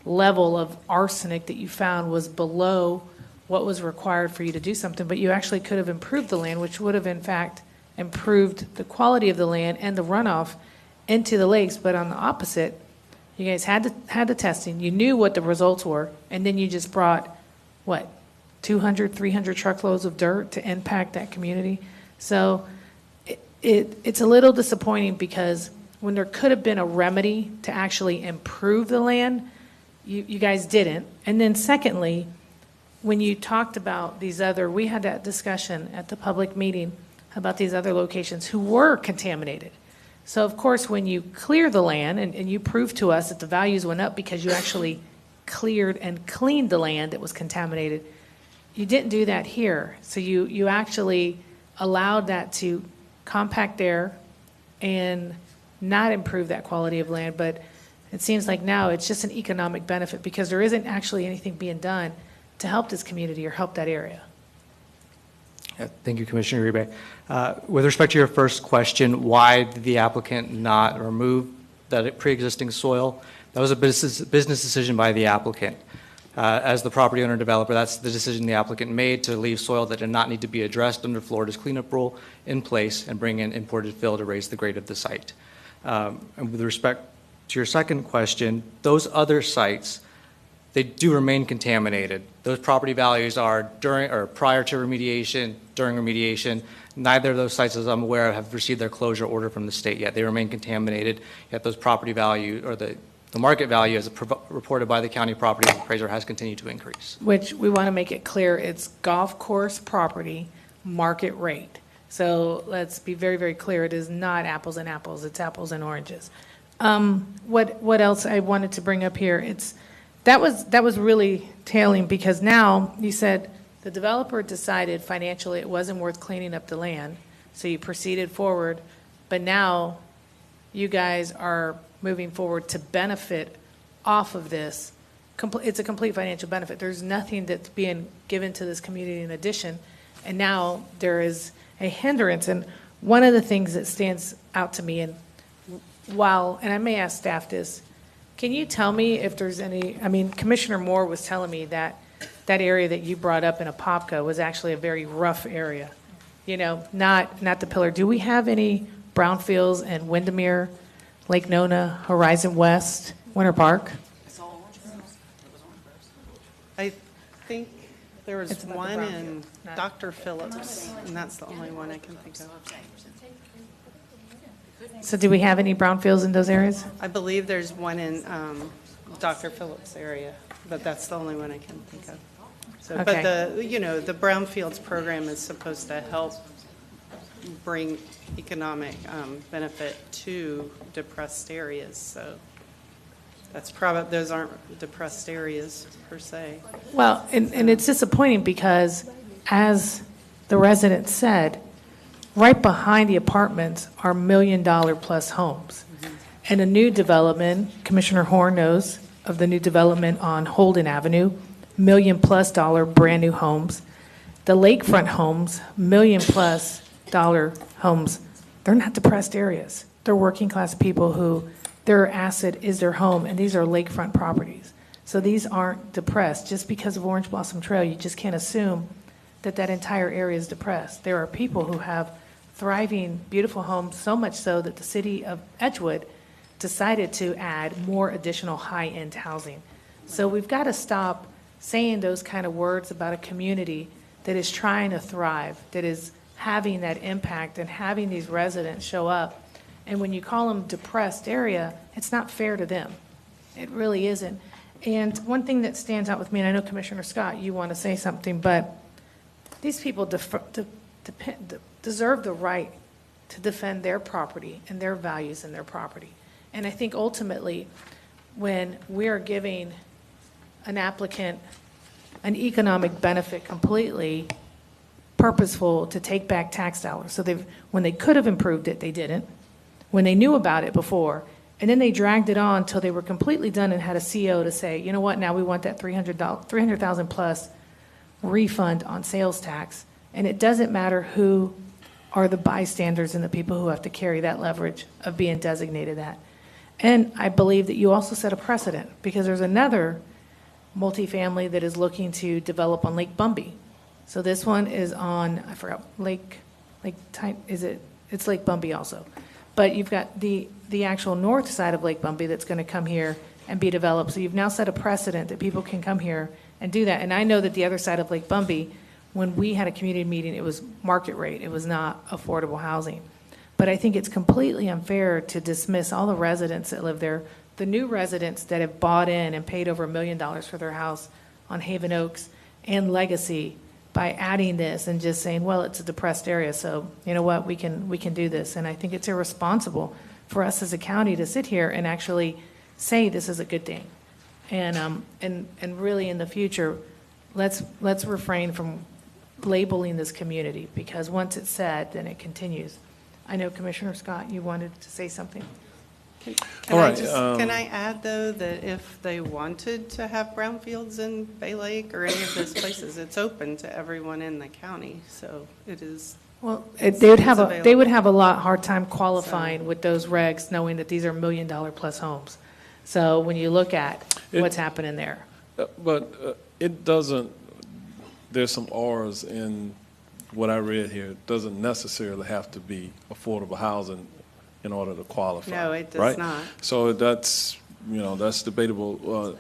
level of arsenic that you found was below what was required for you to do something, but you actually could have improved the land, which would have in fact improved the quality of the land and the runoff into the lakes. But on the opposite, you guys had the testing, you knew what the results were, and then you just brought, 200, 300 truckloads of dirt to impact that community. So it's a little disappointing, because when there could have been a remedy to actually improve the land, you guys didn't. And then secondly, when you talked about we had that discussion at the public meeting about these other locations who were contaminated. So of course, when you clear the land and you prove to us that the values went up because you actually cleared and cleaned the land that was contaminated, you didn't do that here. So you actually allowed that to compact there and not improve that quality of land. But it seems like now it's just an economic benefit, because there isn't actually anything being done to help this community or help that area. Thank you, Commissioner Uribe. With respect to your first question, why did the applicant not remove that pre-existing soil? That was a business decision by the applicant. As the property owner developer, that's the decision the applicant made, to leave soil that did not need to be addressed under Florida's cleanup rule in place and bring in imported fill to raise the grade of the site. And with respect to your second question, those other sites, they do remain contaminated. Those property values are during or prior to remediation, during remediation. Neither of those sites, as I'm aware of, have received their closure order from the state yet. They remain contaminated, yet those property value, or the market value as reported by the county property appraiser, has continued to increase. Which we want to make it clear, it's golf course property, market rate. So let's be very, very clear, it is not apples and apples, it's apples and oranges. What else I wanted to bring up here, that was really tailing, because now you said the developer decided financially it wasn't worth cleaning up the land, so you proceeded forward, but now you guys are moving forward to benefit off of this. It's a complete financial benefit. There's nothing that's being given to this community in addition, and now there is a hindrance. And one of the things that stands out to me, and I may ask staff this, can you tell me if there's any, Commissioner Moore was telling me that area that you brought up in Apopka was actually a very rough area, not the pillar. Do we have any brownfields in Windermere, Lake Nona, Horizon West, Winter Park? I think there was one in Dr. Phillips, and that's the only one I can think of. So do we have any brownfields in those areas? I believe there's one in Dr. Phillips area, but that's the only one I can think of. So, Okay. but the Brownfields program is supposed to help bring economic benefit to depressed areas, so that's probably, those aren't depressed areas per se. Well, and it's disappointing because, as the resident said, right behind the apartments are million-dollar-plus homes. And a new development, Commissioner Horn knows of the new development on Holden Avenue, million-plus dollar brand-new homes. The lakefront homes, million-plus dollar homes, they're not depressed areas. They're working-class people who, their asset is their home, and these are lakefront properties. So these aren't depressed. Just because of Orange Blossom Trail, you just can't assume that that entire area is depressed. There are people who have thriving, beautiful homes, so much so that the city of Edgewood decided to add more additional high-end housing. So we've got to stop saying those kind of words about a community that is trying to thrive, that is having that impact and having these residents show up. And when you call them depressed area, it's not fair to them. It really isn't. And one thing that stands out with me, and I know Commissioner Scott, you want to say something, but these people deserve the right to defend their property and their values and their property. And I think ultimately, when we are giving an applicant an economic benefit completely purposeful to take back tax dollars, so when they could have improved it, they didn't. When they knew about it before, and then they dragged it on until they were completely done and had a CO to say, you know what, now we want that $300,000 plus refund on sales tax. And it doesn't matter who are the bystanders and the people who have to carry that leverage of being designated that. And I believe that you also set a precedent, because there's another multifamily that is looking to develop on Lake Bumby. So this one is on, I forgot, it's Lake Bumby also. But you've got the actual north side of Lake Bumby that's going to come here and be developed. So you've now set a precedent that people can come here and do that. And I know that the other side of Lake Bumby, when we had a community meeting, it was market rate. It was not affordable housing. But I think it's completely unfair to dismiss all the residents that live there, the new residents that have bought in and paid over $1 million for their house on Haven Oaks and Legacy, by adding this and just saying, well, it's a depressed area, so you know what, we can do this. And I think it's irresponsible for us as a county to sit here and actually say this is a good thing. And really in the future, let's refrain from labeling this community, because once it's said, then it continues. I know Commissioner Scott, you wanted to say something. Can I add, though, that if they wanted to have brownfields in Bay Lake or any of those places, it's open to everyone in the county, so it is. Well, they would have a lot hard time qualifying with those regs, knowing that these are $1 million plus homes. So when you look at what's happening there. But it doesn't, there's some R's in what I read here. It doesn't necessarily have to be affordable housing in order to qualify. No, it does right? not. So that's debatable.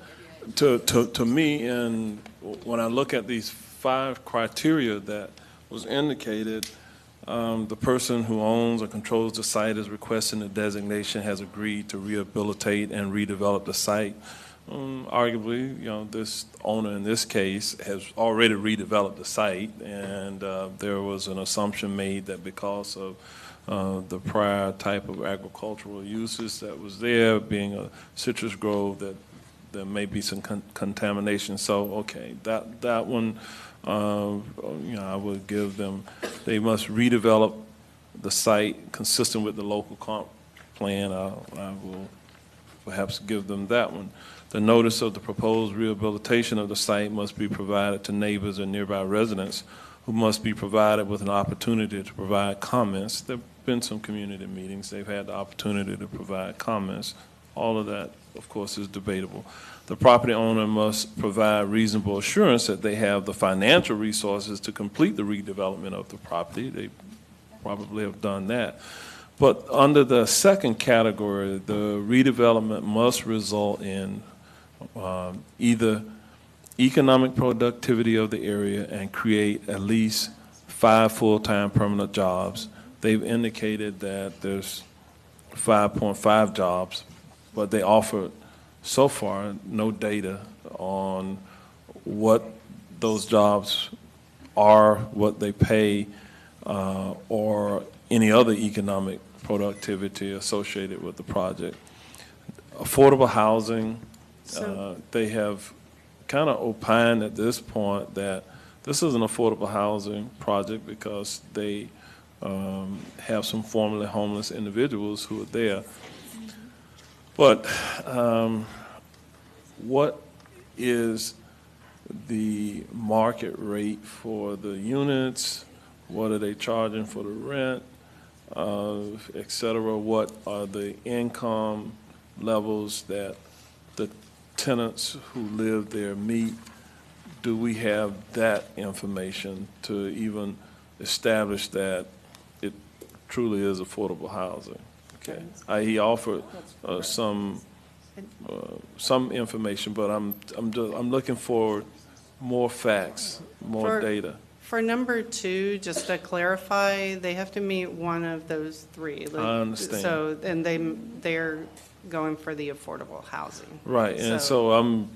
To me, and when I look at these 5 criteria that was indicated, the person who owns or controls the site is requesting the designation has agreed to rehabilitate and redevelop the site. Arguably, this owner in this case has already redeveloped the site, and there was an assumption made that because of the prior type of agricultural uses that was there, being a citrus grove, that there may be some contamination. So, okay, that one, I would give them, they must redevelop the site consistent with the local comp plan. I will perhaps give them that one. The notice of the proposed rehabilitation of the site must be provided to neighbors and nearby residents, who must be provided with an opportunity to provide comments. There have been some community meetings. They've had the opportunity to provide comments. All of that, of course, is debatable. The property owner must provide reasonable assurance that they have the financial resources to complete the redevelopment of the property. They probably have done that. But under the second category, the redevelopment must result in either economic productivity of the area and create at least 5 full-time permanent jobs. They've indicated that there's 5.5 jobs, but they offered so far no data on what those jobs are what they pay or any other economic productivity associated with the project. Affordable housing, they have kind of opined at this point that this is an affordable housing project because they have some formerly homeless individuals who are there. But what is the market rate for the units? What are they charging for the rent, et cetera? What are the income levels that the tenants who live there meet? Do we have that information to even establish that it truly is affordable housing? Okay. He offered some information, but I'm looking for more facts, more data. For number 2, just to clarify, they have to meet one of those 3. I understand. So, and they're going for the affordable housing. Right, and so I'm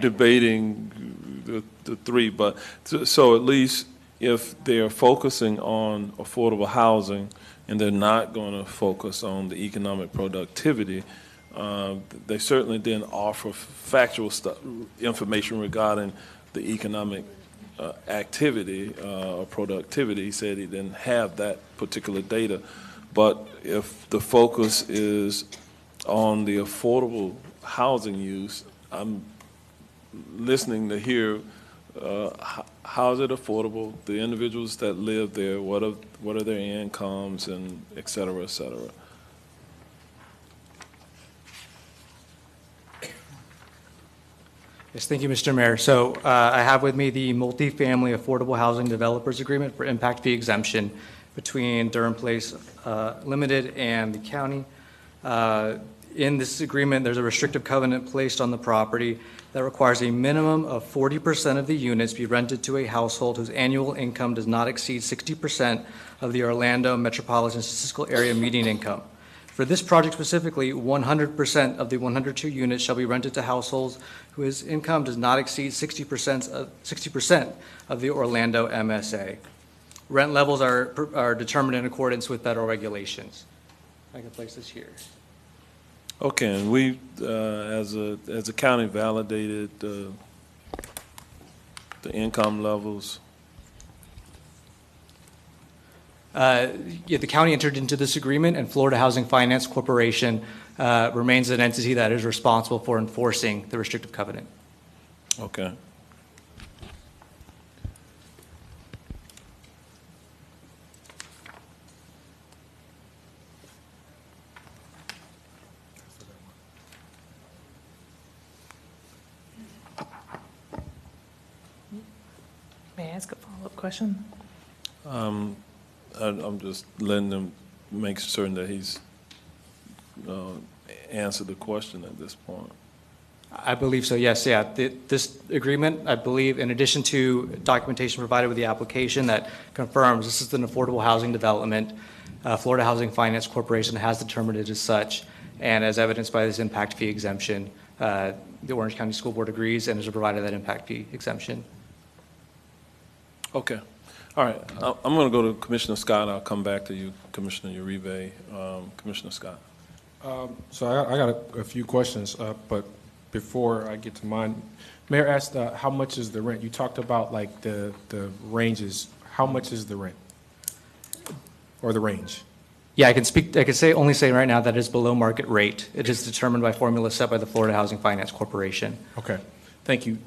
debating the 3, but so at least if they're focusing on affordable housing and they're not going to focus on the economic productivity, they certainly didn't offer factual information regarding the economic activity or productivity. He said he didn't have that particular data. But if the focus is on the affordable housing use, I'm listening to hear how is it affordable, the individuals that live there, what are their incomes, and et cetera, et cetera. Yes, thank you, Mr. Mayor. So I have with me the multifamily affordable housing developers agreement for impact fee exemption between Durham Place Limited and the county. In this agreement, there's a restrictive covenant placed on the property that requires a minimum of 40% of the units be rented to a household whose annual income does not exceed 60% of the Orlando metropolitan statistical area median income. For this project specifically, 100% of the 102 units shall be rented to households whose income does not exceed 60% of the Orlando MSA. Rent levels are determined in accordance with federal regulations. I can place this here. Okay, and we, as a county, validated the income levels. The county entered into this agreement, and Florida Housing Finance Corporation remains an entity that is responsible for enforcing the restrictive covenant. Okay. May I ask a follow-up question? I'm just letting them make certain that he's answered the question at this point. I believe so, yes, yeah. This agreement, I believe, in addition to documentation provided with the application that confirms this is an affordable housing development, Florida Housing Finance Corporation has determined it as such, and as evidenced by this impact fee exemption, the Orange County School Board agrees and has provided that impact fee exemption. Okay. All right. I'm going to go to Commissioner Scott. I'll come back to you, Commissioner Uribe. Commissioner Scott. So I got a few questions, but before I get to mine, Mayor asked how much is the rent? You talked about like the ranges. How much is the rent or the range? Yeah, I can only say right now that it's below market rate. It is determined by formula set by the Florida Housing Finance Corporation. Okay, thank you.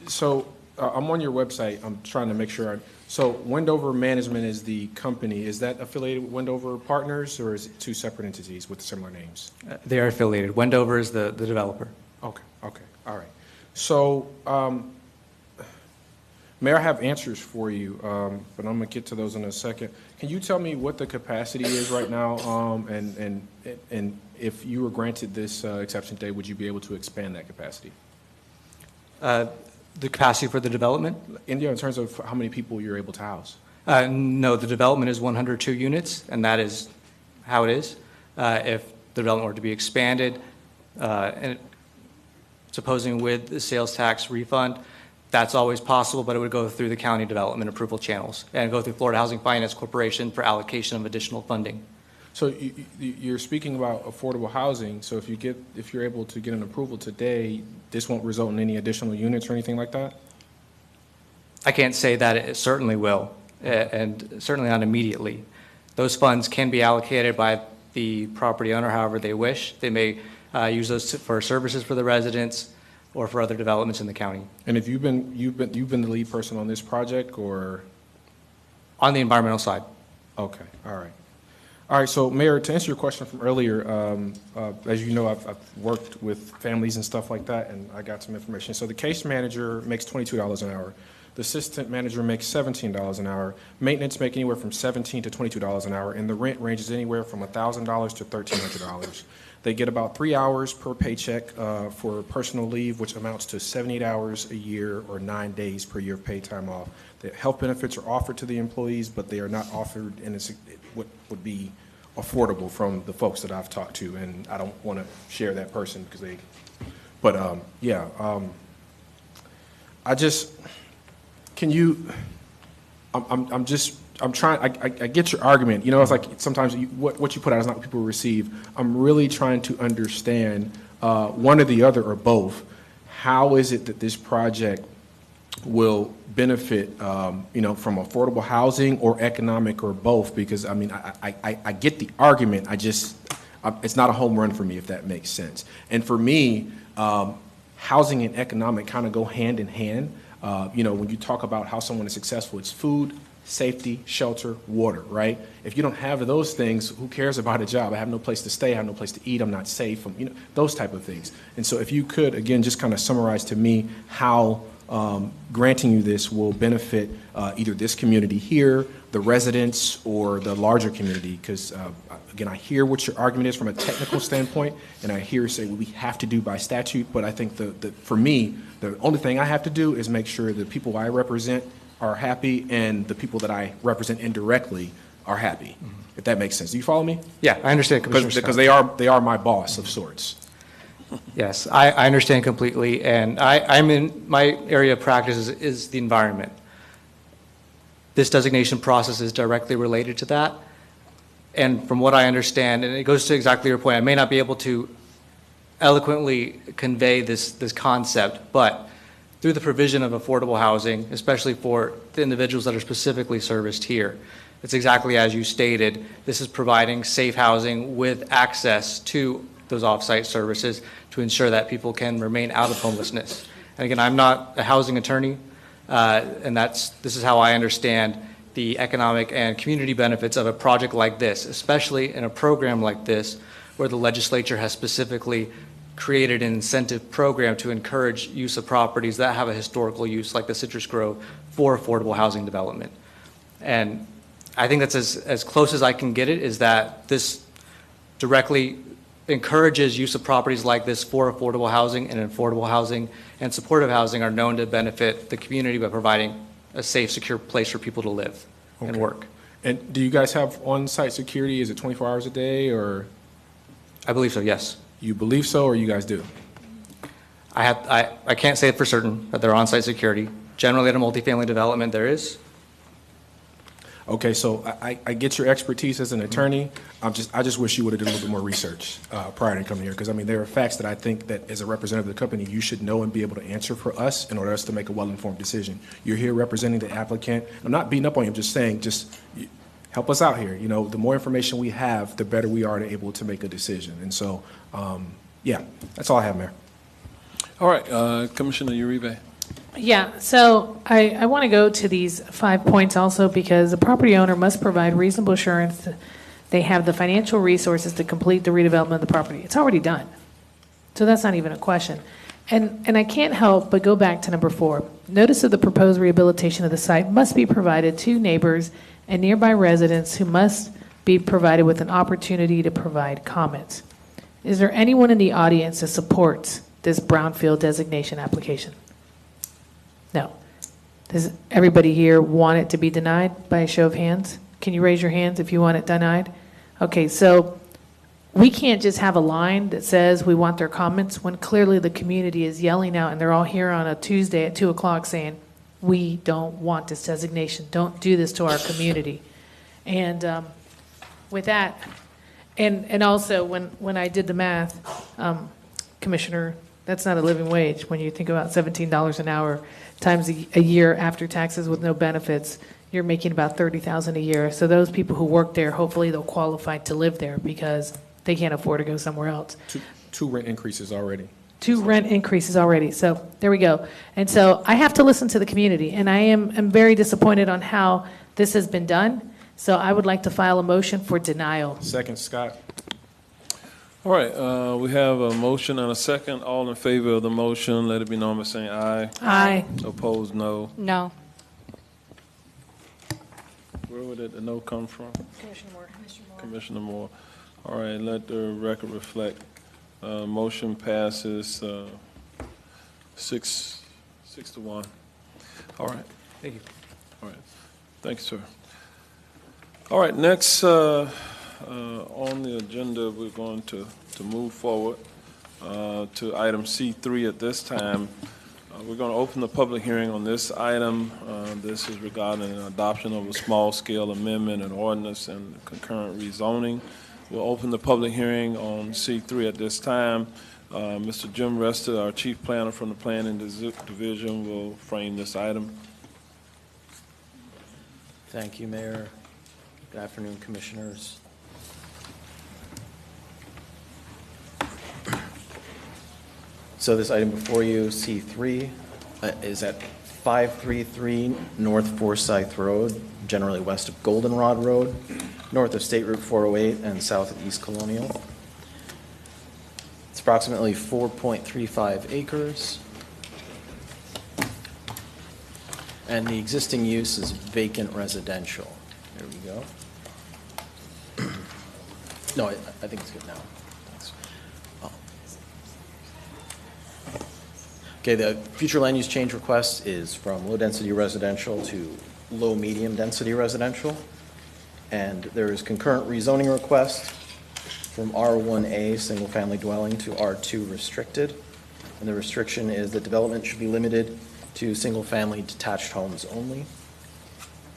So I'm on your website. I'm trying to make sure. So Wendover Management is the company. Is that affiliated with Wendover Partners, or is it 2 separate entities with similar names? They are affiliated. Wendover is the developer. Okay, all right. So, Mayor, I have answers for you, but I'm going to get to those in a second. Can you tell me what the capacity is right now, and if you were granted this exception today, would you be able to expand that capacity? The capacity for the development? In terms of how many people you're able to house? No, the development is 102 units, and that is how it is. If the development were to be expanded, and supposing with the sales tax refund, That's always possible, but it would go through the county development approval channels and go through Florida Housing Finance Corporation for allocation of additional funding. So you're speaking about affordable housing, so if you're able to get an approval today, this won't result in any additional units or anything like that? I can't say that it certainly will, and certainly not immediately. Those funds can be allocated by the property owner however they wish. They may use those for services for the residents or for other developments in the county. And if you've been the lead person on this project, or? On the environmental side. Okay, all right. All right, so Mayor, to answer your question from earlier, as you know, I've worked with families and stuff like that, and I got some information. So the case manager makes $22 an hour. The assistant manager makes $17 an hour. Maintenance make anywhere from $17 to $22 an hour, and the rent ranges anywhere from $1,000 to $1,300. They get about 3 hours per paycheck for personal leave, which amounts to 78 hours a year or 9 days per year of paid time off. The health benefits are offered to the employees, but they are not offered in what would be affordable from the folks that I've talked to, and I don't want to share that person because they, but I just, can you, I'm trying, I get your argument. You know, it's like sometimes what you put out is not what people receive. I'm really trying to understand one or the other or both. How is it that this project will benefit, you know, from affordable housing or economic or both? Because, I mean, I get the argument. It's not a home run for me, if that makes sense. And for me, housing and economic kind of go hand in hand. You know, when you talk about how someone is successful, it's food, safety, shelter, water, right? If you don't have those things, who cares about a job? I have no place to stay, I have no place to eat, I'm not safe, you know, those type of things. And so if you could, again, just kind of summarize to me how granting you this will benefit either this community here, the residents, or the larger community, because again, I hear what your argument is from a technical standpoint, and I hear you say, well, we have to do by statute, but I think for me, the only thing I have to do is make sure the people I represent are happy and the people that I represent indirectly are happy, if that makes sense. Do you follow me? Yeah, I understand, Commissioner Scott. Because they are my boss of sorts. Yes, I understand completely, and I'm in, my area of practice is the environment. This designation process is directly related to that, and from what I understand, and it goes to exactly your point, I may not be able to eloquently convey this concept, but through the provision of affordable housing, especially for the individuals that are specifically serviced here, it's exactly as you stated. This is providing safe housing with access to those off-site services to ensure that people can remain out of homelessness. And again, I'm not a housing attorney, and this is how I understand the economic and community benefits of a project like this, especially in a program like this, where the legislature has specifically created an incentive program to encourage use of properties that have a historical use, like the Citrus Grove, for affordable housing development. And I think that's as close as I can get it, is that this directly encourages use of properties like this for affordable housing, and affordable housing and supportive housing are known to benefit the community by providing a safe, secure place for people to live and work. And do you guys have on-site security? Is it 24 hours a day, or? I believe so, yes. You believe so, or you guys do? I can't say it for certain that they're on-site security. Generally, at a multifamily development, there is. Okay, so I get your expertise as an attorney. I just wish you would have done a little bit more research prior to coming here, because I mean, there are facts that I think that as a representative of the company, you should know and be able to answer for us in order for us to make a well-informed decision. You're here representing the applicant. I'm not beating up on you. I'm just saying, help us out here. You know, the more information we have, the better we are to able to make a decision. And so, yeah, that's all I have, Mayor. All right, Commissioner Uribe. Yeah, so I want to go to these 5 points also, because the property owner must provide reasonable assurance that they have the financial resources to complete the redevelopment of the property. It's already done. So that's not even a question. And I can't help but go back to number 4. Notice of the proposed rehabilitation of the site must be provided to neighbors and nearby residents, who must be provided with an opportunity to provide comments. Is there anyone in the audience that supports this brownfield designation application? No. Does everybody here want it to be denied by a show of hands? Can you raise your hands if you want it denied? Okay, so we can't just have a line that says we want their comments when clearly the community is yelling out and they're all here on a Tuesday at 2 o'clock saying, we don't want this designation. Don't do this to our community. And with that, and also when I did the math, Commissioner, that's not a living wage. When you think about $17 an hour times a year after taxes with no benefits, you're making about $30,000 a year. So those people who work there, hopefully they'll qualify to live there because they can't afford to go somewhere else. Two rent increases already. 2 rent increases already. So there we go. And so I have to listen to the community, and I'm very disappointed on how this has been done. So I would like to file a motion for denial. Second, Scott. All right, we have a motion and a second. All in favor of the motion, let it be known by saying aye. Aye. Opposed, no. No. Where would the no come from? Commissioner Moore. Commissioner Moore. All right, let the record reflect. Motion passes 6 to 1. All right. Thank you. All right. Thank you, sir. All right, next on the agenda, we're going to move forward to item C3 at this time. We're going to open the public hearing on this item. This is regarding an adoption of a small-scale amendment and ordinance and concurrent rezoning. We'll open the public hearing on C3 at this time. Mr. Jim Rester, our chief planner from the Planning Division, will frame this item. Thank you, Mayor. Good afternoon, Commissioners. So this item before you, C3, is at 533 North Forsyth Road, generally west of Goldenrod Road, north of State Route 408 and south of East Colonial. It's approximately 4.35 acres. And the existing use is vacant residential. There we go. No, I think it's good now. Thanks. Oh. Okay, the future land use change request is from low-density residential to low-medium density residential. And there is concurrent rezoning request from R1A, single-family dwelling, to R2 restricted. And the restriction is that development should be limited to single-family detached homes only.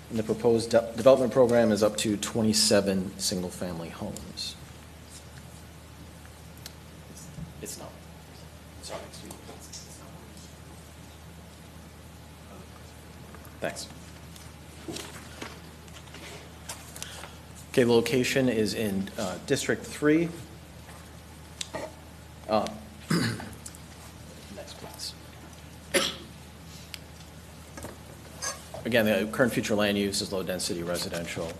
And the proposed development program is up to 27 single-family homes. It's not. Sorry, excuse me. Thanks. Okay, the location is in District 3. Next, please. Again, the current future land use is low-density residential,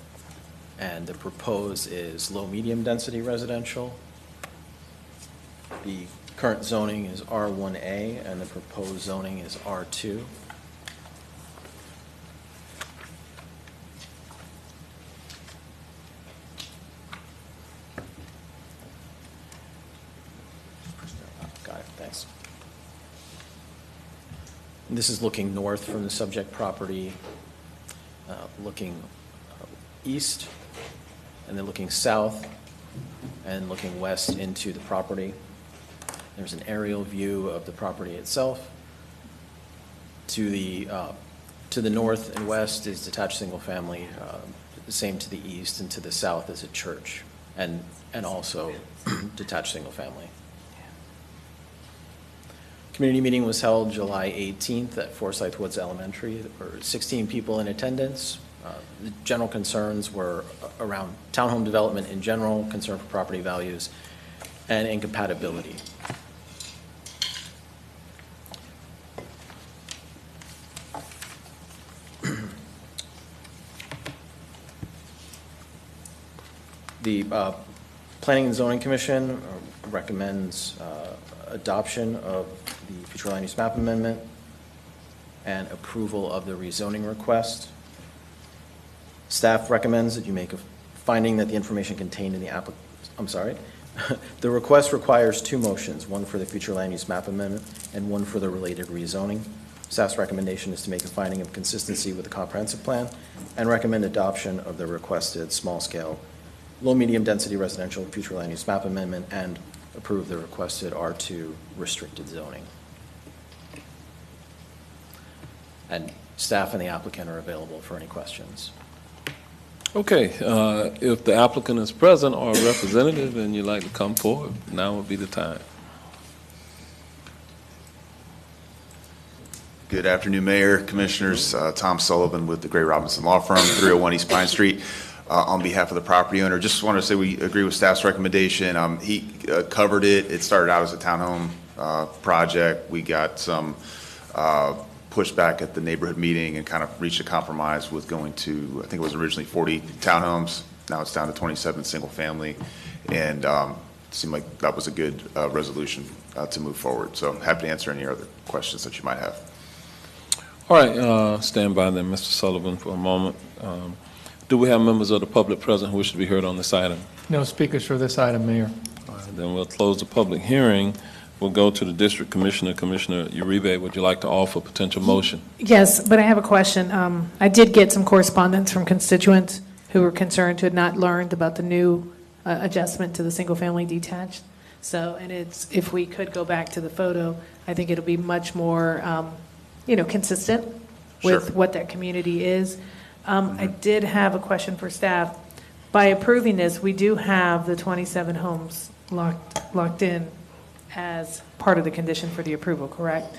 and the proposed is low-medium density residential. The current zoning is R1A, and the proposed zoning is R2. Got it, thanks. And this is looking north from the subject property, looking east, and then looking south, and looking west into the property. There's an aerial view of the property itself. To the north and west is detached single family, the same to the east, and to the south is a church, and also detached single family. Community meeting was held July 18th at Forsyth Woods Elementary. There were 16 people in attendance. The general concerns were around townhome development in general, concern for property values, and incompatibility. The Planning and Zoning Commission recommends adoption of the future land use map amendment and approval of the rezoning request. Staff recommends that you make a finding that the information contained in the the request requires 2 motions, one for the future land use map amendment and one for the related rezoning. Staff's recommendation is to make a finding of consistency with the comprehensive plan and recommend adoption of the requested small-scale low-medium density residential future land use map amendment and approve the requested R2 restricted zoning. And staff and the applicant are available for any questions. Okay, if the applicant is present or a representative and you'd like to come forward, now would be the time. Good afternoon, Mayor, Commissioners. Tom Sullivan with the Gray Robinson Law Firm, 301 East Pine Street. On behalf of the property owner, just wanted to say we agree with staff's recommendation. He covered it. It started out as a townhome project. We got some pushback at the neighborhood meeting and kind of reached a compromise with going to, I think it was originally 40 townhomes. Now it's down to 27 single family. And it seemed like that was a good resolution to move forward. So happy to answer any other questions that you might have. All right, stand by then, Mr. Sullivan, for a moment. Do we have members of the public present who wish to be heard on this item? No speakers for this item, Mayor. All right, then we'll close the public hearing. We'll go to the district commissioner. Commissioner Uribe, would you like to offer a potential motion? Yes, but I have a question. I did get some correspondence from constituents who were concerned, who had not learned about the new adjustment to the single-family detached. So, and it's, if we could go back to the photo, I think it'll be much more, consistent with what that community is. I did have a question for staff. By approving this, we do have the 27 homes locked in as part of the condition for the approval, correct?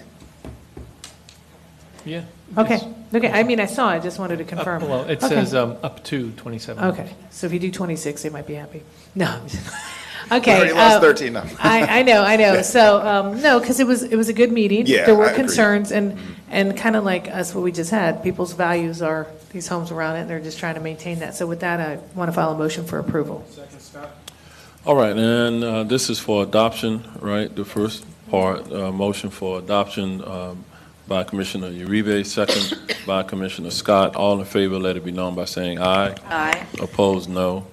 Yeah. Okay, okay, I mean, I saw, I just wanted to confirm. Well, it Okay. says up to 27. Okay, so if you do 26, they might be happy. No. Okay. We already lost 13 now. I know. So, no, because it was a good meeting. Yeah, There were I agree. concerns, and kind of like us, what we just had, people's values are these homes around it, and they're just trying to maintain that. So with that, I want to file a motion for approval. All right, and this is for adoption, right? The first part, motion for adoption by Commissioner Uribe, second by Commissioner Scott. All in favor, let it be known by saying aye. Aye. Opposed, no.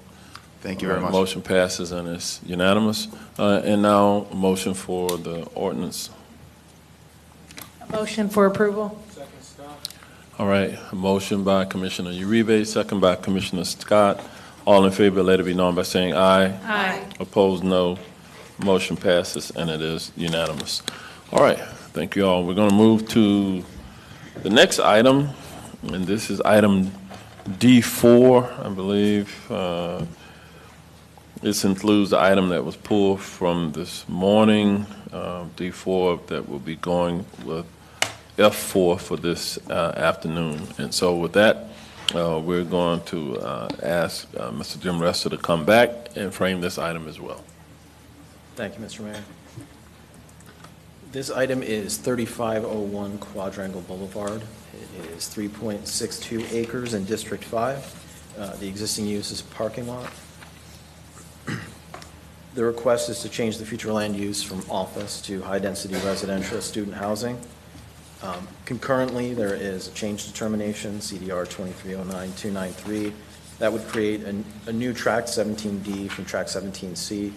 Thank you very much. Motion passes and is unanimous. And now, a motion for the ordinance. A motion for approval? All right, a motion by Commissioner Uribe, second by Commissioner Scott. All in favor, let it be known by saying aye. Aye. Opposed, no. Motion passes, and it is unanimous. All right, thank you all. We're going to move to the next item, and this is item D4, I believe. This includes the item that was pulled from this morning, D4, that will be going with F4 for this afternoon. And so with that, we're going to ask Mr. Jim Rester to come back and frame this item as well. Thank you, Mr. Mayor. This item is 3501 Quadrangle Boulevard. It is 3.62 acres in District 5. The existing use is a parking lot. The request is to change the future land use from office to high-density residential student housing. Concurrently, there is a change determination, CDR 2309-293, that would create a new Tract 17D from Tract 17C,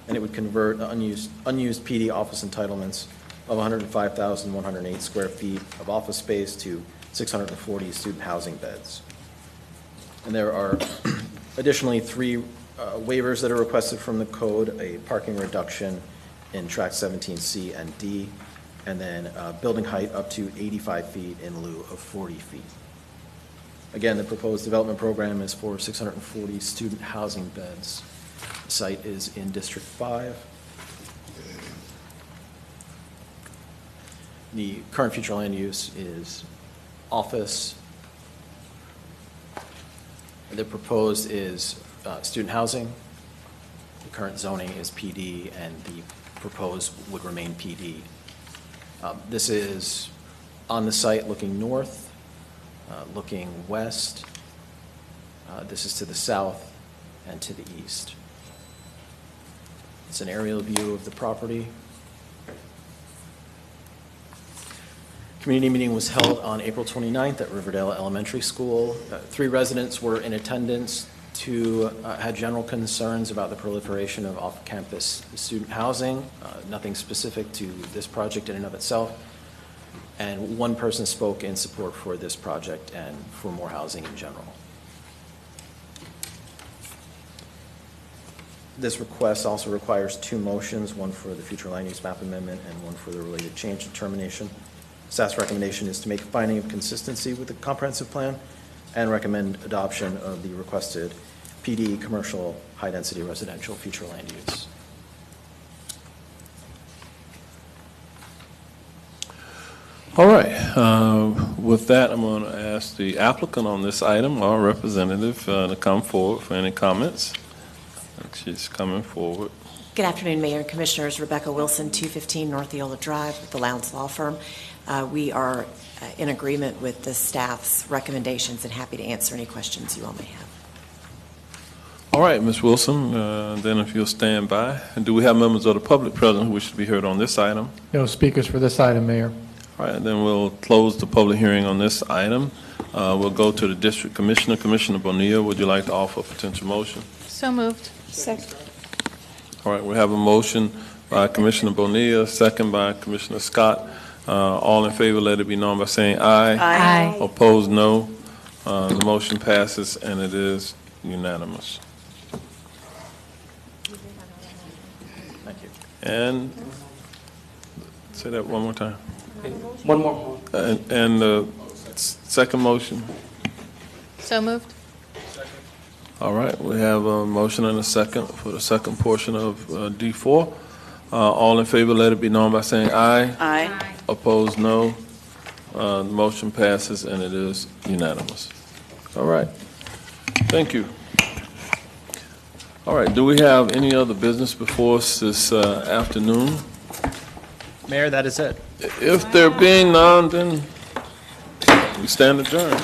and it would convert unused PD office entitlements of 105,108 square feet of office space to 640 student housing beds. And there are additionally three waivers that are requested from the code: a parking reduction in Tract 17C and D, and then building height up to 85 feet in lieu of 40 feet. Again, the proposed development program is for 640 student housing beds. The site is in District 5. The current future land use is office. The proposed is student housing. The current zoning is PD, and the proposed would remain PD. This is on the site looking north, looking west. This is to the south and to the east. It's an aerial view of the property. Community meeting was held on April 29th at Riverdale Elementary School. 3 residents were in attendance. 2 had general concerns about the proliferation of off-campus student housing, nothing specific to this project in and of itself. And 1 person spoke in support for this project and for more housing in general. This request also requires two motions, one for the future land use map amendment and one for the related change determination. Staff's recommendation is to make a finding of consistency with the comprehensive plan and recommend adoption of the requested PD commercial high-density residential future land use. All right. With that, I'm going to ask the applicant on this item, our representative, to come forward for any comments. She's coming forward. Good afternoon, Mayor and Commissioners. Rebecca Wilson, 215 North Eola Drive with the Lowndes Law Firm. We are in agreement with the staff's recommendations and happy to answer any questions you all may have. All right, Ms. Wilson, then if you'll stand by. And do we have members of the public present who wish to be heard on this item? No speakers for this item, Mayor. All right, then we'll close the public hearing on this item. We'll go to the District Commissioner. Commissioner Bonilla, would you like to offer a potential motion? So moved. Second. All right, we have a motion by Commissioner Bonilla, second by Commissioner Scott. All in favor, let it be known by saying aye. Aye. Opposed, no. The motion passes, and it is unanimous. Thank you. And, say that one more time. One more. And the second motion? So moved. All right, we have a motion and a second for the second portion of D4. All in favor, let it be known by saying aye. Aye. Opposed, no. The motion passes, and it is unanimous. All right. Thank you. All right, do we have any other business before us this afternoon? Mayor, that is it. If there being none, then we stand adjourned.